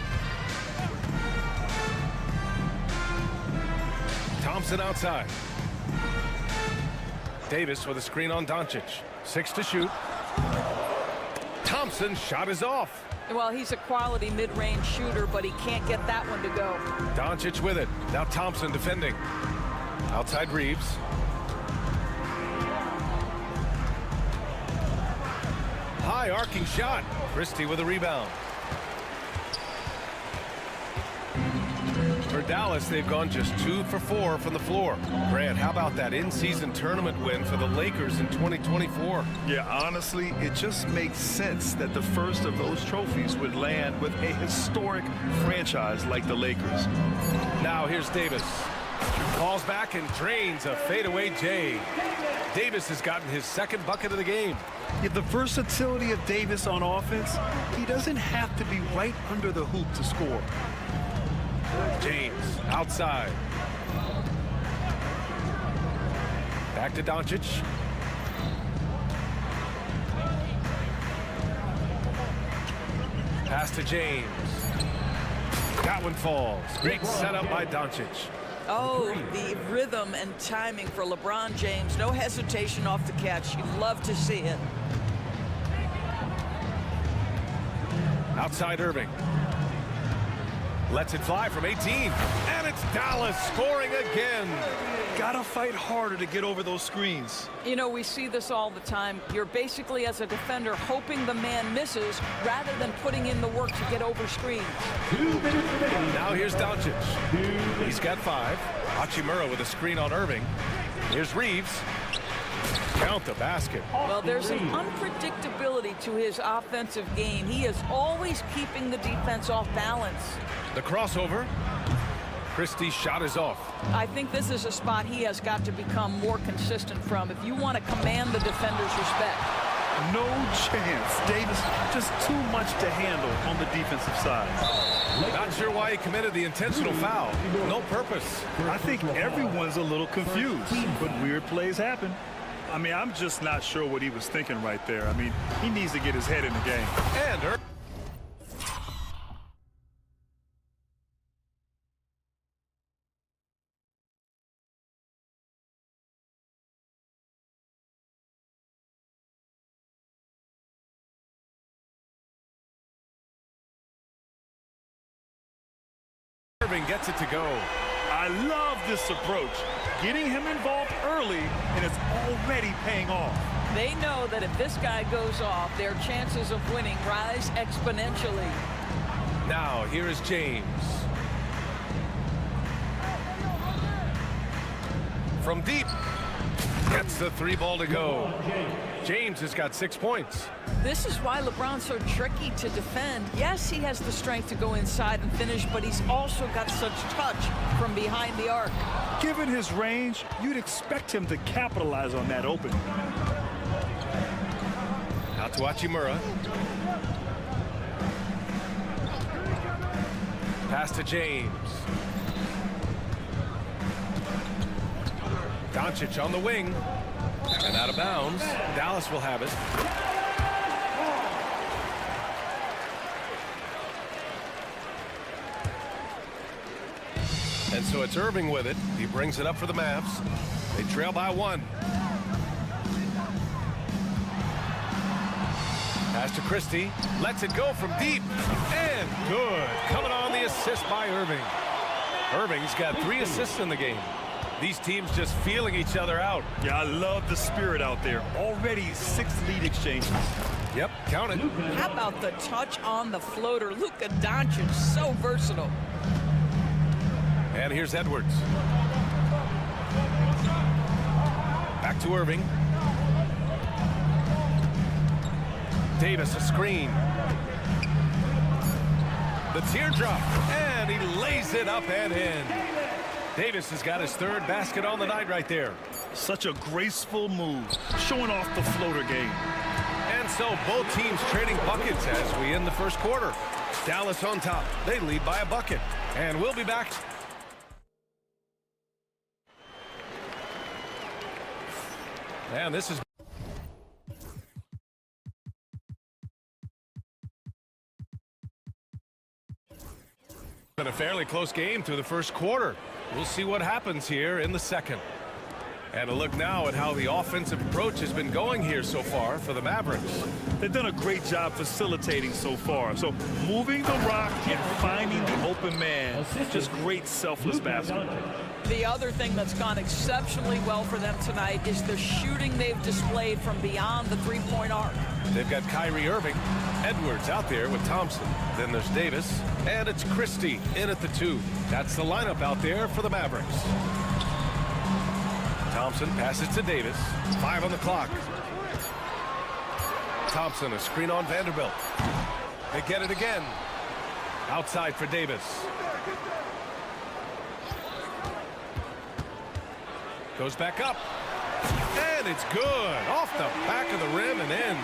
Thompson outside. Davis with a screen on Doncic. 6 to shoot. Thompson's shot is off. Well, he's a quality mid-range shooter, but he can't get that one to go. Doncic with it. Now Thompson defending. Outside Reeves. High arcing shot. Christie with a rebound. For Dallas, they've gone just 2 for 4 from the floor. Grant, how about that in-season tournament win for the Lakers in 2024? Yeah, honestly, it just makes sense that the first of those trophies would land with a historic franchise like the Lakers. Now here's Davis. Falls back and drains a fadeaway J. Davis has gotten his 2nd bucket of the game. Yeah, the versatility of Davis on offense, he doesn't have to be right under the hoop to score. James outside. Back to Doncic. Pass to James. That one falls. Great setup by Doncic. Oh, the rhythm and timing for LeBron James. No hesitation off the catch. You'd love to see it. Outside Irving. Lets it fly from 18. And it's Dallas scoring again. Gotta fight harder to get over those screens. You know, we see this all the time. You're basically, as a defender, hoping the man misses rather than putting in the work to get over screens. Now here's Doncic. He's got 5. Hachimura with a screen on Irving. Here's Reeves. Count the basket. Well, there's an unpredictability to his offensive game. He is always keeping the defense off balance. The crossover. Christie's shot is off. I think this is a spot he has got to become more consistent from if you want to command the defender's respect. No chance. Davis just too much to handle on the defensive side. Not sure why he committed the intentional foul. No purpose. I think everyone's a little confused, but weird plays happen. I mean, I'm just not sure what he was thinking right there. I mean, he needs to get his head in the game. And Irving gets it to go. I love this approach. Getting him involved early, and it's already paying off. They know that if this guy goes off, their chances of winning rise exponentially. Now, here is James. From deep. Gets the 3 ball to go. James has got 6 points. This is why LeBron's so tricky to defend. Yes, he has the strength to go inside and finish, but he's also got such touch from behind the arc. Given his range, you'd expect him to capitalize on that opening. Out to Hachimura. Pass to James. Doncic on the wing. And out of bounds. Dallas will have it. And so it's Irving with it. He brings it up for the Mavs. They trail by 1. Pass to Christie. Lets it go from deep. And good. Coming on the assist by Irving. Irving's got 3 assists in the game. These teams just feeling each other out. Yeah, I love the spirit out there. Already 6 lead exchanges. Yep, count it. How about the touch on the floater? Luka Doncic, so versatile. And here's Edwards. Back to Irving. Davis, a screen. The teardrop, and he lays it up and in. Davis has got his 3rd basket on the night right there. Such a graceful move, showing off the floater game. And so both teams trading buckets as we end the first quarter. Dallas on top. They lead by a bucket. And we'll be back. And this is been a fairly close game through the first quarter. We'll see what happens here in the second. And a look now at how the offensive approach has been going here so far for the Mavericks. They've done a great job facilitating so far. So moving the rock and finding the open man, just great selfless basketball. The other thing that's gone exceptionally well for them tonight is the shooting they've displayed from beyond the 3-point arc. They've got Kyrie Irving, Edwards out there with Thompson. Then there's Davis, and it's Christie in at the 2. That's the lineup out there for the Mavericks. Thompson passes to Davis. 5 on the clock. Thompson, a screen on Vanderbilt. They get it again. Outside for Davis. Goes back up. And it's good. Off the back of the rim and in.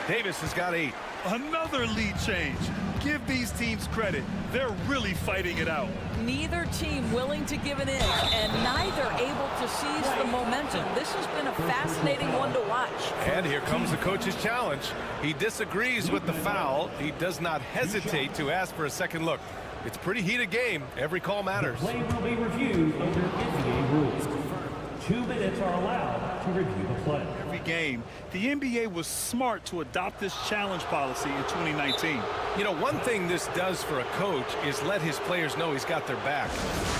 Davis has got 8. Another lead change. Give these teams credit. They're really fighting it out. Neither team willing to give an inch, and neither able to seize the momentum. This has been a fascinating one to watch. And here comes the coach's challenge. He disagrees with the foul. He does not hesitate to ask for a second look. It's a pretty heated game. Every call matters. Play will be reviewed under NBA rules. 2 minutes are allowed to review the play. Every game, the NBA was smart to adopt this challenge policy in 2019. You know, one thing this does for a coach is let his players know he's got their back.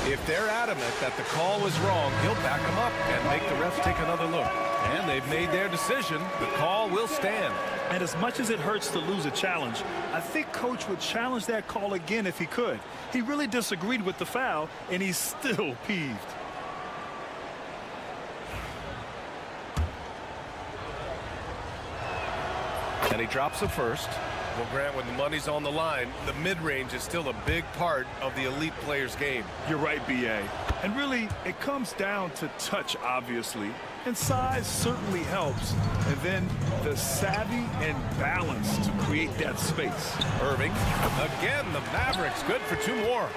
If they're adamant that the call was wrong, he'll back them up and make the refs take another look. And they've made their decision. The call will stand. And as much as it hurts to lose a challenge, I think Coach would challenge that call again if he could. He really disagreed with the foul, and he's still peeved. And he drops the first. Well, Grant, when the money's on the line, the mid-range is still a big part of the elite player's game. You're right, B.A. And really, it comes down to touch, obviously. And size certainly helps. And then the savvy and balance to create that space. Irving. Again, the Mavericks good for 2 more.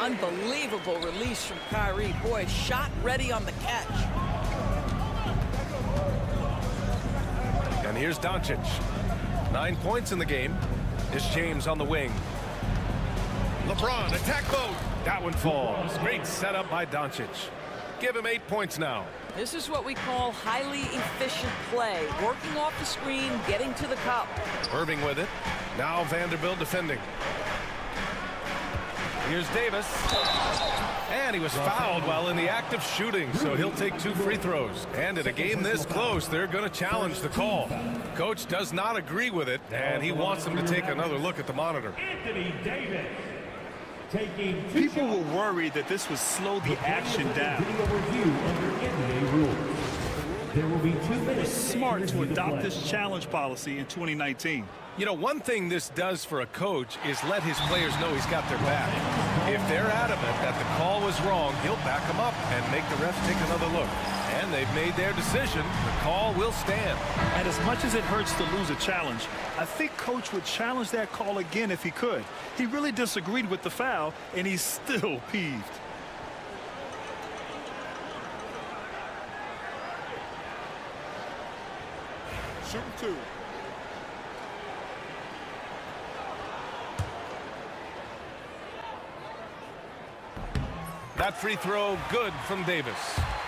Unbelievable release from Kyrie. Boy, shot ready on the catch. And here's Doncic. 9 points in the game. It's James on the wing. LeBron, attack mode. That one falls. Great setup by Doncic. Give him 8 points now. This is what we call highly efficient play. Working off the screen, getting to the cup. Irving with it. Now Vanderbilt defending. Here's Davis. And he was fouled while in the act of shooting, so he'll take 2 free throws. And in a game this close, they're going to challenge the call. Coach does not agree with it, and he wants them to take another look at the monitor. Anthony Davis. People were worried that this would slow the action down. There will be 2 minutes. Smart to adopt this challenge policy in 2019. You know, one thing this does for a coach is let his players know he's got their back. If they're adamant that the call was wrong, he'll back them up and make the refs take another look. And they've made their decision. The call will stand. And as much as it hurts to lose a challenge, I think Coach would challenge that call again if he could. He really disagreed with the foul, and he's still peeved. 2. That free throw good from Davis.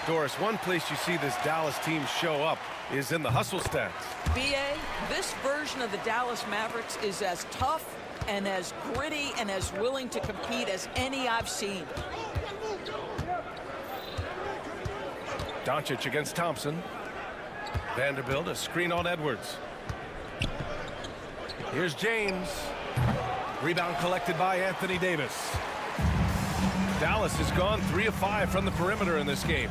Doris, one place you see this Dallas team show up is in the hustle stats. BA, this version of the Dallas Mavericks is as tough and as gritty and as willing to compete as any I've seen. Doncic against Thompson. Vanderbilt, a screen on Edwards. Here's James. Rebound collected by Anthony Davis. Dallas has gone 3 of 5 from the perimeter in this game.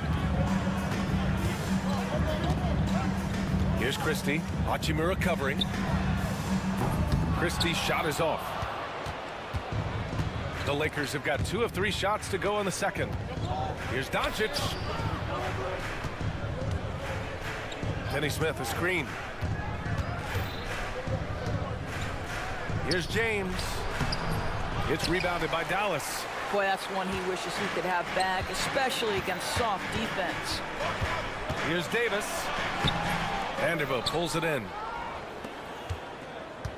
Here's Christie. Hachimura covering. Christie's shot is off. The Lakers have got 2 of 3 shots to go in the second. Here's Doncic. Kenny Smith, a screen. Here's James. It's rebounded by Dallas. Boy, that's one he wishes he could have back, especially against soft defense. Here's Davis. Vanderbilt pulls it in.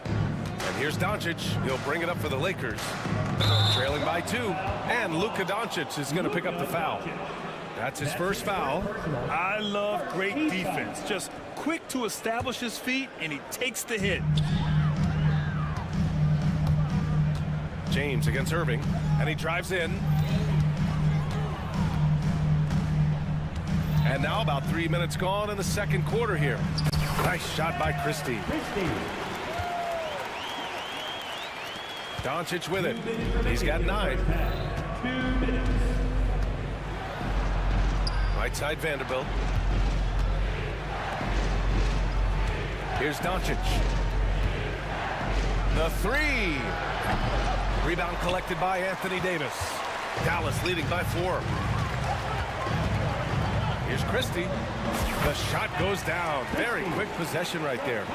And here's Doncic. He'll bring it up for the Lakers. Trailing by 2. And Luka Doncic is going to pick up the foul. That's his first foul. I love great defense. Just quick to establish his feet, and he takes the hit. James against Irving, and he drives in. And now about 3 minutes gone in the second quarter here. Nice shot by Christie. Doncic with it. He's got 9. Right side Vanderbilt. Here's Doncic. The 3. Rebound collected by Anthony Davis. Dallas leading by 4. Here's Christie. The shot goes down. Very quick possession right there.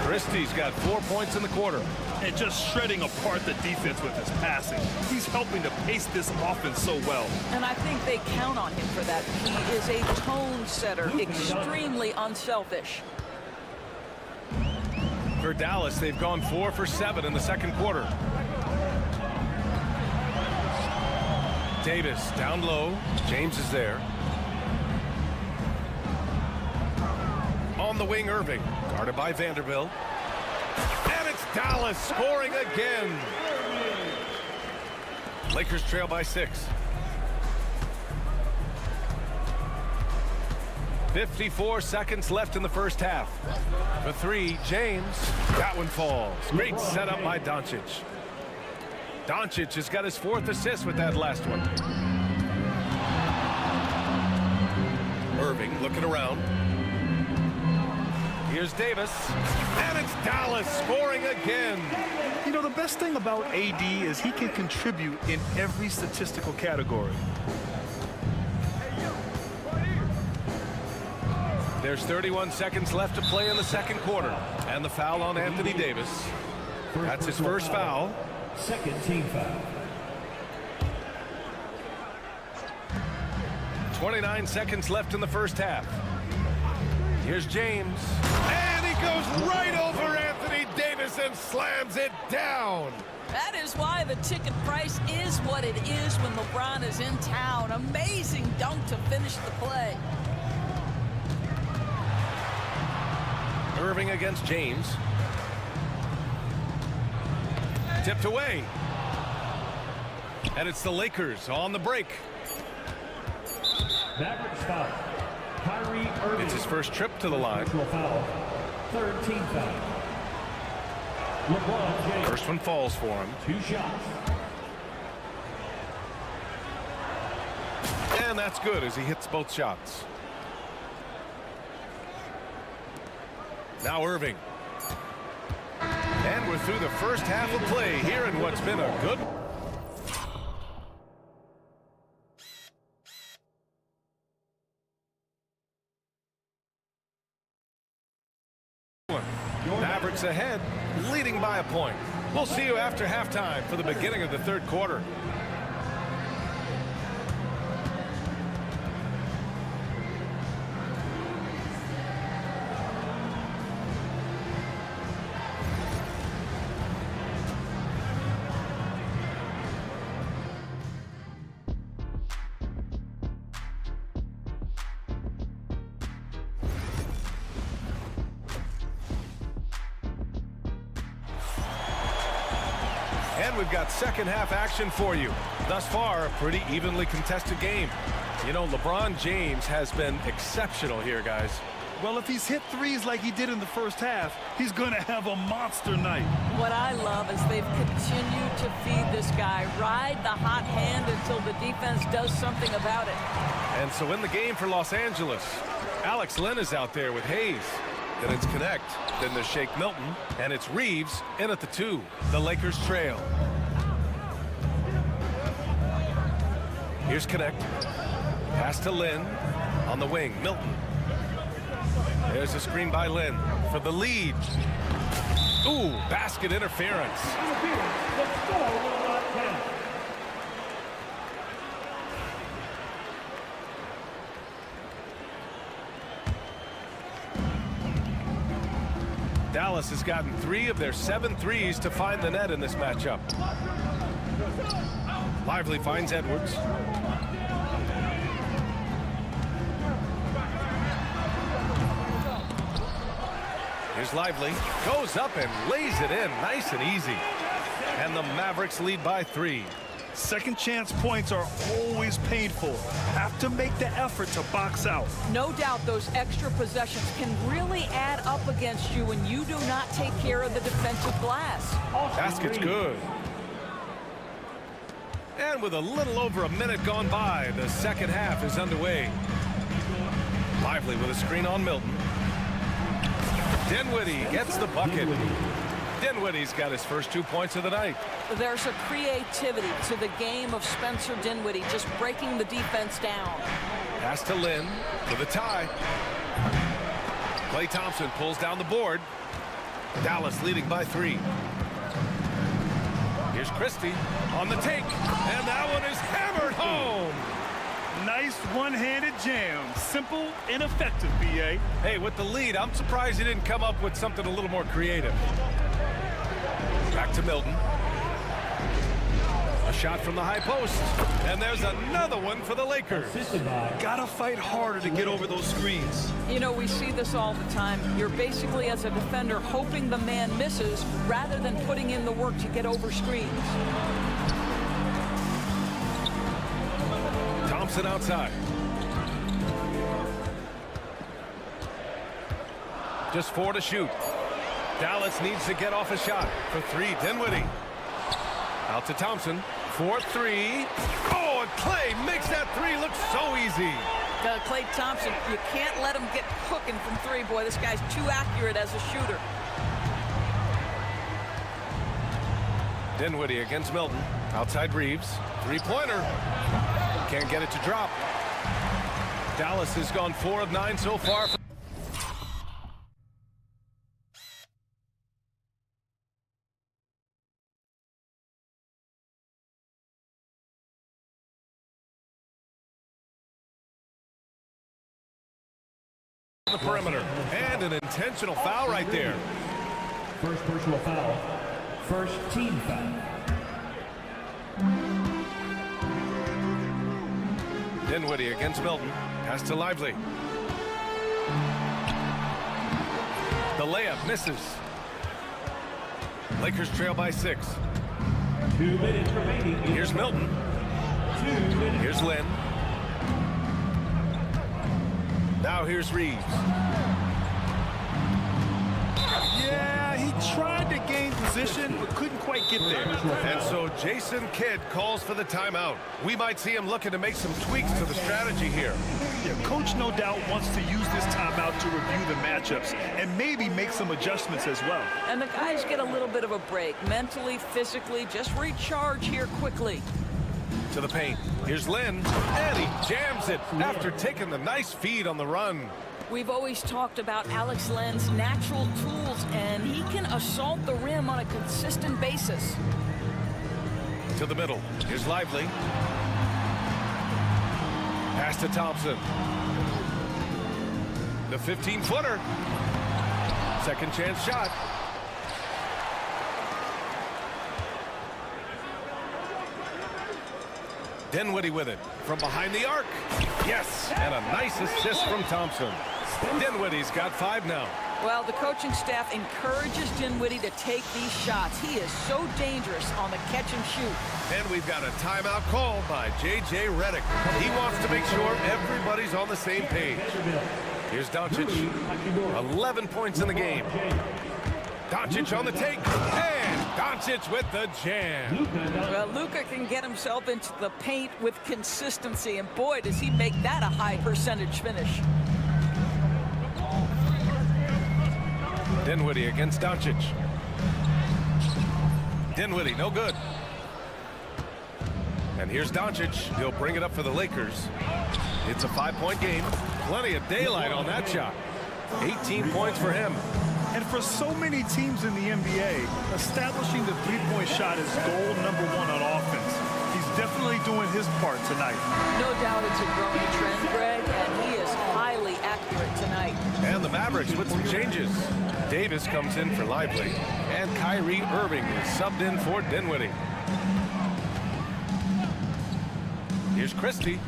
Christie's got 4 points in the quarter. And just shredding apart the defense with his passing. He's helping to pace this offense so well. And I think they count on him for that. He is a tone setter, extremely unselfish. For Dallas, they've gone 4 for 7 in the second quarter. Davis down low. James is there. On the wing, Irving. Guarded by Vanderbilt. And it's Dallas scoring again. Lakers trail by 6. 54 seconds left in the first half. For 3, James. That one falls. Great setup by Doncic. Doncic has got his 4th assist with that last one. Irving looking around. Here's Davis. And it's Dallas scoring again. You know, the best thing about AD is he can contribute in every statistical category. There's 31 seconds left to play in the second quarter. And the foul on Anthony Davis. That's his first foul. Second team foul. 29 seconds left in the first half. Here's James. And he goes right over Anthony Davis and slams it down. That is why the ticket price is what it is when LeBron is in town. Amazing dunk to finish the play. Irving against James. Tipped away. And it's the Lakers on the break. Mavericks foul. Kyrie Irving. It's his first trip to the line. Foul. Third team foul. LeBron James. First one falls for him. 2 shots. And that's good as he hits both shots. Now Irving. And we're through the first half of play here in what's been a good one. Mavericks ahead, leading by a point. We'll see you after halftime for the beginning of the third quarter. And we've got second half action for you. Thus far, a pretty evenly contested game. You know, LeBron James has been exceptional here, guys. Well, if he's hit threes like he did in the first half, he's going to have a monster night. What I love is they've continued to feed this guy, ride the hot hand until the defense does something about it. And so in the game for Los Angeles, Alex Len is out there with Hayes. Then it's Connect. Then there's Shake Milton. And it's Reeves in at the 2. The Lakers trail. Here's Connect. Pass to Lynn. On the wing, Milton. There's a screen by Lynn for the lead. Ooh, basket interference. Dallas has gotten 3 of their 7 threes to find the net in this matchup. Lively finds Edwards. Here's Lively, goes up and lays it in, nice and easy. And the Mavericks lead by 3. Second chance points are always painful. Have to make the effort to box out. No doubt those extra possessions can really add up against you when you do not take care of the defensive glass. Basket's good. And with a little over a minute gone by, the second half is underway. Lively with a screen on Milton. Dinwiddie gets the bucket. Dinwiddie's got his first 2 points of the night. There's a creativity to the game of Spencer Dinwiddie, just breaking the defense down. Pass to Lynn for the tie. Klay Thompson pulls down the board. Dallas leading by 3. Here's Christie on the take, and that one is hammered home. Nice one-handed jam. Simple and effective, B.A. Hey, with the lead, I'm surprised he didn't come up with something a little more creative. Back to Milton. A shot from the high post. And there's another one for the Lakers. Gotta fight harder to get over those screens. You know, we see this all the time. You're basically, as a defender, hoping the man misses rather than putting in the work to get over screens. Thompson outside. Just 4 to shoot. Dallas needs to get off a shot for 3. Dinwiddie. Out to Thompson. 4-3. Oh, and Klay makes that 3 look so easy. Klay Thompson, you can't let him get cooking from 3. Boy, this guy's too accurate as a shooter. Dinwiddie against Milton. Outside Reeves. 3-pointer. Can't get it to drop. Dallas has gone 4 of 9 so far. The perimeter. And an intentional foul right there. First personal foul. First team foul. Dinwiddie against Milton. Pass to Lively. The layup misses. Lakers trail by 6. 2 minutes remaining. Here's Milton. 2 minutes. Here's Lynn. Now here's Reeves. Yeah, he tried to gain position, but couldn't quite get there. And so Jason Kidd calls for the timeout. We might see him looking to make some tweaks to the strategy here. Yeah, coach no doubt wants to use this timeout to review the matchups and maybe make some adjustments as well. And the guys get a little bit of a break, mentally, physically, just recharge here quickly. To the paint. Here's Lynn, and he jams it after taking the nice feed on the run. We've always talked about Alex Len's natural tools, and he can assault the rim on a consistent basis. To the middle. Here's Lively. Pass to Thompson. The 15-footer. Second chance shot. Dinwiddie with it from behind the arc. Yes, and a nice assist from Thompson. Dinwiddie's got 5 now. Well, the coaching staff encourages Dinwiddie to take these shots. He is so dangerous on the catch and shoot. And we've got a timeout called by J.J. Redick. He wants to make sure everybody's on the same page. Here's Doncic. 11 points in the game. Doncic on the take. And Doncic with the jam. Well, Luka can get himself into the paint with consistency. And boy, does he make that a high percentage finish. Dinwiddie against Doncic. Dinwiddie, no good. And here's Doncic. He'll bring it up for the Lakers. It's a 5-point game. Plenty of daylight on that shot. 18 points for him. And for so many teams in the NBA, establishing the three-point shot is goal number one on offense. He's definitely doing his part tonight. No doubt it's a growing trend, Greg, and he is highly accurate tonight. And the Mavericks with some changes. Davis comes in for Lively, and Kyrie Irving is subbed in for Dinwiddie. Here's Christie.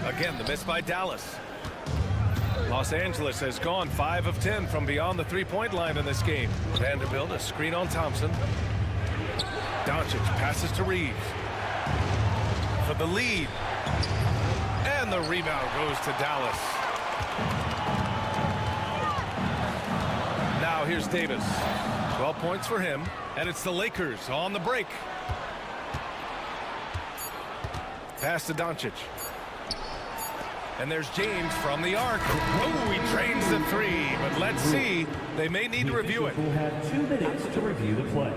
Again, the miss by Dallas. Los Angeles has gone 5 of 10 from beyond the three-point line in this game. Vanderbilt, a screen on Thompson. Doncic passes to Reeves for the lead. And the rebound goes to Dallas. Now here's Davis. 12 points for him. And it's the Lakers on the break. Pass to Doncic. And there's James from the arc. Oh, he drains the three. But let's see. They may need to review it. We'll have 2 minutes to review the play.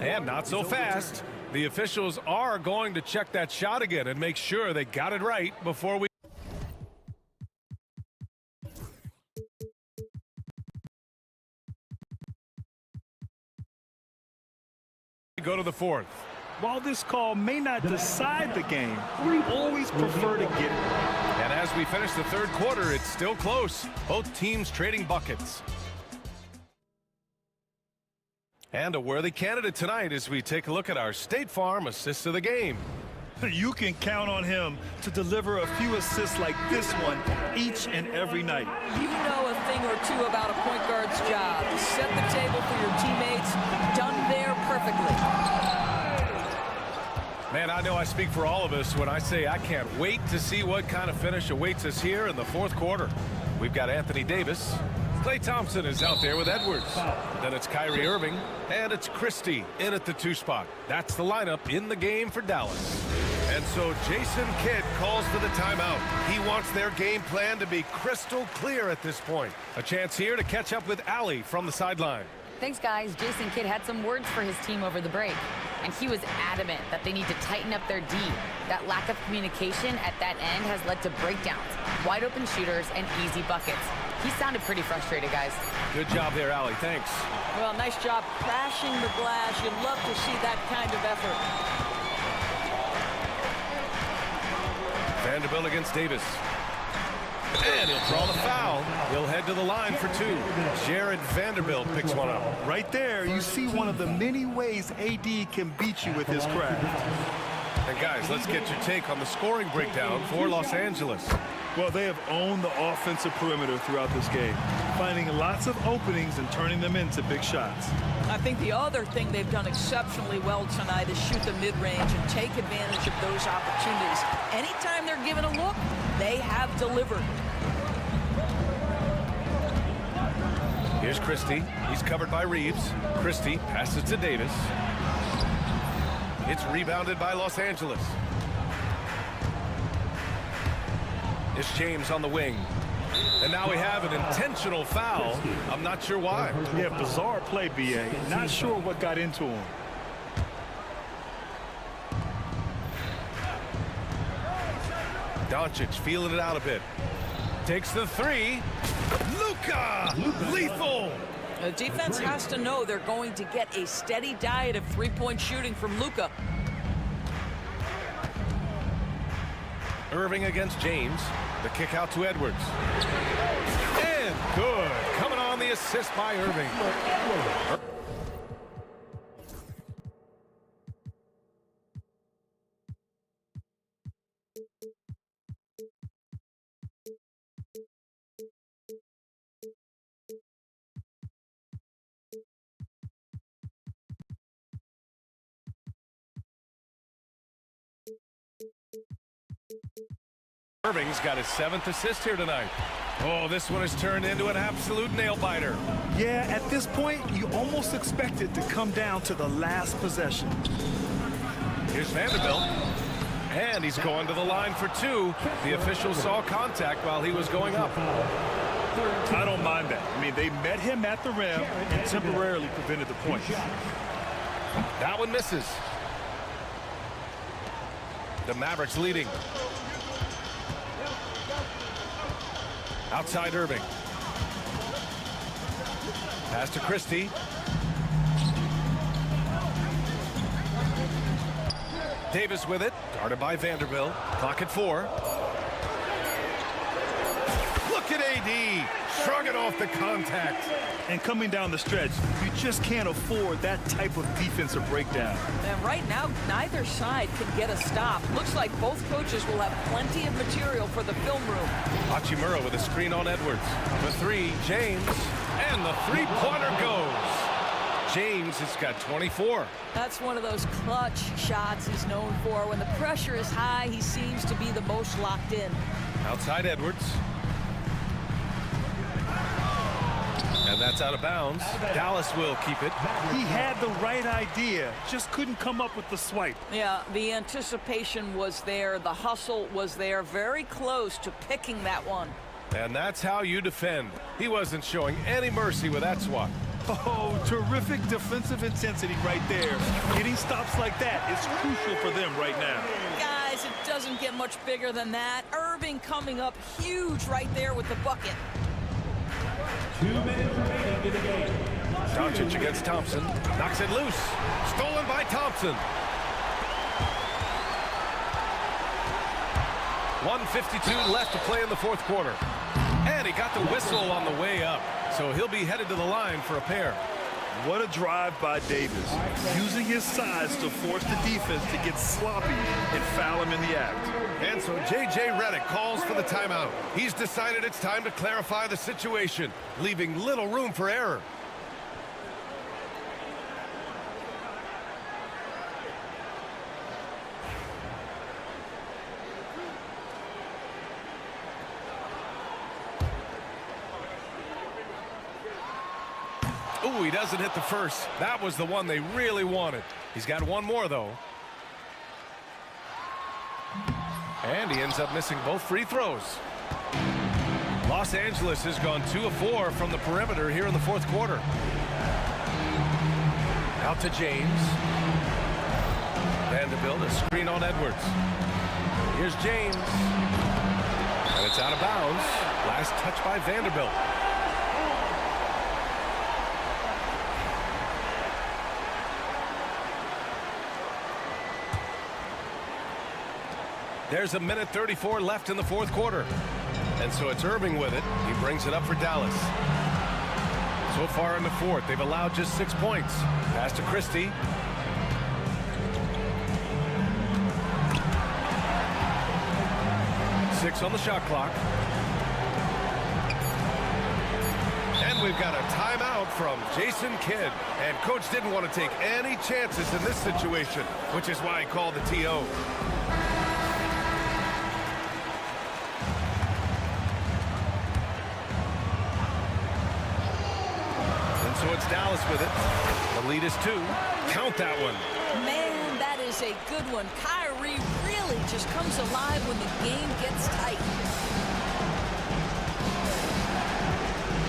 And not so fast. The officials are going to check that shot again and make sure they got it right before we go to the fourth. While this call may not decide the game, we always prefer to get it. And as we finish the third quarter, it's still close. Both teams trading buckets. And a worthy candidate tonight as we take a look at our State Farm assist of the game. You can count on him to deliver a few assists like this one each and every night. You know a thing or two about a point guard's job. Set the table for your teammates. Done there perfectly. Man, I know I speak for all of us when I say I can't wait to see what kind of finish awaits us here in the fourth quarter. We've got Anthony Davis. Klay Thompson is out there with Edwards. Then it's Kyrie Irving. And it's Christie in at the 2 spot. That's the lineup in the game for Dallas. And so Jason Kidd calls for the timeout. He wants their game plan to be crystal clear at this point. A chance here to catch up with Allie from the sideline. Thanks, guys. Jason Kidd had some words for his team over the break, and he was adamant that they need to tighten up their D. That lack of communication at that end has led to breakdowns, wide open shooters, and easy buckets. He sounded pretty frustrated, guys. Good job there, Allie. Thanks. Well, nice job crashing the glass. You'd love to see that kind of effort. Vanderbilt against Davis. And he'll draw the foul. He'll head to the line for 2. Jared Vanderbilt picks one up. Right there, you see one of the many ways AD can beat you with his craft. And guys, let's get your take on the scoring breakdown for Los Angeles. Well, they have owned the offensive perimeter throughout this game, finding lots of openings and turning them into big shots. I think the other thing they've done exceptionally well tonight is shoot the mid-range and take advantage of those opportunities. Anytime they're given a look, they have delivered. Here's Christie. He's covered by Reeves. Christie passes to Davis. It's rebounded by Los Angeles. It's James on the wing. And now we have an intentional foul. I'm not sure why. Yeah, bizarre play, B.A. Not sure what got into him. Doncic feeling it out a bit. Takes the 3. Luka! Lethal! The defense has to know they're going to get a steady diet of three-point shooting from Luka. Irving against James. The kick out to Edwards. And good. Coming on the assist by Irving. Irving's got his 7th assist here tonight. Oh, this one has turned into an absolute nail-biter. Yeah, at this point, you almost expect it to come down to the last possession. Here's Vanderbilt. And he's going to the line for 2. The official saw contact while he was going up. I don't mind that. I mean, they met him at the rim and temporarily prevented the point. That one misses. The Mavericks leading. Outside Irving. Pass to Christie. Davis with it. Guarded by Vanderbilt. Clock at 4. Look at AD. Shrugging off the contact. And coming down the stretch, you just can't afford that type of defensive breakdown. And right now, neither side can get a stop. Looks like both coaches will have plenty of material for the film room. Hachimura with a screen on Edwards. The 3, James. And the three-pointer goes. James has got 24. That's one of those clutch shots he's known for. When the pressure is high, he seems to be the most locked in. Outside Edwards. And that's out of bounds. Dallas will keep it. He had the right idea, just couldn't come up with the swipe. Yeah, the anticipation was there. The hustle was there. Very close to picking that one. And that's how you defend. He wasn't showing any mercy with that swat. Oh, terrific defensive intensity right there. Getting stops like that is crucial for them right now. Guys, it doesn't get much bigger than that. Irving coming up huge right there with the bucket. 2 minutes remaining in the game. Doncic against Thompson. Knocks it loose. Stolen by Thompson. 1:52 left to play in the 4th quarter. And he got the whistle on the way up. So he'll be headed to the line for a pair. What a drive by Davis. Using his size to force the defense to get sloppy and foul him in the act. And so J.J. Redick calls for the timeout. He's decided it's time to clarify the situation, leaving little room for error. Ooh, he doesn't hit the first. That was the one they really wanted. He's got one more, though. And he ends up missing both free throws. Los Angeles has gone 2 of 4 from the perimeter here in the 4th quarter. Out to James. Vanderbilt, a screen on Edwards. Here's James. And it's out of bounds. Last touch by Vanderbilt. There's 1:34 left in the 4th quarter. And so it's Irving with it. He brings it up for Dallas. So far in the 4th, they've allowed just 6 points. Pass to Christie. Six on the shot clock. And we've got a timeout from Jason Kidd. And coach didn't want to take any chances in this situation, which is why he called the TO. So it's Dallas with it. The lead is 2. Count that one. Man, that is a good one. Kyrie really just comes alive when the game gets tight.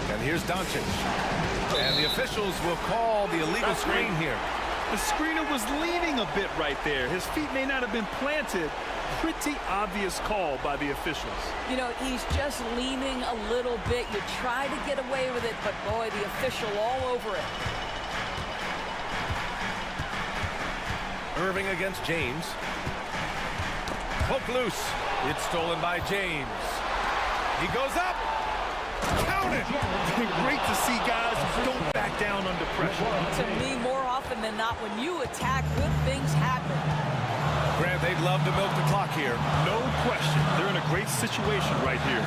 And here's Doncic. And the officials will call the illegal screen here. The screener was leaning a bit right there. His feet may not have been planted. Pretty obvious call by the officials. You know, he's just leaning a little bit. You try to get away with it, but boy, the official all over it. Irving against James. Poke loose. It's stolen by James. He goes up. Count it. Great to see guys who don't back down under pressure. To me, more often than not, when you attack, good things happen. Grant, they'd love to milk the clock here. No question. They're in a great situation right here.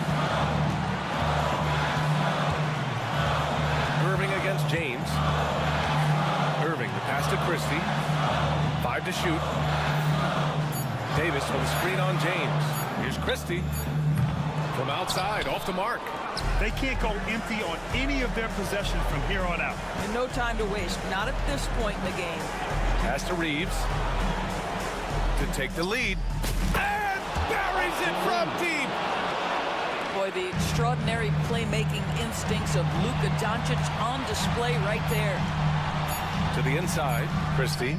Irving against James. Irving, the pass to Christie. 5 to shoot. Davis for the screen on James. Here's Christie. From outside, off the mark. They can't go empty on any of their possessions from here on out. And no time to waste, not at this point in the game. Pass to Reeves to take the lead. And buries it from deep. Boy, the extraordinary playmaking instincts of Luka Doncic on display right there. To the inside, Christie.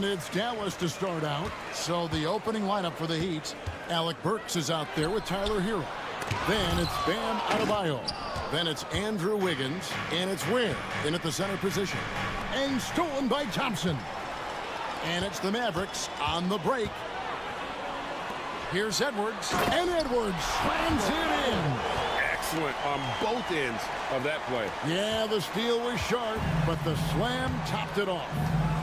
And it's Dallas to start out. So the opening lineup for the Heat. Alec Burks is out there with Tyler Hero. Then it's Bam Adebayo. Then it's Andrew Wiggins. And it's Ware in at the center position. And stolen by Thompson. And it's the Mavericks on the break. Here's Edwards. And Edwards slams it in. Excellent on both ends of that play. Yeah, the steal was sharp, but the slam topped it off.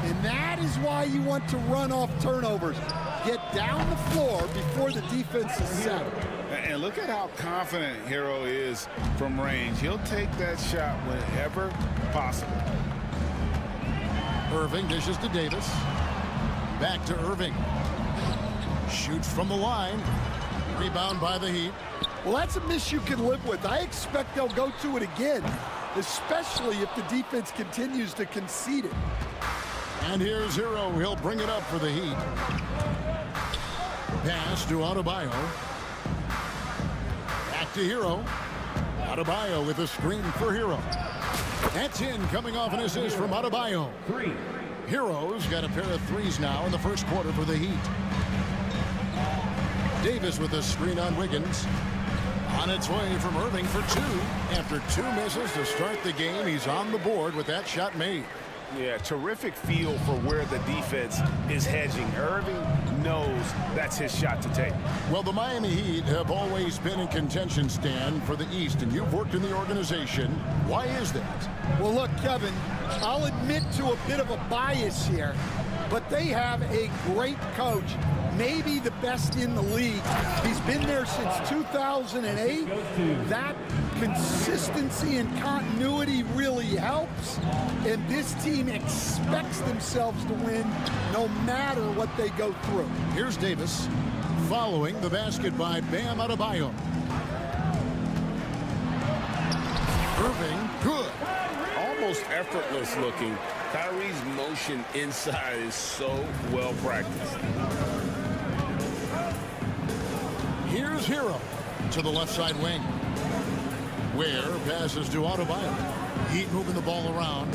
And that is why you want to run off turnovers. Get down the floor before the defense is set. And look at how confident Hero is from range. He'll take that shot whenever possible. Irving dishes to Davis. Back to Irving. Shoots from the line. Rebound by the Heat. Well, that's a miss you can live with. I expect they'll go to it again, especially if the defense continues to concede it. And here's Hero. He'll bring it up for the Heat. Pass to Adebayo. Back to Hero. Adebayo with a screen for Hero. That's in, coming off an assist from Adebayo. Hero's got a pair of threes now in the first quarter for the Heat. Davis with a screen on Wiggins. On its way from Irving for two. After two misses to start the game, he's on the board with that shot made. Yeah, terrific feel for where the defense is hedging. Irving knows that's his shot to take. Well, the Miami Heat have always been in contention, Stan, for the East, and you've worked in the organization. Why is that? Well, look, Kevin, I'll admit to a bit of a bias here, but they have a great coach, maybe the best in the league. He's been there since 2008. That consistency and continuity really helps, and this team expects themselves to win no matter what they go through. Here's Davis following the basket by Bam Adebayo. Irving, good. Almost effortless looking. Kyrie's motion inside is so well practiced. Here's Hero to the left side wing. Ware passes to Adebayo. Heat moving the ball around.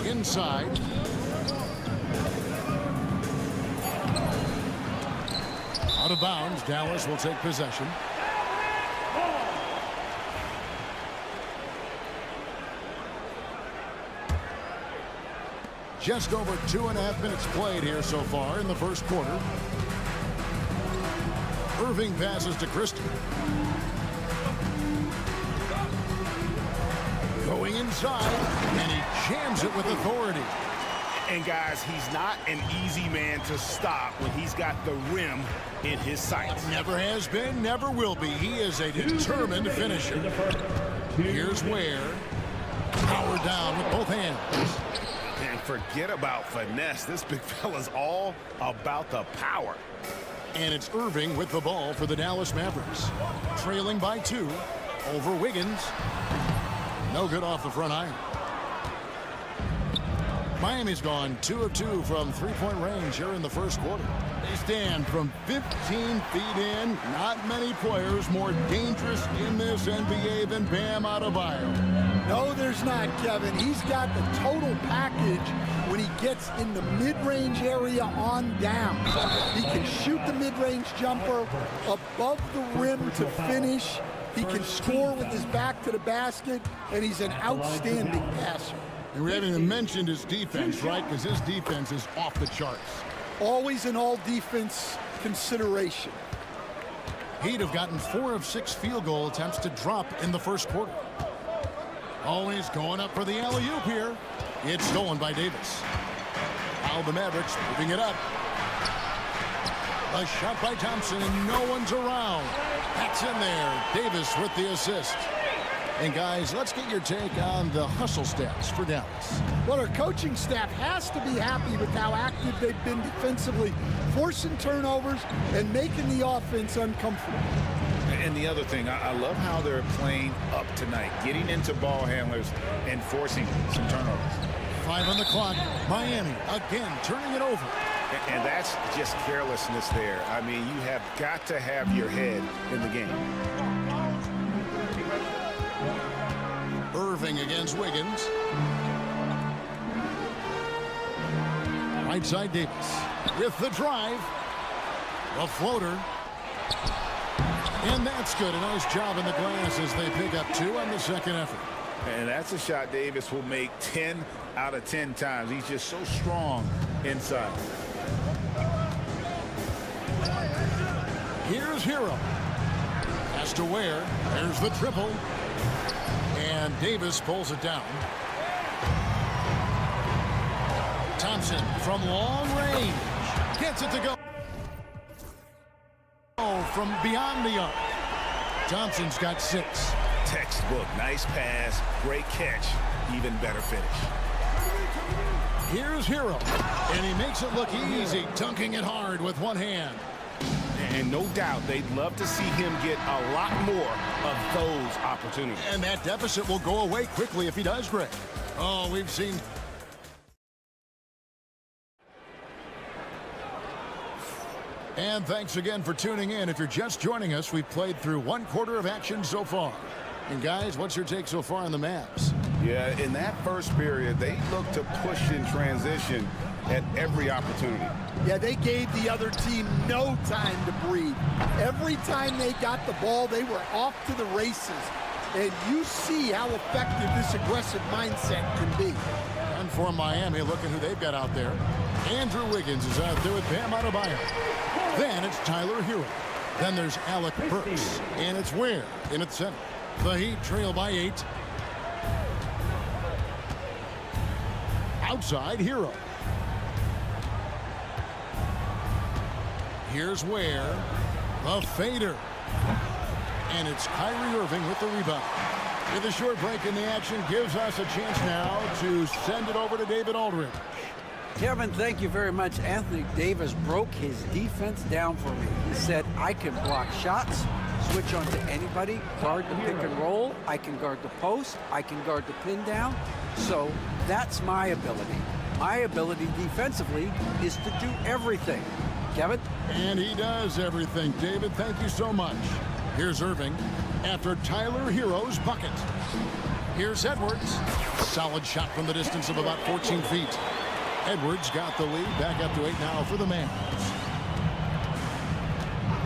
Inside. Out of bounds. Dallas will take possession. Just over 2.5 minutes played here so far in the first quarter. Irving passes to Christie. Going inside, and he jams it with authority. And guys, he's not an easy man to stop when he's got the rim in his sights. Never has been, never will be. He is a determined finisher. Here's Ware. Power down with both hands. And forget about finesse. This big fella's all about the power. And it's Irving with the ball for the Dallas Mavericks. Trailing by 2 over Wiggins. No good off the front iron. Miami's gone 2 of 2 from three-point range here in the first quarter. They stand from 15 feet in. Not many players more dangerous in this NBA than Bam Adebayo. No, there's not, Kevin. He's got the total package when he gets in the mid-range area on down. He can shoot the mid-range jumper above the rim to finish. He can score with his back to the basket, and he's an outstanding passer. And we haven't even mentioned his defense, right? Because his defense is off the charts. Always an all-defense consideration. He'd have gotten 4 of 6 field goal attempts to drop in the first quarter. Always going up for the alley-oop here. It's stolen by Davis. Now the Mavericks moving it up. A shot by Thompson, and no one's around. That's in there. Davis with the assist. And guys, let's get your take on the hustle stats for Dallas. Well, our coaching staff has to be happy with how active they've been defensively, forcing turnovers and making the offense uncomfortable. And the other thing, I love how they're playing up tonight, getting into ball handlers and forcing some turnovers. 5 on the clock. Miami again turning it over. And that's just carelessness there. I mean, you have got to have your head in the game. Irving against Wiggins. Right side Davis with the drive. The floater. And that's good. A nice job in the glass as they pick up 2 on the second effort. And that's a shot Davis will make 10 out of 10 times. He's just so strong inside. Here's Hero. Has to Ware. There's the triple. And Davis pulls it down. Thompson from long range. Gets it to go. From beyond the arc. Thompson's got 6. Textbook. Nice pass. Great catch. Even better finish. Here's Hero. And he makes it look easy, dunking it hard with one hand. And no doubt they'd love to see him get a lot more of those opportunities. And that deficit will go away quickly if he does, Greg. Oh, we've seen... And thanks again for tuning in. If you're just joining us, we've played through 1/4 of action so far. And guys, what's your take so far on the Mavs? Yeah, in that first period, they looked to push in transition at every opportunity. Yeah, they gave the other team no time to breathe. Every time they got the ball, they were off to the races. And you see how effective this aggressive mindset can be. And for Miami, look at who they've got out there. Andrew Wiggins is out there with Bam Adebayo. Then it's Tyler Hero. Then there's Alec Burks. And it's Ware in at center. The Heat trail by 8. Outside Hero. Here's Ware. The fader. And it's Kyrie Irving with the rebound. With a short break in the action gives us a chance now to send it over to David Aldridge. Kevin, thank you very much. Anthony Davis broke his defense down for me. He said, I can block shots, switch on to anybody, guard the pick and roll, I can guard the post, I can guard the pin down. So that's my ability. My ability defensively is to do everything. Kevin? And he does everything. David, thank you so much. Here's Irving after Tyler Hero's bucket. Here's Edwards. Solid shot from the distance of about 14 feet. Edwards got the lead, back up to 8 now for the Mavs.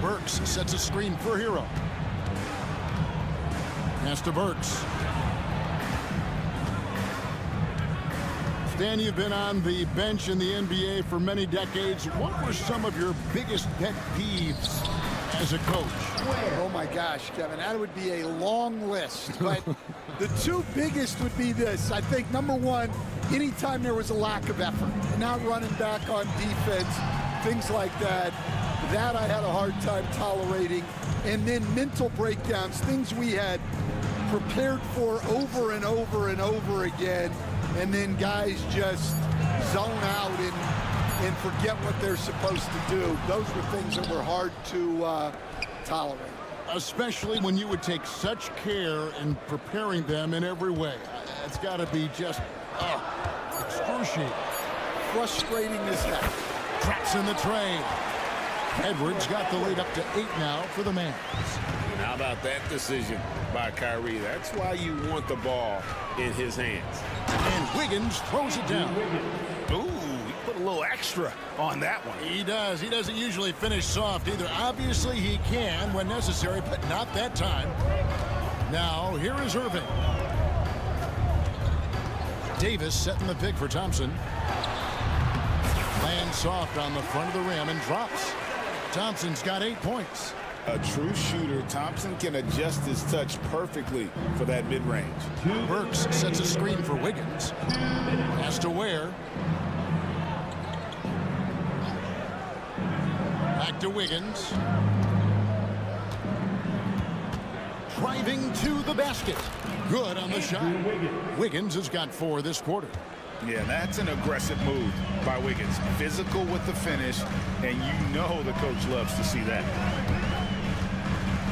Burks sets a screen for Hero. Pass to Burks. Stan, you've been on the bench in the NBA for many decades. What were some of your biggest pet peeves as a coach? Oh my gosh, Kevin, that would be a long list. But the 2 biggest would be this. I think number 1, anytime there was a lack of effort, not running back on defense, things like that, that I had a hard time tolerating. And then mental breakdowns, things we had prepared for over and over and over again, and then guys just zone out and forget what they're supposed to do. Those were things that were hard to tolerate. Especially when you would take such care in preparing them in every way. It's got to be just excruciating. Frustrating as heck. Traps in the trade. Edwards got the lead up to 8 now for the Mavs. How about that decision by Kyrie? That's why you want the ball in his hands. And Wiggins throws it down. Ooh, he put a little extra on that one. He does. He doesn't usually finish soft either. Obviously, he can when necessary, but not that time. Now, here is Irving. Davis setting the pick for Thompson. Lands soft on the front of the rim and drops. Thompson's got 8 points. A true shooter, Thompson can adjust his touch perfectly for that mid-range. Burks sets a screen for Wiggins. Pass to Ware. Back to Wiggins. Driving to the basket. Good on the shot. Wiggins has got 4 this quarter. Yeah, that's an aggressive move by Wiggins. Physical with the finish, and you know the coach loves to see that.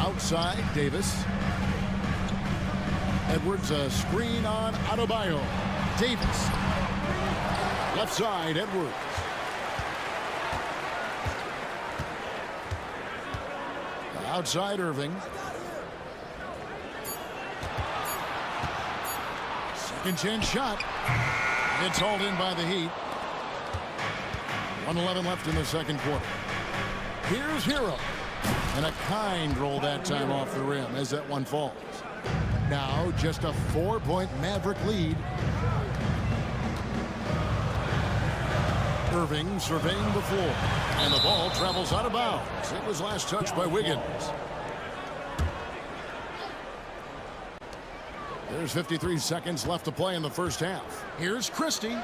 Outside, Davis. Edwards, a screen on Adebayo. Davis. Left side, Edwards. Outside, Irving. Second chance shot. It's hauled in by the Heat. 1:11 left in the second quarter. Here's Hero. And a kind roll that time off the rim as that one falls. Now just a 4-point Maverick lead. Irving surveying the floor. And the ball travels out of bounds. It was last touched by Wiggins. There's 53 seconds left to play in the first half. Here's Christie.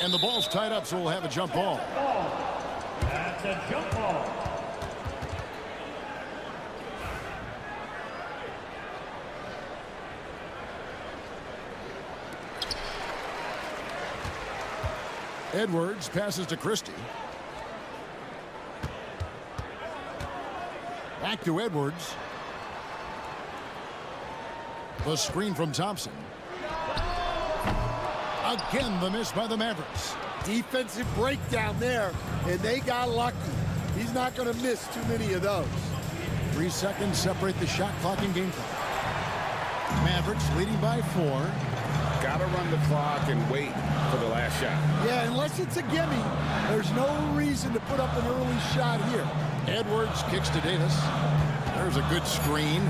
And the ball's tied up, so we'll have a jump ball. That's a jump ball. Edwards passes to Christie. Back to Edwards. The screen from Thompson. Again, the miss by the Mavericks. Defensive breakdown there, and they got lucky. He's not going to miss too many of those. 3 seconds separate the shot clock and game clock. Mavericks leading by 4. Got to run the clock and wait for the last shot. Yeah, unless it's a gimme, there's no reason to put up an early shot here. Edwards kicks to Davis. There's a good screen.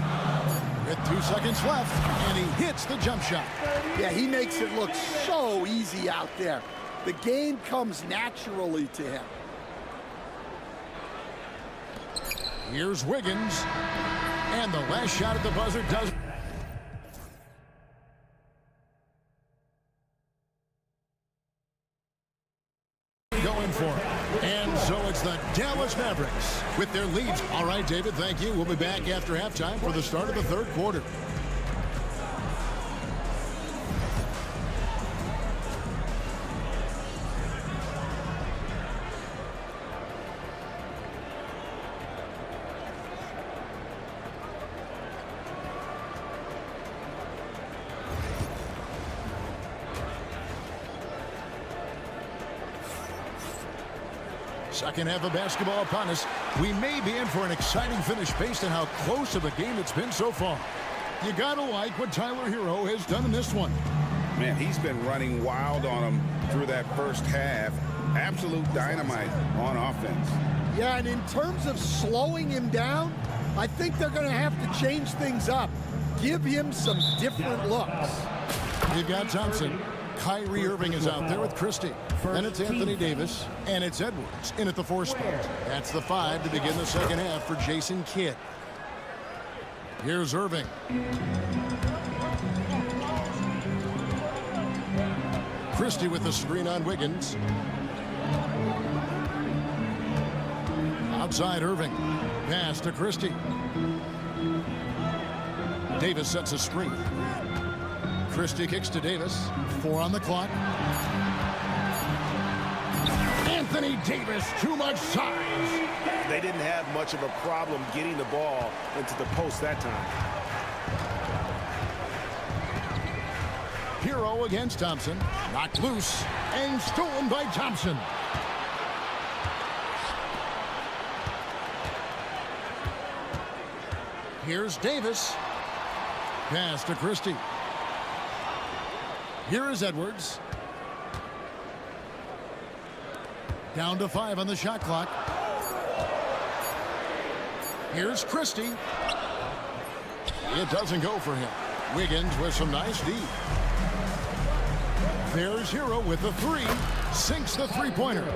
With 2 seconds left, and he hits the jump shot. Yeah, he makes it look so easy out there. The game comes naturally to him. Here's Wiggins. And the last shot at the buzzer does. Going for it. And so it's the Dallas Mavericks with their leads. All right, David, thank you. We'll be back after halftime for the start of the third quarter. Second half of basketball upon us. We may be in for an exciting finish based on how close of a game it's been so far. You gotta like what Tyler Hero has done in this one. Man, he's been running wild on him through that first half. Absolute dynamite on offense. Yeah, and in terms of slowing him down, I think they're going to have to change things up. Give him some different looks. You've got Thompson. Kyrie Irving is out there with Christie. Then it's Anthony Davis, and it's Edwards in at the 4 spot. That's the 5 to begin the second half for Jason Kidd. Here's Irving. Christie with the screen on Wiggins. Outside Irving. Pass to Christie. Davis sets a screen. Christie kicks to Davis. 4 on the clock. Anthony Davis, too much size. They didn't have much of a problem getting the ball into the post that time. Hero against Thompson. Knocked loose and stolen by Thompson. Here's Davis. Pass to Christie. Here is Edwards. Down to 5 on the shot clock. Here's Christie. It doesn't go for him. Wiggins with some nice D. There's Hero with the 3. Sinks the three-pointer.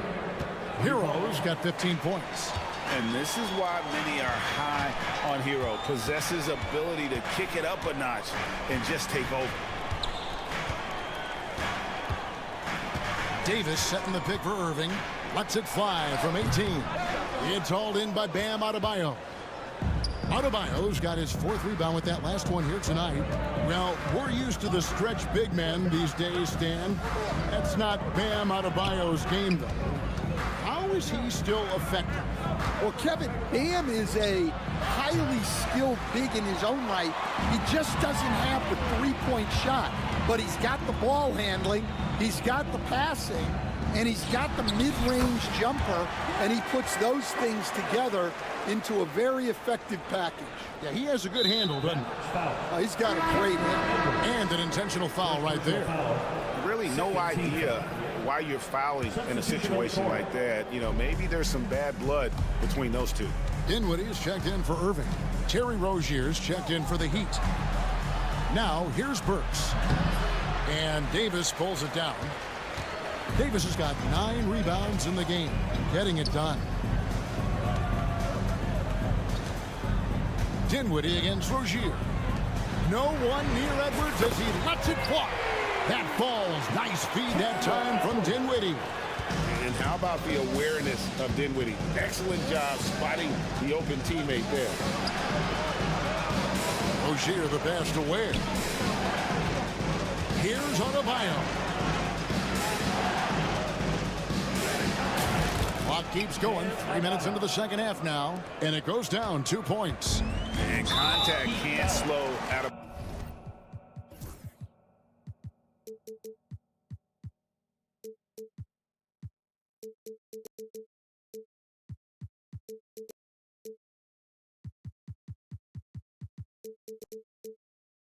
Hero's got 15 points. And this is why many are high on Hero. Possesses ability to kick it up a notch and just take over. Davis setting the pick for Irving. Lets it fly from 18. It's hauled in by Bam Adebayo. Adebayo's got his 4th rebound with that last one here tonight. Well, we're used to the stretch big men these days, Stan. That's not Bam Adebayo's game, though. How is he still effective? Well, Kevin, Bam is a highly skilled big in his own right. He just doesn't have the three-point shot, but he's got the ball handling, he's got the passing, and he's got the mid-range jumper, and he puts those things together into a very effective package. Yeah, he has a good handle, doesn't he? He's got a great handle. And an intentional foul right there. Really no idea why you're fouling in a situation like that. You know, maybe there's some bad blood between those two. Dinwiddie is checked in for Irving. Terry Rozier's checked in for the Heat. Now, here's Burks. And Davis pulls it down. Davis has got 9 rebounds in the game, getting it done. Dinwiddie against Rozier. No one near Edwards as he lets it fly. That falls. Nice feed that time from Dinwiddie. And how about the awareness of Dinwiddie? Excellent job spotting the open teammate there. Rozier the pass to Ware. Here's Adebayo. Clock keeps going. 3 minutes into the second half now. And it goes down 2 points. And contact can't slow out of...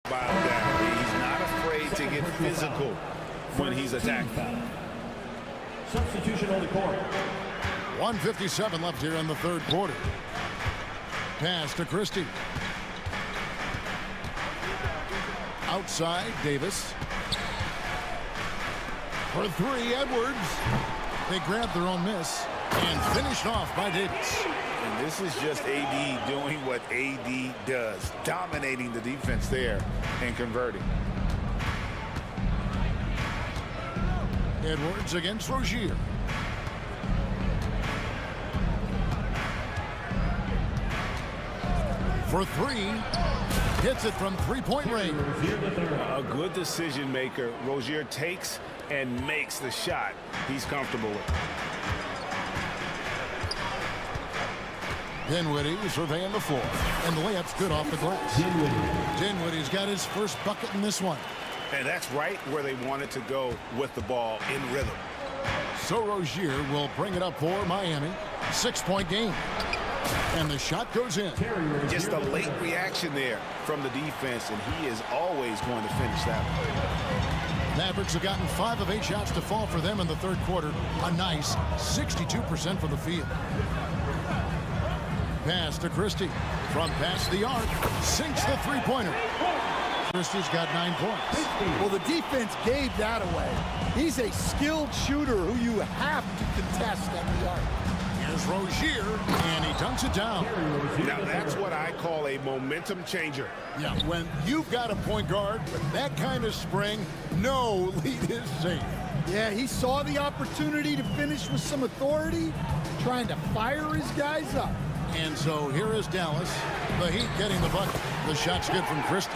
He's not afraid to get physical when he's attacked. Substitution on the court. 1:57 left here in the third quarter. Pass to Christie. Outside, Davis. For 3, Edwards. They grabbed their own miss and finished off by Davis. And this is just AD doing what AD does, dominating the defense there and converting. Edwards against Rozier. For 3, hits it from 3-point range. A good decision maker. Rozier takes and makes the shot he's comfortable with. Dinwiddie surveying the floor, and the layup's good off the glass. Dinwiddie's got his first bucket in this one. And that's right where they wanted to go with the ball in rhythm. So Rozier will bring it up for Miami. 6-point game. And the shot goes in. Just a late reaction there from the defense, and he is always going to finish that one. Mavericks have gotten 5 of 8 shots to fall for them in the third quarter. A nice 62% from the field. Pass to Christie. From past the arc, sinks the three-pointer. Christie's got 9 points. Well, the defense gave that away. He's a skilled shooter who you have to contest at the arc. Here's Rozier, and he dunks it down. Now that's what I call a momentum changer. Yeah, when you've got a point guard with that kind of spring, no lead is safe. Yeah, he saw the opportunity to finish with some authority, trying to fire his guys up. And so here is Dallas. The Heat getting the bucket. The shot's good from Christie.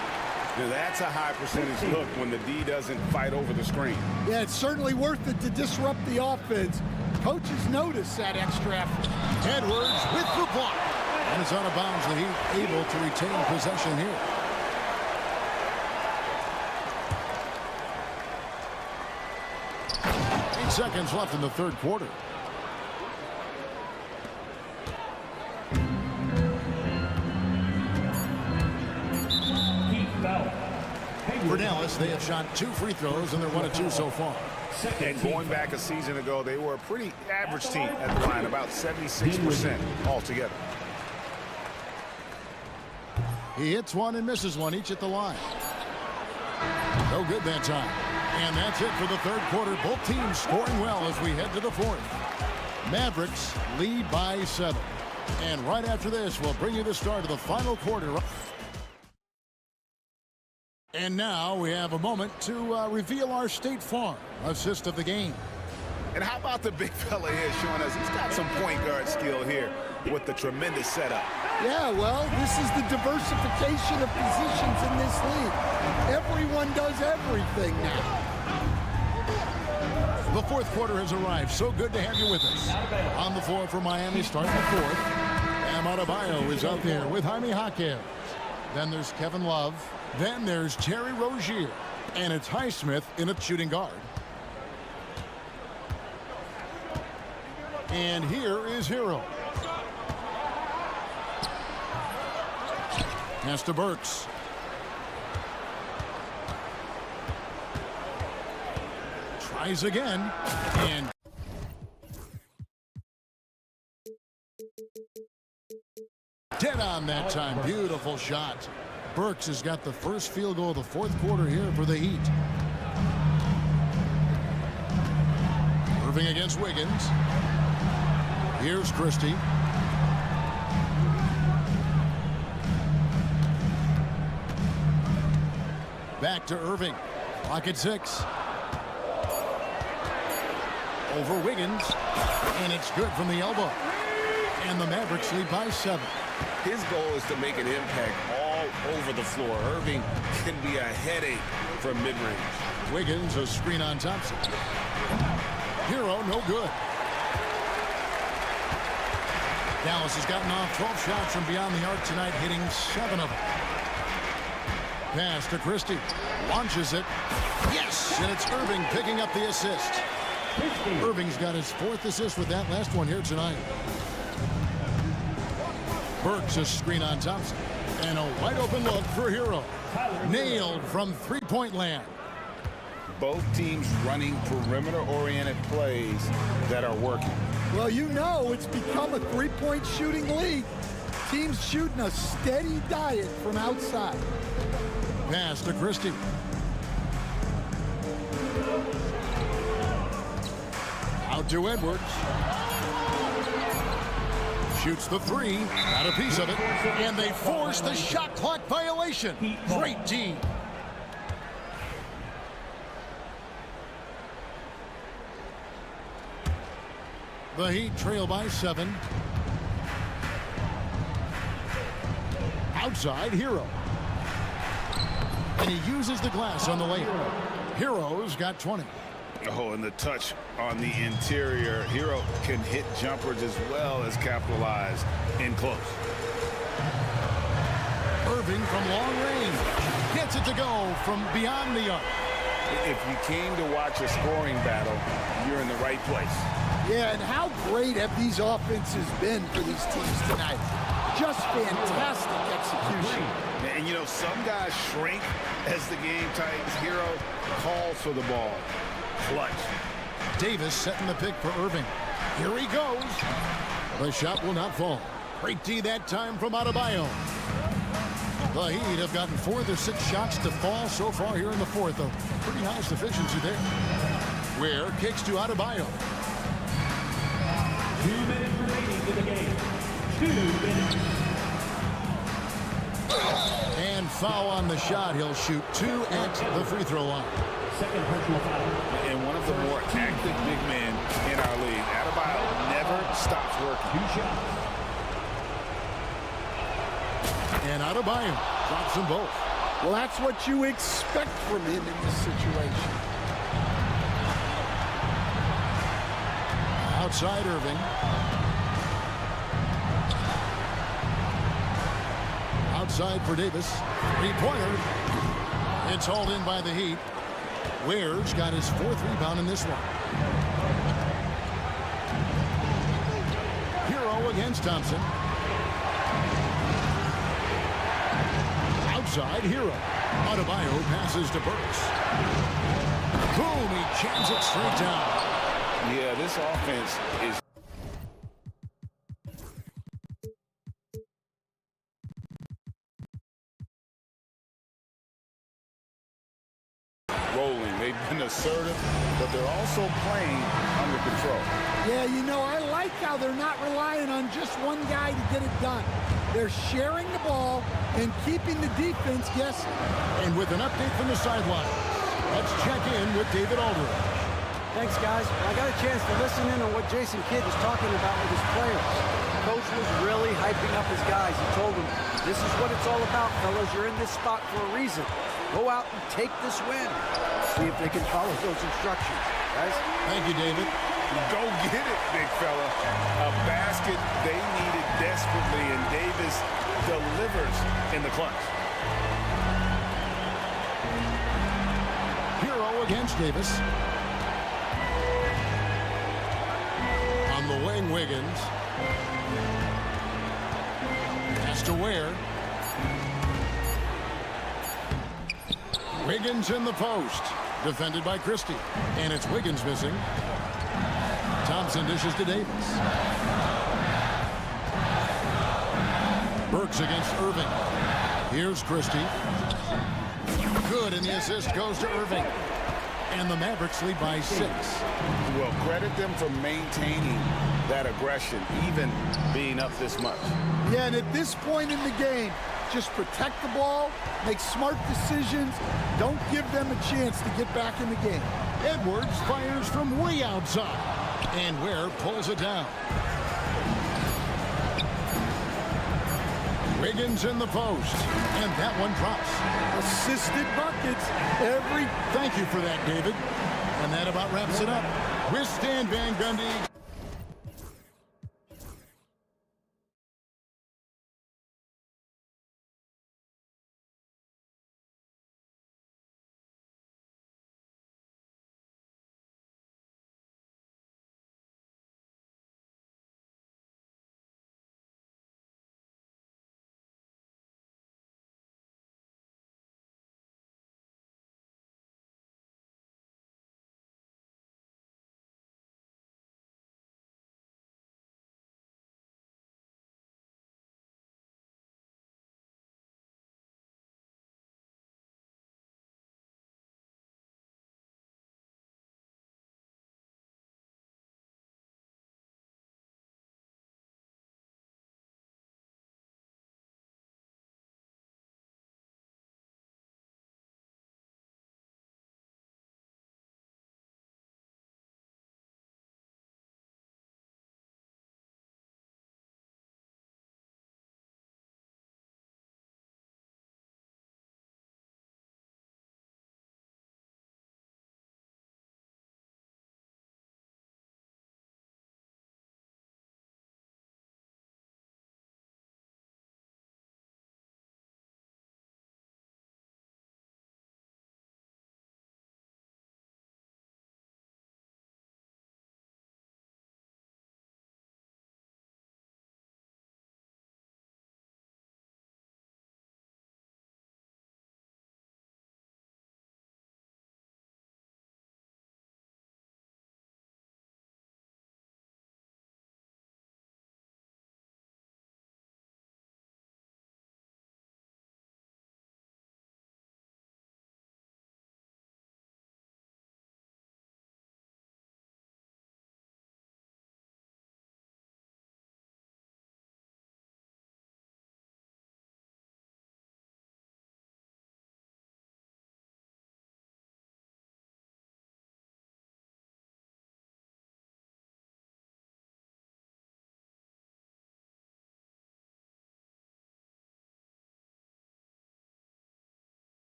Now that's a high percentage look when the D doesn't fight over the screen. Yeah, it's certainly worth it to disrupt the offense. Coaches notice that extra effort. Edwards with the block. And it's out of bounds. The Heat able to retain possession here. Eight seconds left in the third quarter. For Dallas, they have shot 2 free throws, and they're 1 of 2 so far. And going back a season ago, they were a pretty average team at the line, about 76% altogether. He hits one and misses one, each at the line. No good that time. And that's it for the third quarter. Both teams scoring well as we head to the fourth. Mavericks lead by 7. And right after this, we'll bring you the start of the final quarter. And now we have a moment to reveal our State Farm assist of the game. And how about the big fella here showing us he's got some point guard skill here with the tremendous setup. Yeah, well, this is the diversification of positions in this league. Everyone does everything now. The fourth quarter has arrived. So good to have you with us. On the floor for Miami, starting the fourth. Adebayo is out there with Jaime Jaquez. Then there's Kevin Love. Then there's Terry Rozier. And it's Highsmith in at shooting guard. And here is Hero. Pass to Burks. Tries again. And dead on that time. Beautiful shot. Burks has got the first field goal of the fourth quarter here for the Heat. Irving against Wiggins. Here's Christie. Back to Irving. Clock at 6. Over Wiggins. And it's good from the elbow. And the Mavericks lead by 7. His goal is to make an impact all over the floor. Irving can be a headache from mid-range. Wiggins, a screen on Thompson. Hero, no good. Dallas has gotten off 12 shots from beyond the arc tonight, hitting 7 of them. Pass to Christie. Launches it. Yes! And it's Irving picking up the assist. Irving's got his 4th assist with that last one here tonight. Burks, a screen on Thompson. And a wide open look for Hero. Nailed from three-point land. Both teams running perimeter-oriented plays that are working. Well, you know it's become a three-point shooting league. Teams shooting a steady diet from outside. Pass to Christie. Out to Edwards. Shoots the 3. Got a piece of it. And they force the shot clock violation. Great D. The Heat trail by 7. Outside, Hero. And he uses the glass on the layup. Hero's got 20. Oh, and the touch on the interior. Hero can hit jumpers as well as capitalize in close. Irving from long range. Gets it to go from beyond the arc. If you came to watch a scoring battle, you're in the right place. Yeah, and how great have these offenses been for these teams tonight? Just fantastic execution. And, you know, some guys shrink as the game tightens. Hero calls for the ball. Clutch. Davis setting the pick for Irving. Here he goes. The shot will not fall. Great D that time from Adebayo. The Heat have gotten 4 of their 6 shots to fall so far here in the fourth. A pretty nice efficiency there. Ware kicks to Adebayo. 2 minutes remaining in the game. 2 minutes. And foul on the shot. He'll shoot 2 at the free throw line. Second personal foul. And one of the more active big men in our league. Adebayo never stops working. 2 shots. And Adebayo drops them both. Well, that's what you expect from him in this situation. Outside Irving. Outside for Davis. 3-pointer. It's hauled in by the Heat. Ware's got his 4th rebound in this one. Hero against Thompson. Outside Hero. Adebayo passes to Burks. Boom, he jams it straight down. Yeah, this offense is rolling. They've been assertive, but they're also playing under control. Yeah, you know, I like how they're not relying on just one guy to get it done. They're sharing the ball and keeping the defense guessing. And with an update from the sideline, let's check in with David Aldridge. Thanks, guys. I got a chance to listen in on what Jason Kidd was talking about with his players. Coach was really hyping up his guys. He told them, this is what it's all about, fellas. You're in this spot for a reason. Go out and take this win. See if they can follow those instructions, guys. Thank you, David. Go get it, big fella. A basket they needed desperately, and Davis delivers in the clutch. Hero against Davis. On On the wing, Wiggins. Pass to Ware. Wiggins in the post. Defended by Christie. And it's Wiggins missing. Thompson dishes to Davis. Burks against Irving. Here's Christie. Good, and the assist goes to Irving. And the Mavericks lead by 6. Well, credit them for maintaining that aggression, even being up this much. Yeah, and at this point in the game, just protect the ball, make smart decisions, don't give them a chance to get back in the game. Edwards fires from way outside. And Ware pulls it down. Wiggins in the post. And that one drops. Assisted buckets. Thank you for that, David. And that about wraps it up. With Stan Van Gundy.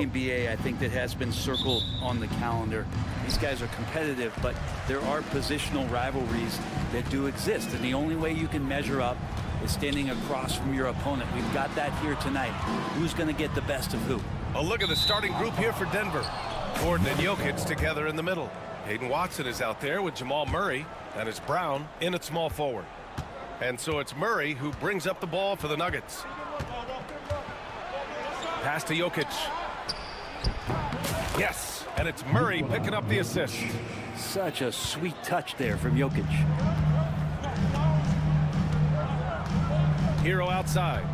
NBA, I think, that has been circled on the calendar. These guys are competitive, but there are positional rivalries that do exist, and the only way you can measure up is standing across from your opponent. We've got that here tonight. Who's going to get the best of who? A look at the starting group here for Denver. Gordon and Jokic together in the middle. Hayden Watson is out there with Jamal Murray, and it's Brown in at small forward. And so it's Murray who brings up the ball for the Nuggets. Pass to Jokic. Yes, and it's Murray picking up the assist. Such a sweet touch there from Jokic. Hero outside.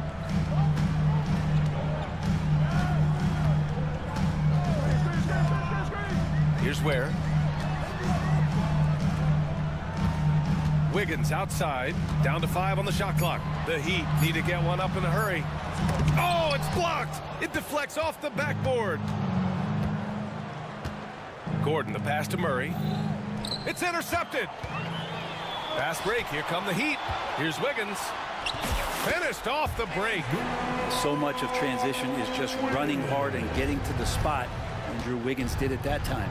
Here's where. Wiggins outside, down to 5 on the shot clock. The Heat need to get one up in a hurry. Oh, it's blocked. It deflects off the backboard. Gordon, the pass to Murray. It's intercepted. Fast break. Here come the Heat. Here's Wiggins. Finished off the break. So much of transition is just running hard and getting to the spot. Andrew Wiggins did it that time.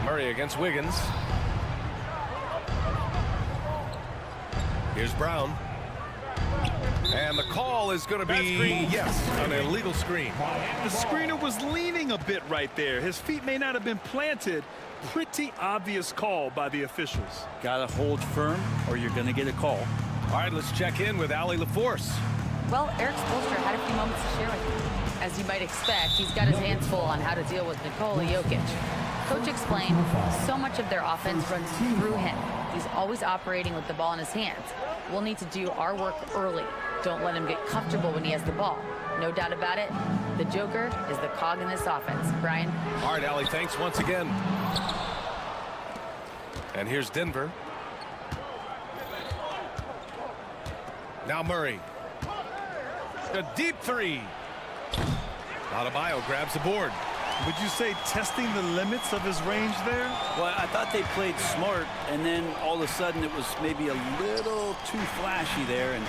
Murray against Wiggins. Here's Brown. And the call is going to be, yes, an illegal screen. The screener was leaning a bit right there. His feet may not have been planted. Pretty obvious call by the officials. Got to hold firm or you're going to get a call. All right, let's check in with Allie LaForce. Well, Eric Spoelstra had a few moments to share with you. As you might expect, he's got his hands full on how to deal with Nikola Jokic. Coach explained so much of their offense runs through him. He's always operating with the ball in his hands. We'll need to do our work early. Don't let him get comfortable when he has the ball. No doubt about it, the Joker is the cog in this offense. Brian? All right, Allie, thanks once again. And here's Denver. Now Murray. A deep three. Adebayo grabs the board. Would you say testing the limits of his range there? Well, I thought they played smart, and then all of a sudden it was maybe a little too flashy there, and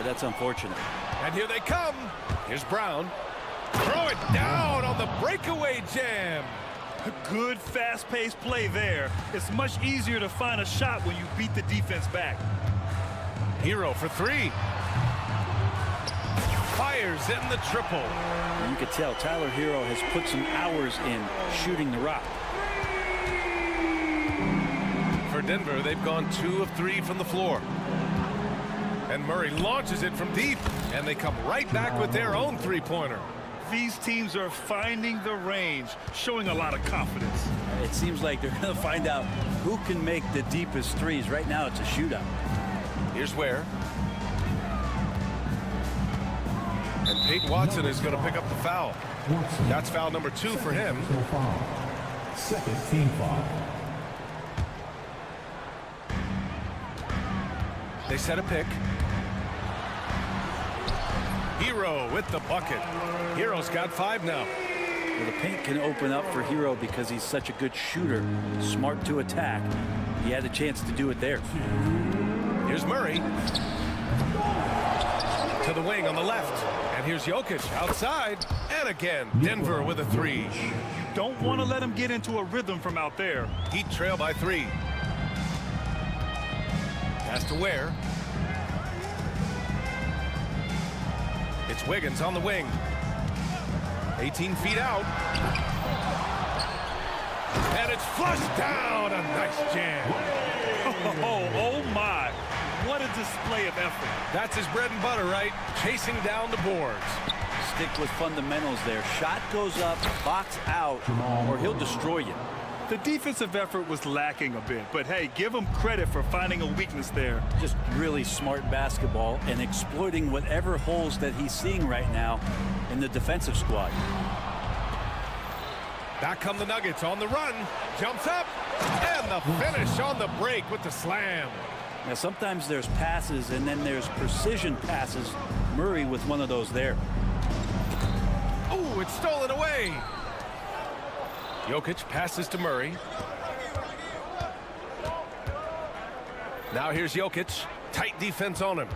that's unfortunate. And here they come. Here's Brown. Throw it down on the breakaway jam. A good fast-paced play there. It's much easier to find a shot when you beat the defense back. Hero for 3. Fires in the triple. You could tell Tyler Hero has put some hours in shooting the rock. For Denver, they've gone 2 of 3 from the floor. And Murray launches it from deep, and they come right back with their own three-pointer. These teams are finding the range, showing a lot of confidence. It seems like they're going to find out who can make the deepest threes. Right now, it's a shootout. Here's where. And Peyton Watson is going to pick up the foul. That's foul number 2 for him. Second team foul. They set a pick. Hero with the bucket. Hero's got 5 now. Well, the paint can open up for Hero because he's such a good shooter, smart to attack. He had a chance to do it there. Here's Murray. To the wing on the left. And here's Jokic outside. And again, Denver with a 3. Don't want to let him get into a rhythm from out there. Heat trail by 3. Pass to Ware. It's Wiggins on the wing. 18 feet out. And it's flushed down. A nice jam. Oh my. What a display of effort. That's his bread and butter, right? Chasing down the boards. Stick with fundamentals there. Shot goes up, box out, or he'll destroy you. The defensive effort was lacking a bit, but hey, give him credit for finding a weakness there. Just really smart basketball and exploiting whatever holes that he's seeing right now in the defensive squad. Back come the Nuggets on the run. Jumps up. And the finish on the break with the slam. Now, sometimes there's passes and then there's precision passes. Murray with one of those there. Oh, it's stolen away. Jokic passes to Murray. Now here's Jokic. Tight defense on him.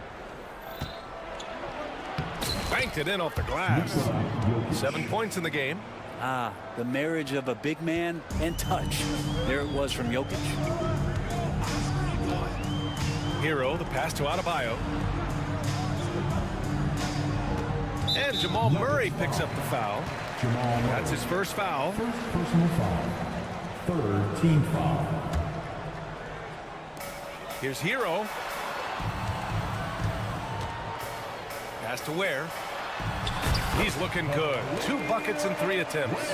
banked it in off the glass. 7 points in the game. Ah, the marriage of a big man and touch. There it was from Jokic. Hero, the pass to Adebayo. And Jamal Murray picks up the foul. That's his first foul. First personal foul. Third team foul. Here's Hero. Pass to Ware. He's looking good. 2 buckets in 3 attempts.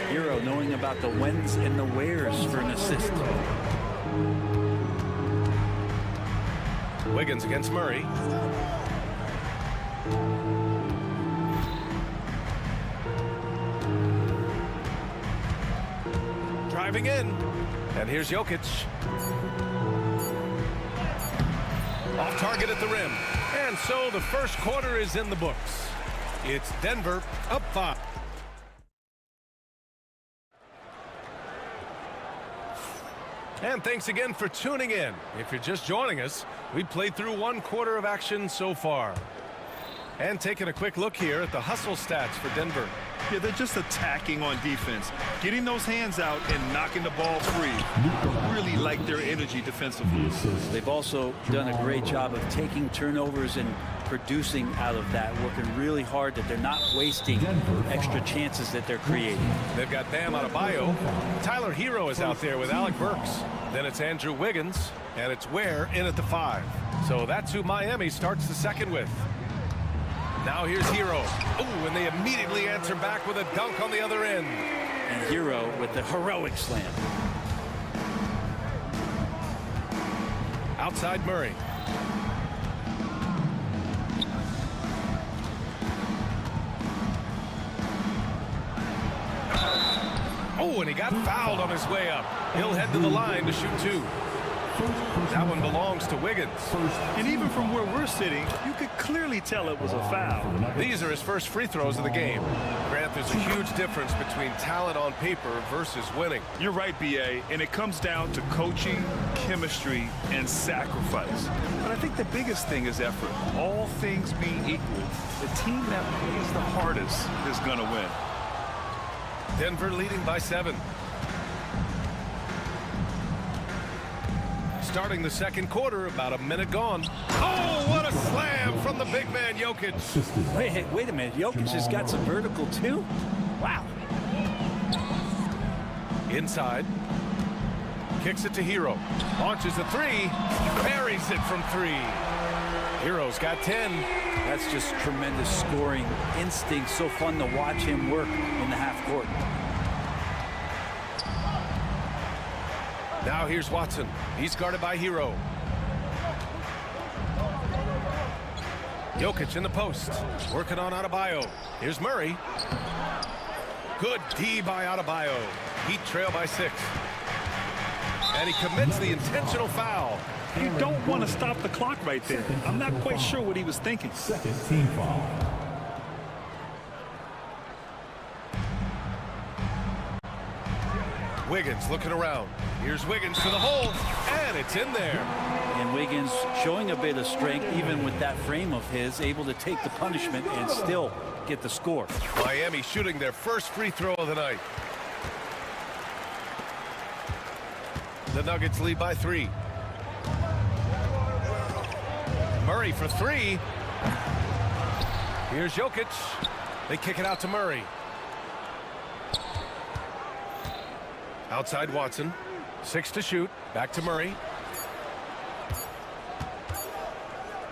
Hero knowing about the whens and the wheres for an assist. Wiggins against Murray. Driving in. And here's Jokic. Off target at the rim. And so the first quarter is in the books. It's Denver up 5. And thanks again for tuning in. If you're just joining us, we played through 1 quarter of action so far. And taking a quick look here at the hustle stats for Denver. Yeah, they're just attacking on defense, getting those hands out and knocking the ball free. I really like their energy defensively. They've also done a great job of taking turnovers and producing out of that, working really hard that they're not wasting extra chances that they're creating. They've got Bam Adebayo. Tyler Hero is out there with Alec Burks. Then it's Andrew Wiggins, and it's Ware in at the 5. So that's who Miami starts the second with. Now here's Hero. Ooh, and they immediately answer back with a dunk on the other end. And Hero with the heroic slam. Outside Murray. Oh, and he got fouled on his way up. He'll head to the line to shoot 2. That one belongs to Wiggins. And even from where we're sitting, you could clearly tell it was a foul. These are his first free throws of the game. Grant, there's a huge difference between talent on paper versus winning. You're right, B.A., and it comes down to coaching, chemistry, and sacrifice. But I think the biggest thing is effort. All things being equal, the team that plays the hardest is going to win. Denver leading by 7. Starting the second quarter, about a minute gone. Oh, what a slam from the big man, Jokic. Wait a minute. Jokic has got some vertical, too? Wow. Inside. Kicks it to Hero. Launches a 3. Buries it from 3. Hero's got 10. That's just tremendous scoring instinct. So fun to watch him work in the half court. Now here's Watson. He's guarded by Hero. Jokic in the post. Working on Adebayo. Here's Murray. Good D by Adebayo. Heat trail by 6. And he commits the intentional foul. You don't want to stop the clock right there. I'm not quite sure what he was thinking. Second team foul. Wiggins looking around. Here's Wiggins to the hole, and it's in there. And Wiggins showing a bit of strength, even with that frame of his, able to take the punishment and still get the score. Miami shooting their first free throw of the night. The Nuggets lead by 3. Murray for 3. Here's Jokic. They kick it out to Murray. Outside Watson. 6 to shoot. Back to Murray.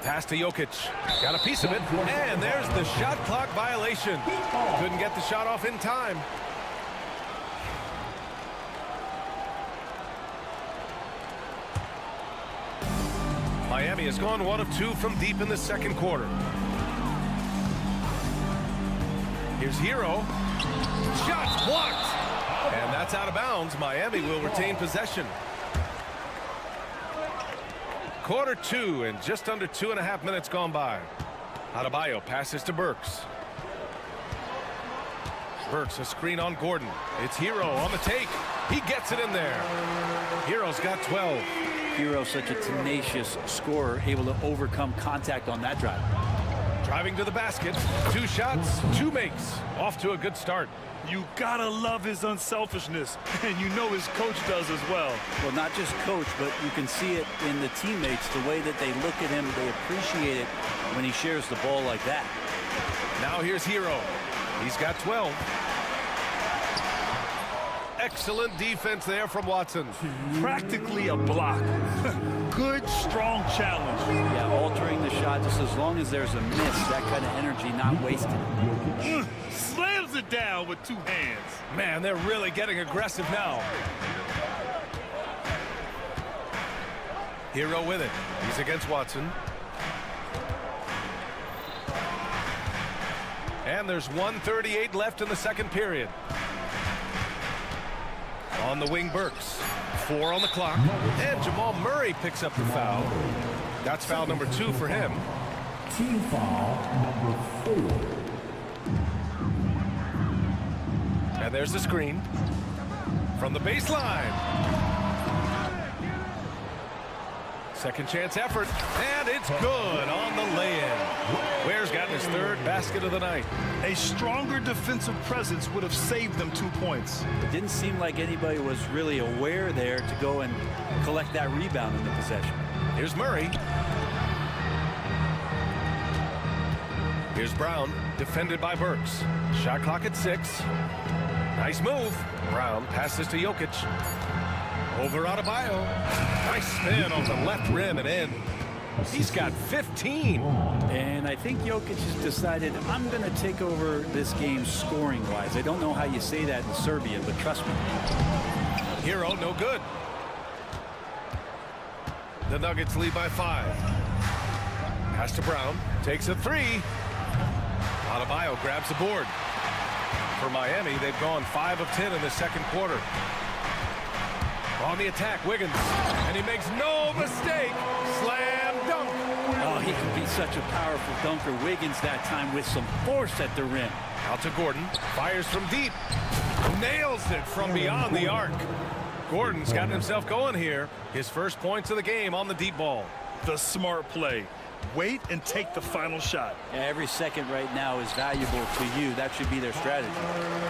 Pass to Jokic. Got a piece of it. And there's the shot clock violation. Couldn't get the shot off in time. Miami has gone 1 of 2 from deep in the second quarter. Here's Hero. Shot blocked. And that's out of bounds. Miami will retain possession. Quarter 2 and just under 2.5 minutes gone by. Adebayo passes to Burks. Burks a screen on Gordon. It's Hero on the take. He gets it in there. Hero's got 12. Hero, such a tenacious scorer, able to overcome contact on that drive. Driving to the basket. 2 shots, 2 makes. Off to a good start. You gotta love his unselfishness, and you know his coach does as well. Well, not just coach, but you can see it in the teammates, the way that they look at him. They appreciate it when he shares the ball like that. Now here's Hero. He's got 12. Excellent defense there from Watson. Practically a block. Good, strong challenge. Yeah, altering the shot just as long as there's a miss, that kind of energy not wasted. Slams it down with 2 hands. Man, they're really getting aggressive now. Hero with it. He's against Watson. And there's 1:38 left in the second period. On the wing, Burks. 4 on the clock. And Jamal Murray picks up the foul. That's foul number 2 for him. Team foul number 4. And there's the screen. From the baseline. Second chance effort. And it's good on the lay-in. Ware's gotten his 3rd basket of the night. A stronger defensive presence would have saved them 2 points. It didn't seem like anybody was really aware there to go and collect that rebound in the possession. Here's Murray. Here's Brown, defended by Burks. Shot clock at 6. Nice move. Brown passes to Jokic. Over Adebayo. Nice spin off the left rim and in. He's got 15. And I think Jokic has decided, I'm going to take over this game scoring-wise. I don't know how you say that in Serbia, but trust me. Hero, no good. The Nuggets lead by 5. Pass to Brown. Takes a 3. Adebayo grabs the board. For Miami, they've gone 5 of 10 in the second quarter. On the attack, Wiggins. And he makes no mistake. Slam dunk. Oh, he can be such a powerful dunker. Wiggins that time with some force at the rim. Out to Gordon. Fires from deep. Nails it from beyond the arc. Gordon's gotten himself going here. His first points of the game on the deep ball. The smart play. Wait and take the final shot. Yeah, every second right now is valuable to you. That should be their strategy.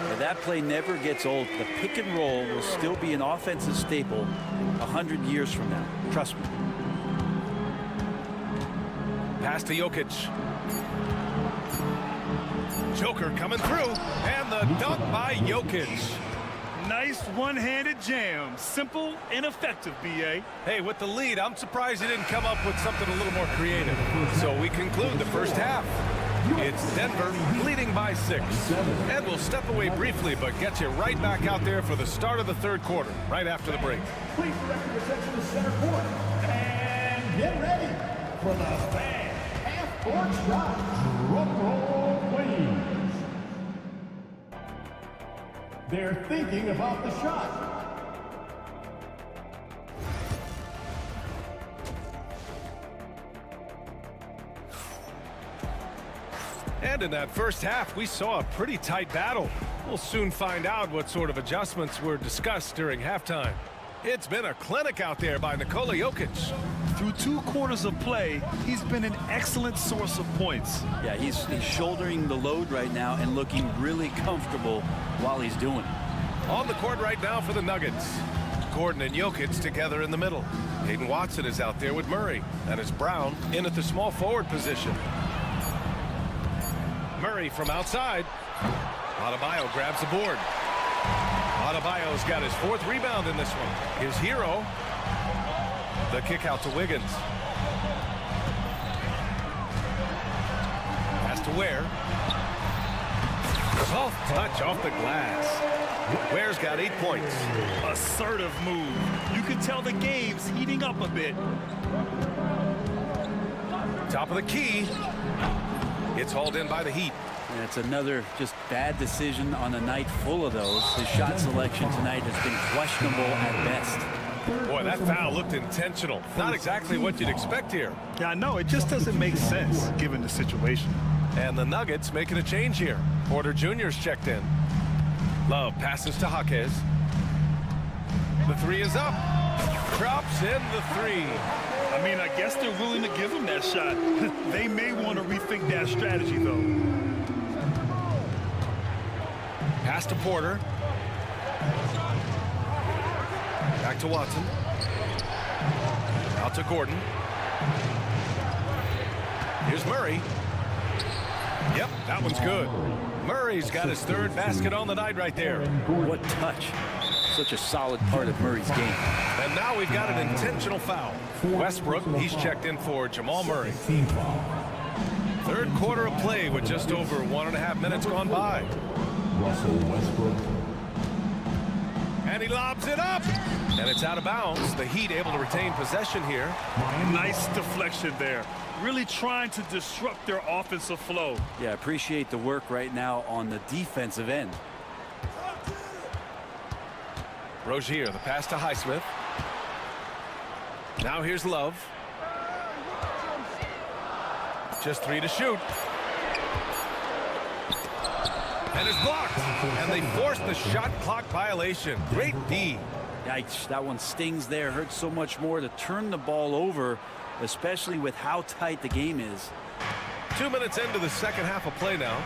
But that play never gets old. The pick and roll will still be an offensive staple 100 years from now. Trust me. Pass to Jokic. Joker coming through. And the dunk by Jokic. Nice one-handed jam. Simple and effective, B.A. Hey, with the lead, I'm surprised he didn't come up with something a little more creative. So we conclude the first half. It's Denver leading by 6. And we'll step away briefly, but get you right back out there for the start of the third quarter, right after the break. Please direct your attention to center court. And get ready for the fan half-court shot. Drum roll, please. They're thinking about the shot. And in that first half, we saw a pretty tight battle. We'll soon find out what sort of adjustments were discussed during halftime. It's been a clinic out there by Nikola Jokic. Through 2 quarters of play, he's been an excellent source of points. Yeah, he's shouldering the load right now and looking really comfortable while he's doing it. On the court right now for the Nuggets. Gordon and Jokic together in the middle. Hayden Watson is out there with Murray. And it's Brown in at the small forward position. Murray from outside. Adebayo grabs the board. Adebayo's got his 4th rebound in this one. His hero. The kick out to Wiggins. Pass to Ware. Soft touch off the glass. Ware's got 8 points. Assertive move. You can tell the game's heating up a bit. Top of the key. It's hauled in by the Heat. And it's another just bad decision on a night full of those. His shot selection tonight has been questionable at best. Boy, that foul looked intentional. Not exactly what you'd expect here. Yeah, I know. It just doesn't make sense given the situation. And the Nuggets making a change here. Porter Jr.'s checked in. Love passes to Jaquez. The 3 is up. Drops in the 3. I mean, I guess they're willing to give him that shot. They may want to rethink that strategy, though. Pass to Porter. Back to Watson. Out to Gordon. Here's Murray. Yep, that one's good. Murray's got his third basket on the night right there. What touch. Such a solid part of Murray's game. And now we've got an intentional foul. Westbrook, he's checked in for Jamal Murray. Third quarter of play with just over 1.5 minutes gone by. Russell Westbrook. And he lobs it up. And it's out of bounds. The Heat able to retain possession here. Nice deflection there. Really trying to disrupt their offensive flow. Yeah, appreciate the work right now on the defensive end. Rozier, the pass to Highsmith. Now here's Love. Just 3 to shoot. And it's blocked. And they forced the shot clock violation. Great D. Yikes, that one stings there. Hurts so much more to turn the ball over, especially with how tight the game is. 2 minutes into the second half of play now.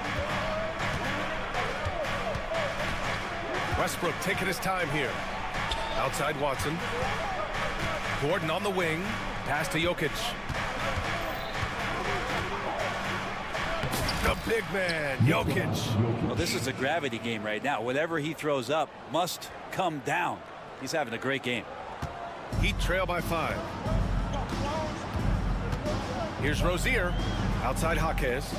Westbrook taking his time here. Outside Watson. Gordon on the wing. Pass to Jokic. The big man, Jokic. Well, this is a gravity game right now. Whatever he throws up must come down. He's having a great game. Heat trail by 5. Here's Rozier. Outside Jaquez.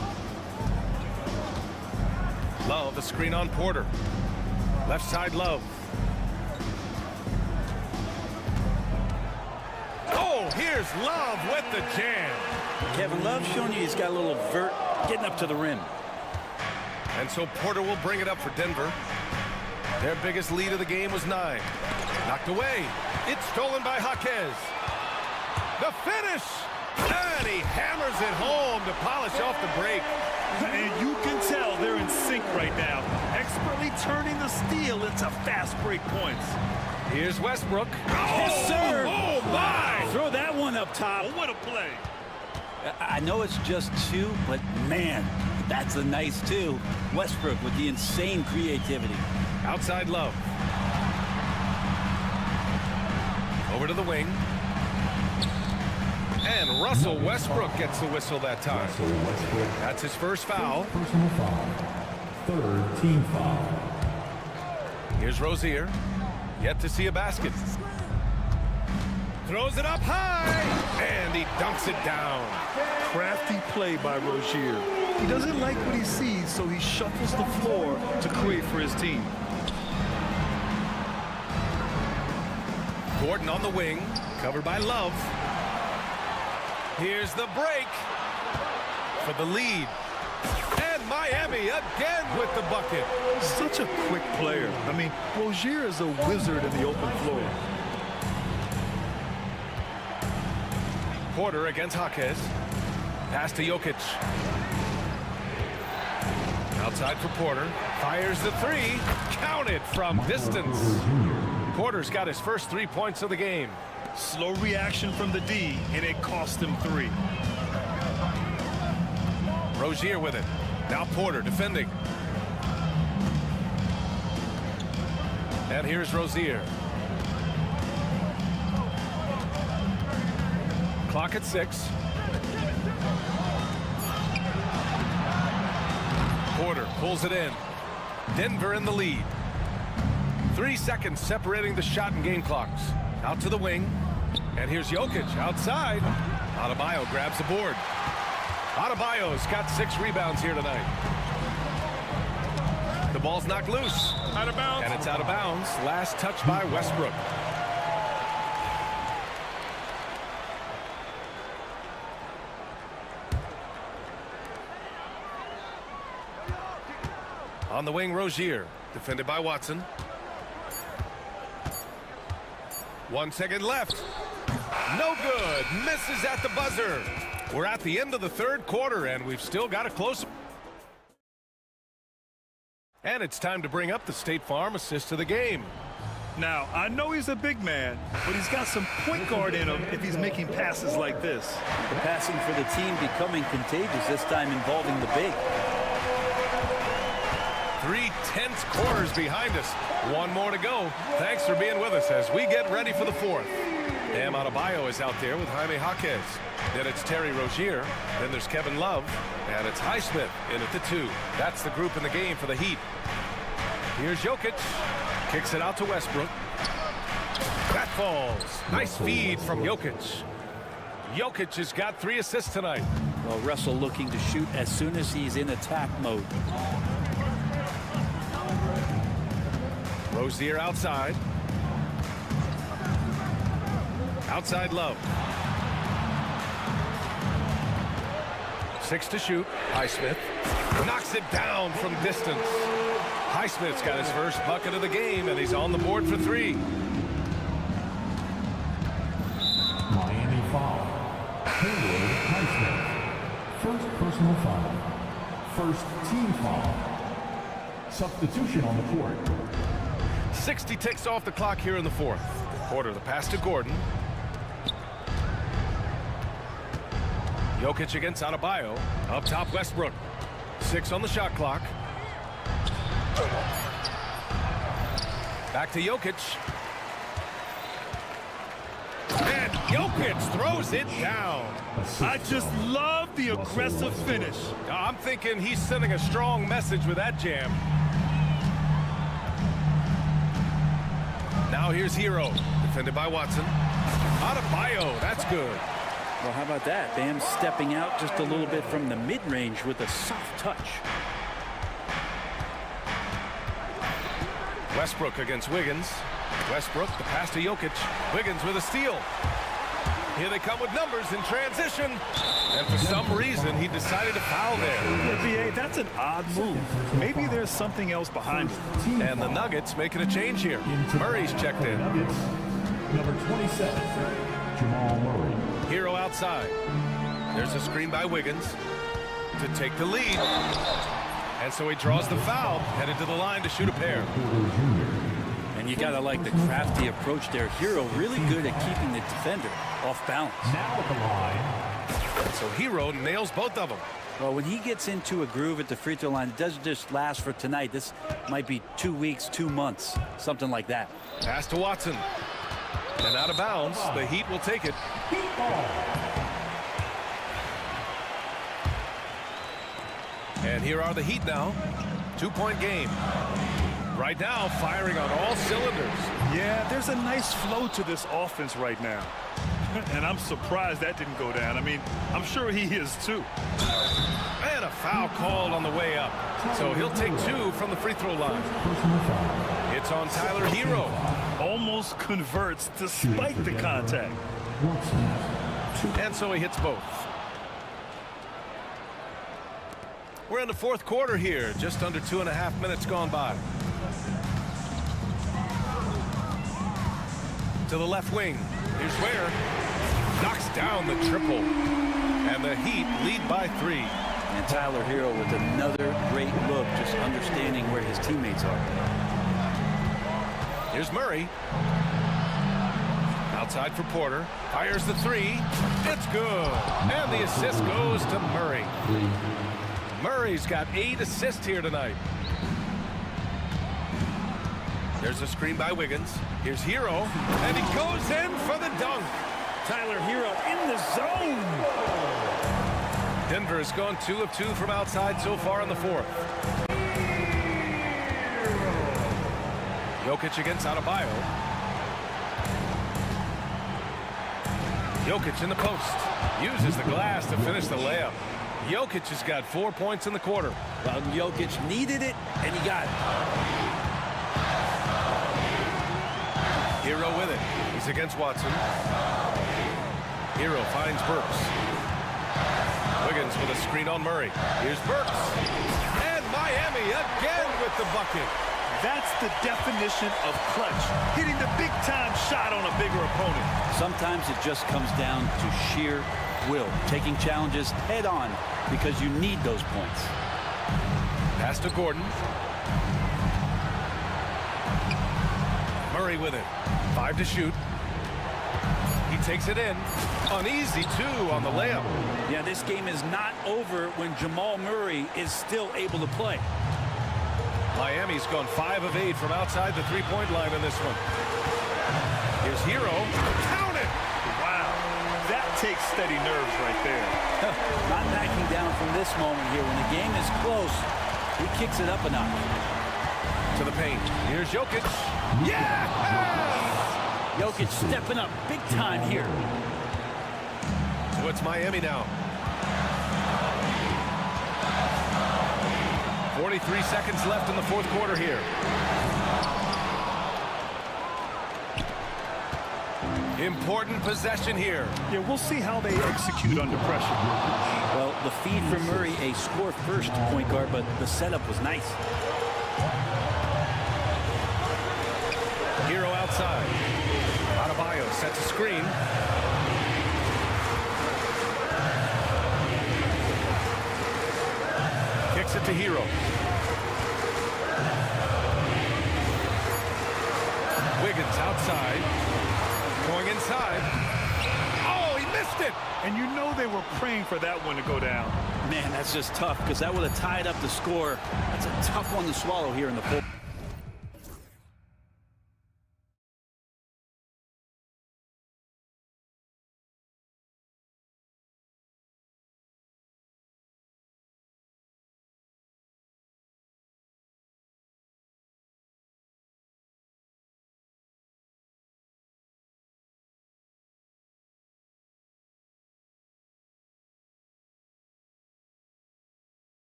Love, a screen on Porter. Left side Love. Oh, here's Love with the jam. Kevin Love showing you he's got a little vert getting up to the rim. And so Porter will bring it up for Denver. Their biggest lead of the game was 9. Knocked away. It's stolen by Jaquez. The finish. And he hammers it home to polish off the break. And you can tell they're in sync right now. Expertly turning the steal into fast break points. Here's Westbrook. Yes, sir. Oh, my. Throw that one up top. Oh, what a play. I know it's just 2, but man, that's a nice 2. Westbrook with the insane creativity. Outside Love. Over to the wing. And Russell Westbrook gets the whistle that time. That's his first foul. Personal foul. Third team foul. Here's Rozier. Yet to see a basket. Throws it up high. And he dunks it down. Crafty play by Rozier. He doesn't like what he sees, so he shuffles the floor to create for his team. Gordon on the wing. Covered by Love. Here's the break for the lead. And Miami again with the bucket. Such a quick player. I mean, Rozier is a wizard in the open floor. Porter against Jaquez. Pass to Jokic. Outside for Porter. Fires the 3. Counted from distance. Porter's got his first 3 points of the game. Slow reaction from the D, and it cost him 3. Rozier with it. Now Porter defending. And here's Rozier. Clock at 6. Porter pulls it in. Denver in the lead. 3 seconds separating the shot and game clocks. Out to the wing. And here's Jokic outside. Adebayo grabs the board. Adebayo's got 6 rebounds here tonight. The ball's knocked loose. Out of bounds. And it's out of bounds. Last touch by Westbrook. On the wing, Rozier. Defended by Watson. 1 second left. No good. Misses at the buzzer. We're at the end of the third quarter, and we've still got a close. And it's time to bring up the State Farm assist of the game. Now, I know he's a big man, but he's got some point guard in him if he's making passes like this. The passing for the team becoming contagious, this time involving the big. 3 tense quarters behind us. One more to go. Thanks for being with us as we get ready for the fourth. Bam Adebayo is out there with Jaime Jaquez. Then it's Terry Rozier. Then there's Kevin Love. And it's Highsmith in at the 2. That's the group in the game for the Heat. Here's Jokic. Kicks it out to Westbrook. That falls. Nice feed from Jokic. Jokic has got 3 assists tonight. Well, Russell looking to shoot as soon as he's in attack mode. Rozier outside. Outside Love. 6 to shoot. Highsmith knocks it down from distance. Highsmith's got his first bucket of the game, and he's on the board for 3. Miami foul. Hayward Highsmith. First personal foul. First team foul. Substitution on the court. 60 ticks off the clock here in the fourth quarter. The pass to Gordon. Jokic against Adebayo. Up top, Westbrook. 6 on the shot clock. Back to Jokic. And Jokic throws it down. I just love the aggressive finish. I'm thinking he's sending a strong message with that jam. Now here's Hero, defended by Watson. Adebayo, that's good. Well, how about that? Bam stepping out just a little bit from the mid-range with a soft touch. Westbrook against Wiggins. Westbrook, the pass to Jokic. Wiggins with a steal. Here they come with numbers in transition. And for some reason, he decided to foul there. BA, that's an odd move. Maybe there's something else behind it. And the Nuggets making a change here. Murray's checked in. Number 27, Jamal Murray. Hero outside. There's a screen by Wiggins to take the lead. And so he draws the foul, headed to the line to shoot a pair. And you gotta like the crafty approach there. Hero really good at keeping the defender off balance. Now at the line. So Hero nails both of them. Well, when he gets into a groove at the free throw line, it doesn't just last for tonight. This might be 2 weeks, 2 months, something like that. Pass to Watson. And out of bounds, the Heat will take it. And here are the Heat now. 2-point game. Right now, firing on all cylinders. Yeah, there's a nice flow to this offense right now. And I'm surprised that didn't go down. I mean, I'm sure he is too. And a foul called on the way up. So he'll take 2 from the free throw line. It's on Tyler Hero. Almost converts despite the contact. And so he hits both. We're in the fourth quarter here. Just under 2.5 minutes gone by. To the left wing. Here's Ware. Knocks down the triple. And the Heat lead by 3. And Tyler Hero with another great look, just understanding where his teammates are. Here's Murray. Outside for Porter. Fires the 3. It's good. And the assist goes to Murray. Murray's got 8 assists here tonight. There's a screen by Wiggins. Here's Hero. And he goes in for the dunk. Tyler Hero in the zone. Denver has gone 2 of 2 from outside so far in the fourth. Jokic against Adebayo. Jokic in the post. Uses the glass to finish the layup. Jokic has got 4 points in the quarter. Well, Jokic needed it, and he got it. Hero with it. He's against Watson. Hero finds Burks. Wiggins with a screen on Murray. Here's Burks. And Miami again with the bucket. That's the definition of clutch. Hitting the big-time shot on a bigger opponent. Sometimes it just comes down to sheer will. Taking challenges head on because you need those points. Pass to Gordon. Murray with it. 5 to shoot. He takes it in. Uneasy, too, on the layup. Yeah, this game is not over when Jamal Murray is still able to play. Miami's gone 5 of 8 from outside the three-point line in this one. Here's Hero. Count it! Wow. That takes steady nerves right there. Not backing down from this moment here. When the game is close, he kicks it up a notch. To the paint. Here's Jokic. Yeah! Jokic stepping up big time here. So it's Miami now. 43 seconds left in the fourth quarter here. Important possession here. Yeah, we'll see how they execute under pressure. Well, the feed for Murray, a score-first point guard, but the setup was nice. Hero outside. Adebayo sets a screen. Kicks it to Hero. Wiggins outside. Going inside. Oh, he missed it! And you know they were praying for that one to go down. Man, that's just tough because that would have tied up the score. That's a tough one to swallow here in the fourth.